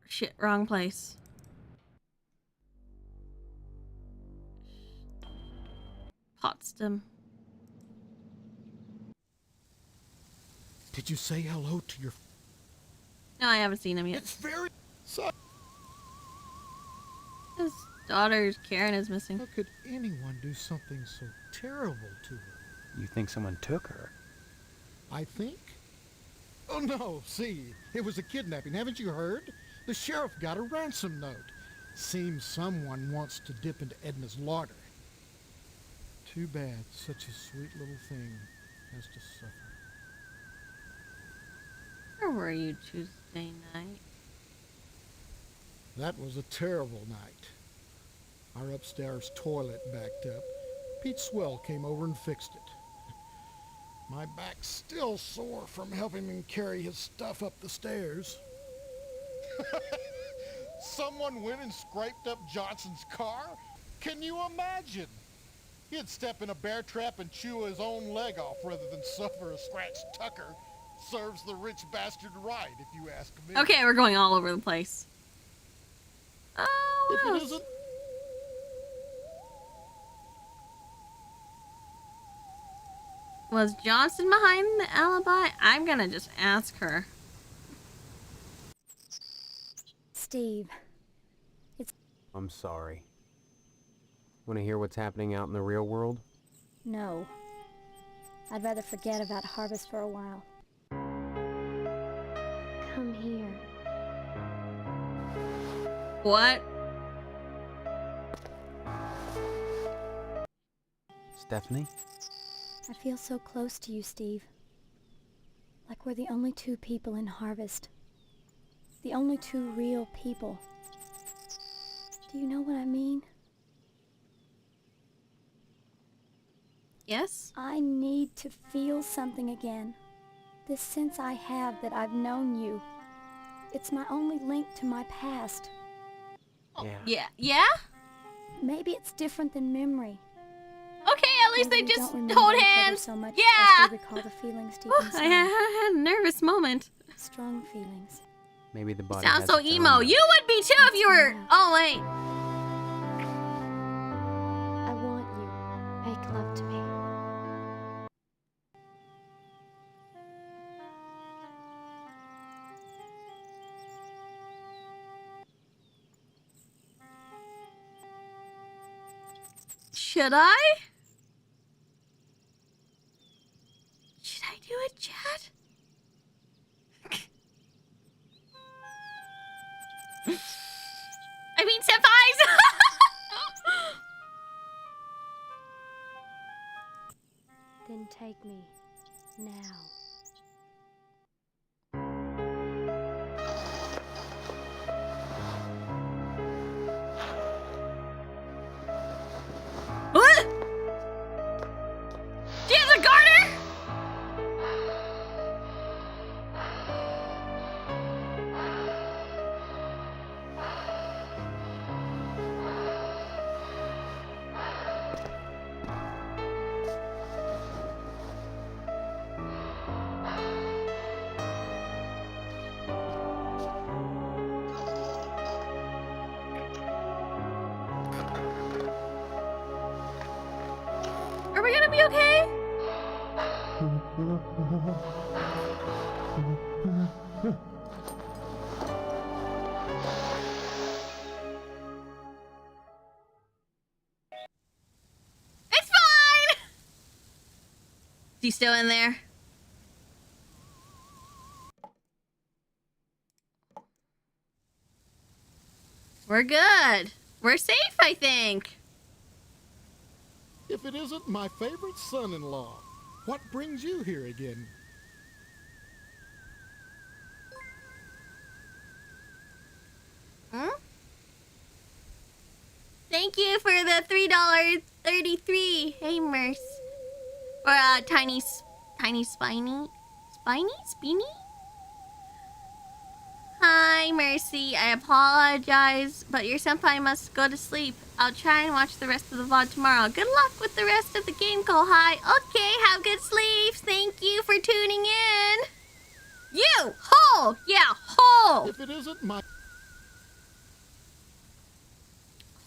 S1: shit, wrong place. Potsdam.
S15: Did you say hello to your...
S1: No, I haven't seen him yet.
S15: It's very...
S1: His daughter's Karen is missing.
S15: How could anyone do something so terrible to her?
S6: You think someone took her?
S15: I think? Oh no, see, it was a kidnapping, haven't you heard? The sheriff got a ransom note. Seems someone wants to dip into Edna's larder. Too bad such a sweet little thing has to suffer.
S1: Where were you Tuesday night?
S15: That was a terrible night. Our upstairs toilet backed up. Pete Swell came over and fixed it. My back's still sore from helping him carry his stuff up the stairs. Someone went and scraped up Johnson's car? Can you imagine? He'd step in a bear trap and chew his own leg off rather than suffer a scratched Tucker. Serves the rich bastard right, if you ask me.
S1: Okay, we're going all over the place. Oh,
S15: if it isn't...
S1: Was Johnson behind the alibi? I'm gonna just ask her.
S16: Steve,
S6: I'm sorry. Want to hear what's happening out in the real world?
S16: No. I'd rather forget about Harvest for a while. Come here.
S1: What?
S6: Stephanie?
S16: I feel so close to you, Steve. Like we're the only two people in Harvest. The only two real people. Do you know what I mean?
S1: Yes?
S16: I need to feel something again. This sense I have that I've known you. It's my only link to my past.
S1: Yeah? Yeah?
S16: Maybe it's different than memory.
S1: Okay, at least
S16: Maybe
S1: they
S16: we
S1: just
S16: don't remember
S1: hold
S16: each other
S1: hands.
S16: so much
S1: Yeah!
S16: as we recall the feelings deep
S1: Whew,
S16: inside.
S1: I had a nervous moment.
S16: Strong feelings.
S6: Maybe the body
S1: Sounds
S6: has
S1: so
S6: its
S1: emo.
S6: own.
S1: You would be too if you were... Oh, wait. Should I? Should I do it, chat? I mean, senpais!
S2: Then take me. Now.
S1: What? She has a garter? Are we gonna be okay? It's fine! Is he still in there? We're good. We're safe, I think.
S15: If it isn't my favorite son-in-law, what brings you here again?
S1: Hmm? Thank you for the $3.33. Hey, Merce. Or tiny spiny? Speeny? Hi, Mercy. I apologize, but your senpai must go to sleep. I'll try and watch the rest of the VOD tomorrow. Good luck with the rest of the game, Kohai. Okay, have good sleeps. Thank you for tuning in. You! Hole! Yeah, hole!
S15: If it isn't my...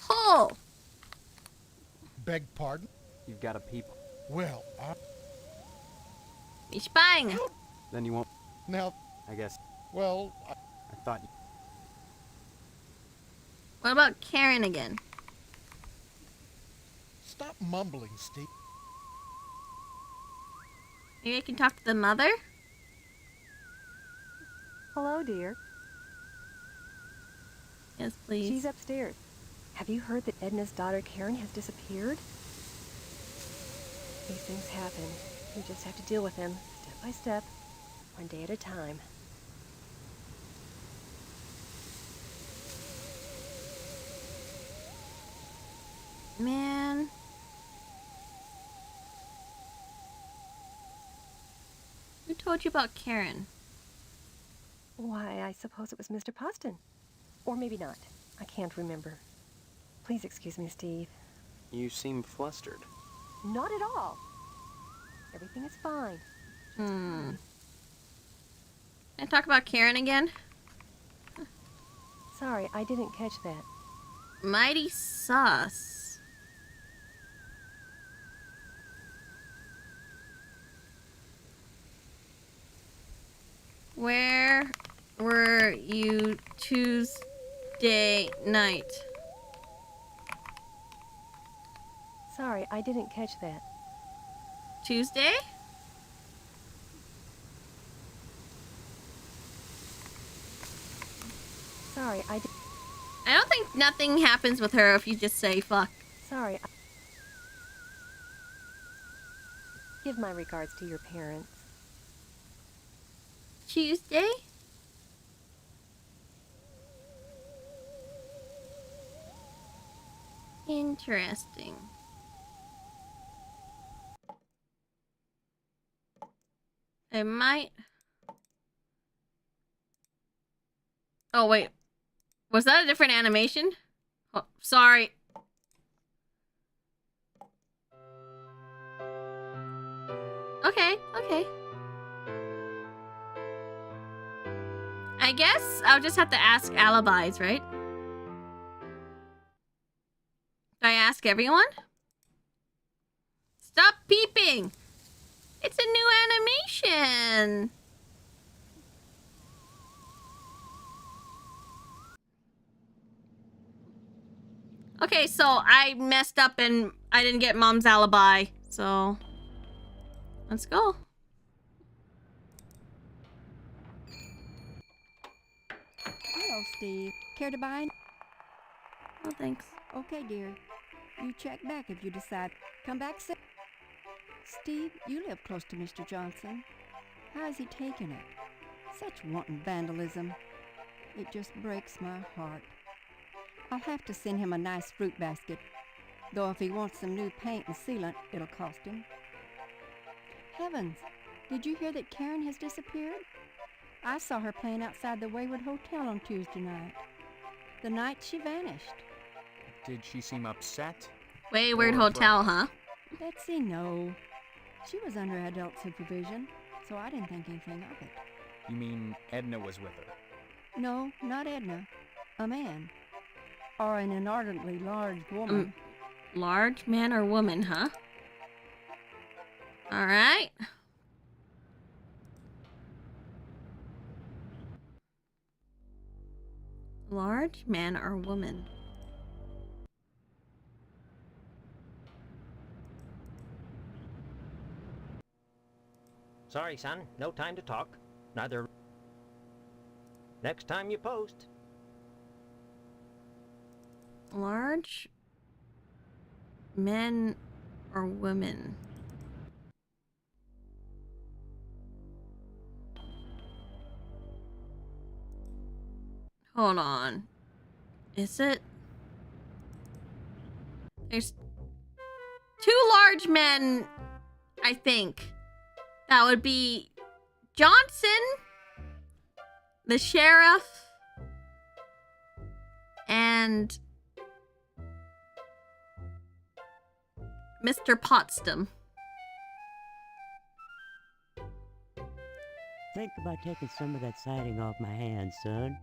S1: Hole!
S15: Beg pardon?
S6: You've got a peephole.
S15: Well,
S1: He's spying.
S6: Then you won't.
S15: Now...
S6: I guess.
S15: Well,
S6: I thought you...
S1: What about Karen again?
S15: Stop mumbling, Steve.
S1: Maybe I can talk to the mother?
S4: Hello, dear.
S1: Yes, please.
S4: She's upstairs. Have you heard that Edna's daughter Karen has disappeared? These things happen. You just have to deal with them, step by step, one day at a time.
S1: Man. Who told you about Karen?
S4: Why, I suppose it was Mr. Poston. Or maybe not. I can't remember. Please excuse me, Steve.
S21: You seem flustered.
S4: Not at all. Everything is fine.
S1: Can I talk about Karen again?
S4: Sorry, I didn't catch that.
S1: Mighty sus. Where were you Tuesday night?
S4: Sorry, I didn't catch that.
S1: Tuesday?
S4: Sorry, I
S1: don't think nothing happens with her if you just say fuck.
S4: Sorry. Give my regards to your parents.
S1: Tuesday? Interesting. I might... Oh, wait. Was that a different animation? Oh, sorry. Okay, okay. I guess I'll just have to ask alibis, right? Do I ask everyone? Stop peeping! It's a new animation! Okay, so I messed up and I didn't get Mom's alibi. So, let's go.
S14: Hello, Steve. Care to buy?
S1: Oh, thanks.
S14: Okay, dear. You check back if you decide. Come back soon. Steve, you live close to Mr. Johnson. How is he taking it? Such wanton vandalism. It just breaks my heart. I'll have to send him a nice fruit basket, though if he wants some new paint and sealant, it'll cost him. Heavens, did you hear that Karen has disappeared? I saw her playing outside the Wayward Hotel on Tuesday night. The night she vanished.
S6: Did she seem upset?
S1: Wayward Hotel, huh?
S14: Betsy, no. She was under adult supervision, so I didn't think anything of it.
S6: You mean Edna was with her?
S14: No, not Edna. A man. Or an inordinately large woman.
S1: Large man or woman, huh? Alright. Large man or woman?
S10: Sorry, son. No time to talk. Neither. Next time you post.
S1: Large men or women? Hold on. Is it? There's two large men, I think. That would be Johnson, the sheriff, and Mr. Potsdam.
S12: Think about taking some of that siding off my hands, son.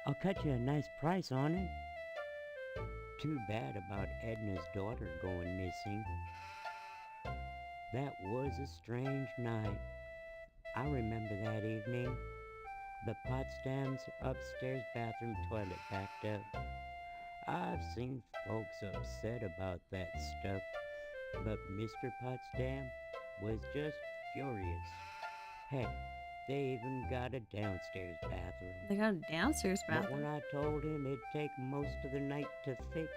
S12: I'll cut you a nice price on it. Too bad about Edna's daughter going missing. That was a strange night. I remember that evening. The Potsdam's upstairs bathroom toilet backed up. I've seen folks upset about that stuff, but Mr. Potsdam was just furious. Heck, they even got a downstairs bathroom.
S1: They got a downstairs bathroom?
S12: But when I told him it'd take most of the night to fix,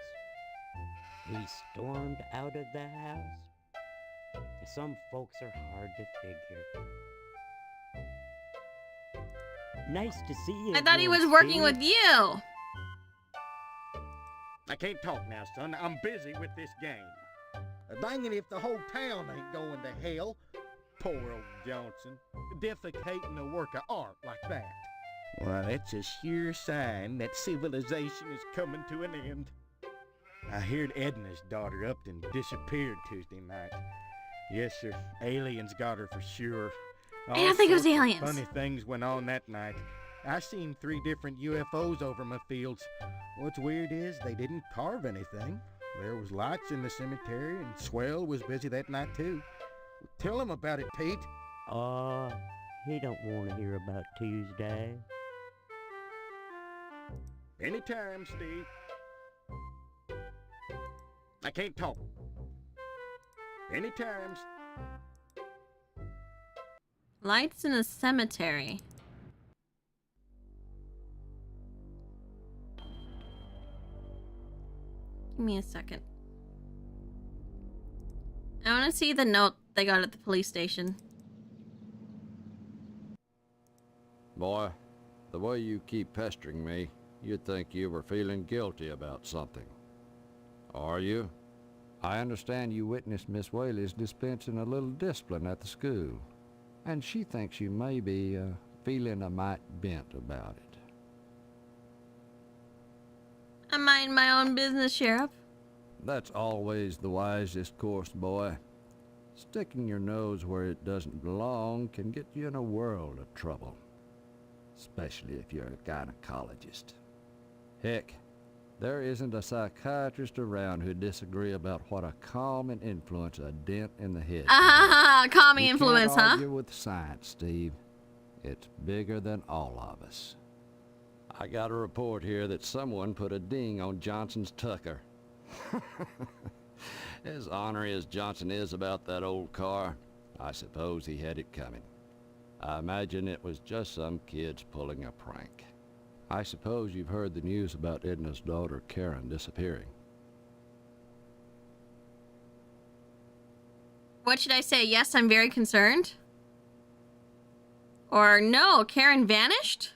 S12: he stormed out of the house. Some folks are hard to figure. Nice to see you.
S1: I thought he was
S12: again,
S1: working
S12: Steve.
S1: with you.
S19: I can't talk now, son. I'm busy with this game. Dangin' if the whole town ain't going to hell. Poor old Johnson. Defecating a work of art like that. Well, that's a sure sign that civilization is coming to an end. I heard Edna's daughter up and disappeared Tuesday night. Yes, sir. Aliens got her for sure.
S1: I don't think it was
S19: sorts of
S1: aliens.
S19: Funny things went on that night. I seen 3 different UFOs over my fields. What's weird is they didn't carve anything. There was lights in the cemetery, and Swell was busy that night too. Tell him about it, Pete.
S12: He don't want to hear about Tuesday.
S19: Anytime, Steve. I can't talk. Anytime.
S1: Lights in a cemetery. Give me a second. I want to see the note they got at the police station.
S20: Boy, the way you keep pestering me, you'd think you were feeling guilty about something. Are you? I understand you witnessed Miss Whaley's dispensing a little discipline at the school, and she thinks you may be feeling a mite bent about it.
S1: I mind my own business, Sheriff.
S20: That's always the wisest course, boy. Sticking your nose where it doesn't belong can get you in a world of trouble, especially if you're a gynecologist. Heck, there isn't a psychiatrist around who'd disagree about what a calming influence a dent in the head.
S1: Calming influence,
S20: You can't
S1: huh?
S20: argue with science, Steve. It's bigger than all of us. I got a report here that someone put a ding on Johnson's Tucker. As ornery as Johnson is about that old car, I suppose he had it coming. I imagine it was just some kids pulling a prank. I suppose you've heard the news about Edna's daughter, Karen, disappearing.
S1: What should I say? Yes, I'm very concerned. Or no, Karen vanished?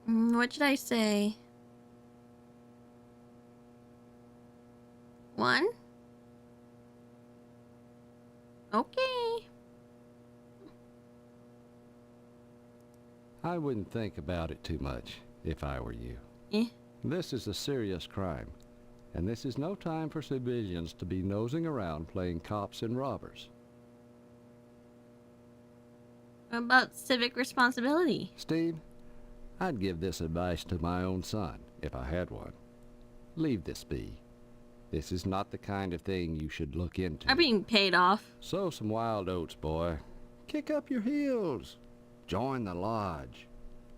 S1: What should I say? 1? Okay.
S20: I wouldn't think about it too much if I were you. This is a serious crime, and this is no time for civilians to be nosing around playing cops and robbers.
S1: What about civic responsibility?
S20: Steve, I'd give this advice to my own son, if I had one. Leave this be. This is not the kind of thing you should look into.
S1: I'm being paid off.
S20: Sow some wild oats, boy. Kick up your heels. Join the lodge.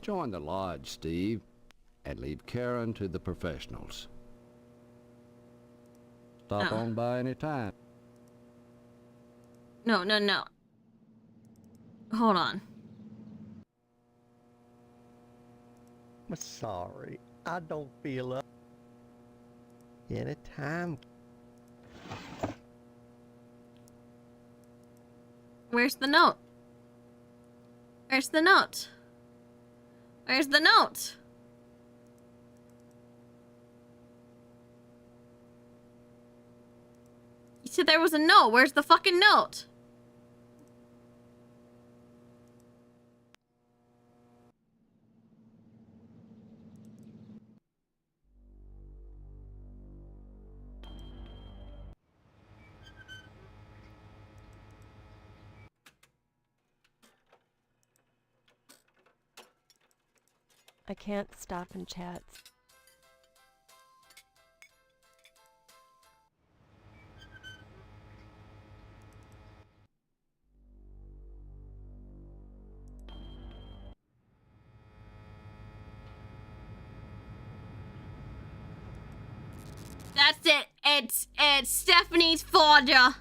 S20: Join the lodge, Steve. And leave Karen to the professionals. Stop on by any time.
S1: No. Hold on.
S22: I'm sorry. I don't feel up. Anytime.
S1: Where's the note? Where's the note? Where's the note? You said there was a note. Where's the fucking note?
S4: I can't stop and chat.
S1: That's it. It's Stephanie's father.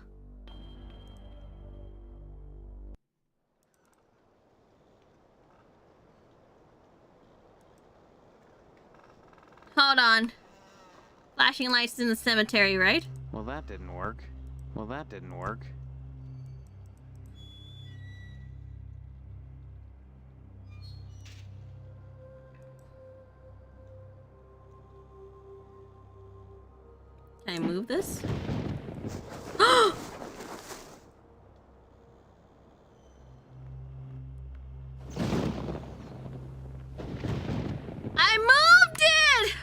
S1: Hold on. Flashing lights in the cemetery, right?
S21: Well, that didn't work.
S1: Can I move this? I moved it!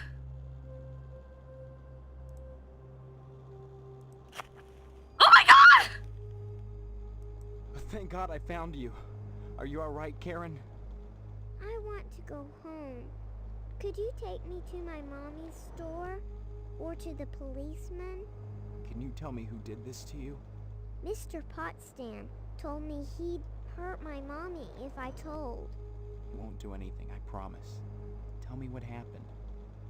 S1: Oh my god!
S6: Thank God I found you. Are you alright, Karen?
S2: I want to go home. Could you take me to my mommy's store? Or to the policeman?
S6: Can you tell me who did this to you?
S2: Mr. Potsdam told me he'd hurt my mommy if I told.
S6: He won't do anything, I promise. Tell me what happened.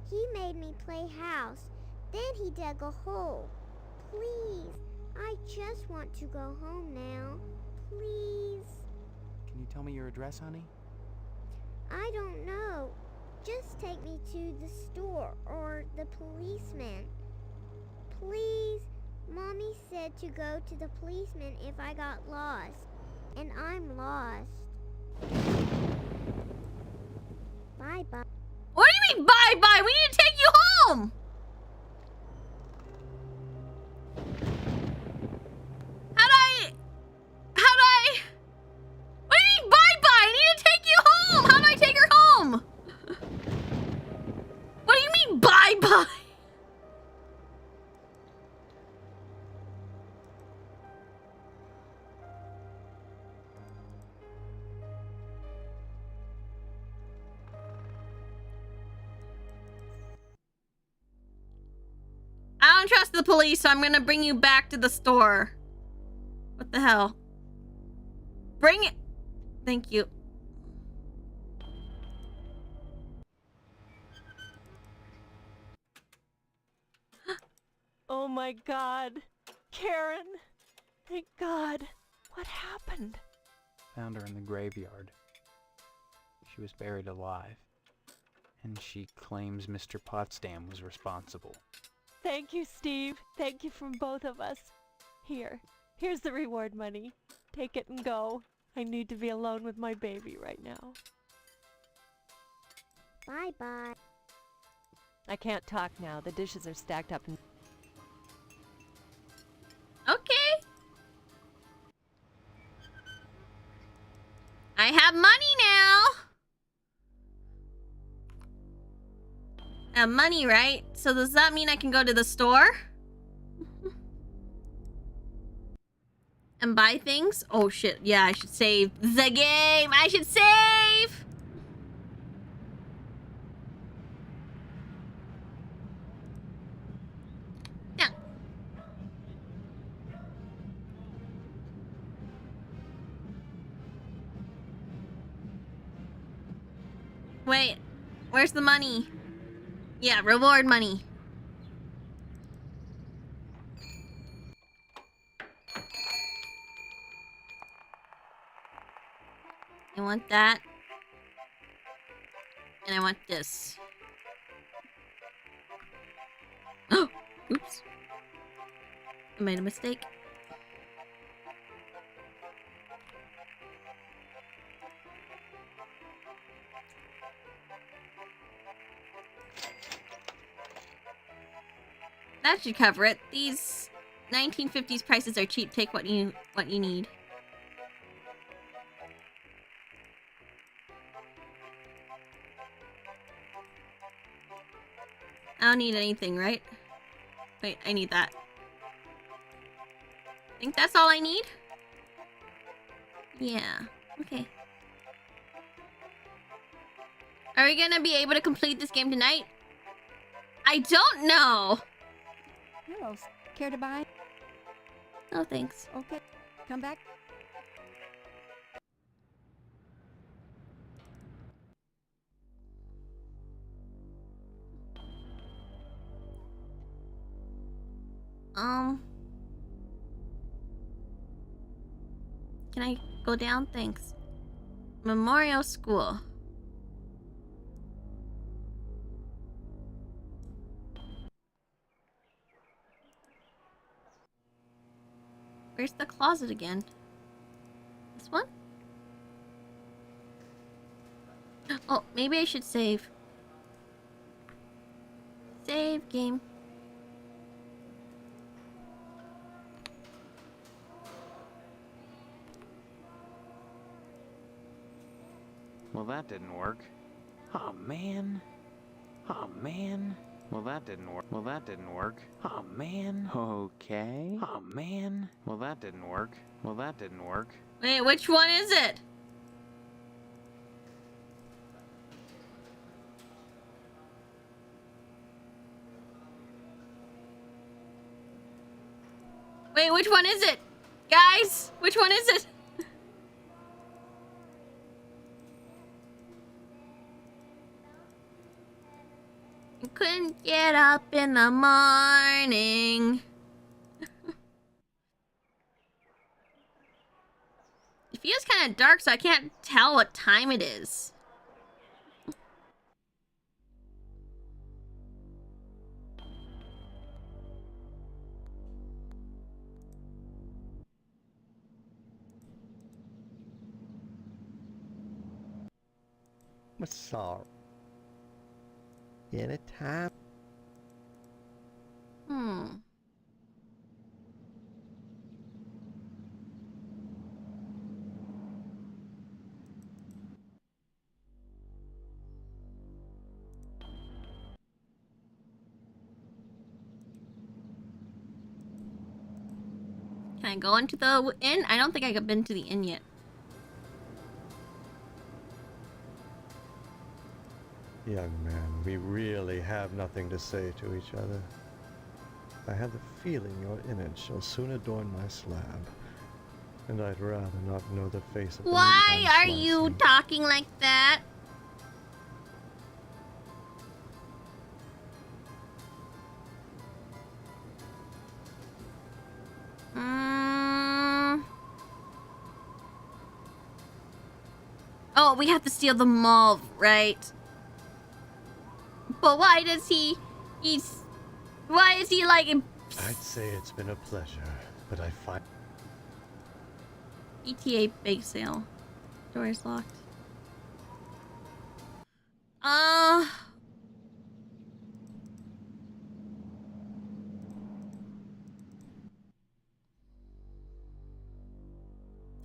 S2: He made me play house. Then he dug a hole. Please, I just want to go home now. Please.
S6: Can you tell me your address, honey?
S2: I don't know. Just take me to the store or the policeman. Please. Mommy said to go to the policeman if I got lost. And I'm lost. Bye-bye.
S1: What do you mean bye-bye? We need to take you home! What do you mean bye-bye? I need to take you home! How do I take her home? What do you mean bye-bye? I don't trust the police, so I'm gonna bring you back to the store. What the hell? Bring it! Thank you.
S4: my God. Karen! Thank God. What happened?
S6: Found her in the graveyard. She was buried alive. And she claims Mr. Potsdam was responsible.
S4: Thank you, Steve. Thank you from both of us. Here's the reward money. Take it and go. I need to be alone with my baby right now.
S2: Bye-bye.
S4: I can't talk now. The dishes are stacked up.
S1: Okay. I have money now. I have money, right? So does that mean I can go to the store? And buy things? Oh shit, yeah, I should save the game. I should save! Yeah. Wait, where's the money? Yeah, reward money. I want that. And I want this. Oh! Oops. I made a mistake. That should cover it. These 1950s prices are cheap. Take what you need. I don't need anything, right? Wait, I need that. I think that's all I need? Yeah, okay. Are we gonna be able to complete this game tonight? I don't know!
S14: Hello, care to buy?
S1: No, thanks.
S14: Okay, come back.
S1: Can I go down? Thanks. Memorial School. Where's the closet again? This one? Oh, maybe I should save. Save game.
S21: Well, that didn't work. Oh man. Oh man. Well, that didn't work. Well, that didn't work. Oh man. Okay. Oh man. Well, that didn't work. Well, that didn't work.
S1: Wait, which one is it? Wait, which one is it? Guys, which one is it? I couldn't get up in the morning. It feels kind of dark, so I can't tell what time it is.
S22: I'm sorry. Anytime.
S1: Can I go into the inn? I don't think I've been to the inn yet.
S22: Young man, we really have nothing to say to each other. I have the feeling your image shall soon adorn my slab, and I'd rather not know the face of the
S1: Why
S22: meat I'm
S1: are you talking like that? Oh, we have to steal the mauve, right? But why does why is he like...
S3: I'd say it's been a pleasure, but I find...
S1: ETA bake sale. Door is locked. I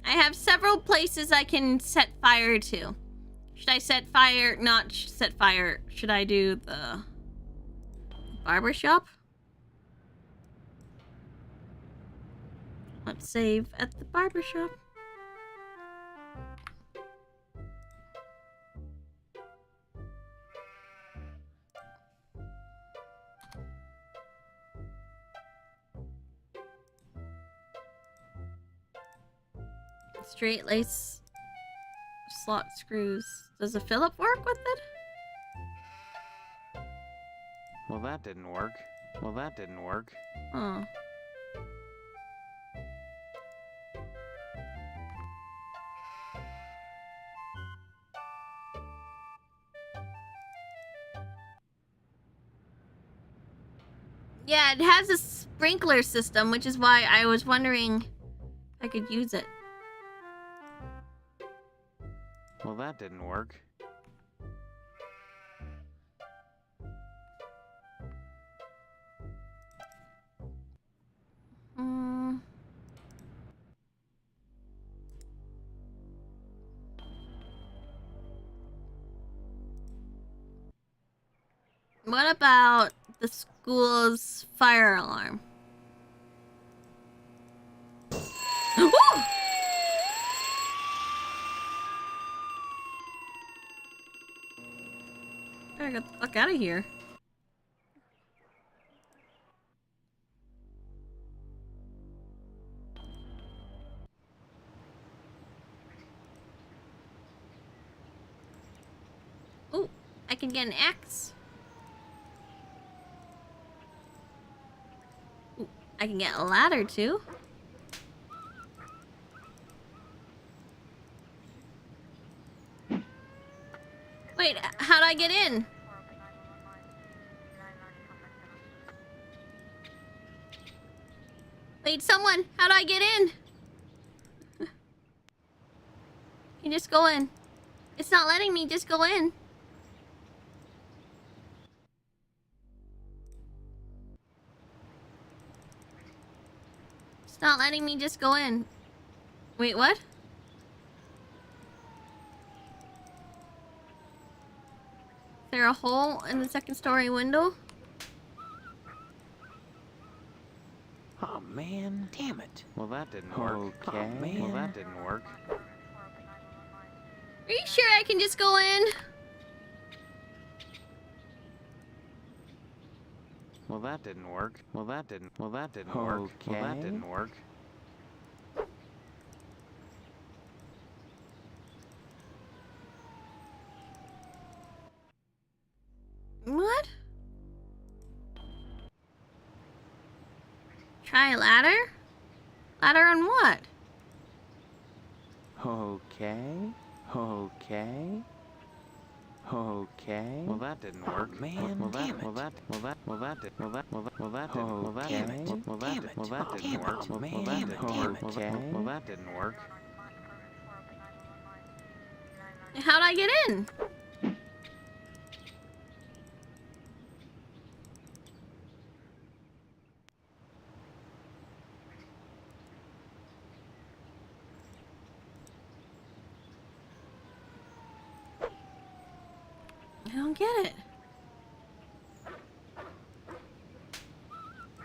S1: have several places I can set fire to. Should I set fire? Not set fire. Should I do the barber shop? Let's save at the barber shop. Straight lace slot screws. Does the Phillip work with it?
S21: Well, that didn't work. Well, that didn't work.
S1: Oh. Yeah, it has a sprinkler system, which is why I was wondering if I could use it.
S21: Well, that didn't work.
S1: What about the school's fire alarm? Woo! Better get the fuck out of here. Ooh, I can get an axe. Ooh, I can get a ladder too. Wait, how'd I get in? Wait, someone, how'd I get in? You just go in. It's not letting me just go in. It's not letting me just go in. Wait, what? Is there a hole in the second story window?
S21: Oh man, damn it. Well, that didn't work. Okay. Oh, man. Well, that didn't work.
S1: Are you sure I can just go in?
S21: Well, that didn't work. Well, that didn't work. Well, that didn't work.
S1: What? Try ladder? Ladder on what?
S21: Okay. Okay. Okay. Well, that didn't work. Oh, man, well, that didn't work. Well, that didn't work. Well, that didn't work.
S1: How'd I get in? I don't get it.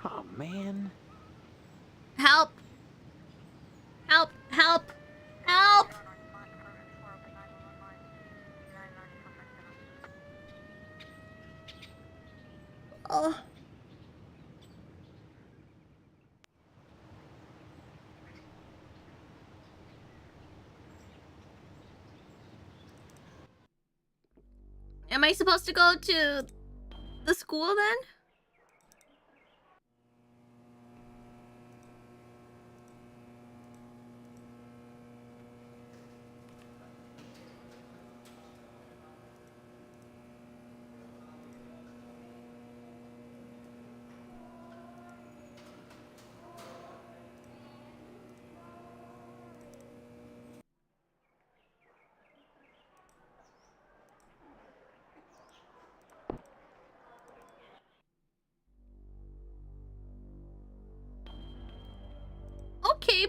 S21: Oh, man.
S1: Help! Help! Help! Help! Oh. Am I supposed to go to the school then?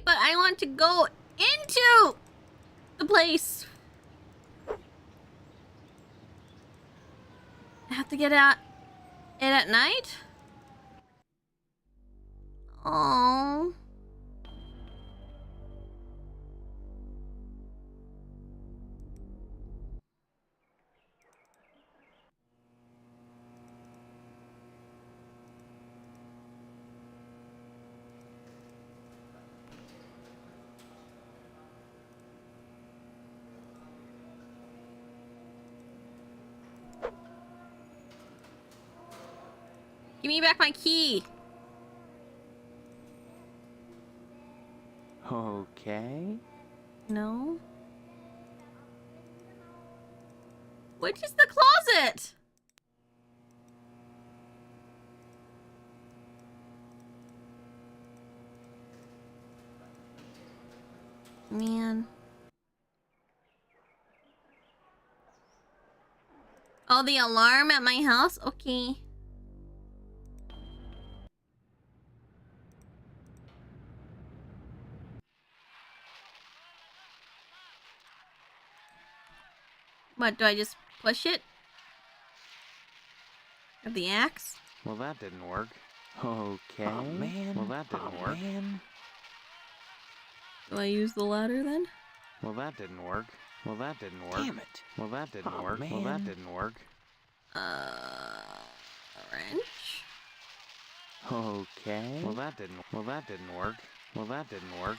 S1: but I want to go into the place. I have to get out it at night? Oh. Give me back my key.
S21: Okay.
S1: No. Which is the closet? Man. Oh, the alarm at my house? Okay. What, do I just push it? With the axe?
S21: Well, that didn't work. Okay. Oh, man. Well, that didn't work. Man.
S1: Do I use the ladder then?
S21: Well, that didn't work. Well, that didn't work.
S9: Damn it.
S21: Well, that didn't
S9: Oh,
S21: work.
S9: man.
S21: Well, that didn't work.
S1: A wrench?
S21: Okay. Well, that didn't work. Well, that didn't work.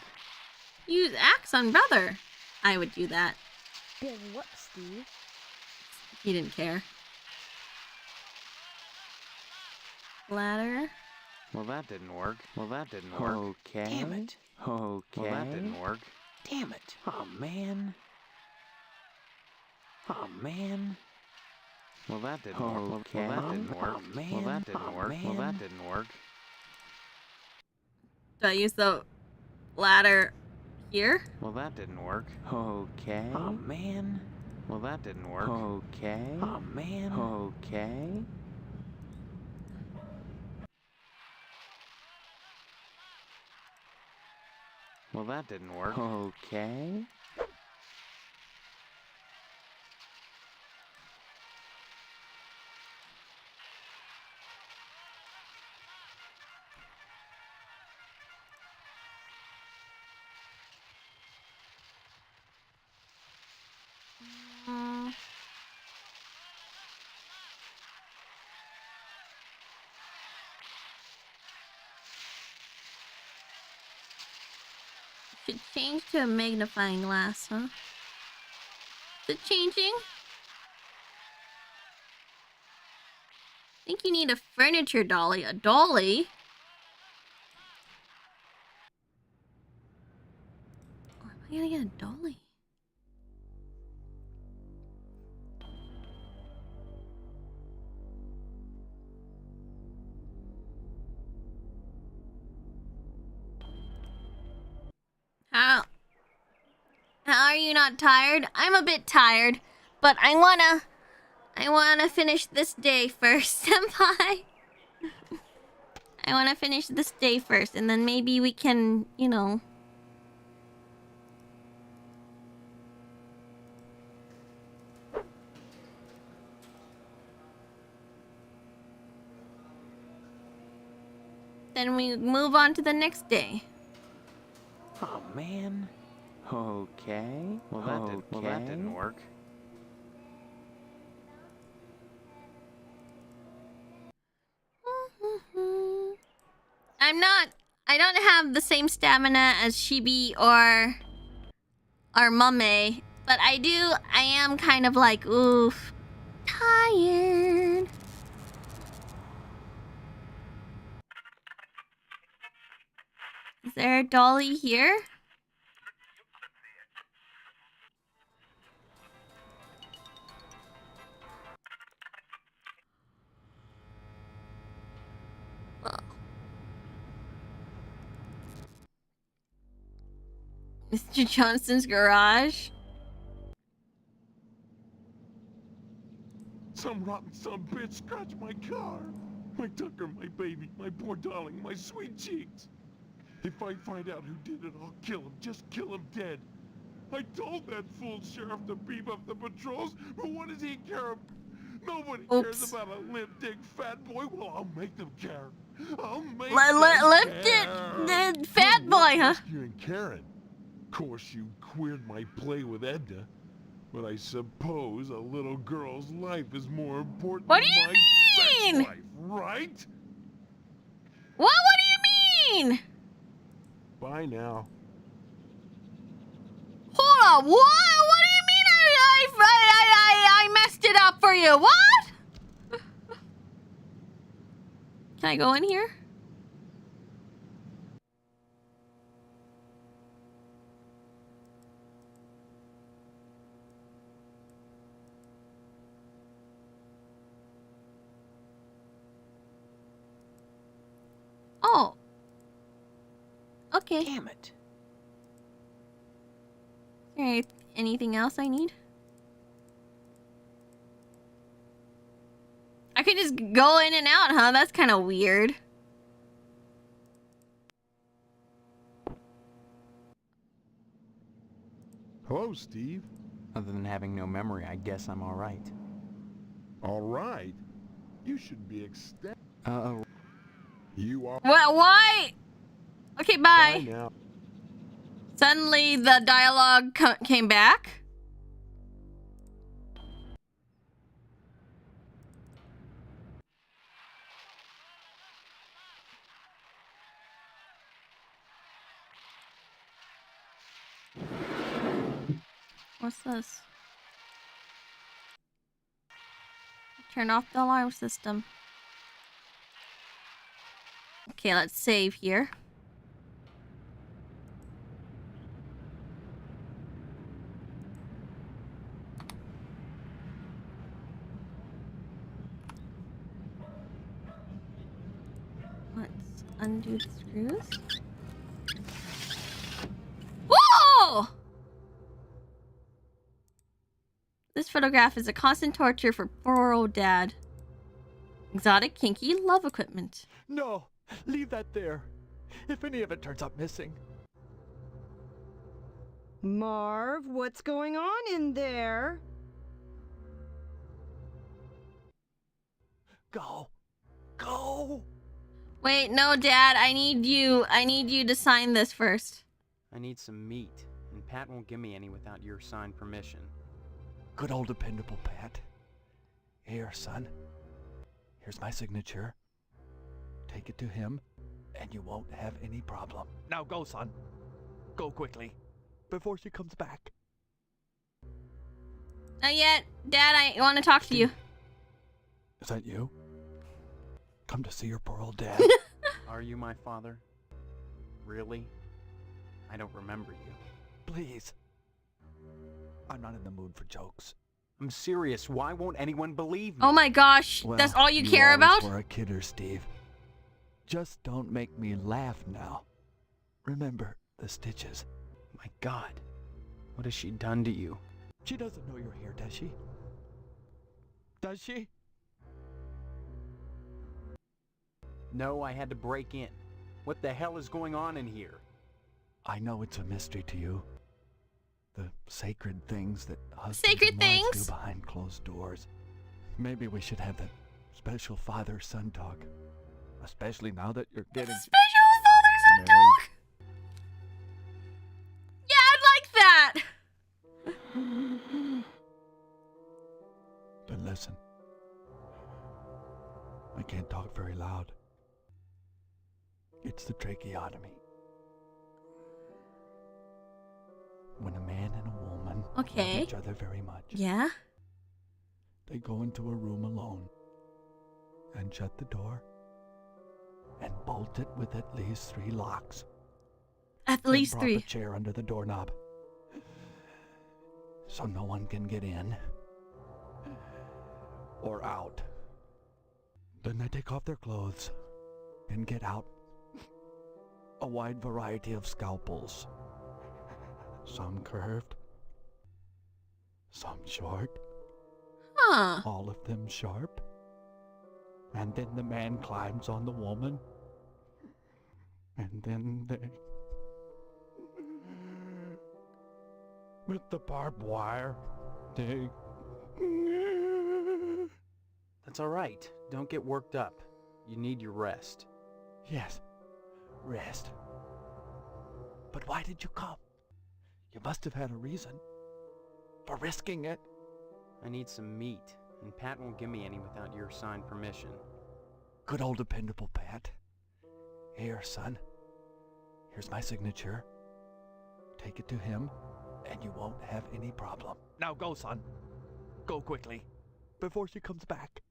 S1: Use axe on brother. I would do that.
S2: Then what, Steve?
S1: He didn't care. Ladder.
S21: Well, that didn't work. Well, that didn't work. Okay.
S9: Damn it.
S21: Okay. Well, that didn't work.
S9: Damn it.
S21: Oh, man. Oh, man. Well, that didn't work.
S9: Okay.
S21: Well, that didn't work.
S9: Oh, man.
S21: Well, that didn't
S9: Oh,
S21: work. Well,
S9: man.
S21: that didn't work.
S1: Do I use the ladder here?
S21: Well, that didn't work. Okay.
S9: Oh, man.
S21: Well, that didn't work. Okay.
S9: Oh, man.
S21: Okay. Well, that didn't work. Okay.
S1: Should change to a magnifying glass, huh? Is it changing? I think you need a furniture dolly. A dolly? Or am I gonna get a dolly? How are you not tired? I'm a bit tired, but I wanna finish this day first, Senpai. I wanna finish this day first, and then maybe we can, you know. Then we move on to the next day.
S21: Oh, man. Okay. Well, that didn't work.
S1: I don't have the same stamina as Shibi or Mame, but I am kind of like, oof, tired. Is there a dolly here? Mr. Johnson's garage?
S11: Some rotten son bitch scratched my car. My Tucker, my baby, my poor darling, my sweet cheeks. If I find out who did it, I'll kill him. Just kill him dead. I told that fool sheriff to beef up the patrols, but what does he care? Nobody cares about a limp-dick fat boy. Well, I'll make them care. I'll make them care.
S1: The fat boy, huh?
S11: Rescuing Karen. Of course, you queered my play with Edna, but I suppose a little girl's life is more important
S1: What do
S11: than
S1: you
S11: my
S1: mean?
S11: sex life, right?
S1: What do you mean?
S11: Bye now.
S1: Hold on, what? What do you mean I messed it up for you? What? Can I go in here? Oh. Okay.
S21: Damn it.
S1: Alright, anything else I need? I could just go in and out, huh? That's kind of weird.
S11: Hello, Steve.
S6: Other than having no memory, I guess I'm alright.
S11: Alright? You should be ecstatic. You are.
S1: What? Why? Okay, bye.
S11: Bye now.
S1: Suddenly, the dialogue came back. What's this? Turn off the alarm system. Okay, let's save here. Let's undo the screws. Whoa! This photograph is a constant torture for poor old dad. Exotic, kinky love equipment.
S8: No, leave that there. If any of it turns up missing.
S17: Marv, what's going on in there?
S8: Go. Go.
S1: Wait, no, Dad. I need you to sign this first.
S6: I need some meat, and Pat won't give me any without your signed permission.
S8: Good old dependable Pat. Here, son. Here's my signature. Take it to him, and you won't have any problem. Now go, son. Go quickly, before she comes back.
S1: Not yet. Dad, I want to talk to you.
S8: Is that you? Come to see your poor old dad.
S6: Are you my father? Really? I don't remember you.
S8: Please. I'm not in the mood for jokes.
S6: I'm serious. Why won't anyone believe me?
S1: Oh my gosh.
S8: Well,
S1: that's all you care about?
S8: You always were a kidder, Steve. Just don't make me laugh now. Remember the stitches.
S6: My God. What has she done to you?
S8: She doesn't know you're here, does she? Does she?
S6: No, I had to break in. What the hell is going on in here?
S8: I know it's a mystery to you. The sacred things that husbands
S1: Sacred
S8: and wives
S1: things?
S8: do behind closed doors. Maybe we should have that special father-son talk. Especially now that you're getting
S1: Special father-son talk? Yeah, I'd like that.
S8: But listen. I can't talk very loud. It's the tracheotomy. When a man and a woman love each other very much,
S1: Yeah?
S8: they go into a room alone and shut the door and bolt it with at least 3 locks.
S1: At
S8: Then
S1: least
S8: prop
S1: 3.
S8: a chair under the doorknob so no one can get in or out. Then they take off their clothes and get out a wide variety of scalpels. Some curved, some short,
S1: Huh.
S8: all of them sharp. And then the man climbs on the woman And then they... With the barbed wire, they...
S6: That's all right. Don't get worked up. You need your rest.
S8: Yes, rest. But why did you come? You must have had a reason for risking it.
S6: I need some meat, and Pat won't give me any without your signed permission.
S8: Good old dependable Pat. Here, son. Here's my signature. Take it to him, and you won't have any problem. Now go, son. Go quickly, before she comes back.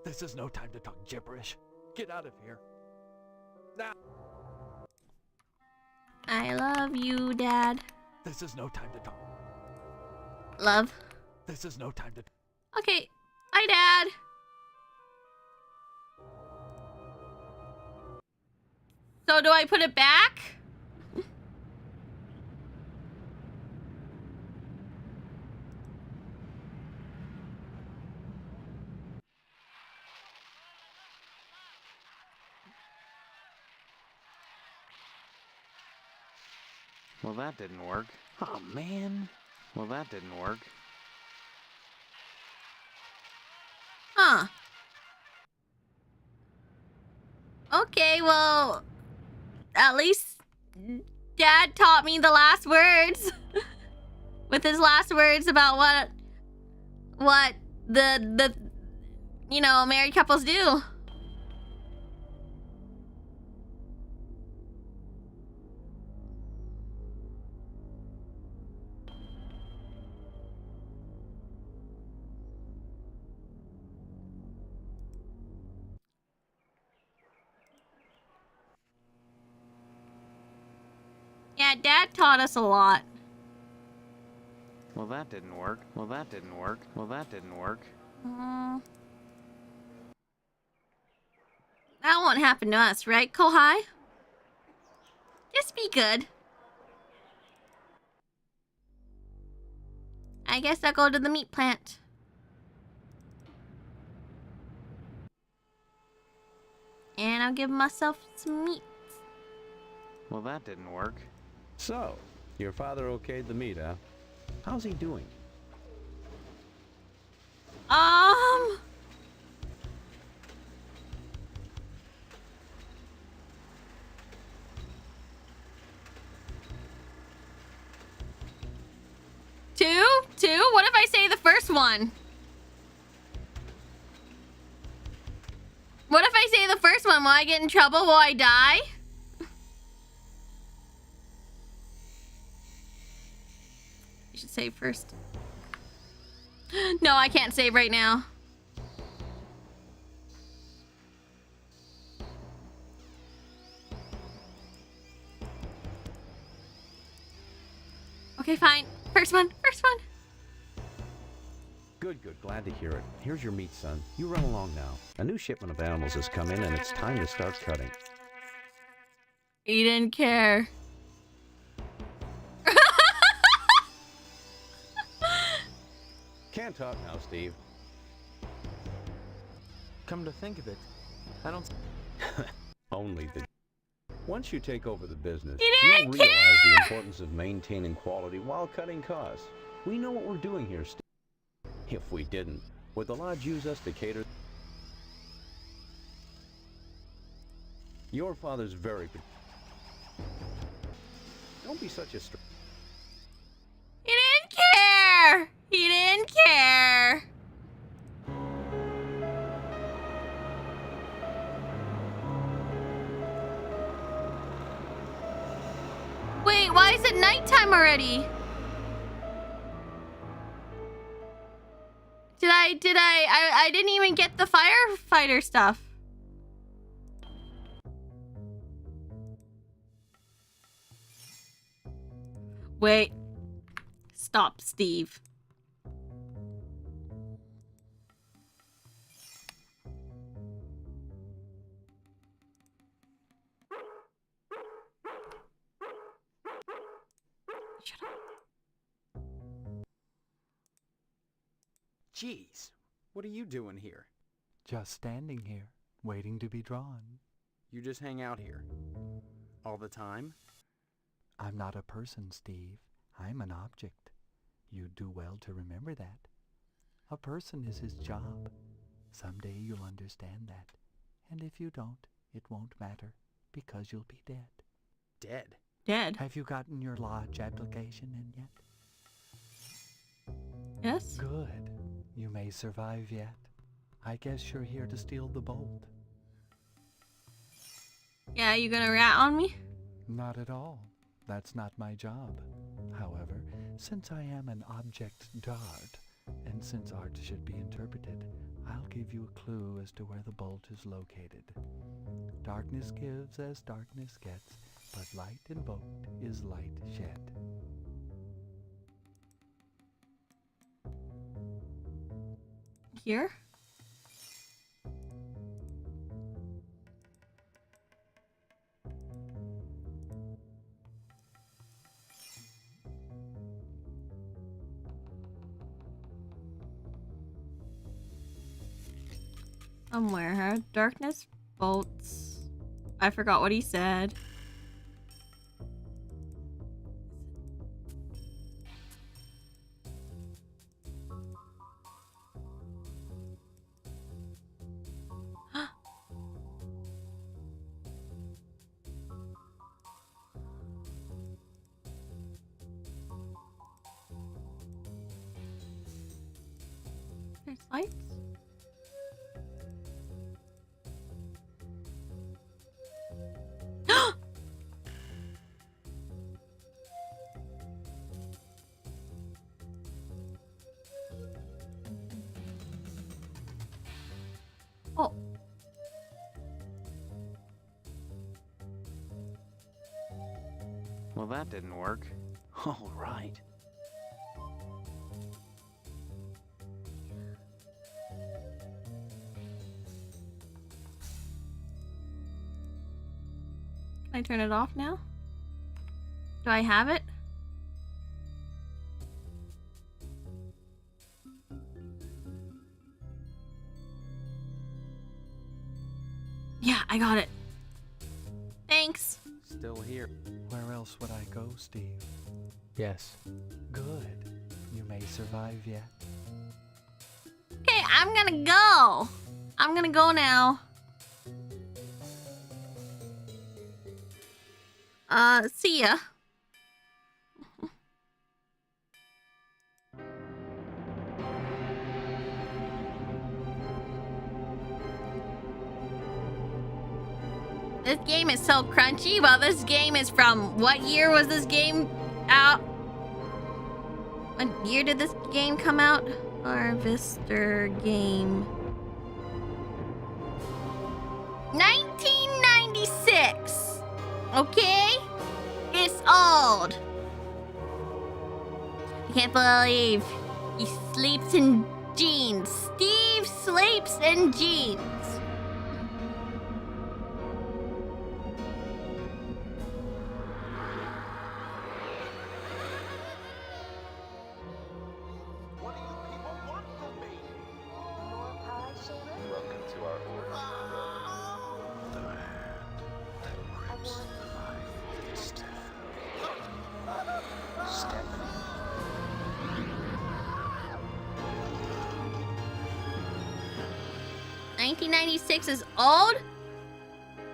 S8: This is no time to talk gibberish. Get out of here. Now.
S1: I love you, Dad.
S8: This is no time to talk.
S1: Love.
S8: This is no time to...
S1: Okay. Bye, Dad. So do I put it back?
S21: Well, that didn't work. Oh, man. Well, that didn't work.
S1: Huh. Okay, well, at least Dad taught me the last words. With his last words about what the you know, married couples do. Yeah, Dad taught us a lot.
S21: Well, that didn't work. Well, that didn't work. Well, that didn't work.
S1: That won't happen to us, right, Kohai? Just be good. I guess I'll go to the meat plant. And I'll give myself some meat.
S21: Well, that didn't work.
S5: So, your father okayed the meet, huh? How's he doing?
S1: Two? What if I say the first one? What if I say the first one? Will I get in trouble? Will I die? You should save first. No, I can't save right now. Okay, fine. First one.
S5: Good. Glad to hear it. Here's your meat, son. You run along now. A new shipment of animals has come in, and it's time to start cutting.
S1: He didn't care.
S5: Can't talk now, Steve.
S6: Come to think of it, I don't...
S5: Only the... Once you take over the business,
S1: He
S5: you'll
S1: didn't
S5: realize the importance of maintaining quality while cutting costs. We know what we're doing here, Steve. If we didn't, would the lodge use us to cater? Your father's very... Don't be such a...
S1: He didn't care! He didn't care! Wait, why is it nighttime already? I didn't even get the firefighter stuff. Wait. Stop, Steve. Shut up.
S6: Jeez, what are you doing here?
S8: Just standing here, waiting to be drawn.
S6: You just hang out here? All the time?
S8: I'm not a person, Steve. I'm an object. You'd do well to remember that. A person is his job. Someday you'll understand that. And if you don't, it won't matter, because you'll be dead.
S6: Dead?
S1: Dead?
S8: Have you gotten your lodge application in yet?
S1: Yes.
S8: Good. You may survive yet. I guess you're here to steal the bolt.
S1: Yeah, you gonna rat on me?
S8: Not at all. That's not my job. However, since I am an object d'art, and since art should be interpreted, I'll give you a clue as to where the bolt is located. Darkness gives as darkness gets, but light invoked is light shed.
S1: Here? Somewhere. Darkness bolts. I forgot what he said. There's lights. Oh.
S21: Well, that didn't work. All right.
S1: Can I turn it off now? Do I have it? Yeah, I got it. Thanks.
S6: Still here.
S8: Where else would I go, Steve?
S6: Yes.
S8: Good. You may survive yet.
S1: Okay, I'm gonna go. I'm gonna go now. See ya. This game is so crunchy. Well, this game is from... What year was this game out? What year did this game come out? Harvester game. 1996. Okay? It's old. I can't believe he sleeps in jeans. Steve sleeps in jeans.
S7: Welcome to our order.
S13: The hand that grips the life of the staff. Stephanie.
S1: 1996 is old?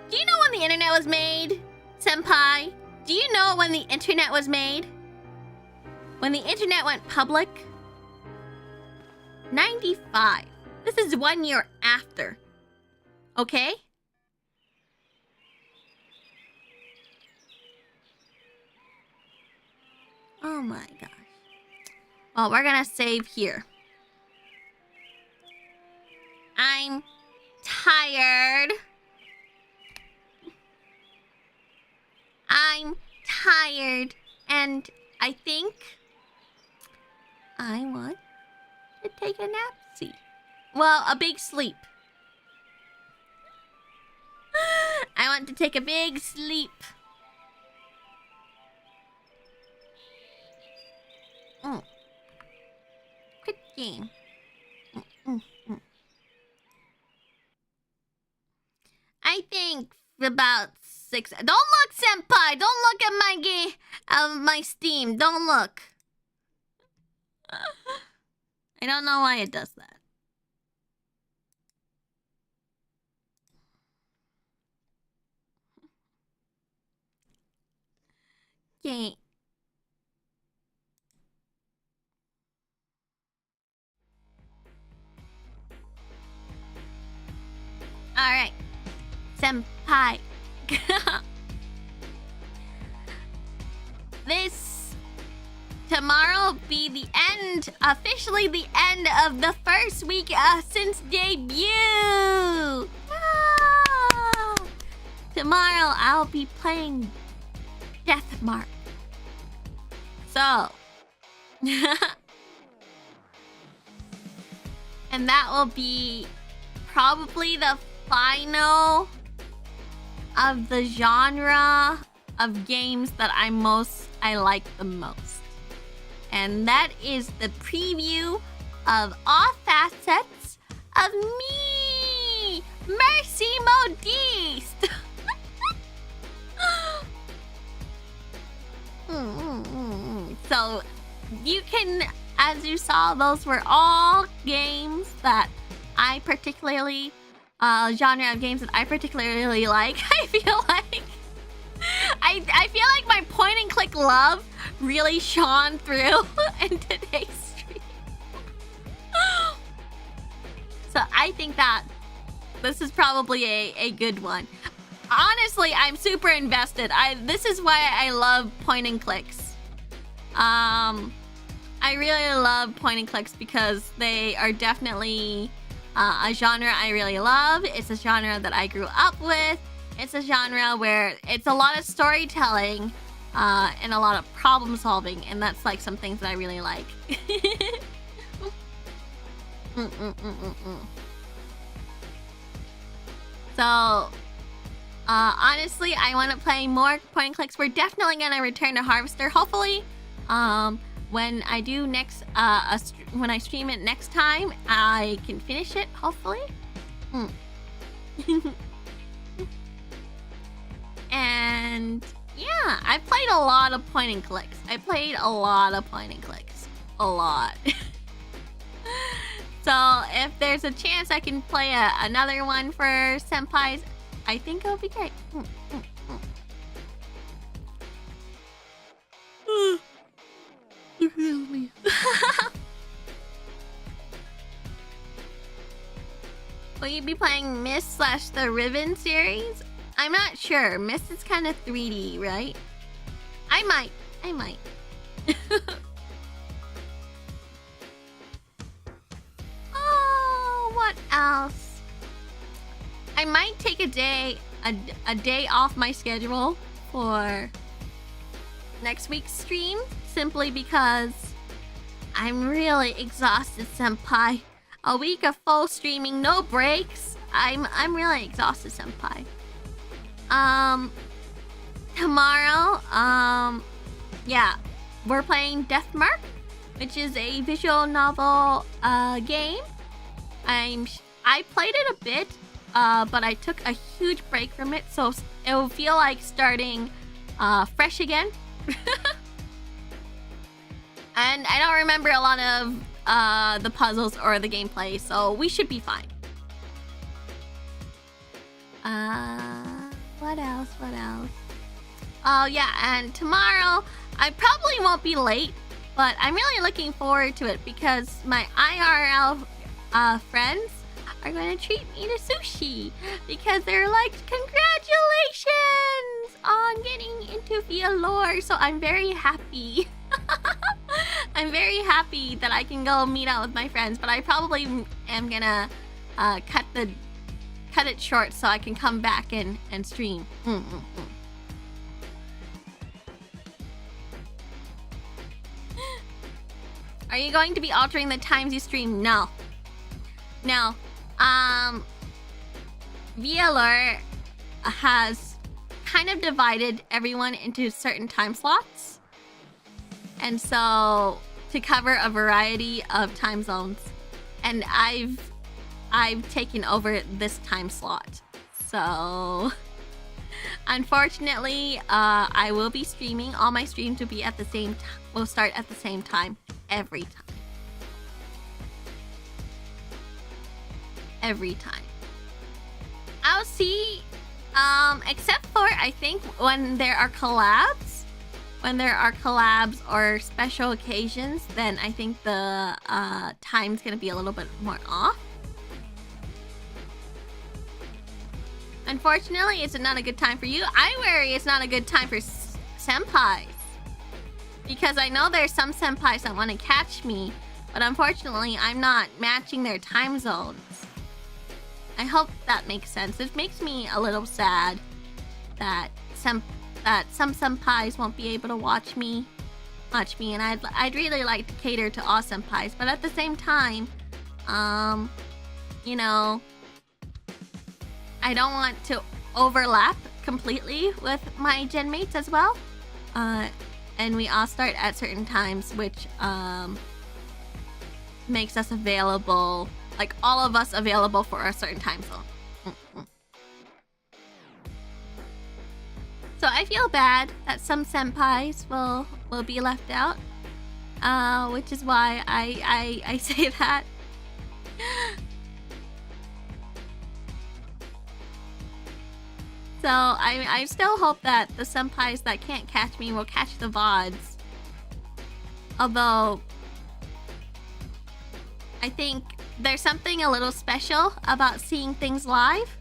S1: Do you know when the internet was made? Senpai, do you know when the internet was made? When the internet went public? 95. This is 1 year after. Okay? Oh my gosh. Well, we're gonna save here. I'm tired. I'm tired, and I think I want to take a napsy. Well, a big sleep. I want to take a big sleep. Quit game. about 6. Don't look, Senpai! Don't look at my Steam. Don't look. I don't know why it does that. Okay. Alright. Senpai. Tomorrow will be the end, officially the end of the first week since debut. Ah! Tomorrow I'll be playing Deathmark. So, and that will be probably the final of the genre of games that I like the most. And that is the preview of all facets of me, Mercy Modiste. So you can, as you saw, those were all games that I particularly, genre of games that I particularly like. I feel like my point and click love really shone through in today's stream. So I think that this is probably a good one. Honestly, I'm super invested. This is why I love point and clicks. I really love point and clicks because they are definitely a genre I really love. It's a genre that I grew up with. It's a genre where it's a lot of storytelling and a lot of problem solving, and that's like some things that I really like. So, honestly, I want to play more point and clicks. We're definitely gonna return to Harvester, hopefully. When I do next, when I stream it next time, I can finish it, hopefully. And yeah, I played a lot of point and clicks. A lot. So if there's a chance I can play another one for Senpais, I think it'll be great. Will you be playing Mist / the Riven series? I'm not sure. Mist is kind of 3D, right? I might. Oh, what else? I might take a day off my schedule for next week's stream, simply because I'm really exhausted, Senpai. A week of full streaming, no breaks. I'm really exhausted, Senpai. Tomorrow, yeah, we're playing Deathmark, which is a visual novel game. I played it a bit, but I took a huge break from it, so it will feel like starting fresh again. And I don't remember a lot of the puzzles or the gameplay, so we should be fine. What else? Oh yeah, and tomorrow I probably won't be late, but I'm really looking forward to it because my IRL friends are going to treat me to sushi because they're like, congratulations on getting into VAllure. So I'm very happy. I'm very happy that I can go meet out with my friends, but I probably am gonna cut it short so I can come back and stream. Are you going to be altering the times you stream? No. VAllure has kind of divided everyone into certain time slots. And so, to cover a variety of time zones. And I've taken over this time slot. So, Unfortunately, I will be streaming. All my streams will be at the same time. Will start at the same time every time. Every time. I'll see. Except for I think when there are collabs. When there are collabs or special occasions, then I think the time's gonna be a little bit more off. Unfortunately, it's not a good time for you. I worry it's not a good time for senpais. Because I know there's some senpais that want to catch me, but unfortunately, I'm not matching their time zones. I hope that makes sense. It makes me a little sad that some senpais won't be able to watch me, and I'd really like to cater to all senpais, but at the same time, you know, I don't want to overlap completely with my gen mates as well. And we all start at certain times, which makes us available, like all of us available for a certain time zone. So I feel bad that some senpais will be left out, which is why I say that. So I still hope that the senpais that can't catch me will catch the VODs. Although I think there's something a little special about seeing things live.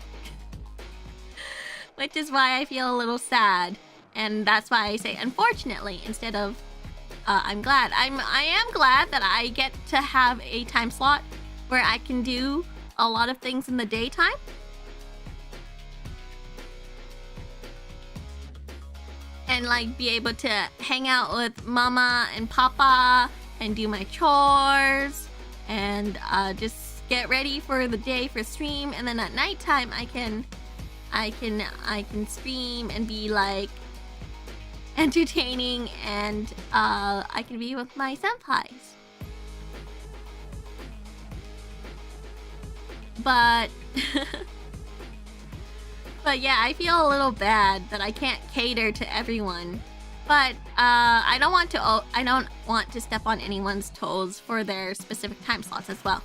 S1: Which is why I feel a little sad. And that's why I say unfortunately instead of I'm glad. I am glad that I get to have a time slot where I can do a lot of things in the daytime. And like be able to hang out with mama and papa and do my chores and just get ready for the day for stream, and then at nighttime I can stream and be like entertaining, and I can be with my senpais. But But yeah, I feel a little bad that I can't cater to everyone. But I don't want to step on anyone's toes for their specific time slots as well.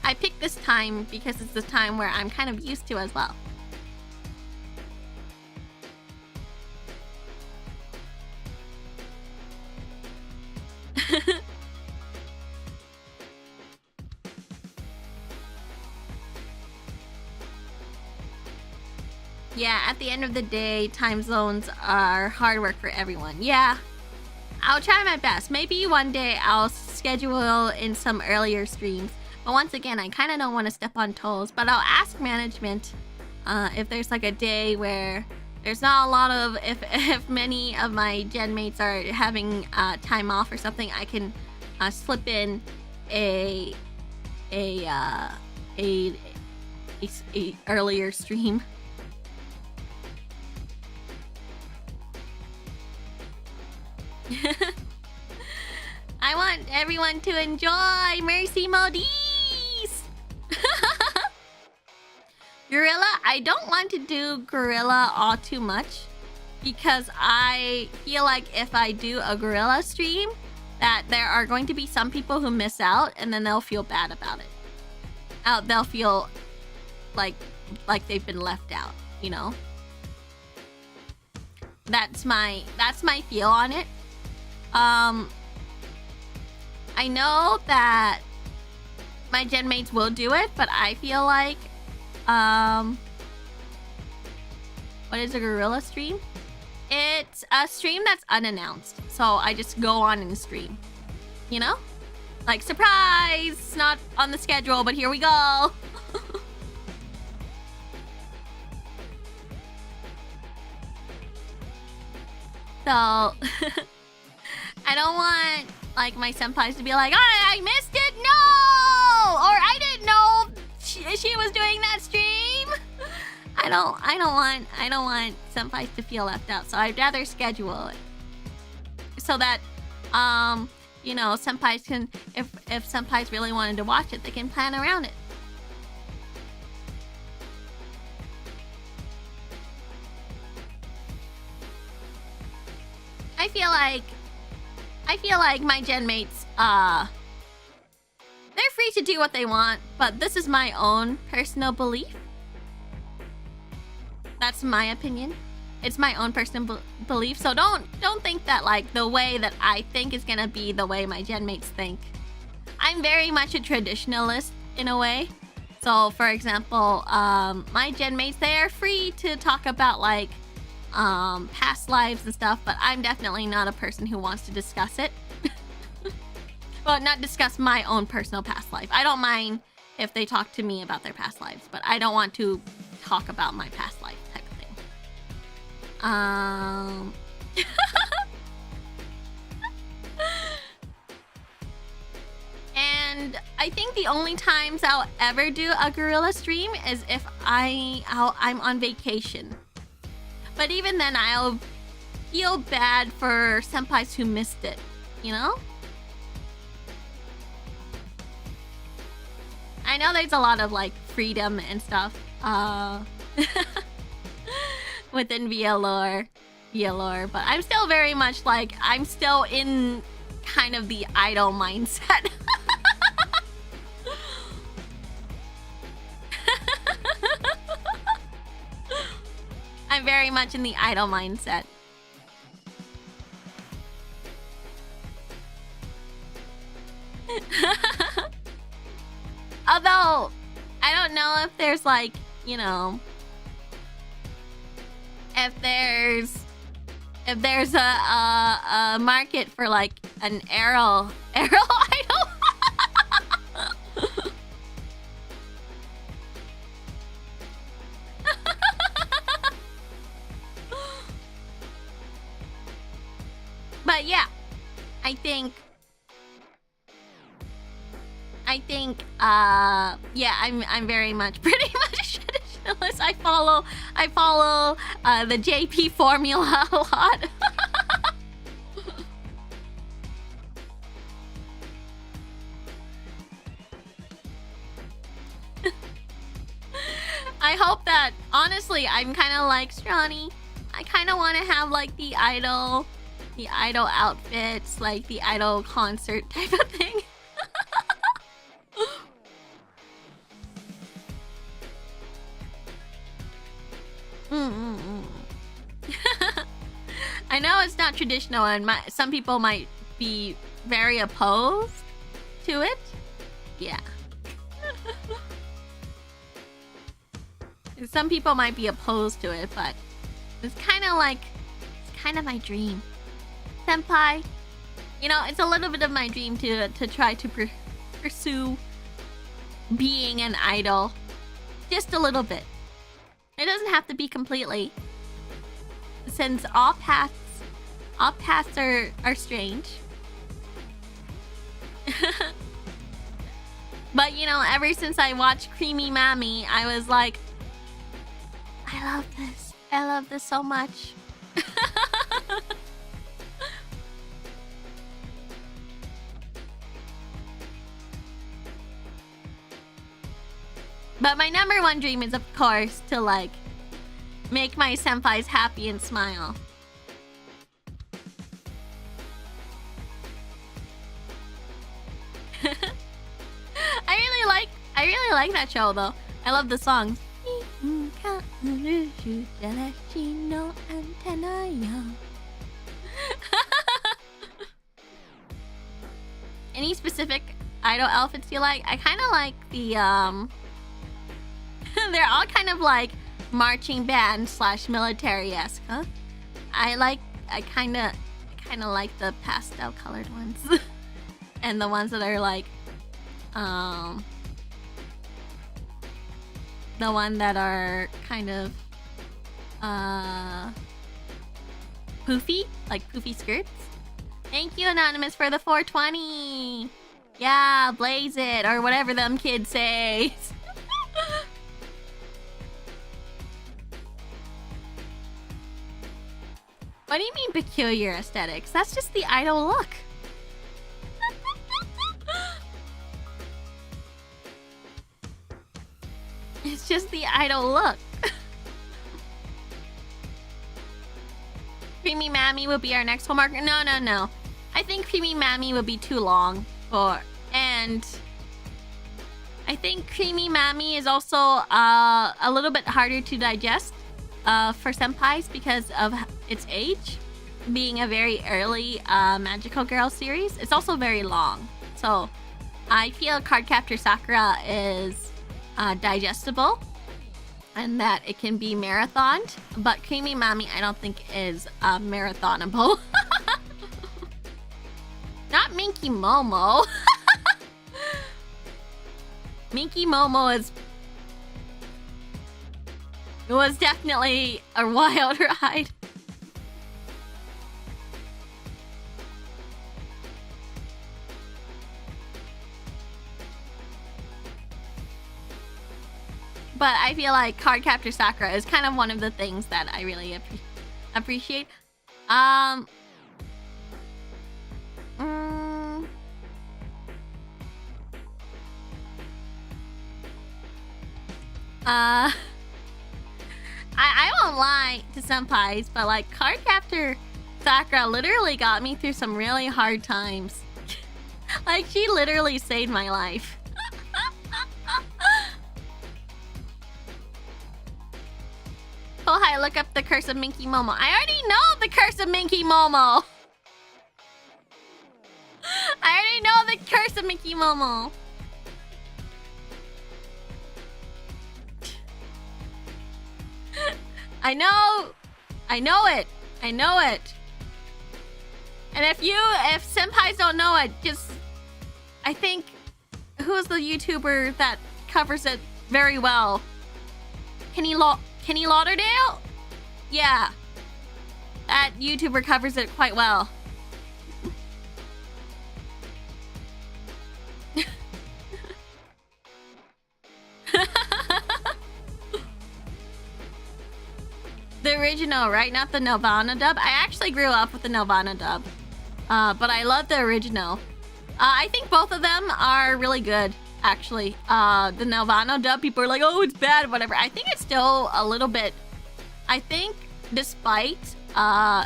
S1: I picked this time because it's the time where I'm kind of used to as well. Yeah, at the end of the day, time zones are hard work for everyone. Yeah, I'll try my best. Maybe one day I'll schedule in some earlier streams. But once again, I kind of don't want to step on toes. But I'll ask management if there's like a day where there's not a lot of... If many of my gen mates are having time off or something, I can slip in a earlier stream. I want everyone to enjoy Mercy Modiste. Gorilla, I don't want to do Gorilla all too much because I feel like if I do a Gorilla stream, that there are going to be some people who miss out, and then they'll feel bad about it. They'll feel like they've been left out, you know? That's my feel on it. I know that my gen mates will do it, but I feel like, what is a Gorilla stream? It's a stream that's unannounced, so I just go on and stream, you know? Like, surprise! Not on the schedule, but here we go! So... I don't want, like, my senpais to be like, oh, I missed it, no! Or I didn't know she was doing that stream. I don't want senpais to feel left out, so I'd rather schedule it. So that, you know, senpais can, if senpais really wanted to watch it, they can plan around it. feel like my gen mates, they're free to do what they want, but this is my own personal belief. That's my opinion. It's my own personal belief, so don't think that like the way that I think is gonna be the way my gen mates think. I'm very much a traditionalist in a way. So, for example, my gen mates, they are free to talk about like past lives and stuff, but I'm definitely not a person who wants to discuss it. Well, not discuss my own personal past life. I don't mind if they talk to me about their past lives, but I don't want to talk about my past life type of thing. And I think the only times I'll ever do a gorilla stream is if I'm on vacation. But even then, I'll feel bad for senpais who missed it, you know? I know there's a lot of like freedom and stuff within VAllure, but I'm still very much like, I'm still in kind of the idol mindset. I'm very much in the idol mindset. Although, I don't know if there's like, you know, if there's a market for like an Gereral idol. But yeah, I think yeah, I'm very much pretty much traditionalist. I follow the JP formula a lot. I hope that, honestly, I'm kind of like Strani. I kind of want to have like the idol outfits, like the idol concert type of thing. I know it's not traditional, and some people might be very opposed to it. Yeah. Some people might be opposed to it, but it's kind of my dream. Senpai, you know, it's a little bit of my dream to try to pursue being an idol. Just a little bit. It doesn't have to be completely. Since all paths are strange. But, you know, ever since I watched Creamy Mammy, I was like, I love this. I love this so much. But my number one dream is, of course, to like make my senpais happy and smile. I really like that show though. I love the songs. Any specific idol outfits you like? I kind of like the they're all kind of like marching band / military-esque, huh? I kind of like the pastel colored ones. And the ones that are like the one that are kind of poofy, like poofy skirts. Thank you, Anonymous, for the 420. Yeah, blaze it, or whatever them kids say. What do you mean peculiar aesthetics? That's just the idol look. It's just the idol look. Creamy Mammy would be our next homework. No. I think Creamy Mammy would be too long. And I think Creamy Mammy is also a little bit harder to digest for senpais because of its age. Being a very early magical girl series. It's also very long. So I feel Cardcaptor Sakura is digestible and that it can be marathoned. But Creamy Mammy I don't think is marathonable. Not Minky Momo. Minky Momo was definitely a wild ride. But I feel like Cardcaptor Sakura is kind of one of the things that I really appreciate. I won't lie to senpais, but like Cardcaptor Sakura literally got me through some really hard times. Like she literally saved my life. Oh hi, look up the Curse of Minky Momo. I already know the Curse of Minky Momo. I already know the Curse of Minky Momo. I know it. And if senpais don't know it, just I think who's the YouTuber that covers it very well? Kenny Lauderdale? Yeah. That YouTuber covers it quite well. The original, right? Not the Nelvana dub. I actually grew up with the Nelvana dub. But I love the original. I think both of them are really good, actually. The Nelvana dub, people are like, oh, it's bad, whatever. I think it's still a little bit... I think, despite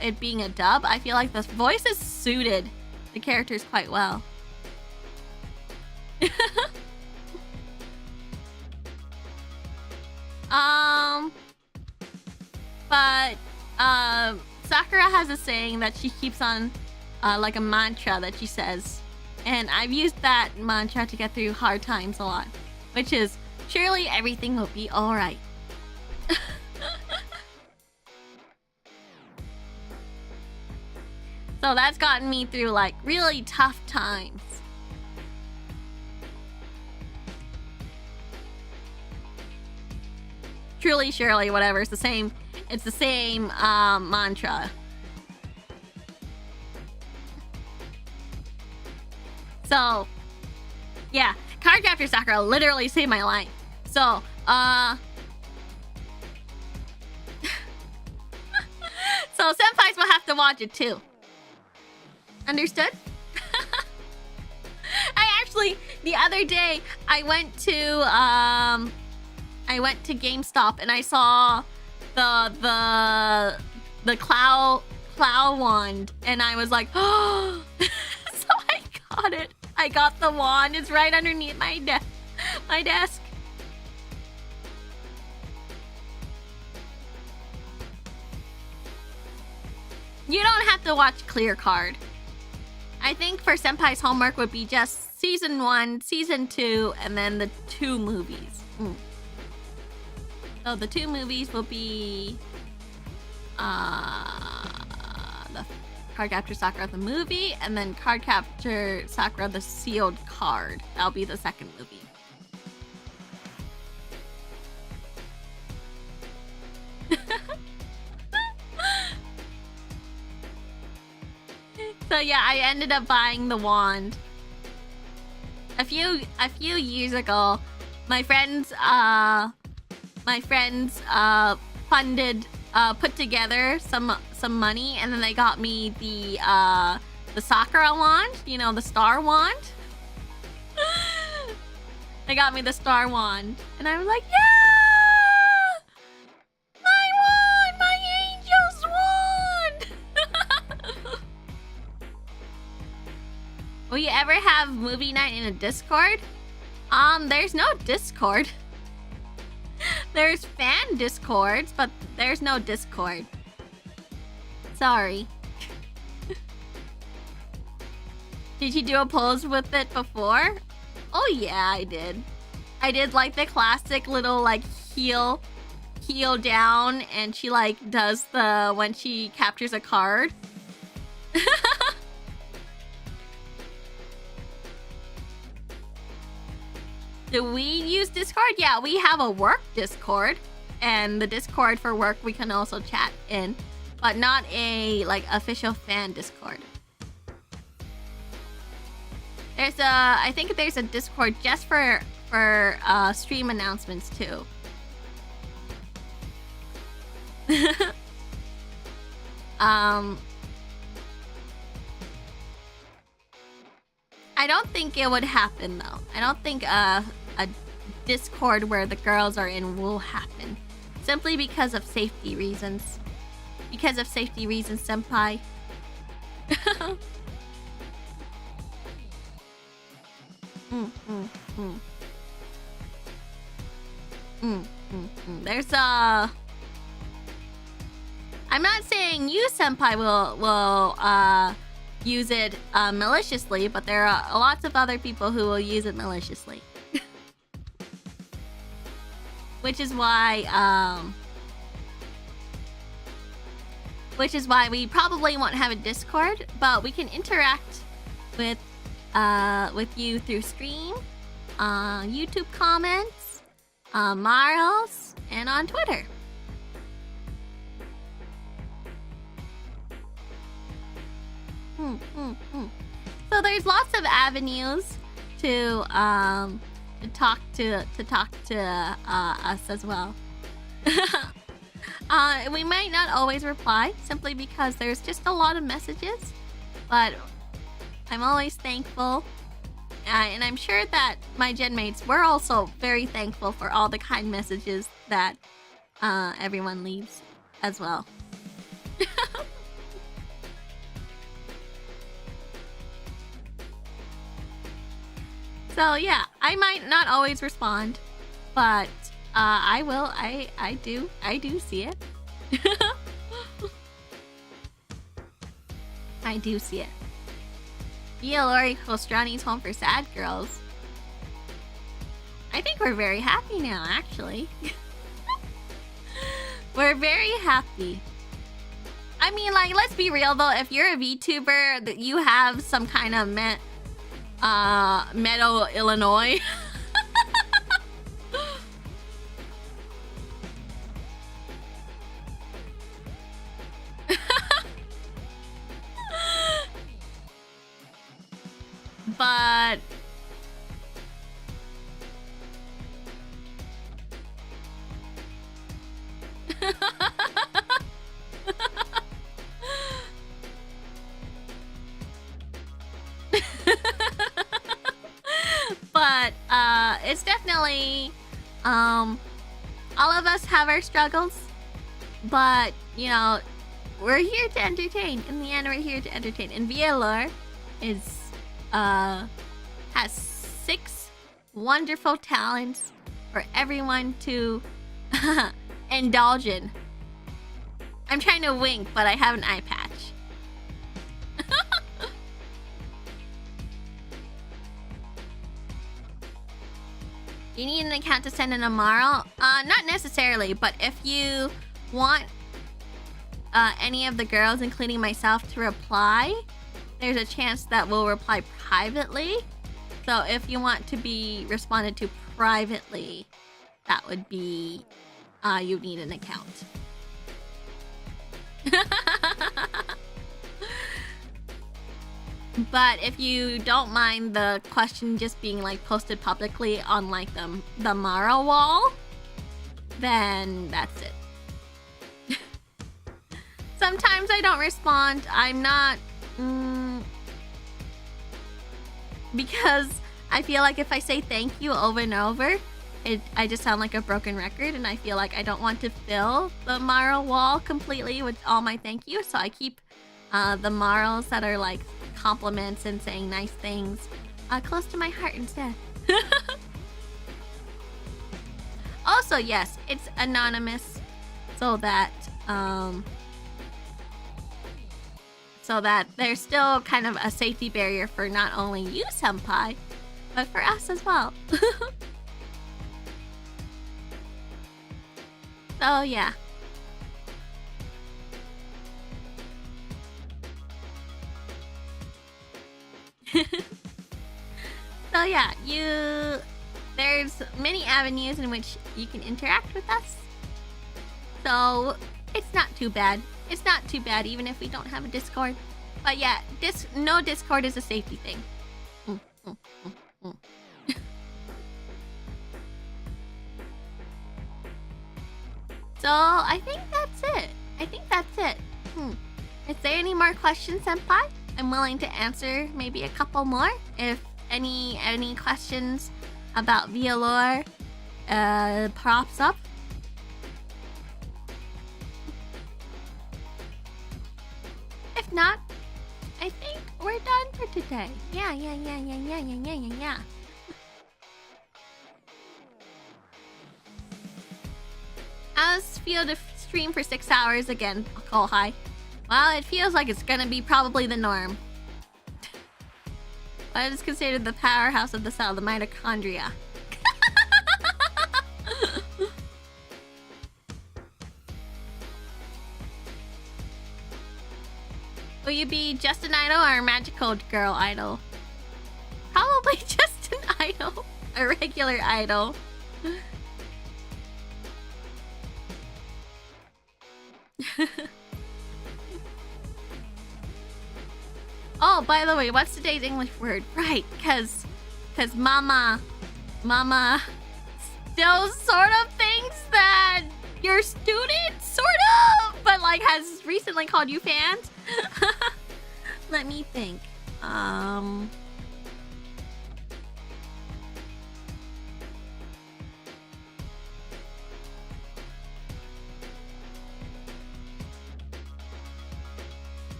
S1: it being a dub, I feel like the voices suited the characters quite well. But Sakura has a saying that she keeps on, like a mantra that she says. And I've used that mantra to get through hard times a lot. Which is, surely everything will be alright. So that's gotten me through like really tough times. Truly, surely, whatever. It's the same mantra. So, yeah. Cardcaptor Sakura literally saved my life. So, so senpais will have to watch it too. Understood? I actually, the other day, I went to GameStop and I saw the clow wand and I was like, oh, so I got it. I got the wand. It's right underneath my desk. You don't have to watch Clear Card. I think for Senpai's homework would be just Season 1, Season 2, and then the 2 movies. So the 2 movies will be the Cardcaptor Sakura the movie, and then Cardcaptor Sakura the sealed card. That'll be the second movie. So yeah, I ended up buying the wand. A few years ago, my friends put together some money, and then they got me the Sakura wand, you know, the star wand. They got me the star wand, and I was like, yeah, my wand, my angel's wand. Will you ever have movie night in a Discord? There's no Discord. There's fan Discords, but there's no Discord. Sorry. Did you do a pose with it before? Oh yeah, I did. I did like the classic little like heel down, and she like does the when she captures a card. Do we use Discord? Yeah, we have a work Discord, and the Discord for work we can also chat in, but not a like official fan Discord. There's I think there's a Discord just for stream announcements too. I don't think it would happen though. I don't think a Discord where the girls are in will happen. Simply because of safety reasons. Because of safety reasons, Senpai. There's a... I'm not saying you, Senpai, will use it maliciously, but there are lots of other people who will use it maliciously. Which is why we probably won't have a Discord, but we can interact with you through stream, YouTube comments, Marls, and on Twitter. So there's lots of avenues to talk to us as well. We might not always reply simply because there's just a lot of messages, but I'm always thankful, and I'm sure that my gen mates were also very thankful for all the kind messages that everyone leaves as well. So yeah, I might not always respond, but I will. I do see it. I do see it. VAllure Kostrani's home for sad girls. I think we're very happy now, actually. We're very happy. I mean, like, let's be real though. If you're a VTuber, that you have some kind of Meadow, Illinois. But it's definitely all of us have our struggles, but you know, we're here to entertain. In the end, we're here to entertain. And VAllure is has 6 wonderful talents for everyone to indulge in. I'm trying to wink, but I have an eye patch. You need an account to send in a Marl? Not necessarily, but if you want any of the girls, including myself, to reply, there's a chance that we'll reply privately. So if you want to be responded to privately, that would be, you need an account. But if you don't mind the question just being like posted publicly on like the Mara wall, then that's it. Sometimes I don't respond. I'm not because I feel like if I say thank you over and over, I just sound like a broken record, and I feel like I don't want to fill the Mara wall completely with all my thank you, so I keep the Marls that are like compliments and saying nice things close to my heart instead. Also, yes, it's anonymous, so that there's still kind of a safety barrier for not only you, Senpai, but for us as well. So yeah. So yeah, there's many avenues in which you can interact with us. So it's not too bad. It's not too bad even if we don't have a Discord. But yeah, no Discord is a safety thing. So I think that's it. Is there any more questions, Senpai? I'm willing to answer maybe a couple more if any questions about VAllure props up. If not, I think we're done for today. Yeah. How's feel to stream for 6 hours again, Cole High? Well, it feels like it's gonna be probably the norm. What is considered the powerhouse of the cell, the mitochondria? Will you be just an idol or a magical girl idol? Probably just an idol. A regular idol. Oh, by the way, what's today's English word? Right, because Mama still sort of thinks that you're students, sort of, but like has recently called you fans. Let me think.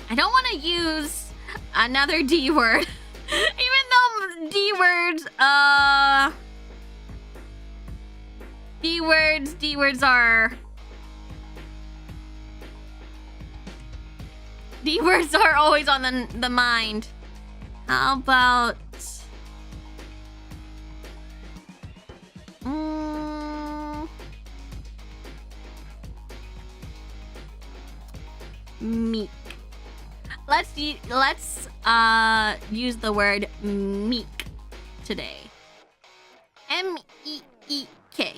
S1: I don't want to use another D word. Even though D words are always on the mind. How about meek. Let's use the word meek today. M-E-E-K.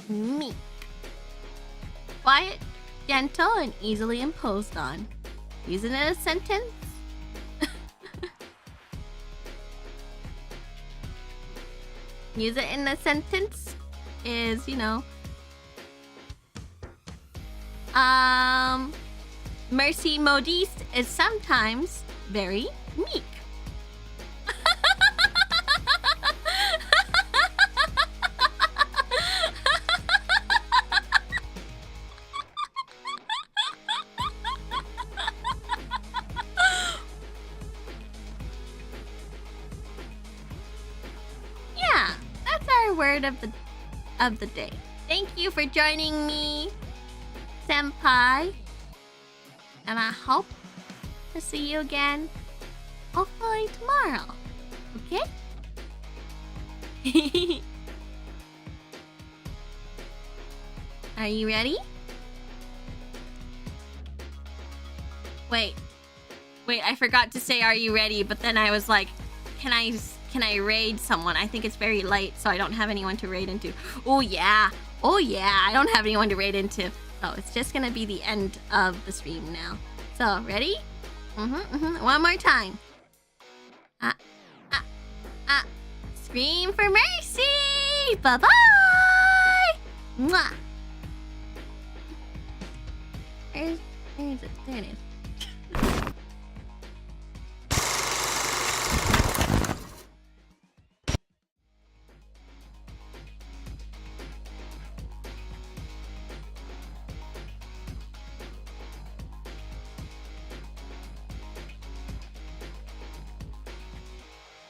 S1: Meek. Quiet, gentle, and easily imposed on. Use it in a sentence. Use it in a sentence is, Mercy Modiste is sometimes very meek. Yeah, that's our word of the day. Thank you for joining me, Senpai. And I hope to see you again, hopefully tomorrow. Okay? Are you ready? Wait, I forgot to say are you ready, but then I was like, can I raid someone? I think it's very late, so I don't have anyone to raid into. Oh yeah, I don't have anyone to raid into. So it's just gonna be the end of the stream now. So, ready? One more time. Scream for mercy! Bye-bye! Mwah! Where is it? There it is.